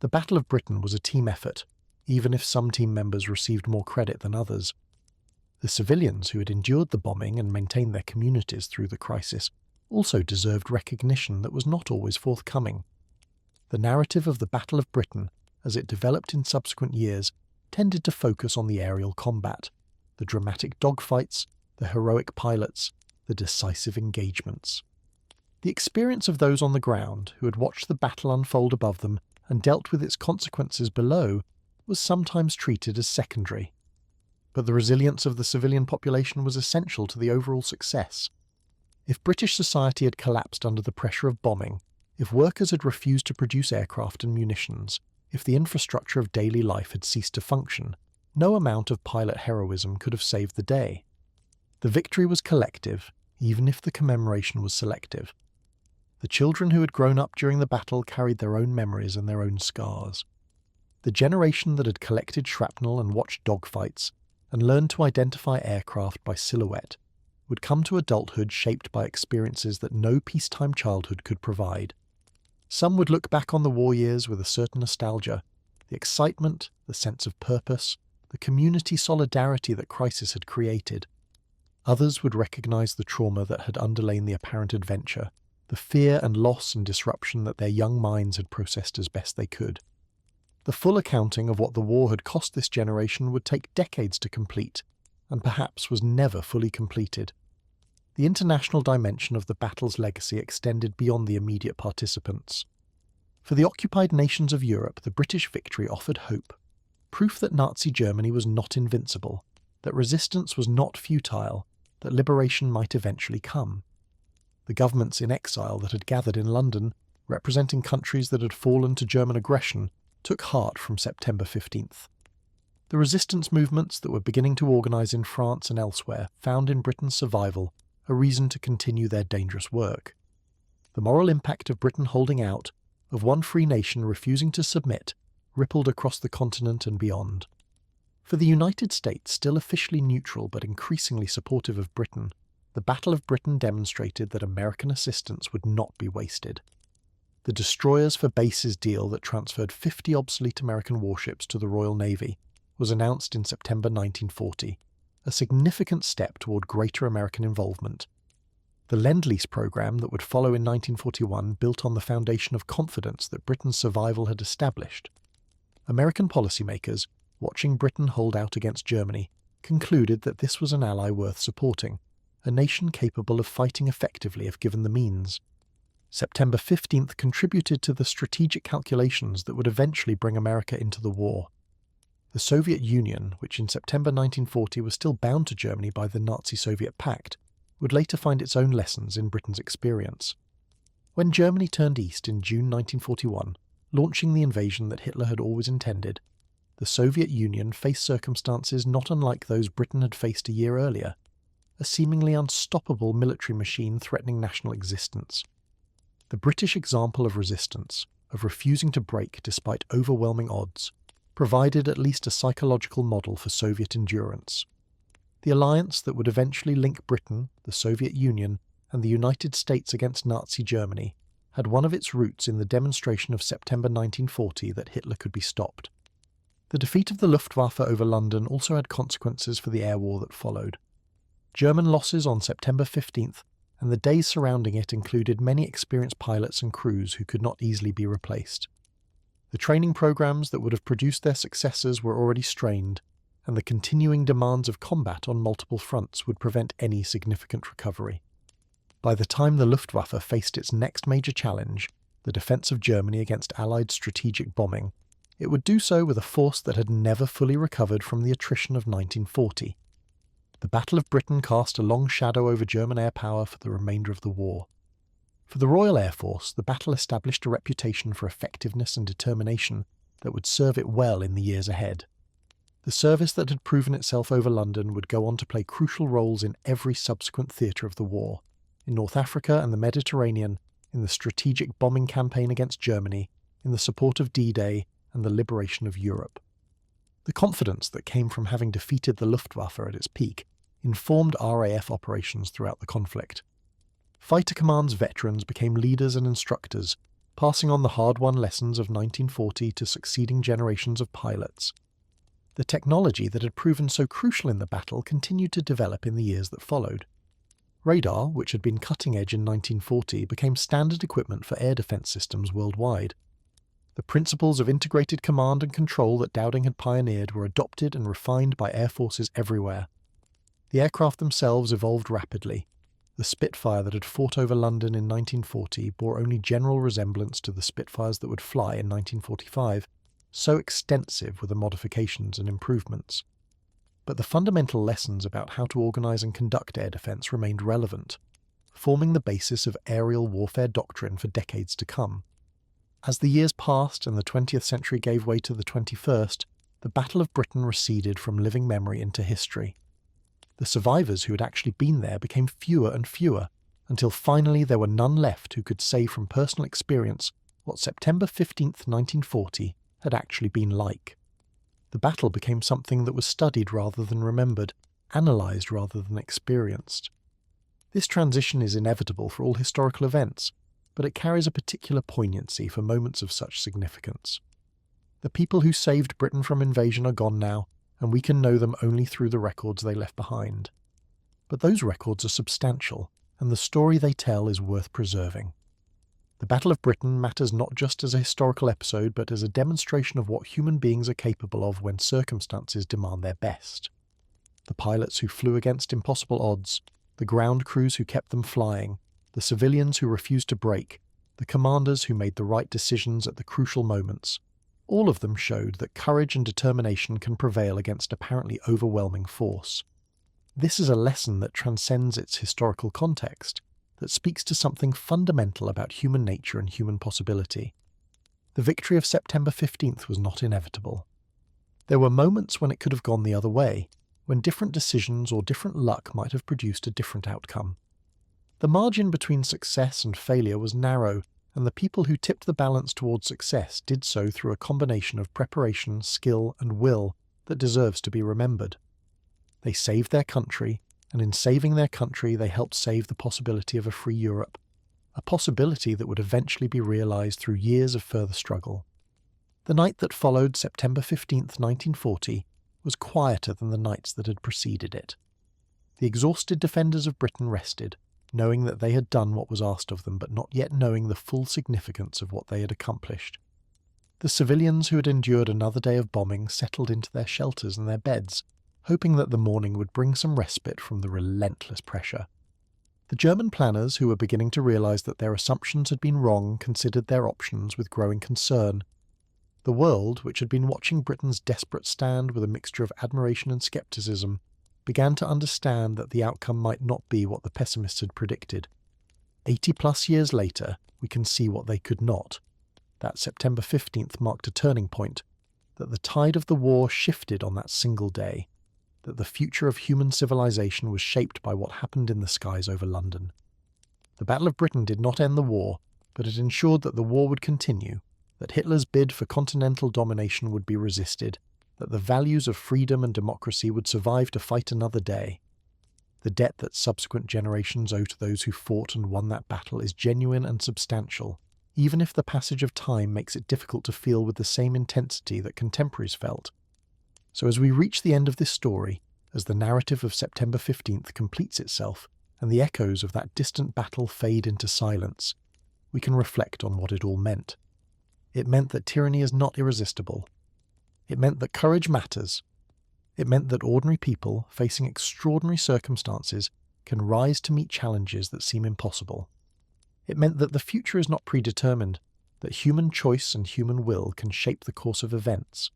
The Battle of Britain was a team effort, even if some team members received more credit than others. The civilians who had endured the bombing and maintained their communities through the crisis also deserved recognition that was not always forthcoming. The narrative of the Battle of Britain, as it developed in subsequent years, tended to focus on the aerial combat, the dramatic dogfights, the heroic pilots, the decisive engagements. The experience of those on the ground who had watched the battle unfold above them and dealt with its consequences below was sometimes treated as secondary. But the resilience of the civilian population was essential to the overall success. If British society had collapsed under the pressure of bombing, if workers had refused to produce aircraft and munitions, if the infrastructure of daily life had ceased to function, no amount of pilot heroism could have saved the day. The victory was collective, even if the commemoration was selective. The children who had grown up during the battle carried their own memories and their own scars. The generation that had collected shrapnel and watched dogfights and learned to identify aircraft by silhouette would come to adulthood shaped by experiences that no peacetime childhood could provide. Some would look back on the war years with a certain nostalgia, the excitement, the sense of purpose, the community solidarity that crisis had created. Others would recognize the trauma that had underlain the apparent adventure, the fear and loss and disruption that their young minds had processed as best they could. The full accounting of what the war had cost this generation would take decades to complete, and perhaps was never fully completed. The international dimension of the battle's legacy extended beyond the immediate participants. For the occupied nations of Europe, the British victory offered hope, proof that Nazi Germany was not invincible, that resistance was not futile, that liberation might eventually come. The governments in exile that had gathered in London, representing countries that had fallen to German aggression, took heart from September 15th. The resistance movements that were beginning to organise in France and elsewhere found in Britain's survival a reason to continue their dangerous work. The moral impact of Britain holding out, of one free nation refusing to submit, rippled across the continent and beyond. For the United States, still officially neutral but increasingly supportive of Britain, the Battle of Britain demonstrated that American assistance would not be wasted. The Destroyers for Bases deal that transferred 50 obsolete American warships to the Royal Navy was announced in September 1940, a significant step toward greater American involvement. The Lend-Lease program that would follow in 1941 built on the foundation of confidence that Britain's survival had established. American policymakers, watching Britain hold out against Germany, concluded that this was an ally worth supporting, a nation capable of fighting effectively if given the means. September 15th contributed to the strategic calculations that would eventually bring America into the war. The Soviet Union, which in September 1940 was still bound to Germany by the Nazi-Soviet pact, would later find its own lessons in Britain's experience. When Germany turned east in June 1941, launching the invasion that Hitler had always intended, the Soviet Union faced circumstances not unlike those Britain had faced a year earlier, a seemingly unstoppable military machine threatening national existence. The British example of resistance, of refusing to break despite overwhelming odds, provided at least a psychological model for Soviet endurance. The alliance that would eventually link Britain, the Soviet Union, and the United States against Nazi Germany had one of its roots in the demonstration of September 1940 that Hitler could be stopped. The defeat of the Luftwaffe over London also had consequences for the air war that followed. German losses on September 15th and the days surrounding it included many experienced pilots and crews who could not easily be replaced. The training programs that would have produced their successors were already strained, and the continuing demands of combat on multiple fronts would prevent any significant recovery. By the time the Luftwaffe faced its next major challenge, the defence of Germany against Allied strategic bombing, it would do so with a force that had never fully recovered from the attrition of 1940. The Battle of Britain cast a long shadow over German air power for the remainder of the war. For the Royal Air Force, the battle established a reputation for effectiveness and determination that would serve it well in the years ahead. The service that had proven itself over London would go on to play crucial roles in every subsequent theatre of the war, in North Africa and the Mediterranean, in the strategic bombing campaign against Germany, in the support of D-Day and the liberation of Europe. The confidence that came from having defeated the Luftwaffe at its peak informed RAF operations throughout the conflict. Fighter Command's veterans became leaders and instructors, passing on the hard-won lessons of 1940 to succeeding generations of pilots. The technology that had proven so crucial in the battle continued to develop in the years that followed. Radar, which had been cutting-edge in 1940, became standard equipment for air defence systems worldwide. The principles of integrated command and control that Dowding had pioneered were adopted and refined by air forces everywhere. The aircraft themselves evolved rapidly. The Spitfire that had fought over London in 1940 bore only general resemblance to the Spitfires that would fly in 1945, so extensive were the modifications and improvements. But the fundamental lessons about how to organise and conduct air defence remained relevant, forming the basis of aerial warfare doctrine for decades to come. As the years passed and the 20th century gave way to the 21st, the Battle of Britain receded from living memory into history. The survivors who had actually been there became fewer and fewer, until finally there were none left who could say from personal experience what September 15th, 1940 had actually been like. The battle became something that was studied rather than remembered, analysed rather than experienced. This transition is inevitable for all historical events, but it carries a particular poignancy for moments of such significance. The people who saved Britain from invasion are gone now, and we can know them only through the records they left behind. But those records are substantial, and the story they tell is worth preserving. The Battle of Britain matters not just as a historical episode, but as a demonstration of what human beings are capable of when circumstances demand their best. The pilots who flew against impossible odds, the ground crews who kept them flying, the civilians who refused to break, the commanders who made the right decisions at the crucial moments, all of them showed that courage and determination can prevail against apparently overwhelming force. This is a lesson that transcends its historical context, that speaks to something fundamental about human nature and human possibility. The victory of September 15th was not inevitable. There were moments when it could have gone the other way, when different decisions or different luck might have produced a different outcome. The margin between success and failure was narrow, and the people who tipped the balance towards success did so through a combination of preparation, skill, and will that deserves to be remembered. They saved their country, and in saving their country they helped save the possibility of a free Europe, a possibility that would eventually be realised through years of further struggle. The night that followed September 15th, 1940, was quieter than the nights that had preceded it. The exhausted defenders of Britain rested, knowing that they had done what was asked of them, but not yet knowing the full significance of what they had accomplished. The civilians who had endured another day of bombing settled into their shelters and their beds, hoping that the morning would bring some respite from the relentless pressure. The German planners, who were beginning to realise that their assumptions had been wrong, considered their options with growing concern. The world, which had been watching Britain's desperate stand with a mixture of admiration and scepticism, began to understand that the outcome might not be what the pessimists had predicted. 80-plus years later, we can see what they could not. That September 15th marked a turning point, that the tide of the war shifted on that single day, that the future of human civilization was shaped by what happened in the skies over London. The Battle of Britain did not end the war, but it ensured that the war would continue, that Hitler's bid for continental domination would be resisted, that the values of freedom and democracy would survive to fight another day. The debt that subsequent generations owe to those who fought and won that battle is genuine and substantial, even if the passage of time makes it difficult to feel with the same intensity that contemporaries felt. So as we reach the end of this story, as the narrative of September 15th completes itself, and the echoes of that distant battle fade into silence, we can reflect on what it all meant. It meant that tyranny is not irresistible. It meant that courage matters. It meant that ordinary people, facing extraordinary circumstances, can rise to meet challenges that seem impossible. It meant that the future is not predetermined, that human choice and human will can shape the course of events.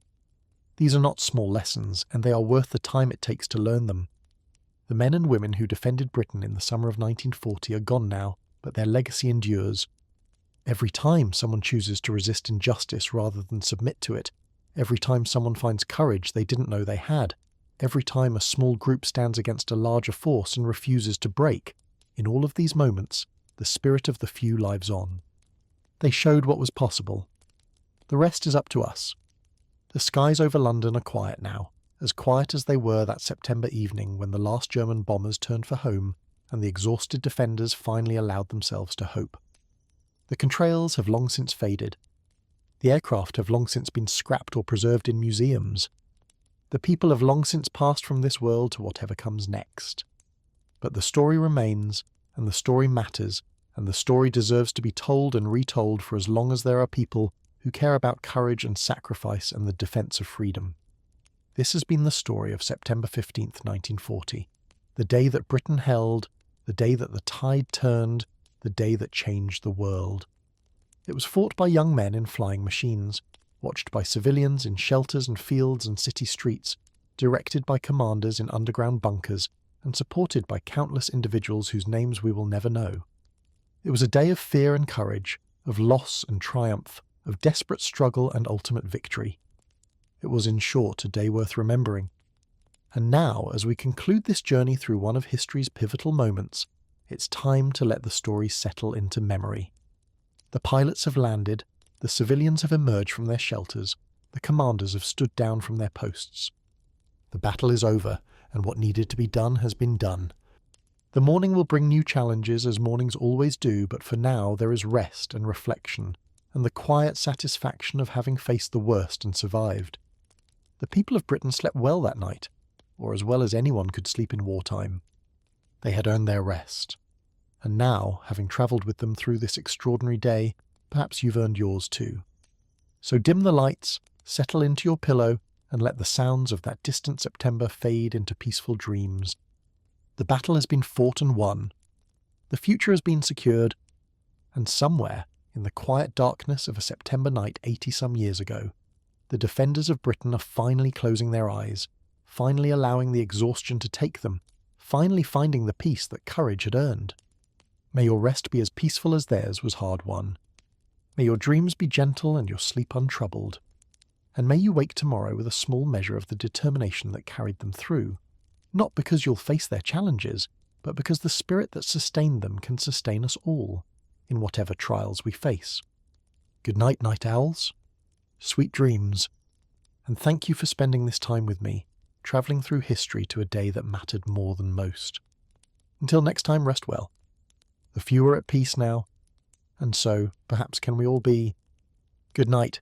These are not small lessons, and they are worth the time it takes to learn them. The men and women who defended Britain in the summer of 1940 are gone now, but their legacy endures. Every time someone chooses to resist injustice rather than submit to it, every time someone finds courage they didn't know they had, every time a small group stands against a larger force and refuses to break, In all of these moments, the spirit of the few lives on. They showed what was possible. The rest is up to us. The skies over London are quiet now, as quiet as they were that September evening when the last German bombers turned for home and the exhausted defenders finally allowed themselves to hope. The contrails have long since faded. The aircraft have long since been scrapped or preserved in museums. The people have long since passed from this world to whatever comes next. But the story remains, and the story matters, and the story deserves to be told and retold for as long as there are people who care about courage and sacrifice and the defence of freedom. This has been the story of September 15th, 1940, the day that Britain held, the day that the tide turned, the day that changed the world. It was fought by young men in flying machines, watched by civilians in shelters and fields and city streets, directed by commanders in underground bunkers, and supported by countless individuals whose names we will never know. It was a day of fear and courage, of loss and triumph, of desperate struggle and ultimate victory. It was, in short, a day worth remembering. And now, as we conclude this journey through one of history's pivotal moments, it's time to let the story settle into memory. The pilots have landed, the civilians have emerged from their shelters, the commanders have stood down from their posts. The battle is over, and what needed to be done has been done. The morning will bring new challenges, as mornings always do, but for now there is rest and reflection, and the quiet satisfaction of having faced the worst and survived. The people of Britain slept well that night, or as well as anyone could sleep in wartime. They had earned their rest. And now, having travelled with them through this extraordinary day, perhaps you've earned yours too. So dim the lights, settle into your pillow, and let the sounds of that distant September fade into peaceful dreams. The battle has been fought and won. The future has been secured. And somewhere, in the quiet darkness of a September night 80-some years ago, the defenders of Britain are finally closing their eyes, finally allowing the exhaustion to take them, finally finding the peace that courage had earned. May your rest be as peaceful as theirs was hard won. May your dreams be gentle and your sleep untroubled. And may you wake tomorrow with a small measure of the determination that carried them through, not because you'll face their challenges, but because the spirit that sustained them can sustain us all, in whatever trials we face. Good night, night owls. Sweet dreams. And thank you for spending this time with me, travelling through history to a day that mattered more than most. Until next time, rest well. The few are at peace now, and so perhaps can we all be. Good night.